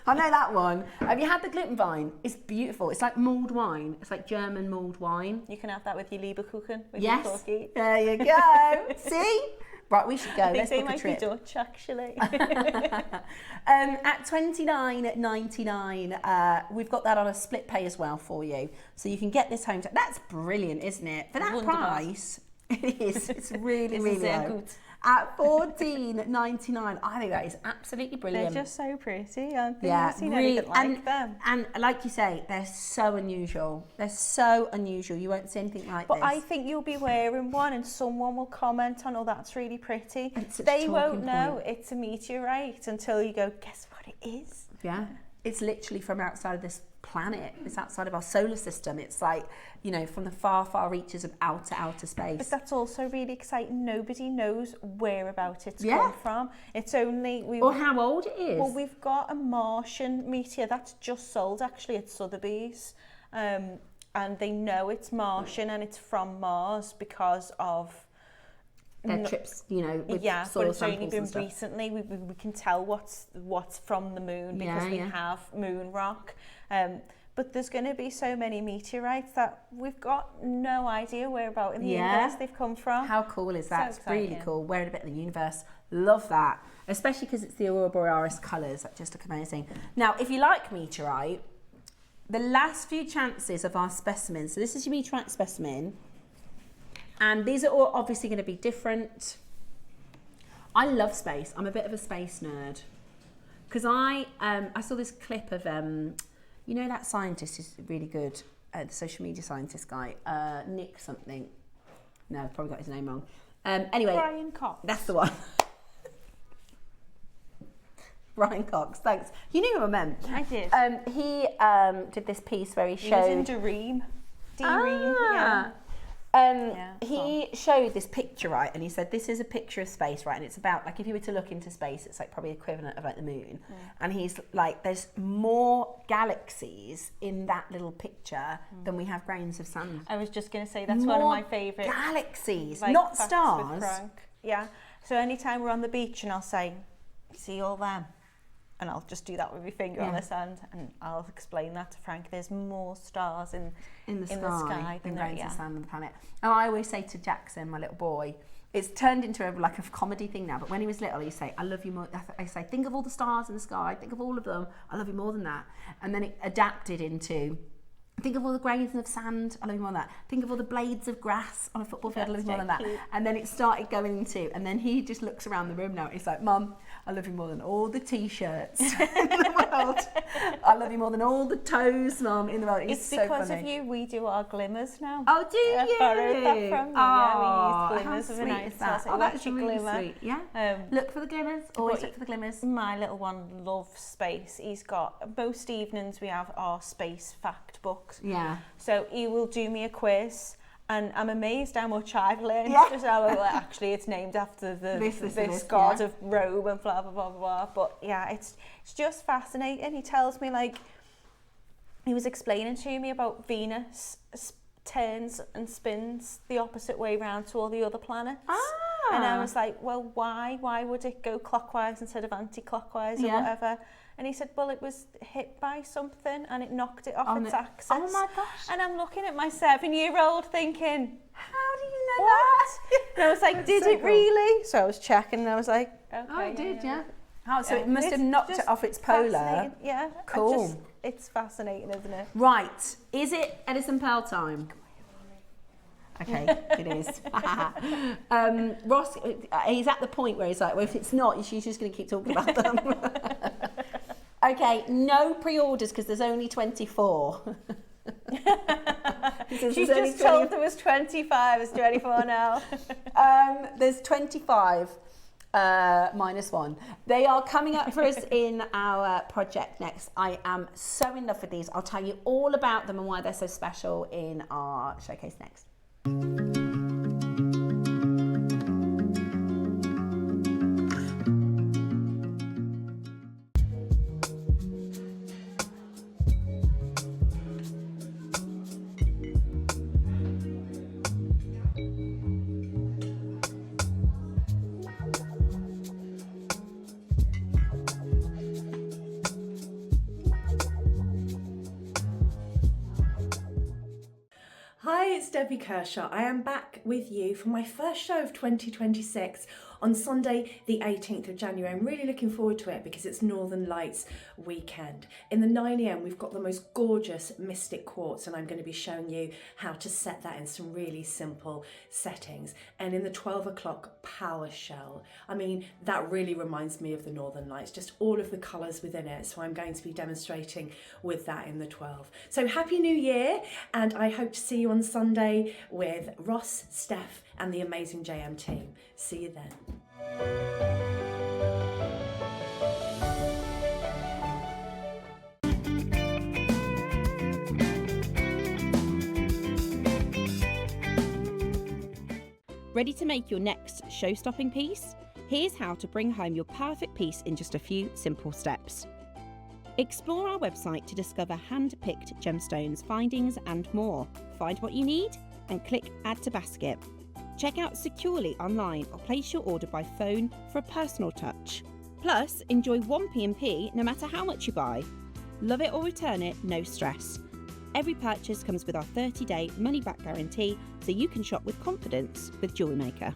I know that one. Have you had the Glutenwein? It's beautiful. It's like mulled wine. It's like German mulled wine. You can have that with your Leberkuchen, with Yes. your cookie. There you go. See? Right, we should go. I think Let's they book a might trip. be Dutch, actually. At $29.99, we've got that on a split pay as well for you. So you can get this home. That's brilliant, isn't it? For that Wunderbar. price, it is. It's really, This really is sehr low. gut. At $14.99, I think that is absolutely brilliant. They're just so pretty. I've never seen anything like them. And like you say, they're so unusual. They're so unusual. You won't see anything like But this. I think you'll be wearing one and someone will comment on, oh, that's really pretty. It's such a They talking won't know point. it's a meteorite until you go, guess what it is? Yeah. It's literally from outside of this planet. It's outside of our solar system. It's like, you know, from the far, far reaches of outer space. But that's also really exciting. Nobody knows whereabout it's come from. It's only... Or how old it is. Well, we've got a Martian meteor that's just sold actually at Sotheby's. And they know it's Martian and it's from Mars because of... Their trips, you know, with but soil it's only samples been and stuff. recently we can tell what's from the moon because we have moon rock. But there's going to be so many meteorites that we've got no idea where about in the universe they've come from. How cool is that? So It's really exciting. cool. Wearing a bit of the universe. Love that. Especially because it's the Aurora Borealis colours that just look amazing. Now, if you like meteorite, the last few chances of our specimens. So this is your meteorite specimen. And these are all obviously going to be different. I love space. I'm a bit of a space nerd. Because I saw this clip of, you know, that scientist who's really good, the social media scientist guy, Nick something. No, probably got his name wrong. Anyway. Brian Cox. That's the one. Brian Cox, thanks. You knew who I meant. I did. He did this piece where he He was in showed... Dream. He showed this picture, right, and he said this is a picture of space, right, and it's about, like, if you were to look into space, it's like probably equivalent of like the moon, and he's like, there's more galaxies in that little picture than we have grains of sand. I was just going to say that's More one of my favourite galaxies, like, not facts stars. with Frank. Yeah. So anytime we're on the beach and I'll say, see all them? And I'll just do that with my finger on the sand and I'll explain that to Frank. There's more stars in the sky than grains of sand on the planet. And I always say to Jackson, my little boy, it's turned into like a comedy thing now, but when he was little, he'd say, I love you more. I say, think of all the stars in the sky, think of all of them, I love you more than that. And then it adapted into, think of all the grains of sand, I love you more than that. Think of all the blades of grass on a football field, I love you more than that. And then it started going into, and then he just looks around the room now, he's like, Mum, I love you more than all the t-shirts in the world. I love you more than all the toes, Mum, in the world. It's so because funny. of you, we do our glimmers now. Oh, do you? I borrowed that from you. Oh, Yeah, we use glimmers how of a sweet night. is that? So Oh, that's your really glimmer. sweet. Yeah. Look for the glimmers. Always look for the glimmers. My little one loves space. He's got, most evenings we have our space fact books. Yeah. So he will do me a quiz, and I'm amazed how much I've learned. Yeah. Just how, well, actually, it's named after this god of Rome and blah blah blah blah. But yeah, it's just fascinating. He tells me, like, he was explaining to me about Venus turns and spins the opposite way round to all the other planets. And I was like, well, why? Why would it go clockwise instead of anti-clockwise or whatever? And he said, well, it was hit by something and it knocked it off its axis. Oh my gosh. And I'm looking at my 7-year-old thinking, How do you know what? that? And I was like, did so it really? So I was checking and I was like, okay. Oh, it did, yeah. Oh, So it must have knocked it off its polar. Yeah. Cool. It's fascinating, isn't it? Right. Is it Edison Pearl time? Okay, it is. Ross, he's at the point where he's like, well, if it's not, she's just going to keep talking about them. Okay, no pre-orders because there's only 24. She's just told there was 25, it's 24 now. There's 25 minus 1. They are coming up for us in our project next. I am so in love with these. I'll tell you all about them and why they're so special in our showcase next. Hi, it's Debbie Kershaw. I am back with you for my first show of 2026 on Sunday the 18th of January. I'm really looking forward to it because it's Northern Lights weekend. In the 9 a.m. we've got the most gorgeous mystic quartz and I'm going to be showing you how to set that in some really simple settings. And in the 12 o'clock power shell, I mean, that really reminds me of the Northern Lights, just all of the colours within it. So I'm going to be demonstrating with that in the 12. So Happy New Year, and I hope to see you on Sunday with Ross, Steph and the amazing JM team. See you then. Ready to make your next show-stopping piece? Here's how to bring home your perfect piece in just a few simple steps. Explore our website to discover hand-picked gemstones, findings and more. Find what you need and click Add to Basket. Check out securely online or place your order by phone for a personal touch. Plus, enjoy 1 P&P no matter how much you buy. Love it or return it, no stress. Every purchase comes with our 30-day money-back guarantee, so you can shop with confidence with JewelleryMaker.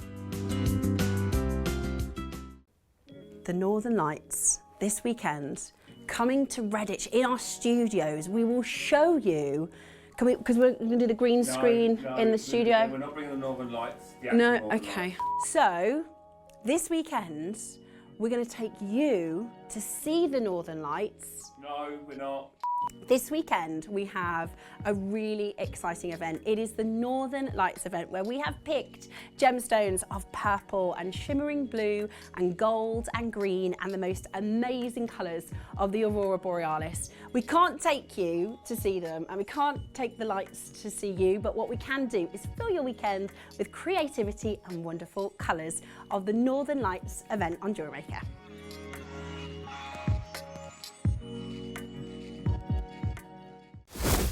The Northern Lights this weekend, coming to Redditch in our studios. We will show you, because we're going to do the green screen in the studio. We're not bringing the Northern Lights. No, Northern okay. Lights. So, this weekend, we're going to take you to see the Northern Lights. No, we're not. This weekend, we have a really exciting event. It is the Northern Lights event where we have picked gemstones of purple and shimmering blue and gold and green and the most amazing colours of the Aurora Borealis. We can't take you to see them and we can't take the lights to see you, but what we can do is fill your weekend with creativity and wonderful colours of the Northern Lights event on JewelleryMaker.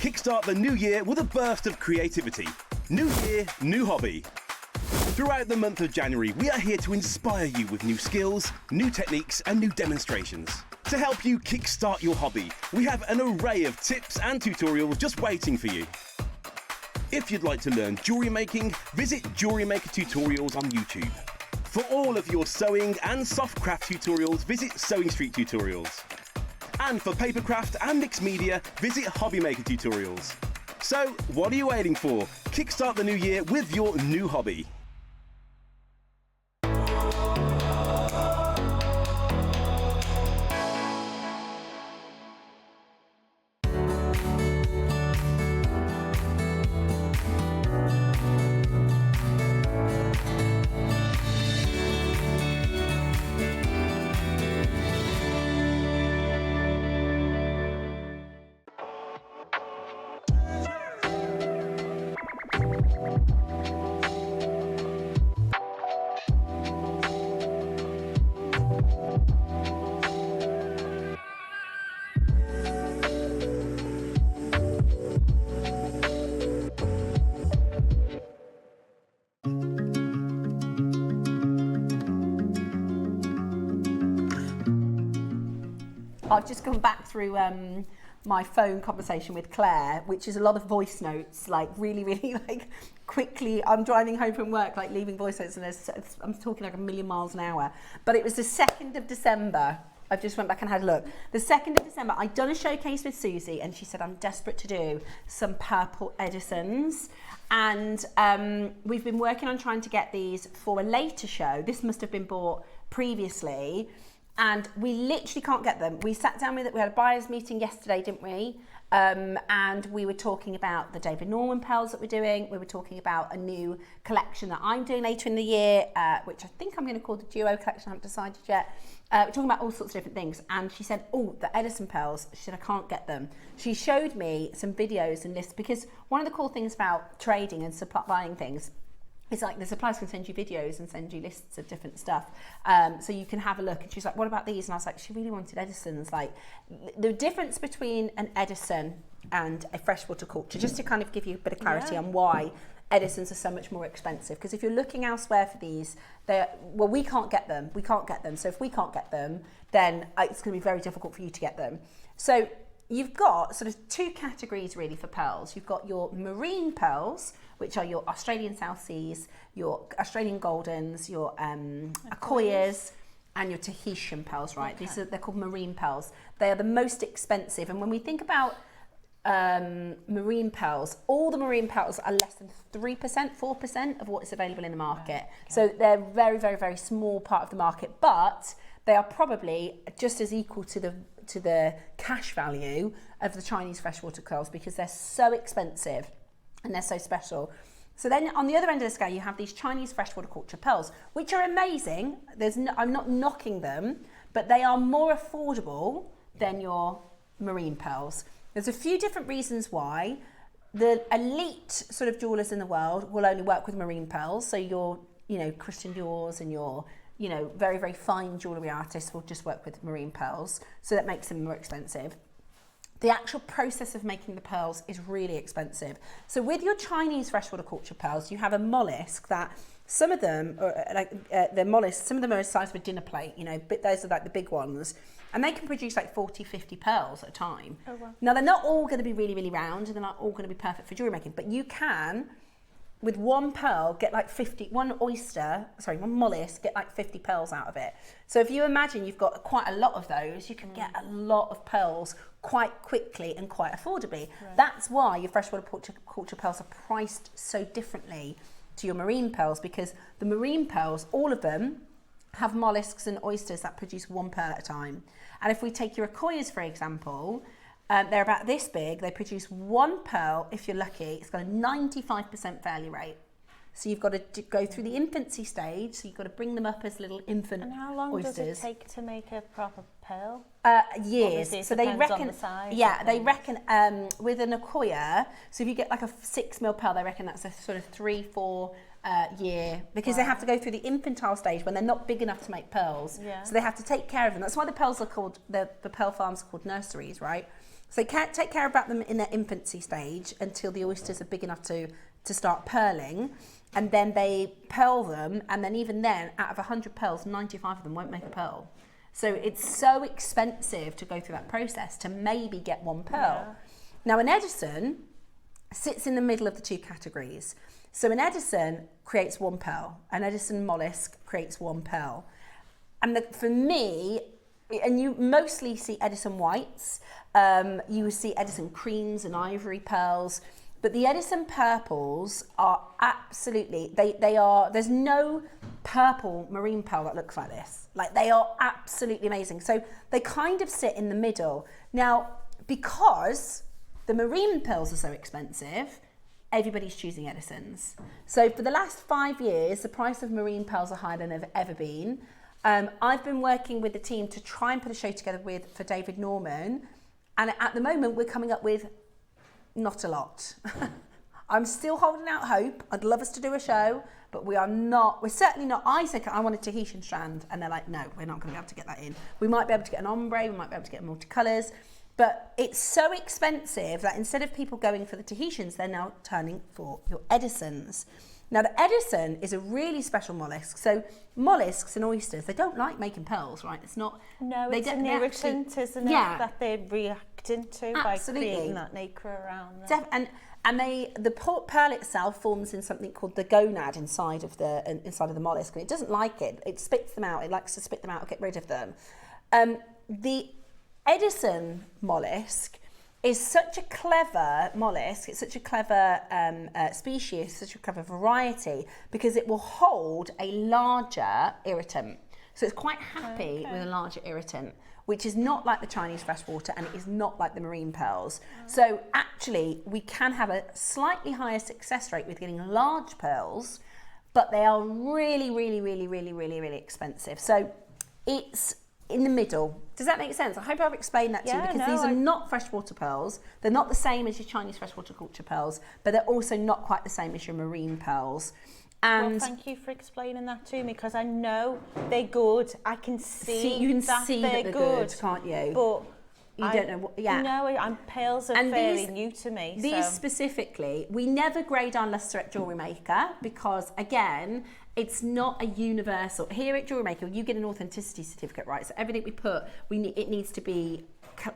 Kickstart the new year with a burst of creativity. New year, new hobby. Throughout the month of January, we are here to inspire you with new skills, new techniques and new demonstrations. To help you kickstart your hobby, we have an array of tips and tutorials just waiting for you. If you'd like to learn jewellery making, visit JewelleryMaker Tutorials on YouTube. For all of your sewing and soft craft tutorials, visit Sewing Street Tutorials. And for papercraft and mixed media, visit Hobbymaker Tutorials. So, what are you waiting for? Kickstart the new year with your new hobby. I've just gone back through my phone conversation with Claire, which is a lot of voice notes, like really like quickly. I'm driving home from work, like leaving voice notes, and I'm talking like a million miles an hour. But it was the 2nd of December. I just went back and had a look. The 2nd of December, I'd done a showcase with Susie, and she said, I'm desperate to do some purple Edisons. And we've been working on trying to get these for a later show. This must have been bought previously. And we literally can't get them. We sat down with it, we had a buyer's meeting yesterday, didn't we? And we were talking about the David Norman pearls that we're doing. We were talking about a new collection that I'm doing later in the year, which I think I'm going to call the Duo collection, I haven't decided yet. We're talking about all sorts of different things. And she said, oh, the Edison pearls, she said, I can't get them. She showed me some videos and lists, because one of the cool things about trading and buying things, it's like the suppliers can send you videos and send you lists of different stuff, so you can have a look. And she's like, what about these? And I was like, she really wanted Edisons. Like, the difference between an Edison and a freshwater culture, just to kind of give you a bit of clarity on why Edisons are so much more expensive. Because if you're looking elsewhere for these, we can't get them. We can't get them. So if we can't get them, then it's going to be very difficult for you to get them. So you've got sort of two categories really for pearls. You've got your marine pearls, which are your Australian South Seas, your Australian Goldens, your Akoyas, and your Tahitian pearls, right? Okay. They're called marine pearls. They are the most expensive. And when we think about marine pearls, all the marine pearls are less than 3%, 4% of what is available in the market. Right, okay. So they're very, very, very small part of the market, but they are probably just as equal to the cash value of the Chinese freshwater pearls, because they're so expensive and they're so special. So then on the other end of the scale, you have these Chinese freshwater culture pearls, which are amazing. I'm not knocking them, but they are more affordable than your marine pearls. There's a few different reasons why. The elite sort of jewelers in the world will only work with marine pearls. So your, Christian Dior's and your, very, very fine jewellery artists will just work with marine pearls. So that makes them more expensive. The actual process of making the pearls is really expensive. So with your Chinese freshwater culture pearls, you have a mollusk that some of them are the mollusks, some of them are the size of a dinner plate, but those are like the big ones. And they can produce like 40, 50 pearls at a time. Oh, wow. Now, they're not all going to be really, really round, and they're not all going to be perfect for jewellery making, but you can, with one pearl, get like one mollusk, get like 50 pearls out of it. So if you imagine you've got quite a lot of those, you can get a lot of pearls quite quickly and quite affordably. Right. That's why your freshwater culture pearls are priced so differently to your marine pearls, because the marine pearls, all of them, have mollusks and oysters that produce one pearl at a time. And if we take your Akoyas, for example, they're about this big. They produce one pearl, if you're lucky. It's got a 95% failure rate. So you've got to go through the infancy stage. So you've got to bring them up as little infant oysters. And how long does it take to make a proper pearl? Years. So they reckon, the size they reckon with an Akoya, so if you get like a 6 mil pearl, they reckon that's a sort of 3-4 year, because they have to go through the infantile stage when they're not big enough to make pearls. Yeah. So they have to take care of them. That's why the pearls are called, the pearl farms are called nurseries, right? So they can't take care about them in their infancy stage until the oysters are big enough to start pearling. And then they pearl them, and then even then, out of 100 pearls, 95 of them won't make a pearl. So it's so expensive to go through that process to maybe get one pearl. Yeah. Now, an Edison, sits in the middle of the two categories. So an Edison creates one pearl, an Edison mollusk creates one pearl. And for me, and you mostly see Edison whites, you see Edison creams and ivory pearls, but the Edison purples are absolutely, they are, there's no purple marine pearl that looks like this. Like, they are absolutely amazing. So they kind of sit in the middle. Now, because the marine pearls are so expensive, everybody's choosing Edisons. So for the last 5 years, the price of marine pearls are higher than they've ever been. I've been working with the team to try and put a show together for David Norman. And at the moment, we're coming up with not a lot. I'm still holding out hope. I'd love us to do a show, but we're certainly not. I said I want a Tahitian strand, and they're like, no, we're not going to be able to get that in. We might be able to get an ombre, we might be able to get multicolours, but it's so expensive that instead of people going for the Tahitians, they're now turning for your Edisons. Now, the Edison is a really special mollusk. So mollusks and oysters, they don't like making pearls, right? It's not... No, it's an irritant, isn't it? Yeah. That they're reacting to by creating that nacre around them. And the pearl itself forms in something called the gonad inside of the mollusk, and it doesn't like it. It spits them out. It likes to spit them out or get rid of them. The Edison mollusk is such a clever mollusk, it's such a clever species, such a clever variety, because it will hold a larger irritant. So it's quite happy with a larger irritant, which is not like the Chinese freshwater, and it is not like the marine pearls. So actually, we can have a slightly higher success rate with getting large pearls, but they are really, really, really, really, really, really expensive. So it's in the middle. Does that make sense? I hope I've explained that to you, because these are not freshwater pearls. They're not the same as your Chinese freshwater culture pearls, but they're also not quite the same as your marine pearls. And well, thank you for explaining that to me, because I know they're good. I can see you can that see they're that good, can't you? But you don't know what, No, pearls are fairly new to me. These specifically, we never grade our lustre at JewelleryMaker, because again, it's not a universal. Here at JewelleryMaker, you get an authenticity certificate, right? So everything we put, it needs to be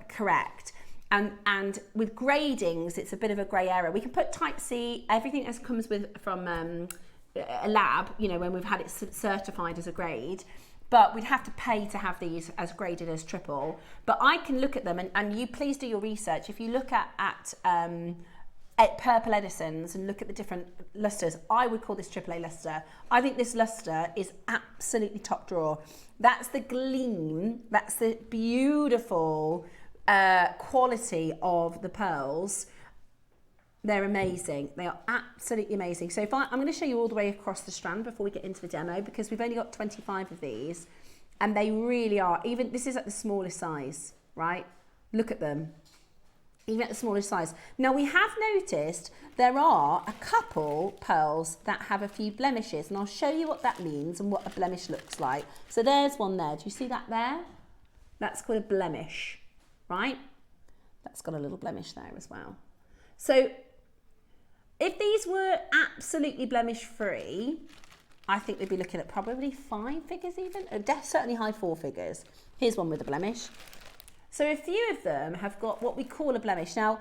correct. And with gradings, it's a bit of a grey area. We can put type C, everything that comes from a lab, when we've had it certified as a grade, but we'd have to pay to have these as graded as triple. But I can look at them, and you please do your research. If you look at purple Edisons and look at the different lustres, I would call this AAA lustre. I think this lustre is absolutely top drawer. That's the gleam, that's the beautiful quality of the pearls. They're amazing. They are absolutely amazing. So I'm going to show you all the way across the strand before we get into the demo, because we've only got 25 of these, and they really are, even this is at the smallest size, right? Look at them. Even at the smallest size. Now, we have noticed there are a couple pearls that have a few blemishes, and I'll show you what that means and what a blemish looks like. So there's one there. Do you see that there? That's called a blemish, right? That's got a little blemish there as well. So if these were absolutely blemish free, I think we'd be looking at probably 5 figures even, certainly high 4 figures. Here's one with a blemish. So a few of them have got what we call a blemish. Now,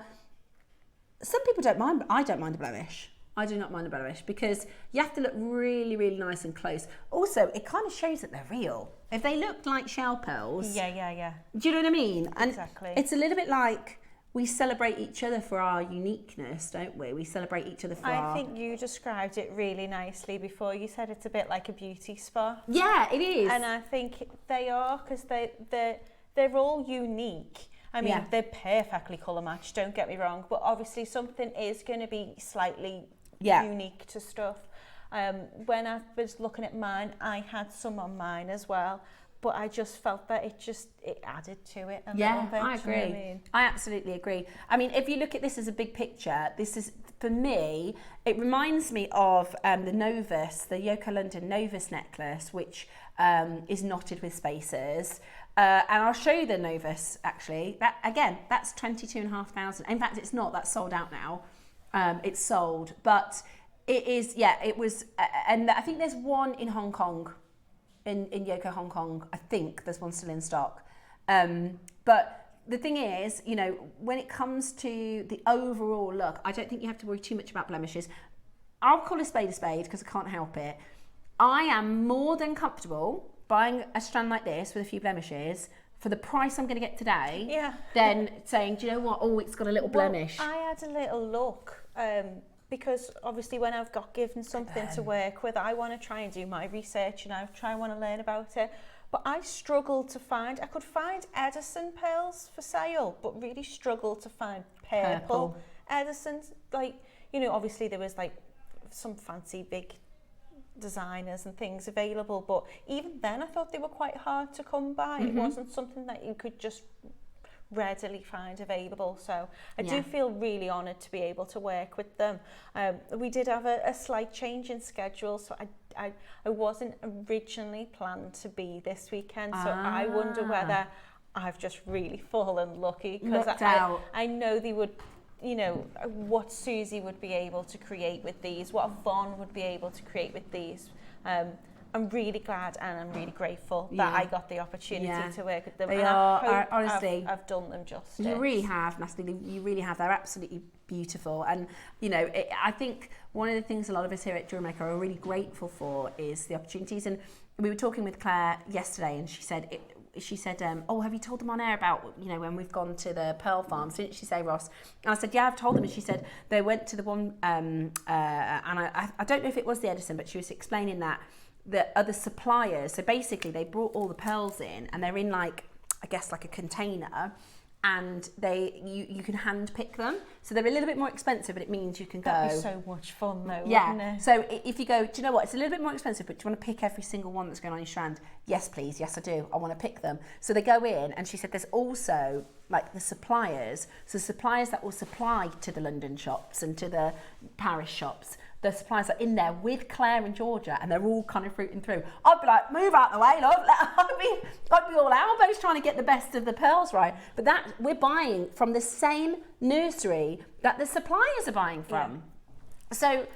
some people don't mind, but I don't mind a blemish. I do not mind a blemish, because you have to look really, really nice and close. Also, it kind of shows that they're real. If they look like shell pearls... Yeah. Do you know what I mean? And exactly. It's a little bit like we celebrate each other for our uniqueness, don't we? We celebrate each other for I think you described it really nicely before. You said it's a bit like a beauty spa. Yeah, it is. And I think they are, because they're all unique. I mean, they're perfectly colour matched, don't get me wrong, but obviously something is going to be slightly unique to stuff. When I was looking at mine, I had some on mine as well, but I just felt that it added to it a little bit. I agree. I absolutely agree. I mean, if you look at this as a big picture, this is, for me, it reminds me of the Novus, the Yoko London Novus necklace, which is knotted with spacers. And I'll show you the Novus, actually. That, again, that's 22,500. In fact, it's not. That's sold out now. It's sold. But it is, it was, and I think there's one in Hong Kong, in Yoko Hong Kong. I think there's one still in stock. But the thing is, you know, when it comes to the overall look, I don't think you have to worry too much about blemishes. I'll call a spade because I can't help it. I am more than comfortable buying a strand like this with a few blemishes for the price I'm going to get today, than saying, do you know what, oh, it's got a little blemish. I had a little look, because obviously when I've got given something to work with, I want to try and do my research and I want to learn about it. But I struggled to find, I could find Edison pearls for sale, but really struggled to find purple Edison's. Like, you know, obviously there was like some fancy big designers and things available, but even then I thought they were quite hard to come by. It wasn't something that you could just readily find available, so I do feel really honoured to be able to work with them. We did have a slight change in schedule, so I wasn't originally planned to be this weekend, so I wonder whether I've just really fallen lucky, because I know they would, you know, what Susie would be able to create with these, what Yvonne would be able to create with these. I'm really glad and I'm really grateful that I got the opportunity to work with them. They and are, honestly, I've done them justice. You really have, Natalie, you really have. They're absolutely beautiful. And, you know, I think one of the things a lot of us here at JewelleryMaker are really grateful for is the opportunities. And we were talking with Claire yesterday, and she said, oh, have you told them on air about, you know, when we've gone to the pearl farms? Didn't she say, Ross? And I said, yeah, I've told them. And she said they went to the one, and I don't know if it was the Edison, but she was explaining that the other suppliers, so basically they brought all the pearls in, and they're in like, I guess like a container, and you can hand pick them. So they're a little bit more expensive, but it means you can go. That'd be so much fun though, yeah. wouldn't it? So if you go, do you know what? It's a little bit more expensive, but do you want to pick every single one that's going on your strand? Yes, please. Yes, I do. I want to pick them. So they go in, and she said there's also like the suppliers. So suppliers that will supply to the London shops and to the Paris shops. The suppliers are in there with Claire and Georgia, and they're all kind of fruiting through. I'd be like, move out the way, love. I'd be all elbows trying to get the best of the pearls right. But that we're buying from the same nursery that the suppliers are buying from. So,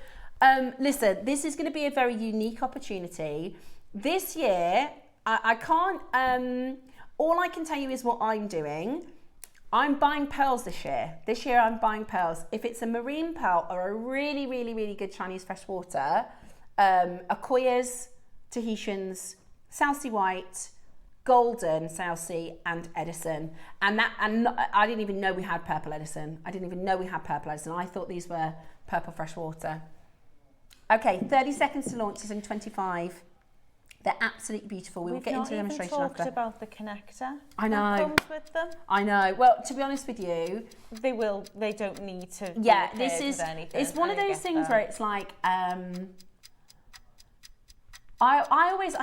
listen, this is going to be a very unique opportunity. This year, I can't, all I can tell you is what I'm doing. I'm buying pearls this year. This year I'm buying pearls. If it's a marine pearl or a really, really, really good Chinese freshwater, Akoyas, Tahitians, South Sea White, Golden South Sea, and Edison. And I didn't even know we had purple Edison. I thought these were purple freshwater. Okay, 30 seconds to launch. It's in 25. They're absolutely beautiful. We will get into the demonstration after. We've not even talked about the connector. I know. That comes with them. I know. Well, to be honest with you, they don't need to. Yeah, it's one of those things where it's like, I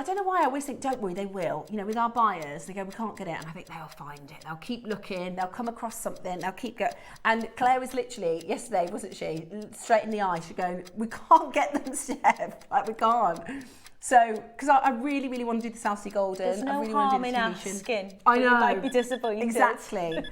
don't know why I always think, don't worry, they will. You know, with our buyers, they go, we can't get it. And I think they'll find it. They'll keep looking. They'll come across something. They'll keep going. And Claire was literally, yesterday, wasn't she? Straight in the eye. She's going, we can't get them, Steph. Like, we can't. So, because I really, really want to do the South Sea Golden. There's no I really harm want to do in the Tahitian. asking. I know. You might be disappointed. Exactly.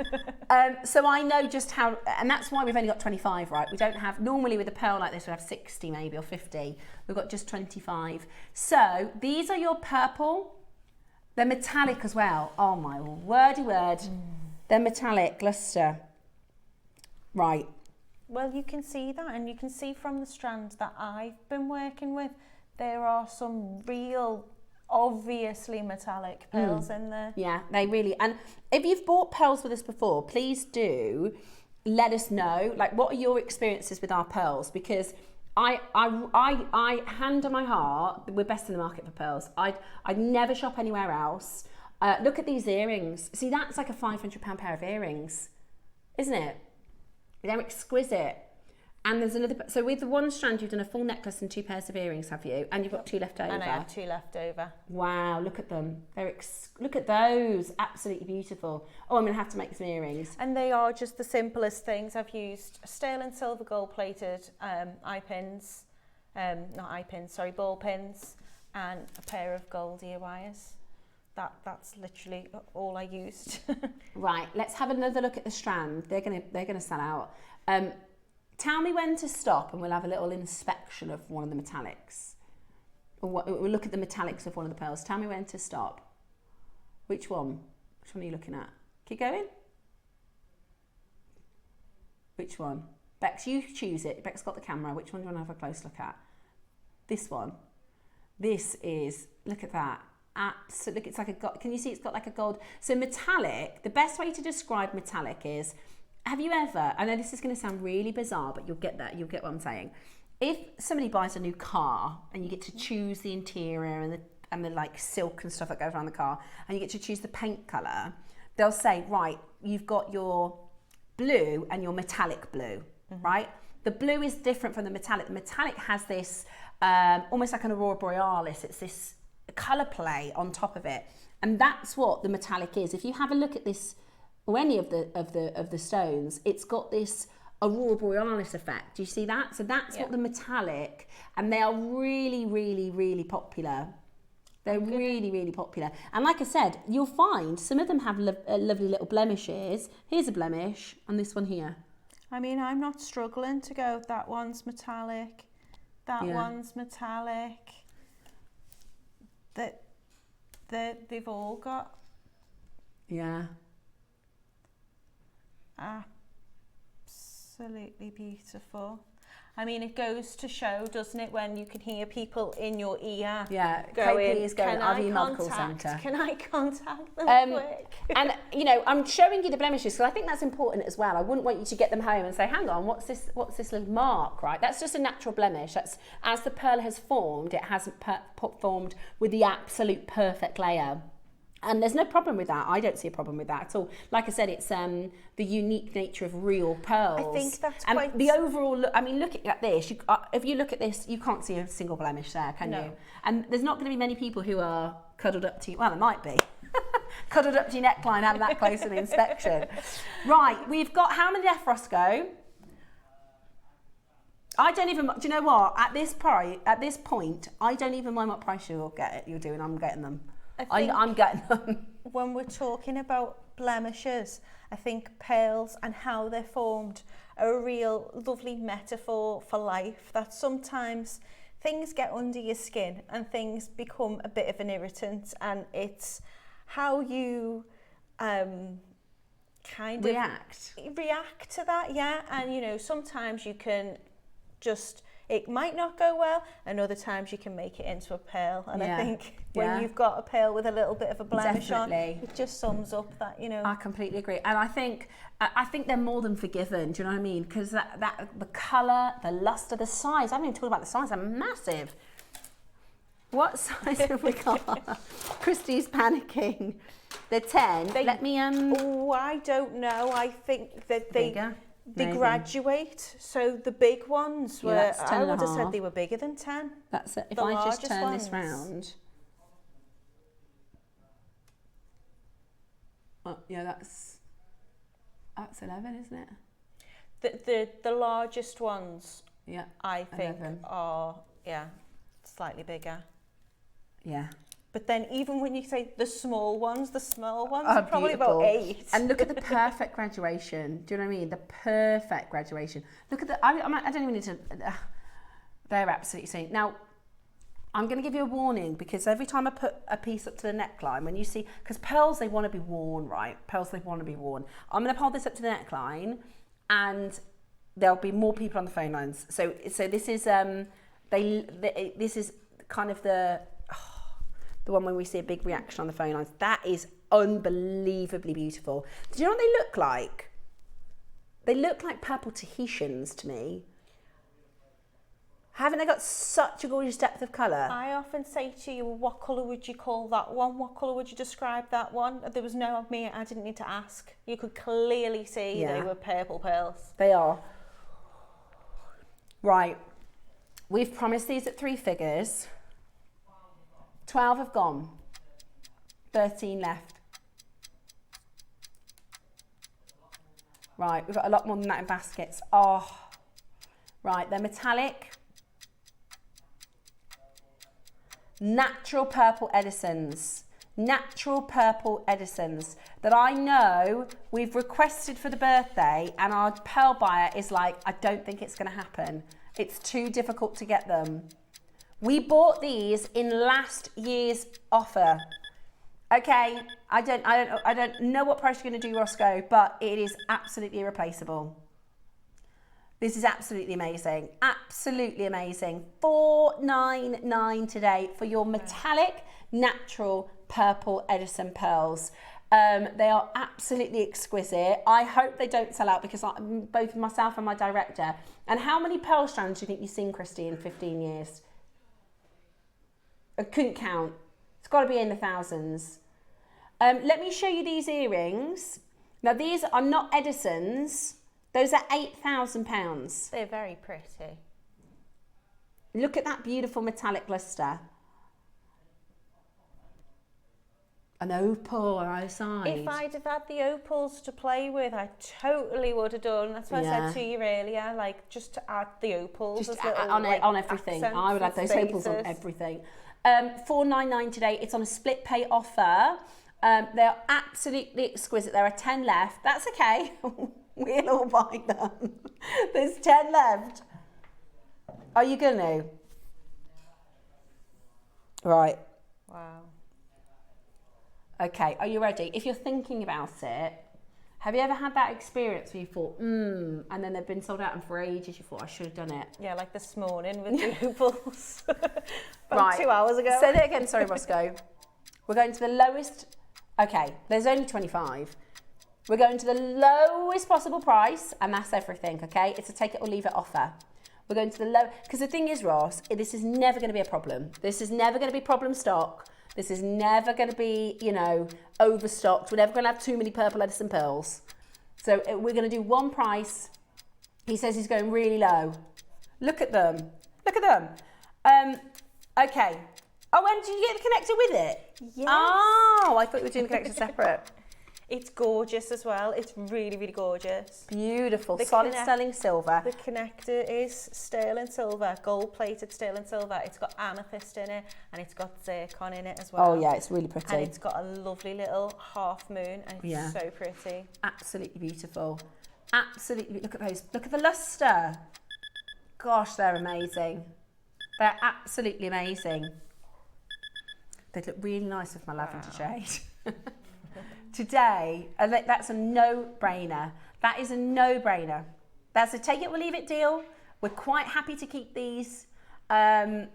So I know just how, and that's why we've only got 25, right? We don't have, normally with a pearl like this, we have 60 maybe, or 50. We've got just 25. So these are your purple. They're metallic as well. Oh my wordy word. They're metallic, luster. Right. Well, you can see that, and you can see from the strands that I've been working with, there are some real, obviously metallic pearls in there. Yeah, they really, and if you've bought pearls with us before, please do let us know, like, what are your experiences with our pearls? Because I hand on my heart, we're best in the market for pearls. I'd never shop anywhere else. Look at these earrings. See, that's like a £500 pair of earrings, isn't it? They're exquisite. And there's another, so with the one strand, you've done a full necklace and 2 pairs of earrings, have you? And you've got 2 left over. And I have 2 left over. Wow, look at them. Look at those, absolutely beautiful. Oh, I'm gonna have to make some earrings. And they are just the simplest things. I've used sterling silver gold plated eye pins, ball pins, and a pair of gold ear wires. That's literally all I used. Right, let's have another look at the strand. They're gonna sell out. Tell me when to stop, and we'll have a little inspection of one of the metallics. We'll look at the metallics of one of the pearls. Tell me when to stop. Which one? Which one are you looking at? Keep going. Which one? Bex, you choose it. Bex got the camera. Which one do you want to have a close look at? This one. This is, look at that. Absolutely, look, it's like a gold. Can you see it's got like a gold? So metallic, the best way to describe metallic is, have you ever, I know this is going to sound really bizarre, but you'll get that, you'll get what I'm saying. If somebody buys a new car and you get to choose the interior and the like silk and stuff that goes around the car, and you get to choose the paint colour, they'll say, right, you've got your blue and your metallic blue, right? The blue is different from the metallic. The metallic has this, almost like an aurora borealis, it's this colour play on top of it, and that's what the metallic is. If you have a look at this or any of the stones, it's got this aurora borealis effect. Do you see that? So that's what the metallic, and they are really, really, really popular. They're really, really popular. And like I said, you'll find some of them have lovely little blemishes. Here's a blemish on this one here. I mean, I'm not struggling to go, that one's metallic, that one's metallic. They've all got absolutely beautiful. I mean, it goes to show, doesn't it, when you can hear people in your ear going, can I contact them quick? And, you know, I'm showing you the blemishes because I think that's important as well. I wouldn't want you to get them home and say, hang on, what's this little mark, right? That's just a natural blemish. That's, as the pearl has formed, it hasn't formed with the absolute perfect layer. And there's no problem with that. I don't see a problem with that at all. Like I said, it's the unique nature of real pearls. I think that's and quite... the overall look, I mean, looking at this, if you look at this, you can't see a single blemish there, can you? And there's not going to be many people who are cuddled up to you. Well, there might be. Cuddled up to your neckline, having that close of inspection. Right, we've got how many left, Roscoe? I don't even, do you know what? At this point, I don't even mind what price you're doing. I'm getting them. I'm getting them. When we're talking about blemishes, I think pearls and how they're formed are a real lovely metaphor for life, that sometimes things get under your skin and things become a bit of an irritant, and it's how you kind react to that, and you know, sometimes you can just, it might not go well, and other times you can make it into a pearl. And I think when you've got a pearl with a little bit of a blemish on, it just sums up that, you know. I completely agree. And I think they're more than forgiven, do you know what I mean? Because that the colour, the luster, the size, I haven't even talked about the size, they're massive. What size have we got? Christy's panicking. They're 10. Let me Oh, I don't know. I think that they graduate. So the big ones were, I would have said they were bigger than 10. That's it. If I just turn this round. Oh, yeah, that's 11, isn't it? The largest ones, I think 11. are slightly bigger. Yeah. But then even when you say the small ones are probably about 8. And look at the perfect graduation. Do you know what I mean? The perfect graduation. Look at the, I don't even need to, they're absolutely stunning. Now, I'm going to give you a warning, because every time I put a piece up to the neckline, when you see, because pearls, they want to be worn, right? Pearls, they want to be worn. I'm going to hold this up to the neckline, and there'll be more people on the phone lines. So this is, this is kind of the one when we see a big reaction on the phone lines. That is unbelievably beautiful. Do you know what they look like? They look like purple Tahitians to me. Haven't they got such a gorgeous depth of colour? I often say to you, what colour would you call that one? What colour would you describe that one? There was no of me, I didn't need to ask. You could clearly see they were purple pearls. They are. Right. We've promised these at 3 figures. 12 have gone. 13 left. Right, we've got a lot more than that in baskets. Oh, right, they're metallic. Natural purple Edisons. Natural purple Edisons that I know we've requested for the birthday, and our pearl buyer is like, I don't think it's going to happen. It's too difficult to get them. We bought these in last year's offer. Okay, I don't know what price you're going to do, Roscoe, but it is absolutely irreplaceable. This is absolutely amazing. Absolutely amazing. $4.99 today for your metallic, natural purple Edison pearls. They are absolutely exquisite. I hope they don't sell out because both myself and my director. And how many pearl strands do you think you've seen, Christy, in 15 years? I couldn't count. It's got to be in the thousands. Let me show you these earrings. Now, these are not Edison's. Those are £8,000. They're very pretty. Look at that beautiful metallic luster. An opal on either side. If I'd have had the opals to play with, I totally would have done. That's what I said to you earlier, like just to add the opals. Just as little, on everything. I would add those opals on everything. $4.99 today. It's on a split pay offer. They're absolutely exquisite. There are 10 left. That's okay. We'll all buy them. There's 10 left. Are you gonna? Right. Wow. Okay, are you ready? If you're thinking about it, have you ever had that experience where you thought, and then they've been sold out and for ages you thought, I should have done it? Yeah, like this morning with the opals. About 2 hours ago. Say that again, sorry, Roscoe. We're going to the lowest, okay, there's only 25. We're going to the lowest possible price, and that's everything, okay? It's a take it or leave it offer. We're going to the low, because the thing is, Ross, this is never going to be a problem. This is never going to be problem stock. This is never going to be, you know, overstocked. We're never going to have too many purple Edison pearls. So we're going to do one price. He says he's going really low. Look at them. Look at them. Okay. Oh, and did you get the connector with it? Yes. Oh, I thought we were doing the connector separate. It's gorgeous as well. It's really, really gorgeous. Beautiful. Solid sterling silver. The connector is sterling silver, gold-plated sterling silver. It's got amethyst in it, and it's got zircon in it as well. Oh, yeah, it's really pretty. And it's got a lovely little half moon, and it's so pretty. Absolutely beautiful. Absolutely. Look at those. Look at the luster. Gosh, they're amazing. They're absolutely amazing. They look really nice with my lavender shade. Today, that's a no-brainer. That is a no-brainer. That's a take it or leave it deal. We're quite happy to keep these. And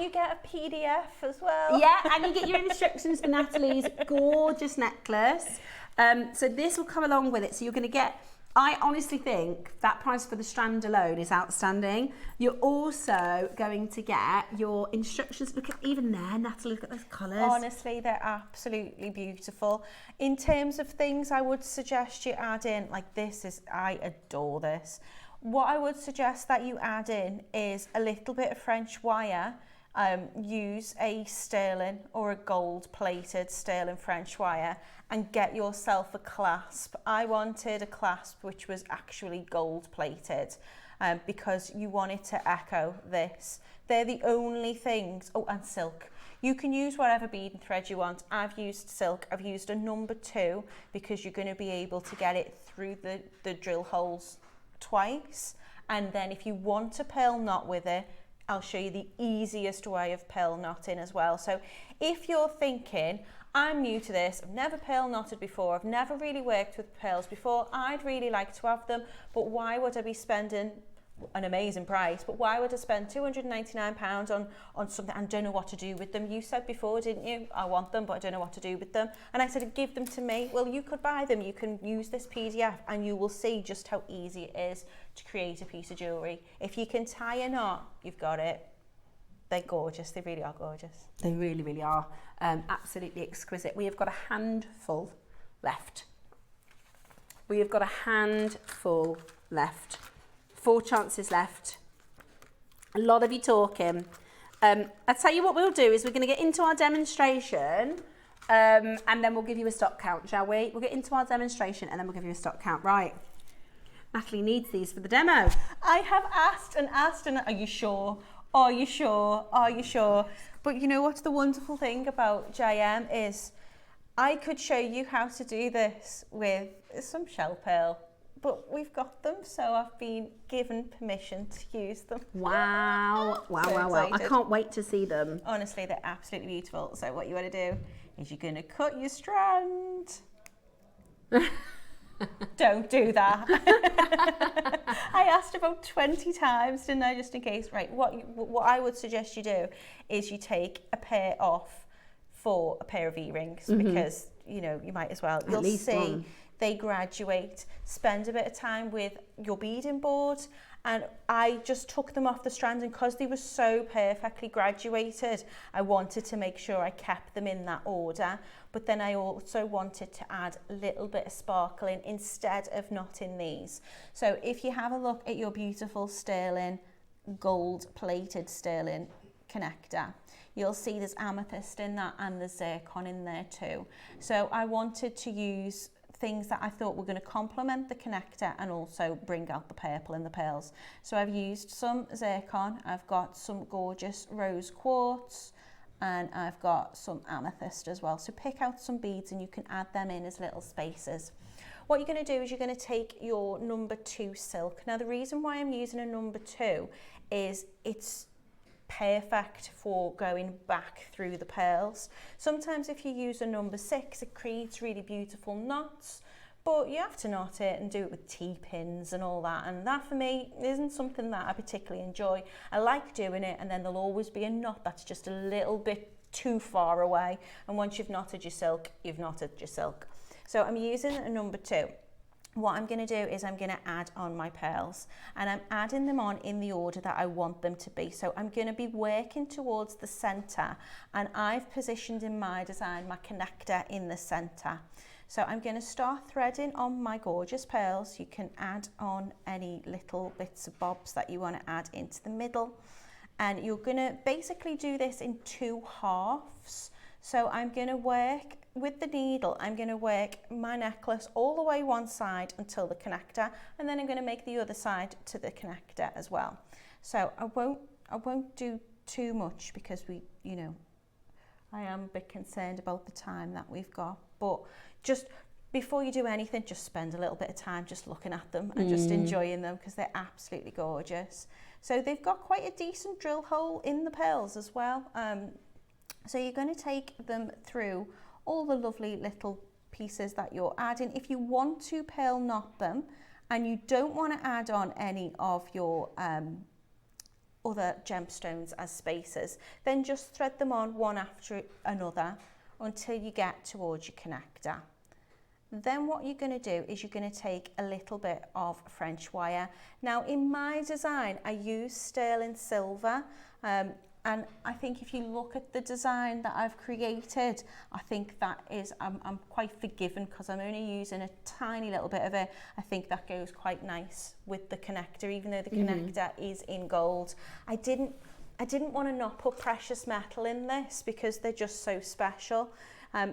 you get a PDF as well. Yeah, and you get your instructions for Natalie's gorgeous necklace. So this will come along with it. So you're going to get, I honestly think that price for the strand alone is outstanding. You're also going to get your instructions. Look at even there, Natalie, look at those colours. Honestly, they're absolutely beautiful. In terms of things I would suggest you add in, like this is, I adore this. What I would suggest that you add in is a little bit of French wire. Use a sterling or a gold-plated sterling French wire and get yourself a clasp. I wanted a clasp which was actually gold-plated because you want it to echo this. They're the only things, oh, and silk. You can use whatever bead and thread you want. I've used silk. I've used a number 2 because you're going to be able to get it through the drill holes twice. And then if you want a pearl knot with it, I'll show you the easiest way of pearl knotting as well. So if you're thinking, I'm new to this, I've never pearl knotted before, I've never really worked with pearls before, I'd really like to have them, but why would I be spending an amazing price, but why would I spend £299 on something and don't know what to do with them? You said before, didn't you? I want them, but I don't know what to do with them. And I said, give them to me. Well, you could buy them. You can use this PDF and you will see just how easy it is to create a piece of jewellery. If you can tie a knot, you've got it. They're gorgeous. They really are gorgeous. They really, really are. Absolutely exquisite. We have got a handful left. We have got a handful left. 4 chances left. A lot of you talking. I'll tell you what we'll do is we're going to get into our demonstration and then we'll give you a stock count, shall we? We'll get into our demonstration and then we'll give you a stock count. Right. Natalie needs these for the demo. I have asked and asked and are you sure? Are you sure? Are you sure? But you know what's the wonderful thing about JM is I could show you how to do this with some shell pearl. But we've got them, so I've been given permission to use them. Wow, wow, wow, wow. I can't wait to see them. Honestly, they're absolutely beautiful. So what you want to do is you're going to cut your strand. Don't do that. I asked about 20 times, didn't I, just in case. Right, what I would suggest you do is you take a pair off for a pair of earrings, because, you know, you might as well. You'll see they graduate. Spend a bit of time with your beading board. And I just took them off the strands, and because they were so perfectly graduated, I wanted to make sure I kept them in that order. But then I also wanted to add a little bit of sparkling instead of knotting these. So if you have a look at your beautiful sterling, gold-plated sterling connector, you'll see there's amethyst in that and there's zircon in there too. So I wanted to use things that I thought were going to complement the connector and also bring out the purple in the pearls. So I've used some zircon, I've got some gorgeous rose quartz, and I've got some amethyst as well. So pick out some beads and you can add them in as little spaces. What you're going to do is you're going to take your number 2 silk. Now the reason why I'm using a number 2 is it's perfect for going back through the pearls. Sometimes if you use a number 6, it creates really beautiful knots, but you have to knot it and do it with T-pins and all that, and that for me isn't something that I particularly enjoy. I like doing it, and then there'll always be a knot that's just a little bit too far away, and once you've knotted your silk, you've knotted your silk. So I'm using a number 2. What I'm going to do is I'm going to add on my pearls, and I'm adding them on in the order that I want them to be. So I'm going to be working towards the center, and I've positioned in my design my connector in the center. So I'm going to start threading on my gorgeous pearls. You can add on any little bits of bobs that you want to add into the middle, and you're going to basically do this in 2 halves. So I'm going to work with the needle, I'm going to work my necklace all the way one side until the connector, and then I'm going to make the other side to the connector as well. So I won't do too much because I am a bit concerned about the time that we've got, but just before you do anything, just spend a little bit of time just looking at them and just enjoying them, because they're absolutely gorgeous. So they've got quite a decent drill hole in the pearls as well. So you're going to take them through all the lovely little pieces that you're adding. If you want to pearl knot them and you don't want to add on any of your other gemstones as spacers, then just thread them on one after another until you get towards your connector. Then what you're going to do is you're going to take a little bit of French wire. Now in my design I use sterling silver, and I think if you look at the design that I've created, I think that is, I'm quite forgiven because I'm only using a tiny little bit of it. I think that goes quite nice with the connector, even though the connector is in gold. I didn't want to not put precious metal in this because they're just so special.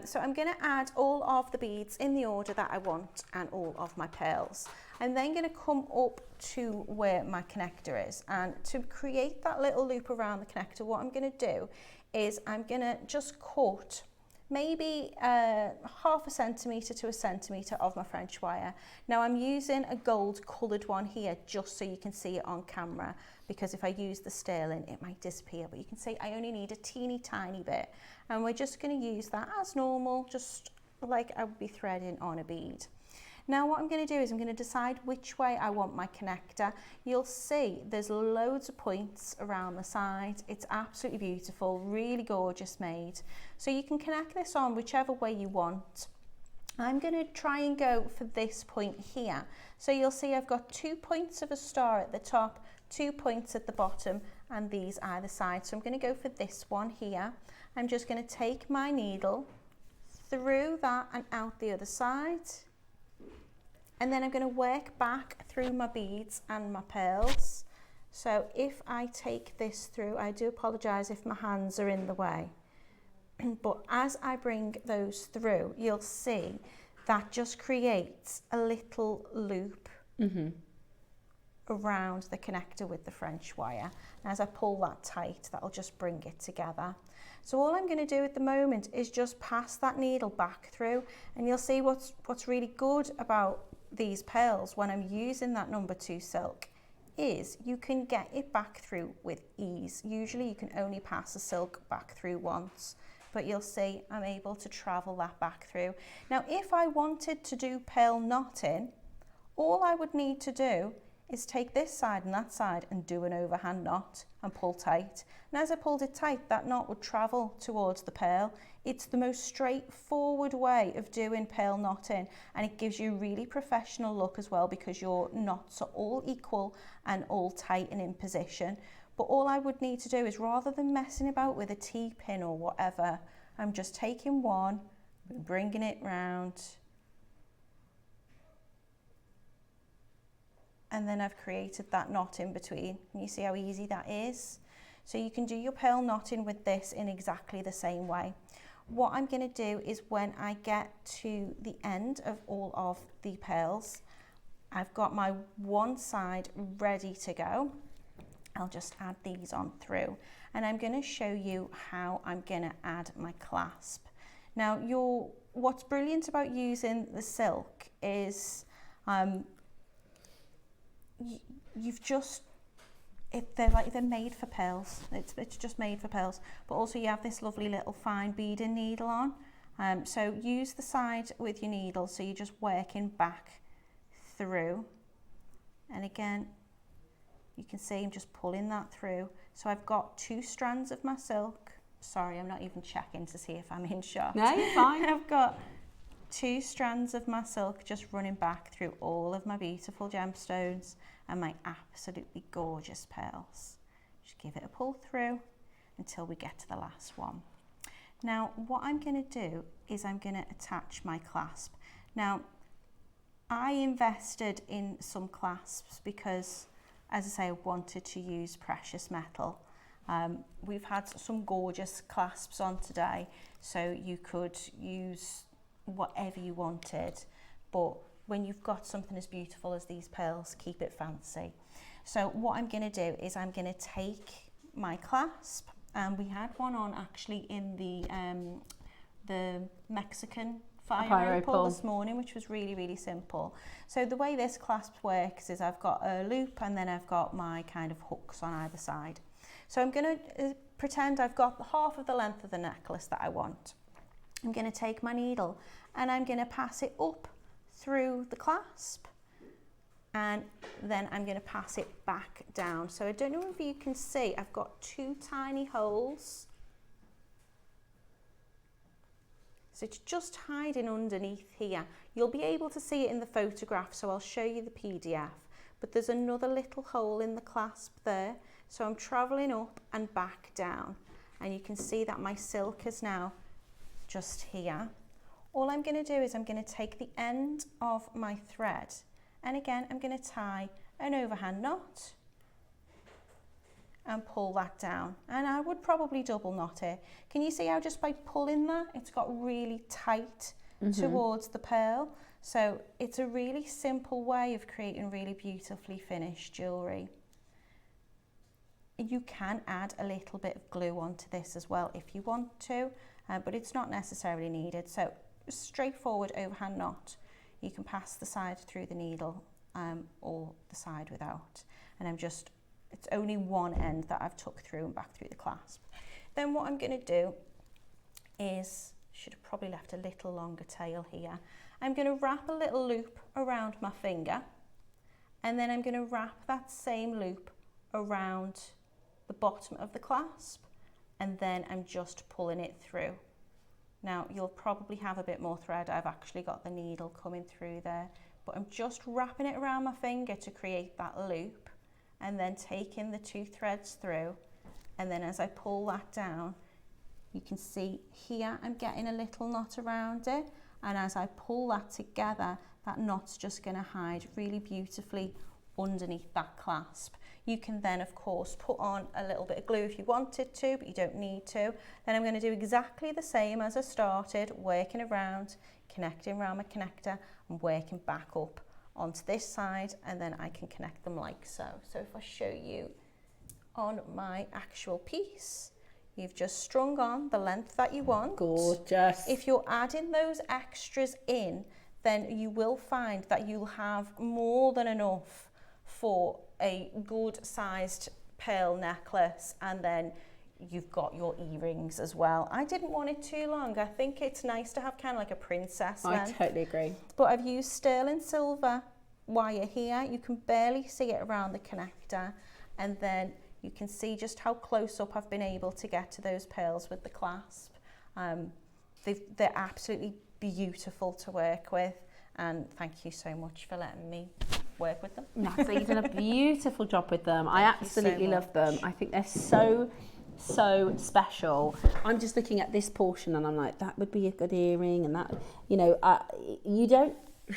So I'm going to add all of the beads in the order that I want and all of my pearls. I'm then going to come up to where my connector is, and to create that little loop around the connector, what I'm going to do is I'm going to just cut maybe half a centimetre to a centimetre of my French wire. Now I'm using a gold coloured one here just so you can see it on camera, because if I use the sterling it might disappear, but you can see I only need a teeny tiny bit, and we're just going to use that as normal, just like I would be threading on a bead. Now what I'm going to do is I'm going to decide which way I want my connector. You'll see there's loads of points around the side. It's absolutely beautiful, really gorgeous made. So you can connect this on whichever way you want. I'm going to try and go for this point here. So you'll see I've got 2 points of a star at the top, 2 points at the bottom, and these either side. So I'm going to go for this one here. I'm just going to take my needle through that and out the other side. And then I'm going to work back through my beads and my pearls. So if I take this through, I do apologise if my hands are in the way, but as I bring those through, you'll see that just creates a little loop around the connector with the French wire. And as I pull that tight, that'll just bring it together. So all I'm going to do at the moment is just pass that needle back through, and you'll see what's really good about these pearls when I'm using that number 2 silk is you can get it back through with ease. Usually you can only pass a silk back through once. but you'll see I'm able to travel that back through. Now, if I wanted to do pearl knotting, all I would need to do is take this side and that side and do an overhand knot and pull tight. And as I pulled it tight, that knot would travel towards the pearl. It's the most straightforward way of doing pearl knotting, and it gives you a really professional look as well because your knots are all equal and all tight and in position. But all I would need to do is, rather than messing about with a T-pin or whatever, I'm just taking one, bringing it round, and then I've created that knot in between. And you see how easy that is? So you can do your pearl knotting with this in exactly the same way. What I'm going to do is, when I get to the end of all of the pearls, I've got my one side ready to go. I'll just add these on through, and I'm going to show you how I'm going to add my clasp. Now, what's brilliant about using the silk is they're made for pearls. It's just made for pearls. But also you have this lovely little fine beading needle on. So use the side with your needle, so you're just working back through. And again, you can see I'm just pulling that through. So I've got 2 strands of my silk. Sorry, I'm not even checking to see if I'm in shot. No, you're fine. I've got 2 strands of my silk just running back through all of my beautiful gemstones and my absolutely gorgeous pearls. Just give it a pull through until we get to the last one. Now, what I'm going to do is I'm going to attach my clasp. Now, I invested in some clasps because, as I say, I wanted to use precious metal. We've had some gorgeous clasps on today, so you could use whatever you wanted, but when you've got something as beautiful as these pearls, keep it fancy. So what I'm going to do is I'm going to take my clasp, and we had one on actually in the Mexican fire opal this morning, which was really, really simple. So the way this clasp works is I've got a loop and then I've got my kind of hooks on either side. So I'm going to pretend I've got half of the length of the necklace that I want. I'm going to take my needle and I'm going to pass it up through the clasp, and then I'm going to pass it back down. So I don't know if you can see, I've got 2 tiny holes. So it's just hiding underneath here. You'll be able to see it in the photograph, so I'll show you the PDF. But there's another little hole in the clasp there. So I'm travelling up and back down. And you can see that my silk is now just here. All I'm going to do is I'm going to take the end of my thread, and again I'm going to tie an overhand knot and pull that down, and I would probably double knot it. Can you see how just by pulling that it's got really tight towards the pearl? So it's a really simple way of creating really beautifully finished jewellery. You can add a little bit of glue onto this as well if you want to, but it's not necessarily needed. So straightforward overhand knot. You can pass the side through the needle or the side without, and it's only one end that I've tucked through and back through the clasp. Then what I'm going to do is, should have probably left a little longer tail here, I'm going to wrap a little loop around my finger, and then I'm going to wrap that same loop around the bottom of the clasp, and then I'm just pulling it through. Now you'll probably have a bit more thread. I've actually got the needle coming through there, but I'm just wrapping it around my finger to create that loop, and then taking the 2 threads through, and then as I pull that down, you can see here I'm getting a little knot around it, and as I pull that together, that knot's just going to hide really beautifully underneath that clasp. You can then of course put on a little bit of glue if you wanted to, but you don't need to. Then I'm going to do exactly the same as I started, working around, connecting around my connector and working back up onto this side, and then I can connect them like so. So if I show you on my actual piece, you've just strung on the length that you want. Gorgeous. If you're adding those extras in, then you will find that you'll have more than enough for a good sized pearl necklace, and then you've got your earrings as well. I didn't want it too long. I think it's nice to have kind of like a princess length. I totally agree. But I've used sterling silver wire here. You can barely see it around the connector, and then you can see just how close up I've been able to get to those pearls with the clasp. They're absolutely beautiful to work with, and thank you so much for letting me work with them. Natalie, you've done a beautiful job with them. I absolutely love them. I think they're so special. I'm just looking at this portion and I'm like, that would be a good earring, and that, you know, you don't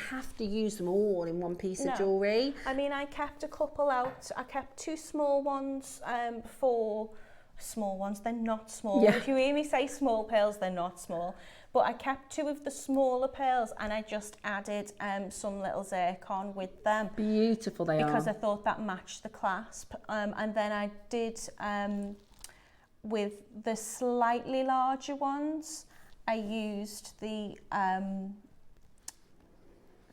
have to use them all in one piece of jewellery. I mean, I kept a couple out. I kept 2 small ones for small ones. They're not small. Yeah. If you hear me say small pearls, they're not small. But I kept 2 of the smaller pearls, and I just added some little zircon with them. Beautiful they are. Because I thought that matched the clasp. And then I did, with the slightly larger ones, I used the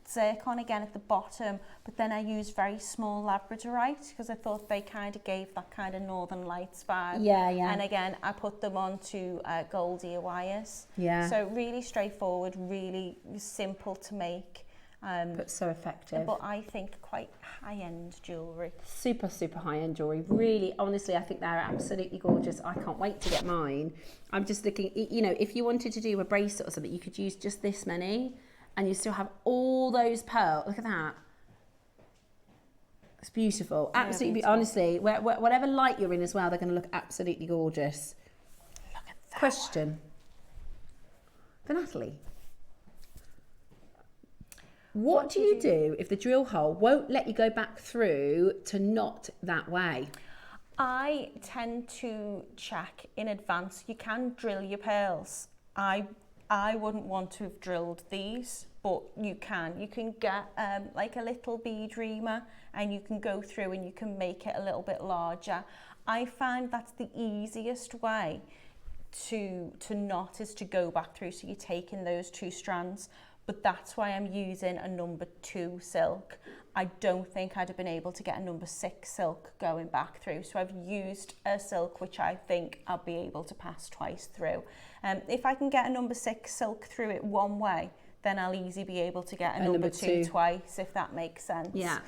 zircon again at the bottom, but then I used very small labradorite because I thought they kind of gave that kind of Northern Lights vibe. Yeah, yeah. And again, I put them onto goldier wires. Yeah. So really straightforward, really simple to make. But so effective. But I think quite high-end jewellery. Super, super high-end jewellery. Really, honestly, I think they're absolutely gorgeous. I can't wait to get mine. I'm just looking, you know, if you wanted to do a bracelet or something, you could use just this many, and you still have all those pearls. Look at that. It's beautiful. Absolutely, beautiful. honestly, whatever light you're in as well, they're going to look absolutely gorgeous. Look at that. Question for Natalie. What do you do if the drill hole won't let you go back through to knot that way? I tend to check in advance. You can drill your pearls. I wouldn't want to have drilled these, but you can. You can get like a little bead reamer, and you can go through and you can make it a little bit larger. I find that's the easiest way to knot, is to go back through. So you're taking those 2 strands, but that's why I'm using a number 2 silk. I don't think I'd have been able to get a number 6 silk going back through. So I've used a silk which I think I'll be able to pass twice through. If I can get a number 6 silk through it one way, then I'll easily be able to get a number 2 twice, if that makes sense. Yeah.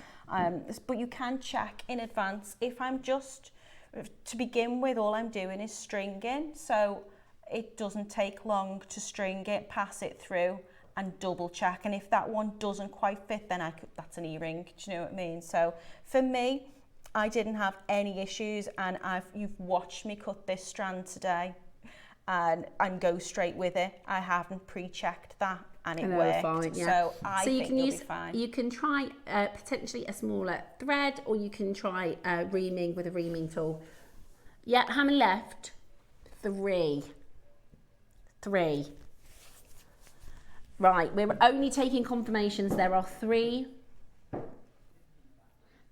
But you can check in advance. If I'm just, to begin with, all I'm doing is stringing. So it doesn't take long to string it, pass it through, and double check. And if that one doesn't quite fit, then that's an earring. Do you know what I mean? So for me, I didn't have any issues, and you've watched me cut this strand today and go straight with it. I haven't pre-checked that, and it worked. Fine, yeah. So I think you'll you'll be fine. You can try potentially a smaller thread, or you can try reaming with a reaming tool. Yeah, how many left? 3. Right, we're only taking confirmations. There are 3,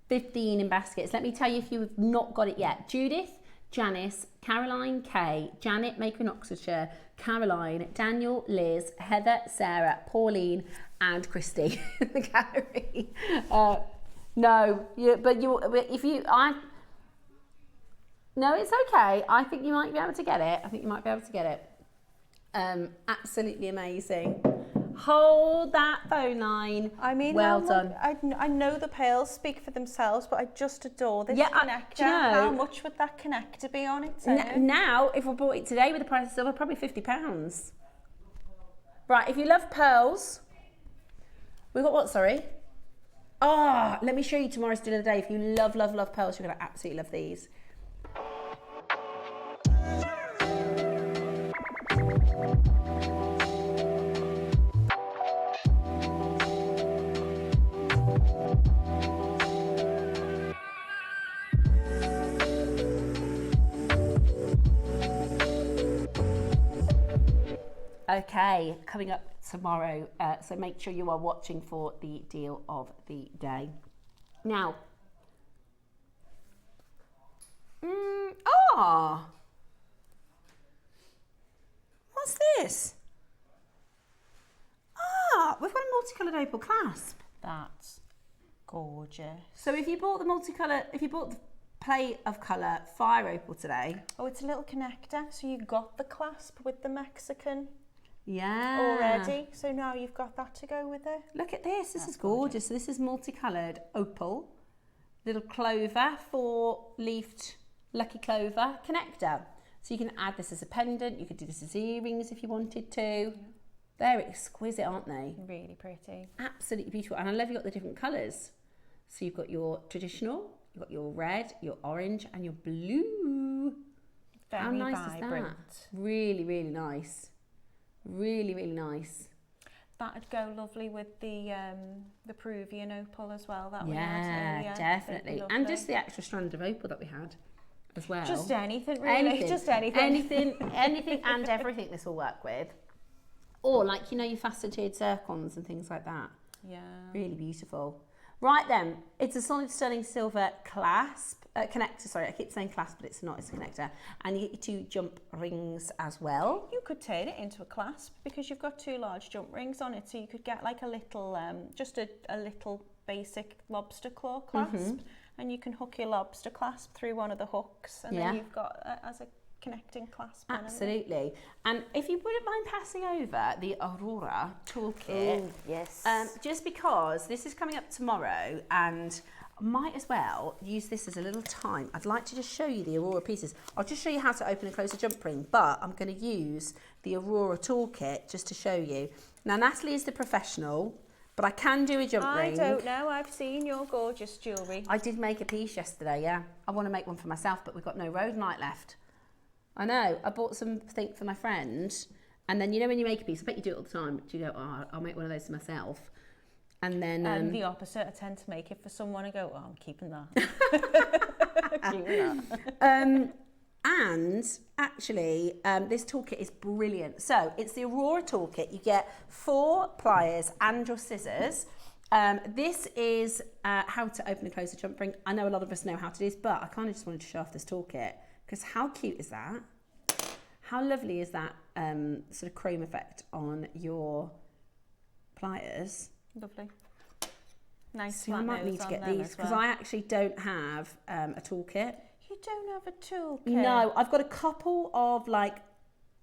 15 in baskets. Let me tell you if you've not got it yet. Judith, Janice, Caroline, Kay, Janet, Maker in Oxfordshire, Caroline, Daniel, Liz, Heather, Sarah, Pauline, and Christy in the gallery. No, no, it's okay. I think you might be able to get it. Absolutely amazing. Hold that phone line. I mean, well done. I know the pearls speak for themselves, but I just adore this connector. Do you know, how much would that connector be on it too? Now, if we bought it today with the price of silver, probably £50. Right, if you love pearls, we've got what, sorry? Let me show you tomorrow's still of the day. If you love pearls, you're going to absolutely love these. Okay, coming up tomorrow, so make sure you are watching for the deal of the day. Now, what's this? We've got a multicoloured opal clasp. That's gorgeous. So if you bought the multicolour, play of colour fire opal today. Oh, it's a little connector. So you got the clasp with the Mexican Yeah. already. So now you've got that to go with it. Look at this. This is gorgeous. So this is multicoloured opal. Little clover, 4-leafed lucky clover connector. So you can add this as a pendant. You could do this as earrings if you wanted to. They're exquisite, aren't they? Really pretty. Absolutely beautiful. And I love you've got the different colours. So you've got your traditional, you've got your red, your orange and your blue. Very How nice vibrant. is that? Really, really nice. Really, really nice. That'd go lovely with the Peruvian opal as well. That we had Yeah, earlier. definitely. That'd be And lovely. just the extra strand of opal that we had as well. Just anything, really. Just anything. Anything and everything this will work with. Or like, you know, your faceted zircons and things like that. Yeah. Really beautiful. Right then, it's a solid sterling silver connector. Sorry, I keep saying clasp, but it's not. It's a connector. And you get your 2 jump rings as well. You could turn it into a clasp because you've got 2 large jump rings on it. So you could get like a little, just a little basic lobster claw clasp. And you can hook your lobster clasp through one of the hooks. And then you've got as a connecting clasp. Absolutely. And if you wouldn't mind passing over the Aurora toolkit. Oh, yes. Just because this is coming up tomorrow and might as well use this as a little time. I'd like to just show you the Aurora pieces. I'll just show you how to open and close a jump ring, but I'm going to use the Aurora toolkit just to show you. Now, Natalie is the professional, but I can do a jump ring. I don't know. I've seen your gorgeous jewellery. I did make a piece yesterday, yeah. I want to make one for myself, but we've got no rhodonite left. I know. I bought something for my friend, and then, you know, when you make a piece, I bet you do it all the time. Do you go, oh, I'll make one of those for myself? And then... the opposite, I tend to make it for someone and go, oh, I'm keeping that. Keeping that. And actually, this toolkit is brilliant. So it's the Aurora toolkit. You get 4 pliers and your scissors. This is how to open and close a jump ring. I know a lot of us know how to do this, but I kind of just wanted to show off this toolkit because how cute is that? How lovely is that sort of chrome effect on your pliers? Lovely. Nice. So I might need to get these because I actually don't have a toolkit. You don't have a toolkit? No, I've got a couple of like,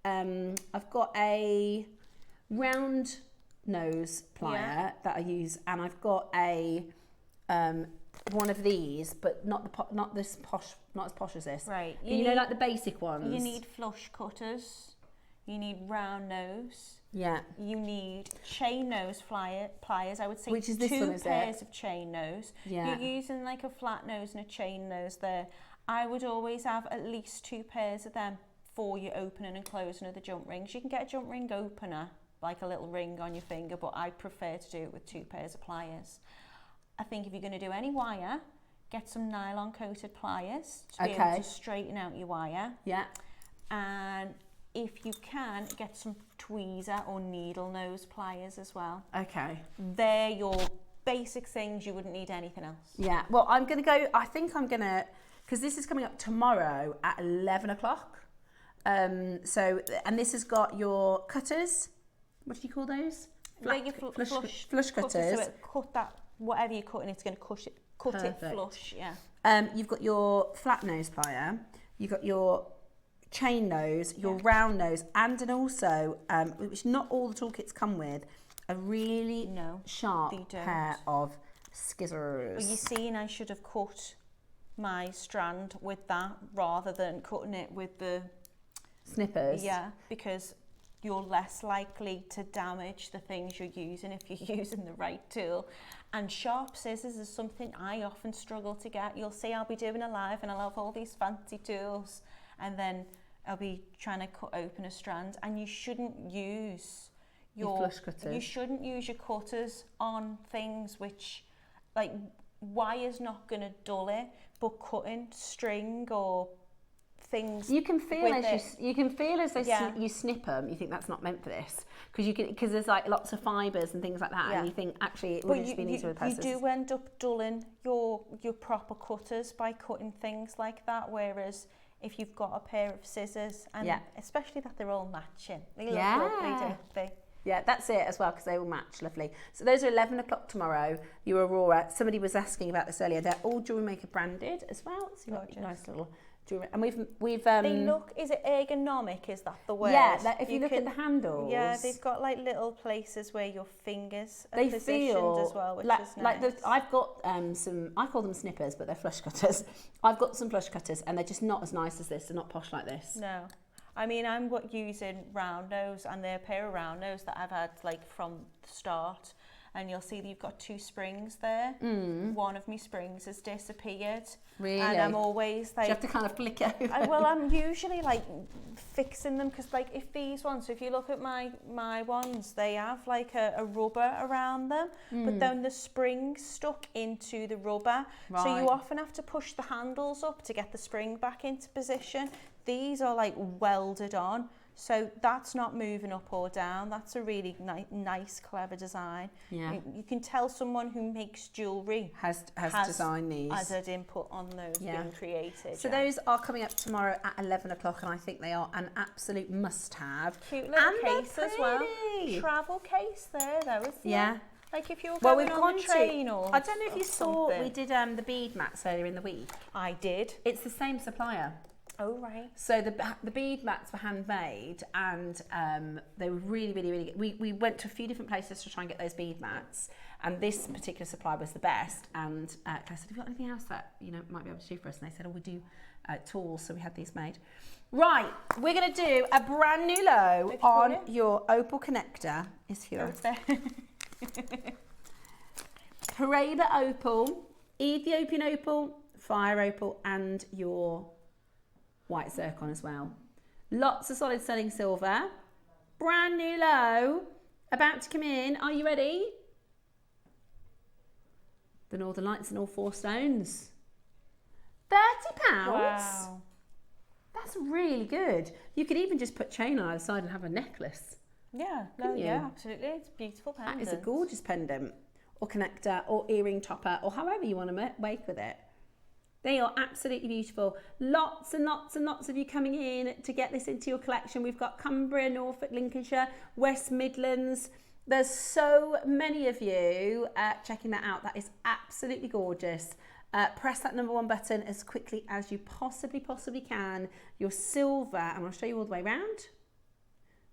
I've got a round nose plier that I use, and I've got a one of these, but not as posh as this. Right. You know, like the basic ones. You need flush cutters. You need round nose. Yeah. You need chain nose pliers. I would say Which is this 2 one, is it? pairs of chain nose. Yeah. You're using like a flat nose and a chain nose there. I would always have at least 2 pairs of them for your opening and closing of the jump rings. You can get a jump ring opener, like a little ring on your finger, but I prefer to do it with 2 pairs of pliers. I think if you're going to do any wire, get some nylon coated pliers to be able to straighten out your wire. Yeah. And if you can, get some tweezer or needle nose pliers as well. Okay. They're your basic things. You wouldn't need anything else. Yeah. Well, I'm going to go, I think I'm going to, because this is coming up tomorrow at 11 o'clock. And this has got your cutters. What do you call those? Like your flush cutters. So it cut that, whatever you're cutting, it's going to cut it flush, yeah. You've got your flat nose plier. You've got your chain nose, your round nose, and also, which not all the toolkits come with, a really sharp pair of scissors. Well, you see, I should have cut my strand with that rather than cutting it with the snippers. Yeah, because you're less likely to damage the things you're using if you're using the right tool. And sharp scissors is something I often struggle to get. You'll see I'll be doing a live and I'll have all these fancy tools, and then I'll be trying to cut open a strand, and you shouldn't use your flush cutters. You shouldn't use your cutters on things which, like, wire's not going to dull it, but cutting string or things, you can feel as you snip them. You think that's not meant for this because there's like lots of fibres and things like that, and you think actually it would just be easier with scissors. You do end up dulling your proper cutters by cutting things like that, whereas if you've got a pair of scissors, and especially that they're all matching, they look lovely, don't they? Yeah, that's it as well, because they all match lovely. So those are 11 o'clock tomorrow. Your Aurora. Somebody was asking about this earlier. They're all JewelleryMaker branded as well. So you've got a nice little jewellery. And we've they look, is it ergonomic? Is that the word? Yeah, if you look at the handles. Yeah, they've got like little places where your fingers are they positioned feel as well, which like, is nice. I've got some, I call them snippers, but they're flush cutters. I've got some flush cutters and they're just not as nice as this. They're not posh like this. No. I mean, I'm using round nose, and they're a pair of round nose that I've had like from the start. And you'll see that you've got 2 springs there. One of my springs has disappeared. Really? And I'm always like... Do you have to kind of flick over? Well, I'm usually like fixing them, because like if these ones, so if you look at my ones, they have like a rubber around them, but then the spring's stuck into the rubber. Right. So you often have to push the handles up to get the spring back into position. These are like welded on. So that's not moving up or down. That's a really nice, clever design. Yeah. You can tell someone who makes jewellery has designed these. Has had input on those being created. So those are coming up tomorrow at 11 o'clock, and I think they are an absolute must-have. Cute little case as well. Travel case there, though, isn't it? Like if you were going on the train or I don't know if you saw, something. we did the bead mats earlier in the week. I did. It's the same supplier. Oh, right. So the bead mats were handmade, and they were really, really, really good. We went to a few different places to try and get those bead mats, and this particular supply was the best. And I said, have you got anything else that might be able to do for us? And they said, oh, we do tools, so we had these made. Right, we're going to do a brand new low on your Opal connector. Is here. Paracord Opal, Ethiopian Opal, Fire Opal, and your white zircon as well. Lots of solid sterling silver. Brand new low. About to come in. Are you ready? The Northern Lights and all 4 stones. £30. Wow. That's really good. You could even just put chain on either side and have a necklace. Yeah, yeah, absolutely. It's a beautiful pendant. That is a gorgeous pendant, or connector, or earring topper, or however you want to make with it. They are absolutely beautiful. Lots and lots and lots of you coming in to get this into your collection. We've got Cumbria, Norfolk, Lincolnshire, West Midlands. There's so many of you checking that out. That is absolutely gorgeous. Press that number 1 button as quickly as you possibly can. Your silver, and I'll show you all the way around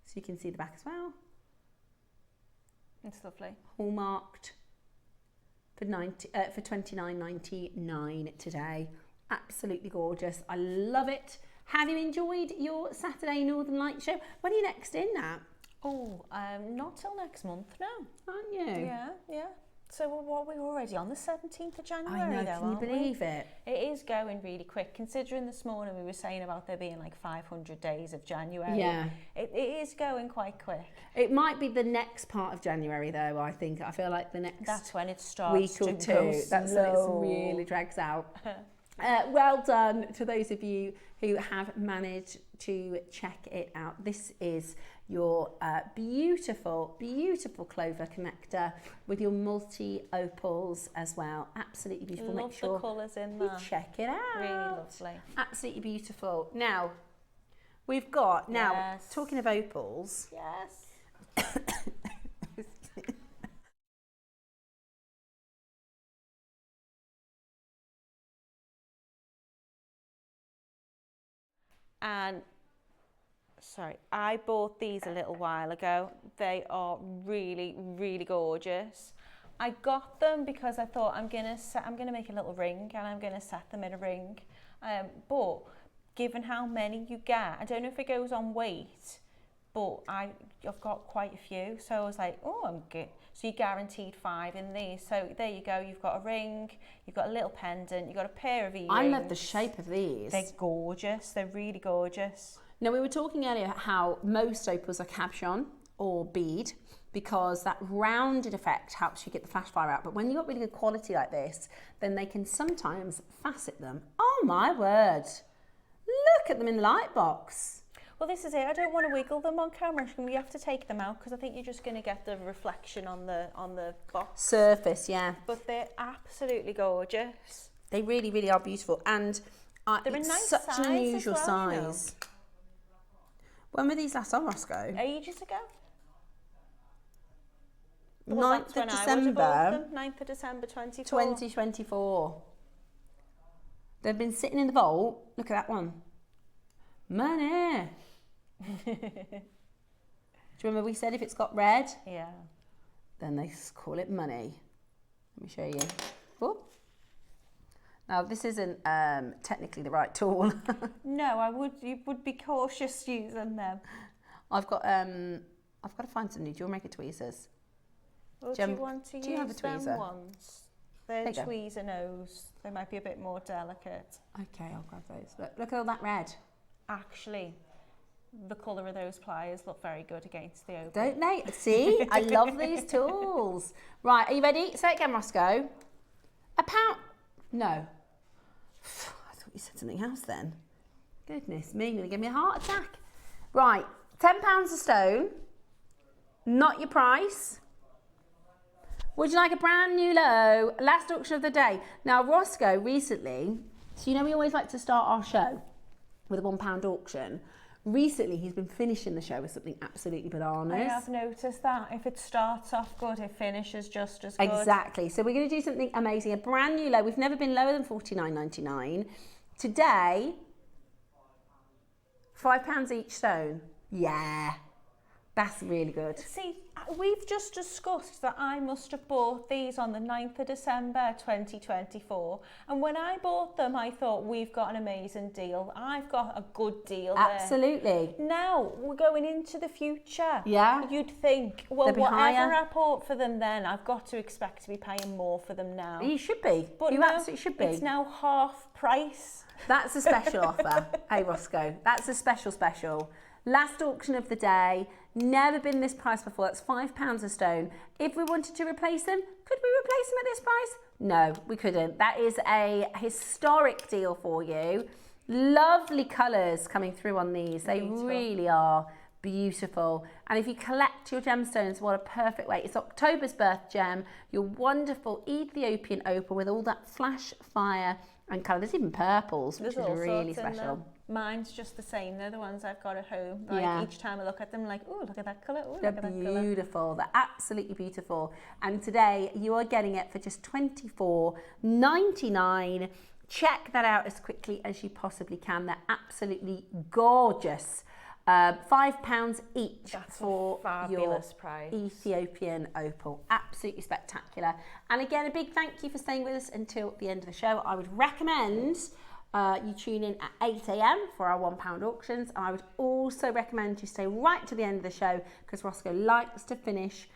so you can see the back as well. It's lovely. Hallmarked. For $29.99 today. Absolutely gorgeous. I love it. Have you enjoyed your Saturday Northern Light show? When are you next in, Nat? Oh, not till next month, no. Aren't you? Yeah. So what we're already on the 17th of January, I know, though, can you believe it? It is going really quick, considering this morning we were saying about there being like 500 days of January. Yeah. It is going quite quick. It might be the next part of January, though, I think. I feel like the next That's when it starts week or to go two. That's when it slow. really drags out. Well done to those of you who have managed to check it out. This is your beautiful, beautiful clover connector with your multi-opals as well. Absolutely beautiful. Love Make sure the colours in you there. check it out. Really lovely. Absolutely beautiful. Now, we've got, talking of opals. Yes. And sorry, I bought these a little while ago. They are really, really gorgeous. I got them because I thought I'm gonna make a little ring, and I'm gonna set them in a ring. But given how many you get, I don't know if it goes on weight, but I've got quite a few, so I was like, oh, I'm good. So you're guaranteed 5 in these. So there you go. You've got a ring, you've got a little pendant, you've got a pair of earrings. I love the shape of these. They're gorgeous. They're really gorgeous. Now, we were talking earlier how most opals are cabochon or bead, because that rounded effect helps you get the flash fire out. But when you've got really good quality like this, then they can sometimes facet them. Oh my word. Look at them in the light box. Well, this is it. I don't want to wiggle them on camera. We have to take them out because I think you're just going to get the reflection on the box surface. Yeah. But they're absolutely gorgeous. They really, really are beautiful, and they're it's a nice such size an unusual as well, you know. size. When were these last on, Roscoe? Ages ago. Well, 9th that's when of I would have bought December, them. 9th of December 24. 2024. They've been sitting in the vault. Look at that one. Money. Do you remember we said if it's got red, Yeah. then they call it money. Let me show you. Oh. Now this isn't technically the right tool. No, you would be cautious using them. I've got to find some new JewelleryMaker tweezers. Well, do Gem, you want to do you have a use them tweezer? ones? They're There you go. tweezer nose. They might be a bit more delicate. Okay, I'll grab those. Look at all that red. Actually, the colour of those pliers look very good against the opal. Don't they? See? I love these tools. Right, are you ready? Say it again, Roscoe. A pound. No. I thought you said something else then. Goodness me, you're going to give me a heart attack. Right, £10 a stone. Not your price. Would you like a brand new low? Last auction of the day. Now, Roscoe recently, so you know we always like to start our show with a £1 auction. Recently, he's been finishing the show with something absolutely bananas. I have noticed that. If it starts off good, it finishes just as good. Exactly. So we're going to do something amazing. A brand new low. We've never been lower than $49.99. Today, £5 each stone. Yeah. That's really good. See, we've just discussed that I must have bought these on the 9th of December 2024. And when I bought them, I thought, we've got an amazing deal. I've got a good deal there. Absolutely. Now, we're going into the future. Yeah. You'd think, well, They'll be whatever higher. I bought for them then, I've got to expect to be paying more for them now. You should be. But You no, absolutely should be. It's now half price. That's a special offer. Hey, Roscoe. That's a special. Last auction of the day. Never been this price before. That's £5 a stone. If we wanted to replace them, could we replace them at this price? No, we couldn't. That is a historic deal for you. Lovely colours coming through on these. They really are beautiful. And if you collect your gemstones, what a perfect way. It's October's birth gem, your wonderful Ethiopian opal with all that flash fire and colour. There's even purples, which There's is all really sorts in special. them. Mine's just the same. They're the ones I've got at home. Like Yeah. each time I look at them, like, oh, look at that colour. Oh, They're look at that colour. beautiful. They're absolutely beautiful. And today you are getting it for just $24.99. Check that out as quickly as you possibly can. They're absolutely gorgeous. £5 each That's for a fabulous price. Ethiopian opal. Absolutely spectacular. And again, a big thank you for staying with us until the end of the show. I would recommend you tune in at 8 a.m. for our £1 auctions. And I would also recommend you stay right to the end of the show because Roscoe likes to finish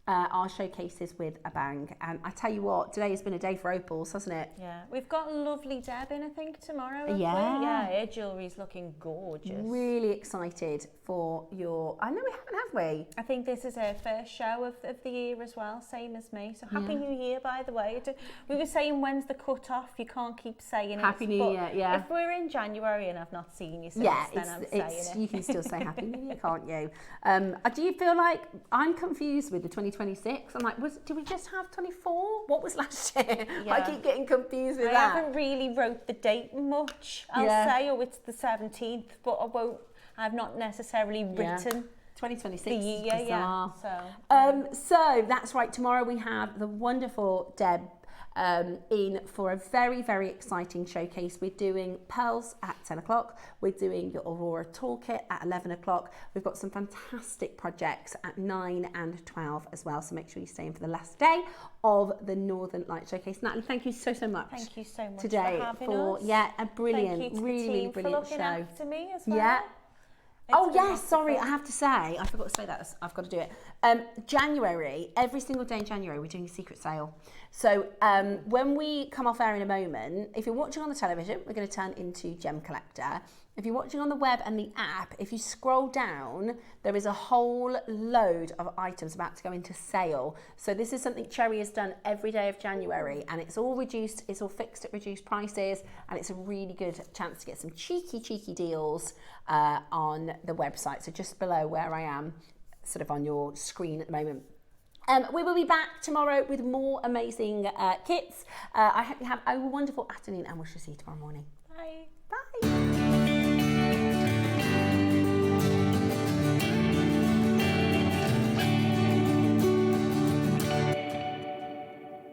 our showcases with a bang. And I tell you what, today has been a day for opals, hasn't it? Yeah, we've got lovely Deb in, I think, tomorrow. haven't we? Yeah. Yeah, her jewellery's looking gorgeous. Really excited for your... I know we haven't, have we? I think this is her first show of the year as well, same as me. So Happy New Year, by the way. We were saying, when's the cut-off? You can't keep saying Happy it. New Year, yeah. If we're in January and I've not seen you since, then I'm saying it. You can still say Happy New Year, can't you? Do you feel like... I'm confused with the 2026. I'm like, did we just have 24? What was last year? Yeah. I keep getting confused with I that. haven't really wrote the date much. I'll say, oh, it's the 17th, but I've not necessarily written 2026 the year, is bizarre. So that's right. Tomorrow we have the wonderful Deb in for a very, very exciting showcase. We're doing pearls at 10 o'clock. We're doing your Aurora toolkit at 11 o'clock. We've got some fantastic projects at 9 and 12 as well. So make sure you stay in for the last day of the Northern Light Showcase. Natalie, thank you so much. Thank you so much today for having us. a brilliant, Thank you to really, the team really brilliant for looking show. after me as well. Yeah. It's Oh been yes, lots of sorry, fun. I have to say, I forgot to say that, I've got to do it. January, every single day in January, we're doing a secret sale. So when we come off air in a moment, if you're watching on the television, we're going to turn into Gem Collector. If you're watching on the web and the app, if you scroll down, there is a whole load of items about to go into sale. So this is something Cherry has done every day of January, and it's all reduced, it's all fixed at reduced prices, and it's a really good chance to get some cheeky deals on the website. So just below where I am, sort of on your screen at the moment. We will be back tomorrow with more amazing kits. I hope you have a wonderful afternoon, and we shall see you tomorrow morning.